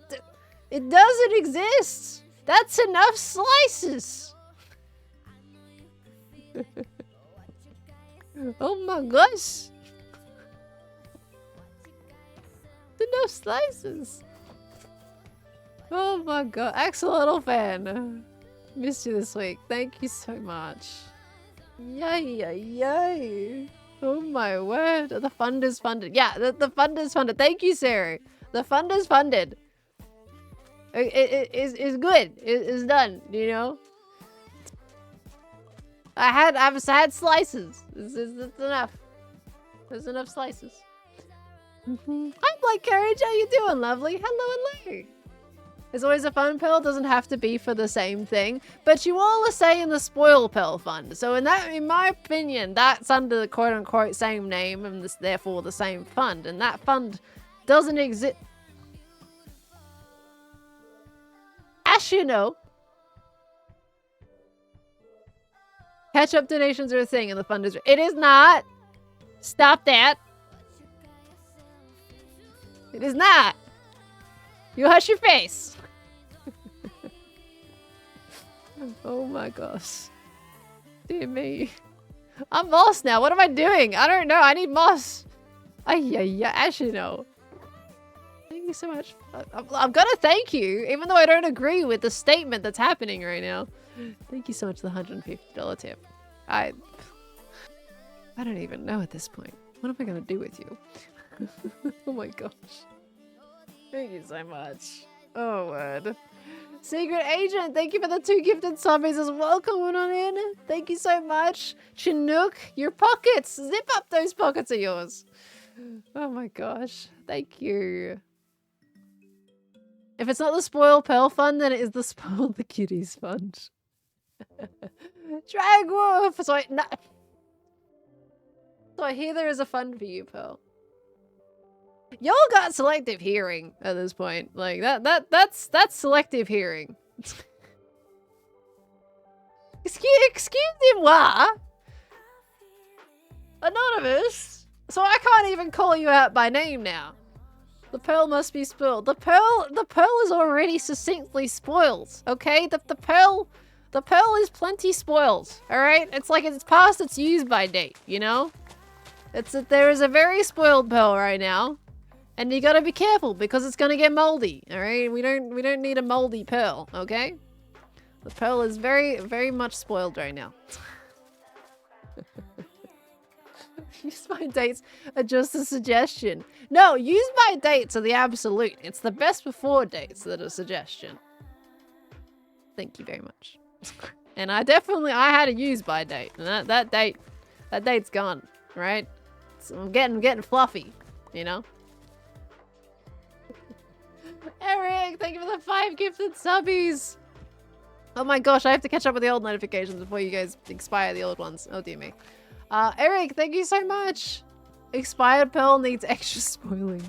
doesn't exist. That's enough slices. Oh my gosh. Enough slices. Oh my god. Axolotl fan. Missed you this week. Thank you so much. Yay, yay, yay. Oh my word. The fund is funded. Yeah, the fund is funded. Thank you, Sarah. The fund is funded. It is good. It is done, you know? I've had slices. It's enough. There's enough slices. I'm like, Courage, how you doing, lovely? Hello, hello. There's always a fun pill. Doesn't have to be for the same thing. But you all are saying the spoil pill fund. So in my opinion, that's under the quote-unquote same name and therefore the same fund. And that fund doesn't exist. As you know, catch-up donations are a thing and the fund is... It is not. Stop that. It is not. You hush your face. Oh my gosh. Dear me. I'm moss now. What am I doing? I don't know. I need moss. Yeah, as you know. Thank you so much. I'm gonna thank you, even though I don't agree with the statement that's happening right now. Thank you so much for the $150 tip. I don't even know at this point. What am I gonna do with you? Oh my gosh. Thank you so much. Oh, word. Secret Agent, thank you for the 2 gifted subbies as well. Coming on in. Thank you so much. Chinook, your pockets. Zip up those pockets of yours. Oh my gosh. Thank you. If it's not the Spoil Pearl Fund, then it is the Spoil the Kitties Fund. Drag Wolf! So I hear there is a fund for you, Pearl. Y'all got selective hearing at this point. Like that's selective hearing. Excuse-moi. Anonymous. So I can't even call you out by name now. The pearl must be spoiled. The pearl is already succinctly spoiled. Okay? The pearl is plenty spoiled. Alright? It's like it's past its use by date, you know? There is a very spoiled pearl right now. And you gotta be careful because it's gonna get moldy, alright? We don't need a moldy pearl, okay? The pearl is very, very much spoiled right now. Use by dates are just a suggestion. No, use by dates are the absolute. It's the best before dates that are a suggestion. Thank you very much. And I had a use by date. And that date's gone, right? So I'm getting fluffy, you know? Eric, thank you for the 5 gifted subbies. Oh my gosh, I have to catch up with the old notifications before you guys expire the old ones. Oh dear me. Eric, thank you so much. Expired pearl needs extra spoiling.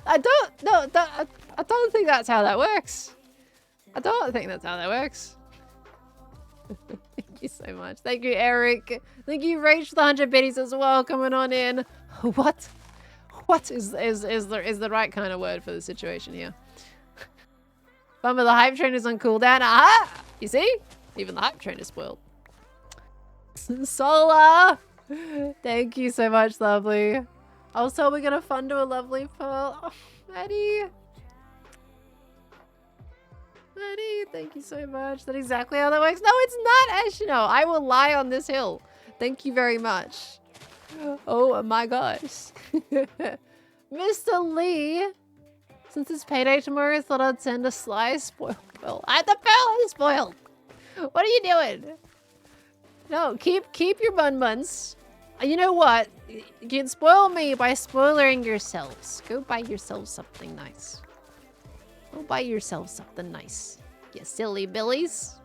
I don't think that's how that works. I don't think that's how that works. Thank you so much. Thank you, Eric. Thank you, Rach, for the 100 biddies as well, coming on in. What? What is the right kind of word for the situation here? Bummer, the hype train is on cooldown. Aha! You see? Even the hype train is spoiled. Solar! Thank you so much, lovely. Also, we're gonna fund to a lovely pearl. Oh, Maddie. Maddie, thank you so much. That's exactly how that works. No, it's not, as you know. I will lie on this hill. Thank you very much. Oh my gosh. Mr. Lee. Since it's payday tomorrow, I thought I'd send a slice. Spoiled pearl. The pearl is spoiled. What are you doing? No, keep your bun-buns. You know what? You can spoil me by spoiling yourselves. Go buy yourselves something nice. Go buy yourselves something nice. You silly billies.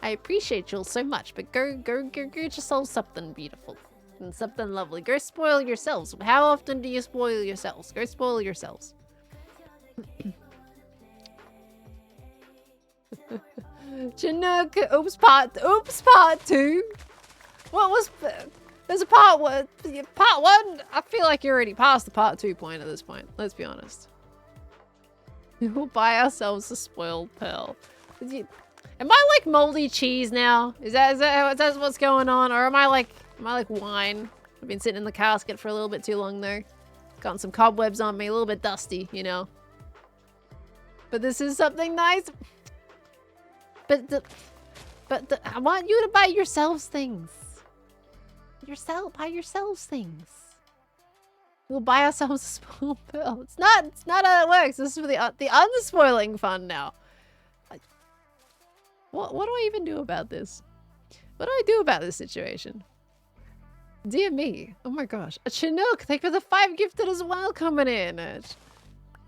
I appreciate you all so much, but go get yourselves something beautiful. And something lovely. Go spoil yourselves. How often do you spoil yourselves? Go spoil yourselves. Chinook, oops part 2. What was there's a part 1. Part 1, I feel like you're already past the part 2 point at this point. Let's be honest. We'll buy ourselves a spoiled pearl. Am I like moldy cheese now? Is that what's going on? Or am I like wine? I've been sitting in the casket for a little bit too long though. Gotten some cobwebs on me, a little bit dusty, you know. But this is something nice. But But I want you to buy yourselves things. Buy yourselves things. We'll buy ourselves a spoil pearl. It's not how it works. This is for the unspoiling fun now. What do I even do about this? What do I do about this situation? Dear me. Oh my gosh. A Chinook. Thank you for the 5 gifted as well coming in.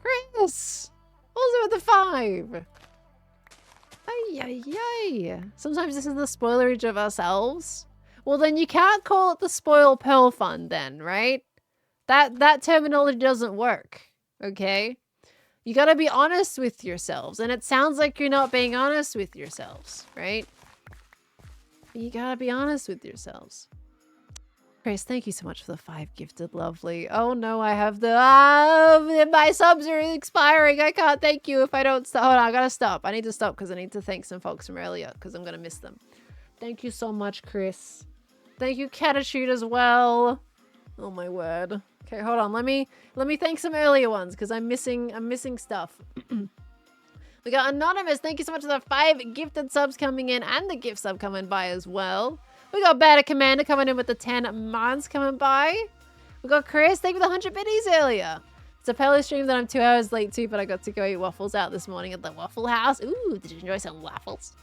Chris. Also with the 5. Ay, ay, ay. Sometimes this is the spoilerage of ourselves. Well, then you can't call it the spoil pearl fund then, right? That terminology doesn't work, okay? You gotta be honest with yourselves. And it sounds like you're not being honest with yourselves, right? You gotta be honest with yourselves. Grace, thank you so much for the 5 gifted, lovely. Oh no, I have my subs are expiring. I can't thank you if I don't stop. Hold on, I gotta stop. I need to stop because I need to thank some folks from earlier because I'm gonna miss them. Thank you so much, Chris. Thank you, Catashoot, as well. Oh my word. Okay, hold on. Let me thank some earlier ones because I'm missing stuff. We got Anonymous. Thank you so much for the 5 gifted subs coming in and the gift sub coming by as well. We got Beta Commander coming in with the 10 months coming by. We got Chris. Thank you for the 100 biddies earlier. It's a Pele stream that I'm 2 hours late to, but I got to go eat waffles out this morning at the Waffle House. Ooh, did you enjoy some waffles?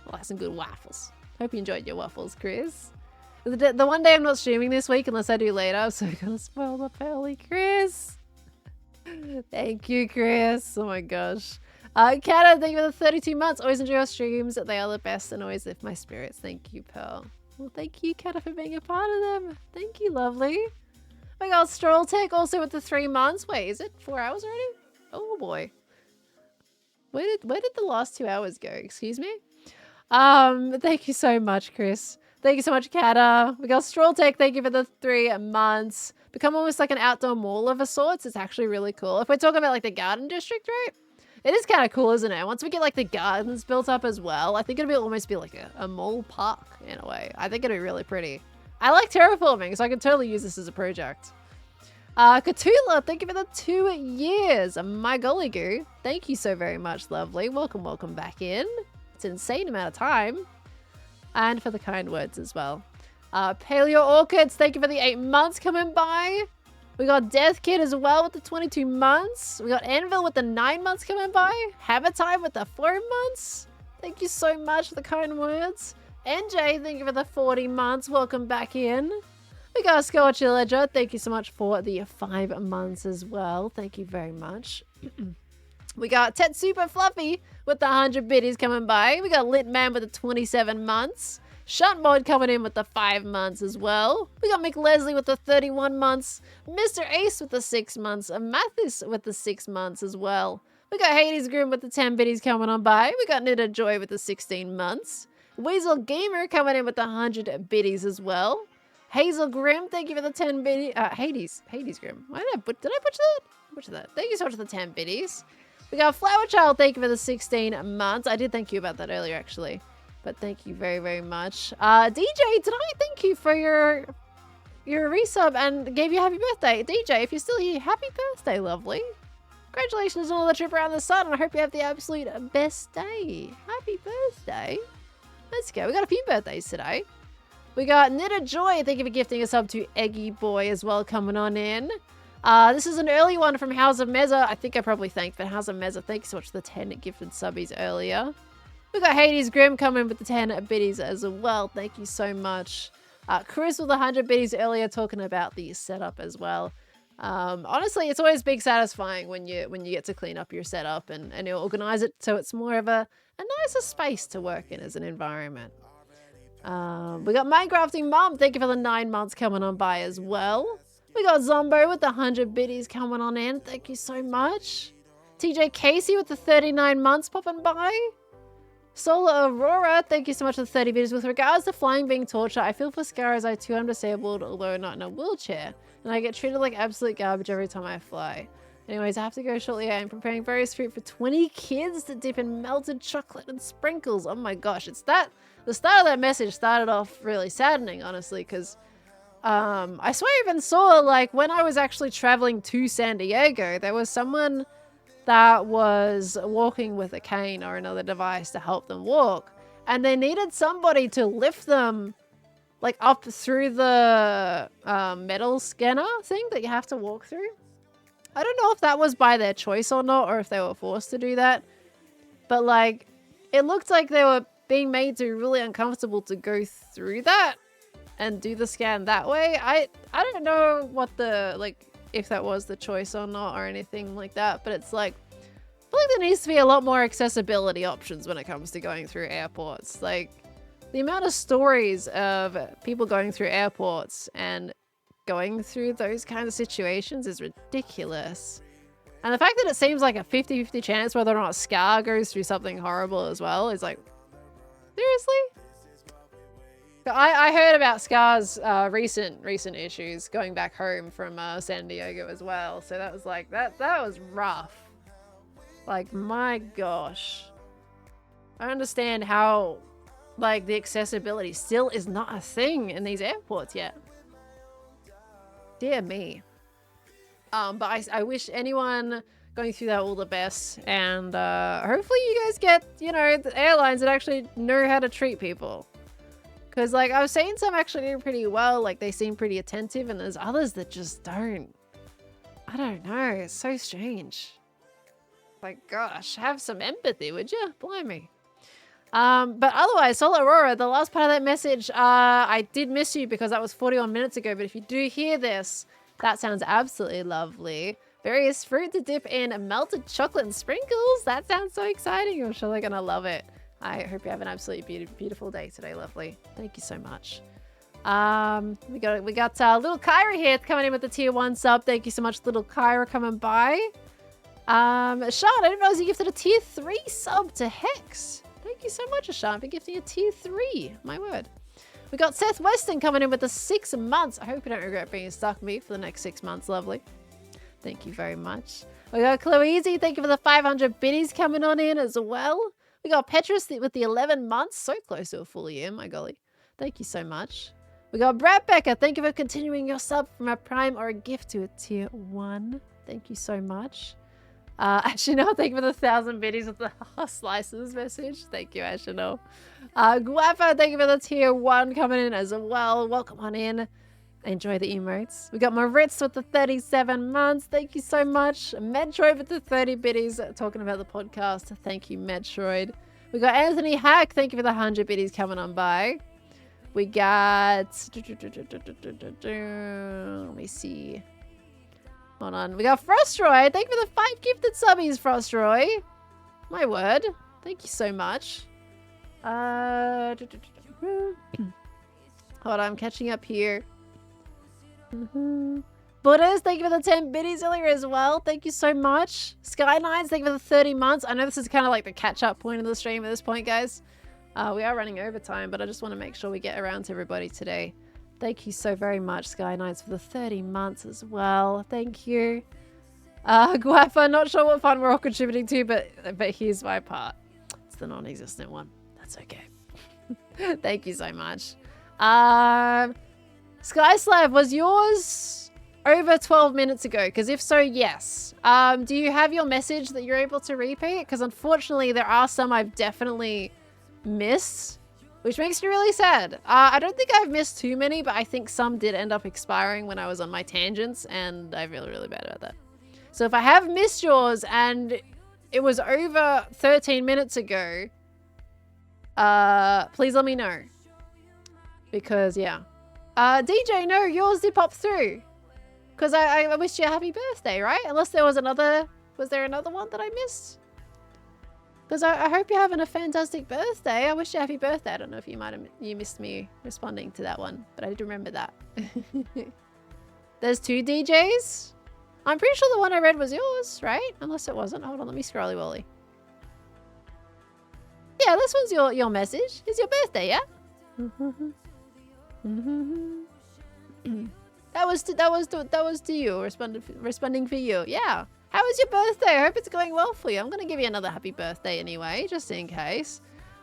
I like some good waffles. Hope you enjoyed your waffles, Chris. The one day I'm not streaming this week unless I do later, so I'm gonna spoil the Pele, Chris. Thank you, Chris. Oh my gosh. Kata, thank you for the 32 months. Always enjoy your streams. They are the best and always lift my spirits. Thank you, Pearl. Well, thank you, Kata, for being a part of them. Thank you, lovely. We got Stroll Tech also with the 3 months. Wait, is it 4 hours already? Oh boy. Where did the last 2 hours go? Excuse me? Thank you so much, Chris. Thank you so much, Kata. We got Stroll Tech. Thank you for the 3 months. Become almost like an outdoor mall of a sorts. It's actually really cool. If we're talking about like the garden district, right? It is kind of cool, isn't it? Once we get like the gardens built up as well, I think it'll almost be like a mall park in a way. I think it'll be really pretty. I like terraforming, so I can totally use this as a project. Katula, thank you for the 2 years. My golly goo. Thank you so very much, lovely. Welcome back in. It's an insane amount of time. And for the kind words as well. Paleo Orchids, thank you for the 8 months coming by. We got Death Kid as well with the 22 months. We got Anvil with the 9 months coming by. Habitat with the 4 months. Thank you so much for the kind words. NJ, thank you for the 40 months. Welcome back in. We got Scorch Ledger. Thank you so much for the 5 months as well. Thank you very much. We got Ted Super Fluffy with the 100 biddies coming by. We got Lit Man with the 27 months. Shunt Mod coming in with the 5 months as well. We got McLesley with the 31 months. Mr. Ace with the 6 months. Mathis with the 6 months as well. We got Hades Groom with the 10 biddies coming on by. We got Nita Joy with the 16 months. Weasel Gamer coming in with the 100 biddies as well. Hazel Grim, thank you for the 10 biddies. Hades Grim. Why did I butcher that? Butcher that. Thank you so much for the 10 biddies. We got Flower Child, thank you for the 16 months. I did thank you about that earlier, actually. But thank you very, very much. DJ, did I thank you for your resub and gave you a happy birthday? DJ, if you're still here, happy birthday, lovely. Congratulations on all the trip around the sun, and I hope you have the absolute best day. Happy birthday. Let's go. We got a few birthdays today. We got Nita Joy, thank you for gifting a sub to Eggy Boy as well, coming on in. This is an early one from House of Meza. I think I probably thanked, but House of Meza, thank you so much for the 10 gifted subbies earlier. We got Hades Grim coming with the 10 biddies as well. Thank you so much. Chris with the 100 biddies earlier talking about the setup as well. Honestly, it's always big satisfying when you get to clean up your setup and you organize it so it's more of a nicer space to work in as an environment. We got Minecrafting Mom. Thank you for the 9 months coming on by as well. We got Zombo with the 100 biddies coming on in. Thank you so much. TJ Casey with the 39 months popping by. Solar Aurora, thank you so much for the 30 biddies. With regards to flying being torture, I feel for Scar as I too am disabled, although not in a wheelchair. And I get treated like absolute garbage every time I fly. Anyways, I have to go shortly. I am preparing various fruit for 20 kids to dip in melted chocolate and sprinkles. Oh my gosh, it's that. The start of that message started off really saddening, honestly, because I swear I even saw, like, when I was actually traveling to San Diego, there was someone that was walking with a cane or another device to help them walk. and they needed somebody to lift them like up through the metal scanner thing that you have to walk through. I don't know if that was by their choice or not, or if they were forced to do that. But like, it looked like they were being made to be really uncomfortable to go through that and do the scan that way. I don't know what the, like, if that was the choice or not or anything like that, but it's like, I feel like there needs to be a lot more accessibility options when it comes to going through airports. Like, the amount of stories of people going through airports and going through those kinds of situations is ridiculous. And the fact that it seems like a 50-50 chance whether or not Scar goes through something horrible as well is like, seriously? I heard about Scar's recent issues going back home from San Diego as well. So that was like, that was rough. Like, my gosh. I understand how, like, the accessibility still is not a thing in these airports yet. Dear me. But I wish anyone going through that all the best. And hopefully you guys get, you know, the airlines that actually know how to treat people. Because, like, I was saying some actually do pretty well. Like, they seem pretty attentive. And there's others that just don't. I don't know. It's so strange. Like, gosh, have some empathy, would you? Blimey. But otherwise, Sol Aurora, the last part of that message, I did miss you because that was 41 minutes ago. But if you do hear this, that sounds absolutely lovely. Various fruit to dip in melted chocolate and sprinkles. That sounds so exciting. I'm sure they're going to love it. I hope you have an absolutely beautiful day today, lovely. Thank you so much. We got little Kyra here coming in with the tier 1 sub. Thank you so much, little Kyra, coming by. Sean, I didn't realize you gifted a tier 3 sub to Hex. Thank you so much, Sean, for gifting a tier 3. My word. We got Seth Weston coming in with the 6 months. I hope you don't regret being stuck with me for the next 6 months, lovely. Thank you very much. We got Chloe, thank you for the 500 biddies coming on in as well. We got Petrus with the 11 months. So close to a full year, my golly. Thank you so much. We got Brad Becker. Thank you for continuing your sub from a prime or a gift to a tier 1. Thank you so much. Ashinel, thank you for the 1,000 biddies with the slices message. Thank you, Ashinel. Guapo, thank you for the tier 1 coming in as well. Welcome on in. Enjoy the emotes. We got Maritz with the 37 months. Thank you so much. Metroid with the 30 biddies talking about the podcast. Thank you, Metroid. We got Anthony Hack. Thank you for the 100 biddies coming on by. We got... Let me see. Hold on. We got Frostroy. Thank you for the 5 gifted subbies, Frostroy. My word. Thank you so much. Hold on. I'm catching up here. Buddhas, thank you for the 10 biddies earlier as well. Thank you so much. Skynines, thank you for the 30 months. I know this is kind of like the catch-up point of the stream at this point, guys. We are running overtime, but I just want to make sure we get around to everybody today. Thank you so very much, Sky Knights, for the 30 months as well. Thank you. Guafa, not sure what fun we're all contributing to, but here's my part. It's the non-existent one. That's okay. Thank you so much. Skyslav, was yours over 12 minutes ago? Because if so, yes. Do you have your message that you're able to repeat? Because unfortunately, there are some I've definitely missed, which makes me really sad. I don't think I've missed too many, but I think some did end up expiring when I was on my tangents, and I feel really bad about that. So if I have missed yours and it was over 13 minutes ago, please let me know. Because, yeah. DJ, no, yours did pop through. Because I wished you a happy birthday, right? Unless there was another... Was there another one that I missed? Because I hope you're having a fantastic birthday. I wish you a happy birthday. I don't know if you missed me responding to that one, but I did remember that. There's 2 DJs? I'm pretty sure the one I read was yours, right? Unless it wasn't. Hold on, let me scrolly wolly. Yeah, this one's your message. It's your birthday, yeah? That was to you, responding for you. Yeah. How was your birthday? I hope it's going well for you. I'm going to give you another happy birthday anyway, just in case.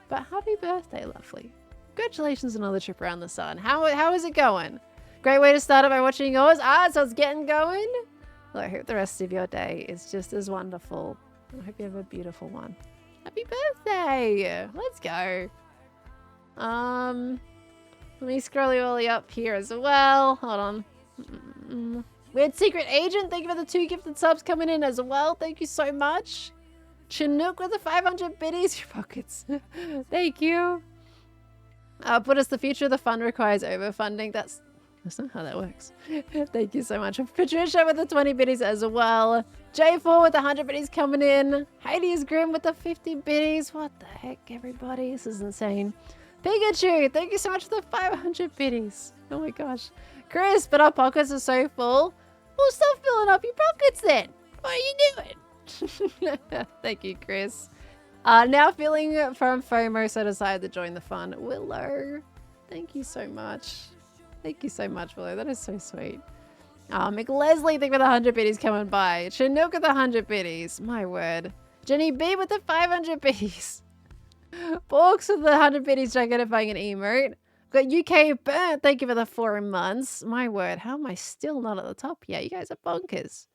But happy birthday, lovely. Congratulations on another trip around the sun. How is it going? Great way to start it by watching yours. So it's getting going. Well, I hope the rest of your day is just as wonderful. I hope you have a beautiful one. Happy birthday. Let's go. Let me scroll you all up here as well. Hold on. Weird Secret Agent, thank you for the 2 gifted subs coming in as well. Thank you so much. Chinook with the 500 biddies. Your pockets. Thank you. Put us the future of the fund requires overfunding. That's not how that works. Thank you so much. Patricia with the 20 biddies as well. J4 with the 100 biddies coming in. Hades Grim with the 50 biddies. What the heck, everybody? This is insane. Pikachu, thank you so much for the 500 biddies. Oh my gosh. Chris, but our pockets are so full. Well, stop filling up your pockets then. What are you doing? Thank you, Chris. Now feeling from FOMO, so decided to join the fun. Willow, thank you so much. Thank you so much, Willow. That is so sweet. McLesley, thank you for the 100 biddies coming by. Chinook with the 100 biddies. My word. Jenny B with the 500 biddies. Borks with the 100 biddies, identifying an emote. Got UK Burnt, thank you for the 4 months. My word, how am I still not at the top yet? You guys are bonkers.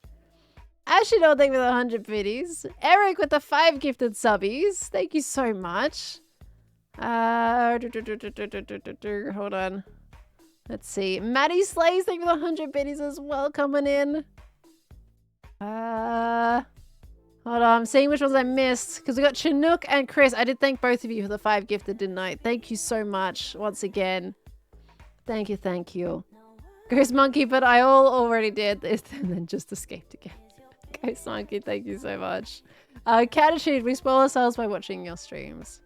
Ashidol, thank you for the 100 biddies. Eric with the 5 gifted subbies. Thank you so much. Hold on. Let's see. Maddie Slays, thank you for the 100 biddies as well coming in. Hold on, I'm seeing which ones I missed. Because we got Chinook and Chris. I did thank both of you for the 5 gifted, didn't I? Thank you so much once again. Thank you, thank you. Ghost Monkey, but I already did this and then just escaped again. Ghost Monkey, thank you so much. Catitude, we spoil ourselves by watching your streams.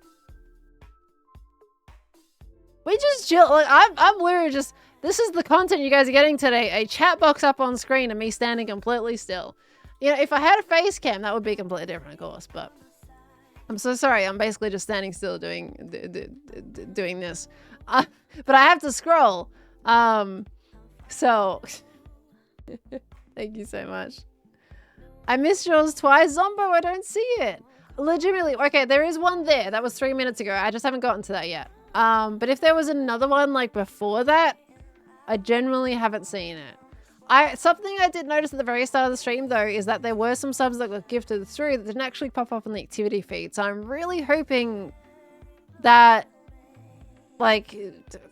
We just chill. Like, I'm literally just... This is the content you guys are getting today. A chat box up on screen and me standing completely still. You know, if I had a face cam, that would be completely different, of course, but I'm so sorry. I'm basically just standing still doing this. But I have to scroll. So, thank you so much. I missed yours twice. Zombo, I don't see it. Legitimately. Okay, there is one there. That was 3 minutes ago. I just haven't gotten to that yet. But if there was another one like before that, I generally haven't seen it. Something I did notice at the very start of the stream though is that there were some subs that got gifted through that didn't actually pop up on the activity feed. So I'm really hoping that like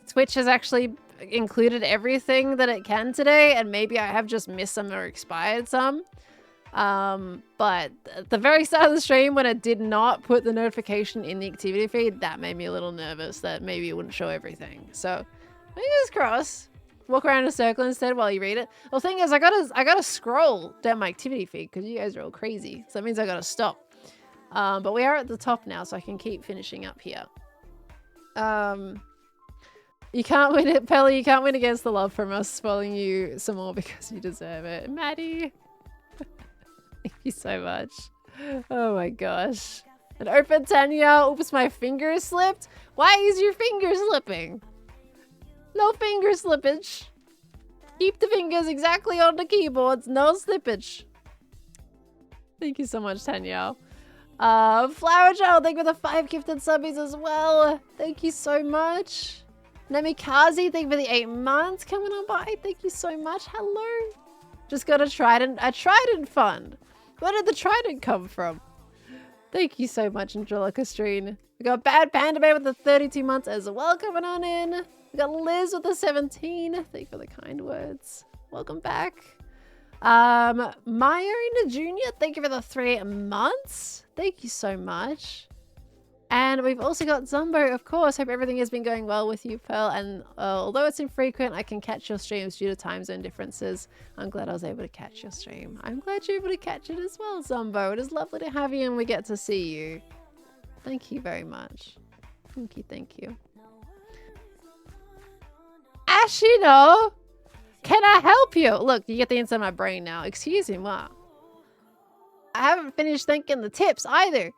Twitch has actually included everything that it can today, and maybe I have just missed some or expired some. But at the very start of the stream when it did not put the notification in the activity feed, that made me a little nervous that maybe it wouldn't show everything. So fingers crossed. Walk around in a circle instead while you read it. Well, the thing is, I gotta scroll down my activity feed because you guys are all crazy. So that means I gotta stop. But we are at the top now, so I can keep finishing up here. You can't win it, Pelly. You can't win against the love from us spoiling you some more because you deserve it. Maddie. Thank you so much. Oh my gosh. An open Tanya. Oops, my finger slipped. Why is your finger slipping? No finger slippage. Keep the fingers exactly on the keyboards. No slippage. Thank you so much, Tanya. Flower Child, thank you for the 5 gifted subbies as well. Thank you so much. Namikaze, thank you for the 8 months coming on by. Thank you so much. Hello. Just got a Trident fund. Where did the Trident come from? Thank you so much, Angelica Stream. We got Bad Panda Bear with the 32 months as well coming on in. We got Liz with the 17. Thank you for the kind words. Welcome back. Myona Jr., thank you for the 3 months. Thank you so much. And we've also got Zumbo, of course. Hope everything has been going well with you, Pearl. And although it's infrequent, I can catch your streams due to time zone differences. I'm glad I was able to catch your stream. I'm glad you're able to catch it as well, Zumbo. It is lovely to have you and we get to see you. Thank you very much. Thank you, thank you. Ashino, can I help you? Look, you get the inside of my brain now. Excuse me, wow. I haven't finished thanking the tips either.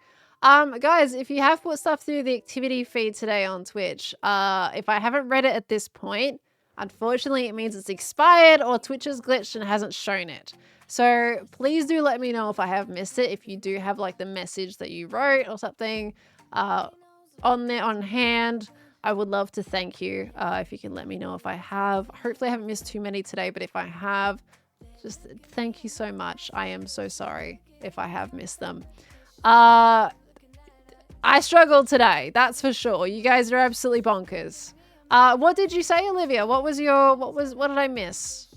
Guys, if you have put stuff through the activity feed today on Twitch, if I haven't read it at this point, unfortunately it means it's expired or Twitch has glitched and hasn't shown it. So please do let me know if I have missed it. If you do have like the message that you wrote or something on there on hand, I would love to thank you if you can let me know if I have. Hopefully I haven't missed too many today, but if I have, just thank you so much. I am so sorry if I have missed them. I struggled today. That's for sure. You guys are absolutely bonkers. What did you say, Olivia? What did I miss?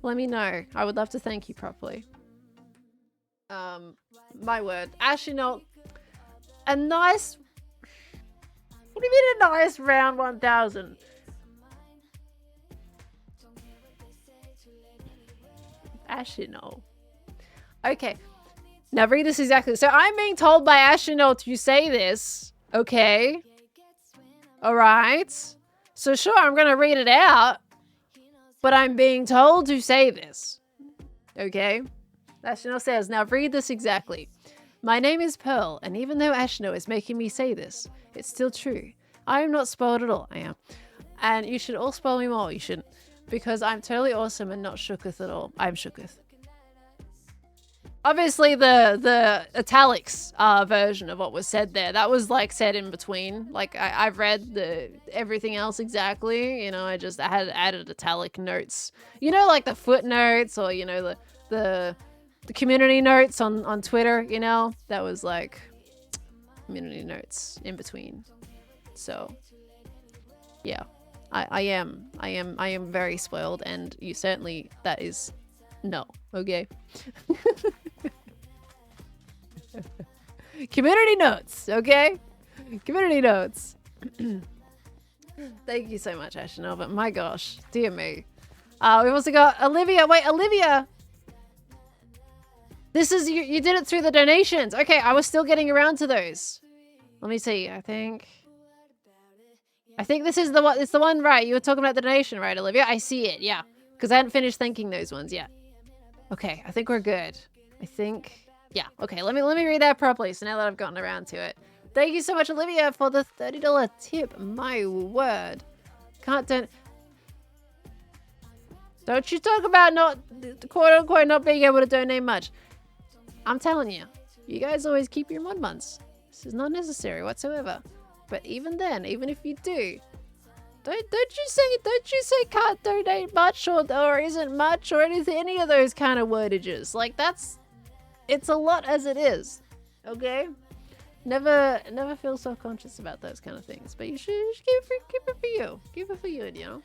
Let me know. I would love to thank you properly. My word. Actually, no. A nice... What do you mean a nice round 1000? Actually, no. Okay. Now read this exactly. So I'm being told by Astronaut to say this. Okay. Alright. So sure, I'm gonna read it out. But I'm being told to say this. Okay. Astronaut says, now read this exactly. My name is Pearl, and even though Astronaut is making me say this, it's still true. I am not spoiled at all. I am. And you should all spoil me more. You shouldn't. Because I'm totally awesome and not shooketh at all. I'm shooketh. Obviously, the italics version of what was said there, that was like said in between. Like I've read everything else exactly. You know, I had added italic notes. You know, like the footnotes or you know the community notes on Twitter. You know, that was like community notes in between. So yeah, I am very spoiled, and you certainly that is no. Okay. Community notes, okay? Community notes. Thank you so much, Ashnell, but my gosh, dear me. We've also got Olivia. Wait, Olivia! This is, you did it through the donations. Okay, I was still getting around to those. Let me see, I think this is the one, it's the one, right? You were talking about the donation, right, Olivia? I see it, yeah. Because I hadn't finished thanking those ones yet. Okay, I think we're good. I think, yeah. Okay, let me read that properly. So now that I've gotten around to it, thank you so much, Olivia, for the $30 tip. My word, don't you talk about not quote unquote not being able to donate much. I'm telling you, you guys always keep your mod months. This is not necessary whatsoever. But even then, even if you do, don't you say can't donate much or isn't much or anything, any of those kind of wordages. Like it's a lot as it is. Okay? Never feel self-conscious about those kind of things. But you should keep it for you. Keep it for you, you know.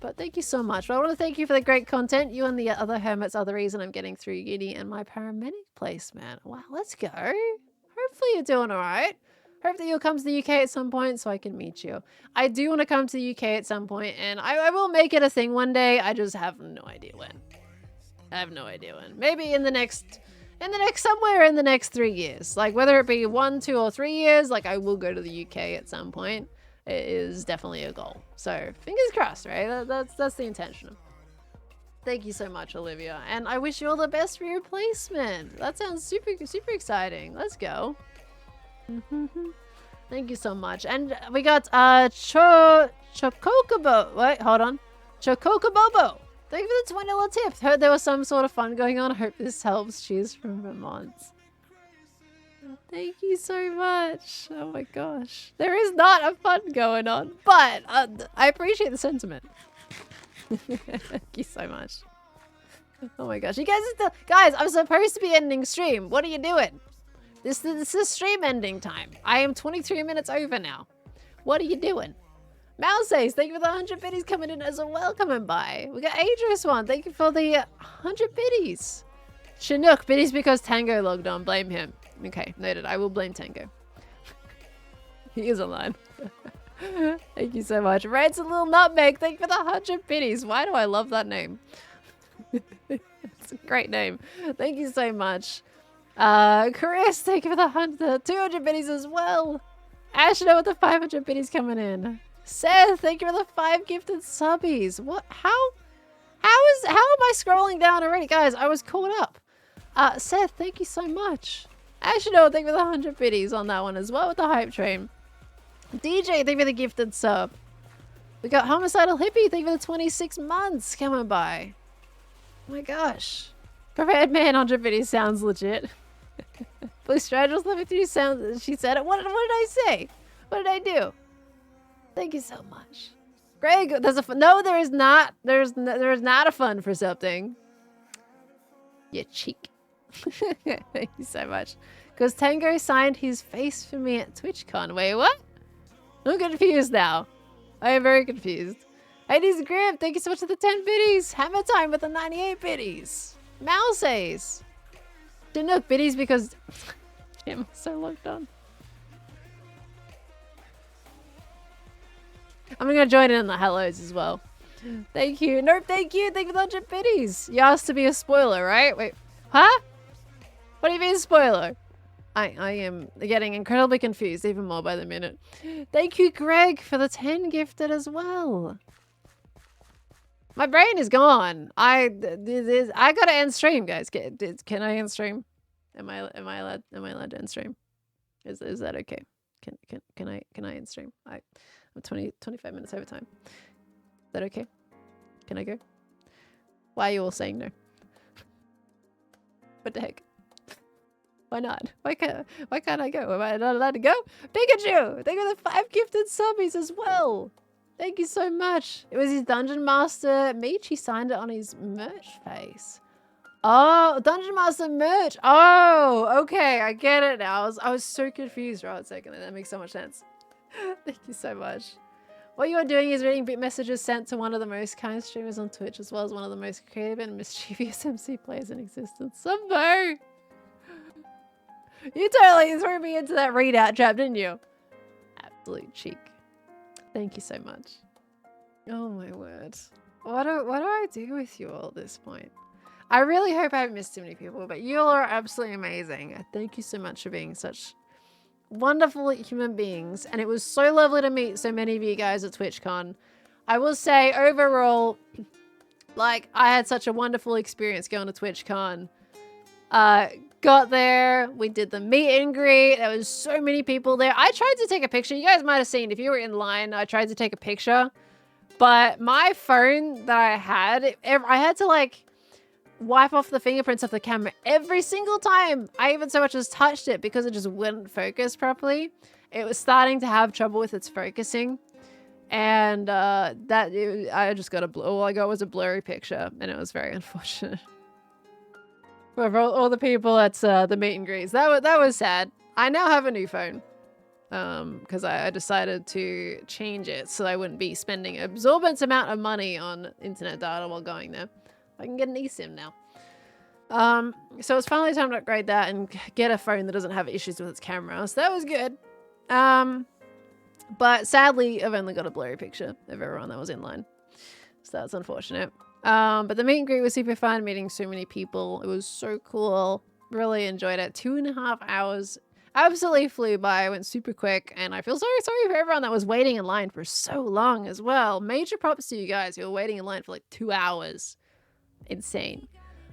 But thank you so much. Well, I want to thank you for the great content. You and the other hermits are the reason I'm getting through uni and my paramedic placement. Wow, let's go. Hopefully you're doing alright. Hope that you'll come to the UK at some point so I can meet you. I do want to come to the UK at some point, and I will make it a thing one day. I just have no idea when. I have no idea when. Maybe somewhere in the next 3 years. Like whether it be 1, 2, or 3 years, like I will go to the UK at some point. It is definitely a goal. So fingers crossed, right? That's the intention. Thank you so much, Olivia. And I wish you all the best for your placement. That sounds super, super exciting. Let's go. Thank you so much. And we got Chococobo. Wait, hold on. Chococobobo. Thank you for the $20 tip. Heard there was some sort of fun going on. I hope this helps. She's from Vermont. Thank you so much. Oh my gosh. There is not a fun going on, but I appreciate the sentiment. Thank you so much. Oh my gosh. You guys are still... Guys, I'm supposed to be ending stream. What are you doing? This is stream ending time. I am 23 minutes over now. What are you doing? Mouse says, thank you for the 100 biddies coming in as well, coming by. We got Adris one. Thank you for the 100 biddies. Chinook, biddies because Tango logged on. Blame him. Okay, noted. I will blame Tango. He is online. Thank you so much. Red's a little nutmeg. Thank you for the 100 biddies. Why do I love that name? It's a great name. Thank you so much. Chris, thank you for the 200 biddies as well. Ashna with the 500 biddies coming in. Seth, thank you for the 5 gifted subbies. What? How am I scrolling down already? Guys, I was caught up. Seth, thank you so much. Ashna, thank you for the 100 biddies on that one as well with the hype train. DJ, thank you for the gifted sub. We got Homicidal Hippie, thank you for the 26 months coming by. Oh my gosh. Prepared man 100 biddies sounds legit. Blue Straddles let me through sounds. She said it. What did I say? What did I do? Thank you so much. Greg, there's a no, there is not. There is not a fun for something. You cheek. Thank you so much. Because Tango signed his face for me at TwitchCon. Wait, what? I'm confused now. I am very confused. Hades Grip, thank you so much for the 10 biddies. Hammer Time with the 98 biddies. Mouseace. Didn't know biddies because Jim was so locked on. I'm gonna join in the hellos as well. Thank you. Nope, thank you. Thank you for the 100 biddies. You asked to be a spoiler, right? Wait, huh? What do you mean spoiler? I am getting incredibly confused even more by the minute. Thank you, Greg, for the 10 gifted as well. My brain is gone. I gotta end stream, guys. Can I end stream? Am I allowed to end stream? Is that okay? Can I end stream? I'm 25 minutes over time. Is that okay? Can I go? Why are you all saying no? What the heck? Why not? Why can't I go? Am I not allowed to go? Pikachu! Thank you for the 5 gifted subbies as well. Thank you so much. It was his Dungeon Master Meech. He signed it on his merch face. Oh, Dungeon Master merch. Oh, okay. I get it now. I was so confused for a second. That makes so much sense. Thank you so much. What you are doing is reading bit messages sent to one of the most kind streamers on Twitch, as well as one of the most creative and mischievous MC players in existence. Sumbo! You totally threw me into that readout trap, didn't you? Absolute cheek. Thank you so much. Oh my word. What do I do with you all at this point? I really hope I haven't missed too many people, but you all are absolutely amazing. Thank you so much for being such wonderful human beings. And it was so lovely to meet so many of you guys at TwitchCon. I will say overall, like, I had such a wonderful experience going to TwitchCon. Got there, we did the meet and greet. There was so many people there. I tried to take a picture. You guys might have seen, if you were in line, I tried to take a picture. But my phone that I had to like wipe off the fingerprints of the camera every single time I even so much as touched it because it just wouldn't focus properly. It was starting to have trouble with its focusing. And I just got all I got was a blurry picture, and it was very unfortunate. For all the people at the meet and greets. That was sad. I now have a new phone. Because I decided to change it so I wouldn't be spending an absorbent amount of money on internet data while going there. I can get an eSIM now. So it's finally time to upgrade that and get a phone that doesn't have issues with its camera. So that was good. But sadly, I've only got a blurry picture of everyone that was in line. So that's unfortunate. But the meet and greet was super fun, meeting so many people. It was so cool. Really enjoyed it. 2.5 hours. Absolutely flew by. Went super quick. And I feel so sorry for everyone that was waiting in line for so long as well. Major props to you guys who were waiting in line for like 2 hours. Insane.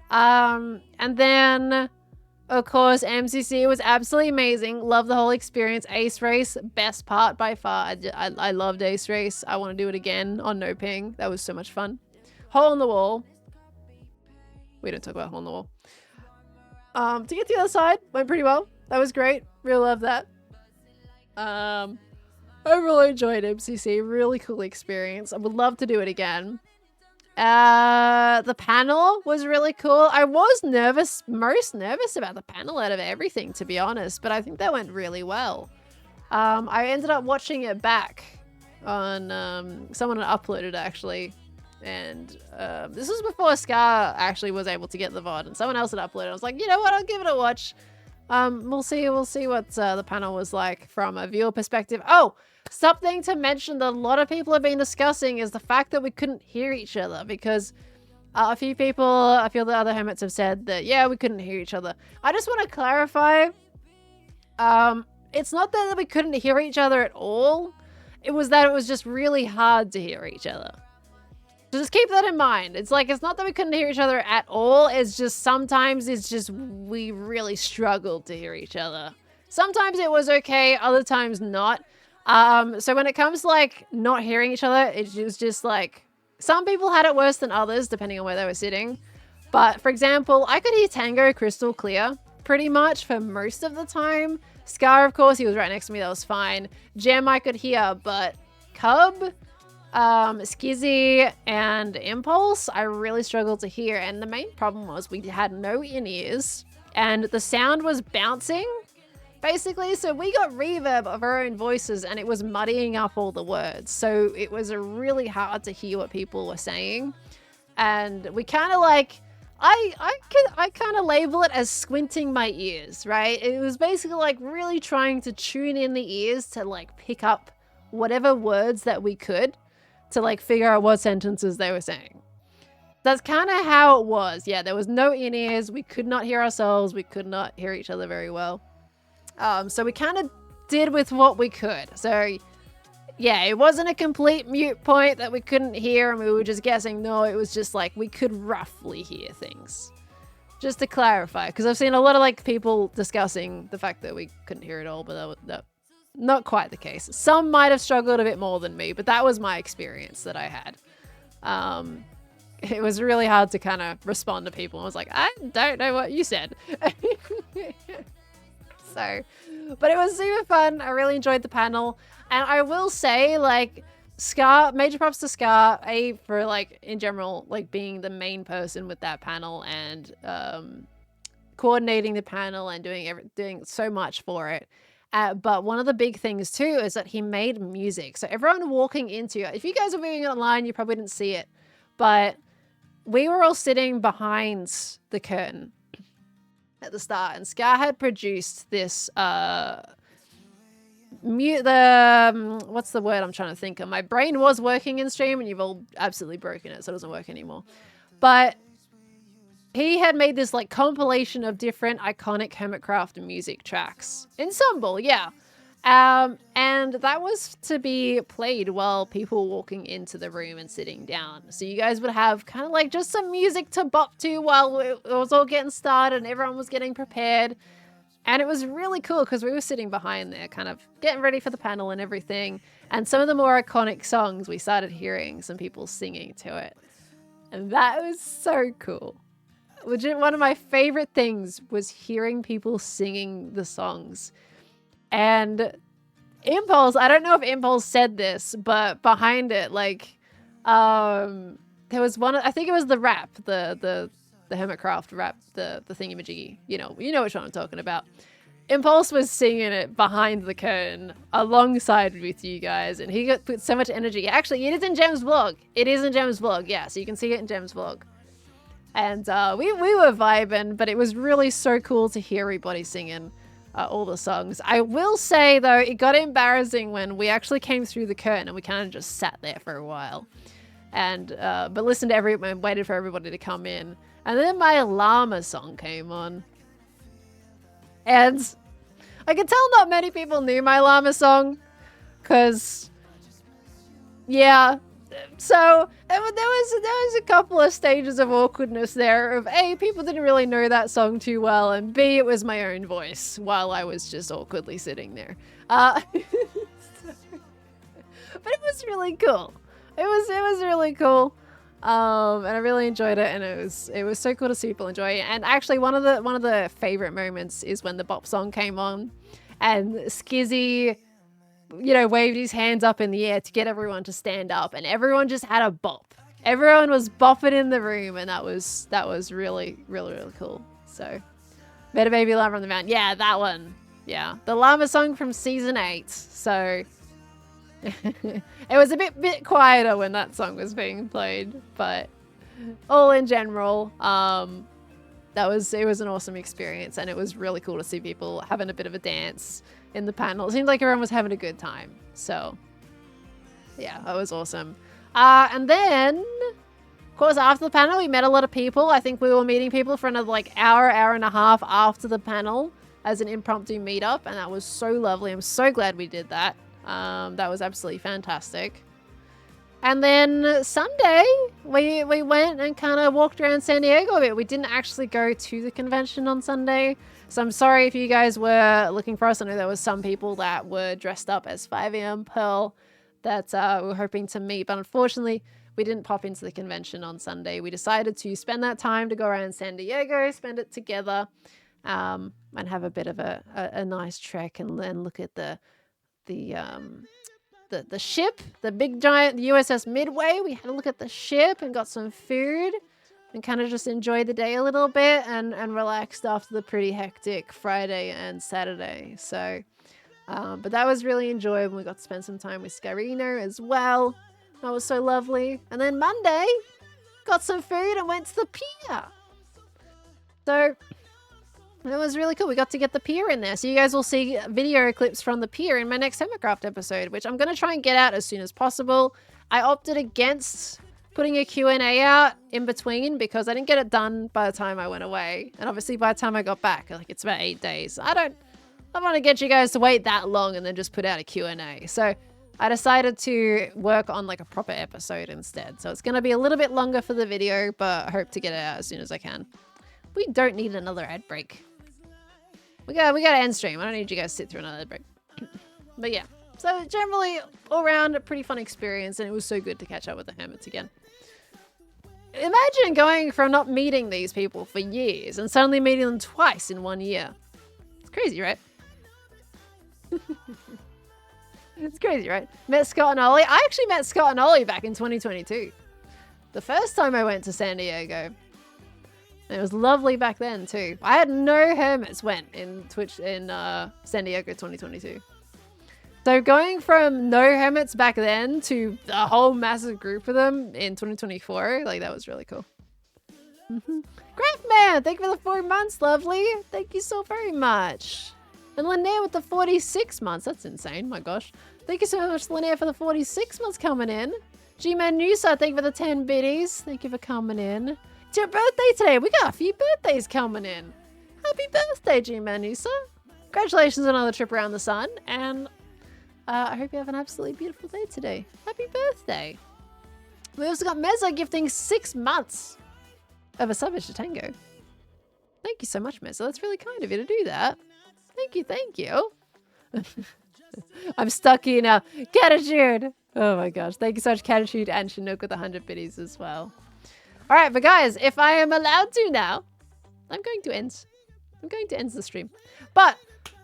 And then, of course, MCC was absolutely amazing. Love the whole experience. Ace Race, best part by far. I loved Ace Race. I want to do it again on No Ping. That was so much fun. Hole in the wall. We don't talk about hole in the wall. To get to the other side, went pretty well. That was great. Really love that. I really enjoyed MCC. Really cool experience. I would love to do it again. The panel was really cool. I was most nervous about the panel out of everything, to be honest, but I think that went really well. I ended up watching it back on, someone had uploaded it actually, and this was before Scar actually was able to get the VOD, and someone else had uploaded it. I was like, you know what, I'll give it a watch. We'll see what the panel was like from a viewer perspective. Oh, something to mention that a lot of people have been discussing is the fact that we couldn't hear each other, because a few people, I feel the other hermits have said that, yeah, we couldn't hear each other. I just want to clarify, it's not that we couldn't hear each other at all. It was that it was just really hard to hear each other. So just keep that in mind. It's like, it's not that we couldn't hear each other at all. It's just sometimes it's just we really struggled to hear each other. Sometimes it was okay, other times not. So when it comes to like not hearing each other, it was just like some people had it worse than others depending on where they were sitting. But for example, I could hear Tango crystal clear pretty much for most of the time. Scar, of course, he was right next to me. That was fine. Gem I could hear, but Cub, Skizzy and Impulse I really struggled to hear, and the main problem was we had no in-ears and the sound was bouncing, basically. So we got reverb of our own voices, and it was muddying up all the words. So it was really hard to hear what people were saying. And we kind of like, I kind of label it as squinting my ears, right? It was basically like really trying to tune in the ears to like pick up whatever words that we could to like figure out what sentences they were saying. That's kind of how it was. Yeah, there was no in-ears. We could not hear ourselves. We could not hear each other very well. So we kind of did with what we could. So yeah, it wasn't a complete mute point that we couldn't hear and we were just guessing. No, it was just like we could roughly hear things. Just to clarify, because I've seen a lot of like people discussing the fact that we couldn't hear it all, but that not quite the case. Some might have struggled a bit more than me, but that was my experience that I had. It was really hard to kind of respond to people. I was like, I don't know what you said. So, but it was super fun. I really enjoyed the panel. And I will say, like, Scar, major props to Scar, for, like, in general, like, being the main person with that panel and coordinating the panel and doing so much for it. But one of the big things, too, is that he made music. So everyone walking into it, if you guys are viewing it online, you probably didn't see it. But we were all sitting behind the curtain at the start, and Scar had produced this what's the word I'm trying to think of? My brain was working in stream and you've all absolutely broken it, so it doesn't work anymore. But he had made this like compilation of different iconic Hermitcraft music tracks. Ensemble, yeah. And that was to be played while people walking into the room and sitting down. So you guys would have kind of like just some music to bop to while it was all getting started and everyone was getting prepared. And it was really cool because we were sitting behind there kind of getting ready for the panel and everything. And some of the more iconic songs, we started hearing some people singing to it. And that was so cool. Legit, one of my favorite things was hearing people singing the songs. And Impulse, I don't know if Impulse said this, but behind it, like, there was one, I think it was the rap, the Hermitcraft rap, the thingamajiggy, you know which one I'm talking about. Impulse was singing it behind the curtain alongside with you guys, and he put so much energy. Actually, it is in Gem's vlog. It is in Gem's vlog, yeah, so you can see it in Gem's vlog. And we were vibing, but it was really so cool to hear everybody singing all the songs. I will say, though, it got embarrassing when we actually came through the curtain and we kind of just sat there for a while. And but listened to everyone, waited for everybody to come in. And then my llama song came on. And I could tell not many people knew my llama song. Because, yeah. So there was a couple of stages of awkwardness there of A, people didn't really know that song too well, and B, it was my own voice while I was just awkwardly sitting there. But it was really cool. It was really cool. And I really enjoyed it, and it was so cool to see people enjoy it. And actually one of the favorite moments is when the bop song came on and Skizzy, waved his hands up in the air to get everyone to stand up, and everyone just had a bop. Everyone was bopping in the room, and that was really, really, really cool. So, Better Baby Llama on the Mountain. Yeah, that one. Yeah, the llama song from season 8. So, it was a bit quieter when that song was being played, but all in general, it was an awesome experience, and it was really cool to see people having a bit of a dance in the panel. It seemed like everyone was having a good time. So, yeah, that was awesome. And then, of course, after the panel, we met a lot of people. I think we were meeting people for another like hour and a half after the panel as an impromptu meetup, and that was so lovely. I'm so glad we did that. That was absolutely fantastic. And then Sunday, we went and kind of walked around San Diego a bit. We didn't actually go to the convention on Sunday. So I'm sorry if you guys were looking for us. I know there was some people that were dressed up as 5am Pearl that we were hoping to meet. But unfortunately, we didn't pop into the convention on Sunday. We decided to spend that time to go around San Diego, spend it together, and have a bit of a nice trek and then look at the ship, the big giant USS Midway. We had a look at the ship and got some food. and kind of just enjoy the day a little bit and relaxed after the pretty hectic Friday and Saturday. So, but that was really enjoyable. We got to spend some time with Scarino as well. That was so lovely. And then Monday, got some food and went to the pier. So it was really cool. We got to get the pier in there. So you guys will see video clips from the pier in my next Hermitcraft episode, which I'm going to try and get out as soon as possible. I opted against putting a Q&A out in between because I didn't get it done by the time I went away. And obviously by the time I got back, like it's about 8 days. I don't want to get you guys to wait that long and then just put out a Q&A. So I decided to work on like a proper episode instead. So it's going to be a little bit longer for the video, but I hope to get it out as soon as I can. We don't need another ad break. We got to end stream. I don't need you guys to sit through another ad break. But yeah. So generally, all around, a pretty fun experience, and it was so good to catch up with the Hermits again. Imagine going from not meeting these people for years and suddenly meeting them twice in 1 year. It's crazy, right? It's crazy, right? Met Scott and Ollie. I actually met Scott and Ollie back in 2022. The first time I went to San Diego. And it was lovely back then too. I had no Hermits went in San Diego 2022. So going from no Hermits back then to a whole massive group of them in 2024, like that was really cool. Craftman, thank you for the 4 months, lovely. Thank you so very much. And Linnea with the 46 months. That's insane, my gosh. Thank you so much, Linnea, for the 46 months coming in. G-Man Nusa, thank you for the 10 biddies. Thank you for coming in. It's your birthday today. We got a few birthdays coming in. Happy birthday, G-Man Nusa. Congratulations on another trip around the sun. And I hope you have an absolutely beautiful day today. Happy birthday. We also got Mezza gifting 6 months of a Savage to Tango. Thank you so much, Mezza. That's really kind of you to do that. Thank you, thank you. I'm stuck in Catitude. Oh my gosh. Thank you so much, Catitude and Chinook with 100 biddies as well. Alright, but guys, if I am allowed to now, I'm going to end the stream. But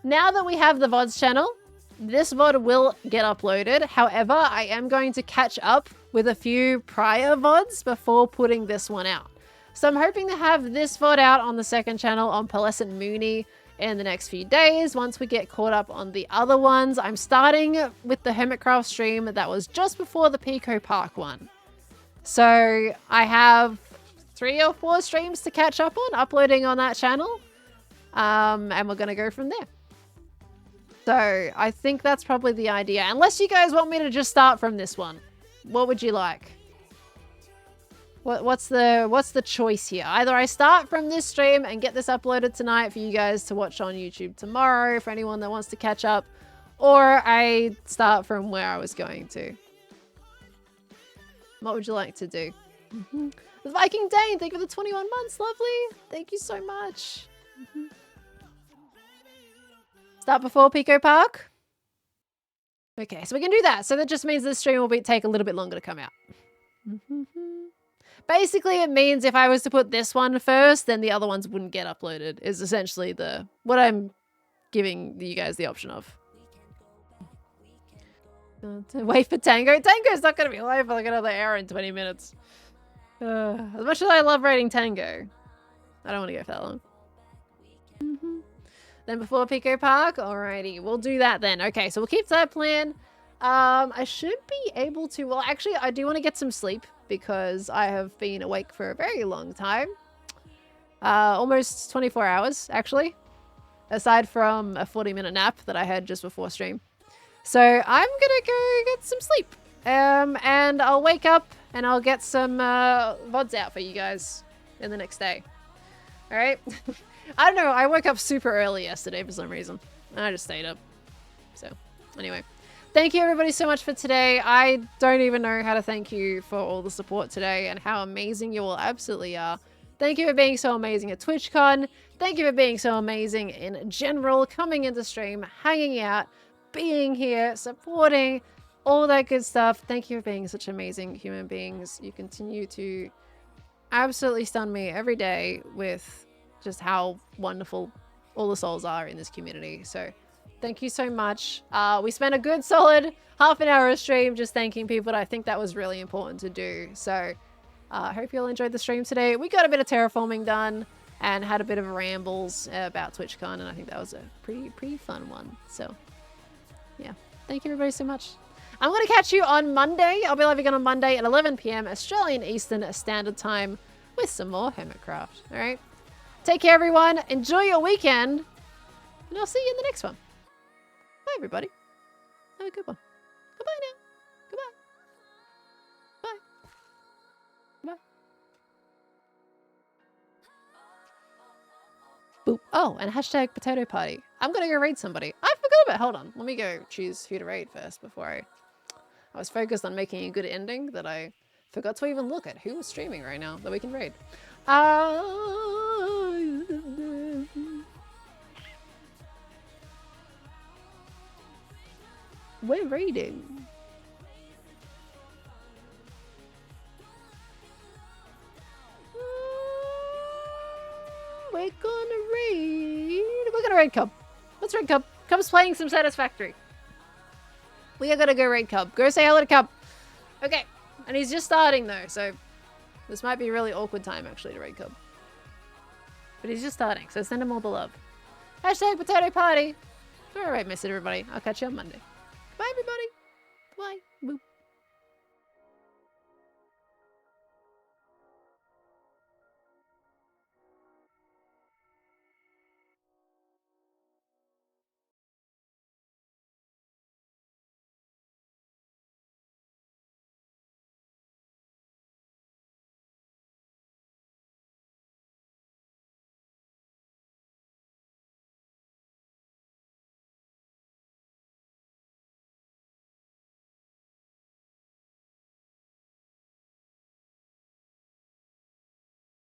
now that we have the VODs channel, this VOD will get uploaded. However, I am going to catch up with a few prior VODs before putting this one out. So I'm hoping to have this VOD out on the second channel on Pearlescent Mooney in the next few days once we get caught up on the other ones. I'm starting with the Hermitcraft stream that was just before the Pico Park one. So I have 3 or 4 streams to catch up on, uploading on that channel. And we're going to go from there. So I think that's probably the idea. Unless you guys want me to just start from this one. What would you like? What's the choice here? Either I start from this stream and get this uploaded tonight for you guys to watch on YouTube tomorrow for anyone that wants to catch up, or I start from where I was going to. What would you like to do? The Viking Dane, thank you for the 21 months, lovely. Thank you so much. Start before Pico Park? Okay, so we can do that. So that just means this stream will take a little bit longer to come out. Basically, it means if I was to put this one first, then the other ones wouldn't get uploaded, is essentially what I'm giving you guys the option of. Wait for Tango. Tango's not going to be live for like another hour and 20 minutes. As much as I love rating Tango, I don't want to go for that long. Then before Pico Park? Alrighty, we'll do that then. Okay, so we'll keep that plan. I should be able to... Well, actually, I do want to get some sleep because I have been awake for a very long time. Almost 24 hours, actually. Aside from a 40-minute nap that I had just before stream. So I'm gonna go get some sleep. And I'll wake up and I'll get some VODs out for you guys in the next day. Alright? I don't know, I woke up super early yesterday for some reason. And I just stayed up. So, anyway. Thank you everybody so much for today. I don't even know how to thank you for all the support today and how amazing you all absolutely are. Thank you for being so amazing at TwitchCon. Thank you for being so amazing in general, coming into stream, hanging out, being here, supporting, all that good stuff. Thank you for being such amazing human beings. You continue to absolutely stun me every day with just how wonderful all the souls are in this community. So thank you so much. We spent a good solid half an hour of stream just thanking people. I think that was really important to do. So Hope you all enjoyed the stream today. We got a bit of terraforming done and had a bit of rambles about TwitchCon, and I think that was a pretty fun one. So, yeah. Thank you everybody so much. I'm going to catch you on Monday. I'll be live again on Monday at 11 p.m. Australian Eastern Standard Time with some more Hermitcraft. All right? Take care, everyone. Enjoy your weekend. And I'll see you in the next one. Bye, everybody. Have a good one. Goodbye now. Goodbye. Bye. Bye. Boop. Oh, and hashtag potato party. I'm going to go raid somebody. I forgot about. Hold on. Let me go choose who to raid first before I was focused on making a good ending that I forgot to even look at who was streaming right now that we can raid. We're raiding. We're gonna raid. We're gonna raid Cub. Let's raid Cub. Cub's playing some Satisfactory. We are gonna go raid Cub. Go say hello to Cub. Okay. And he's just starting though, so this might be a really awkward time actually to raid Cub. But he's just starting, so send him all the love. Hashtag potato party. Alright, miss it everybody. I'll catch you on Monday. Bye everybody. Bye. Boop.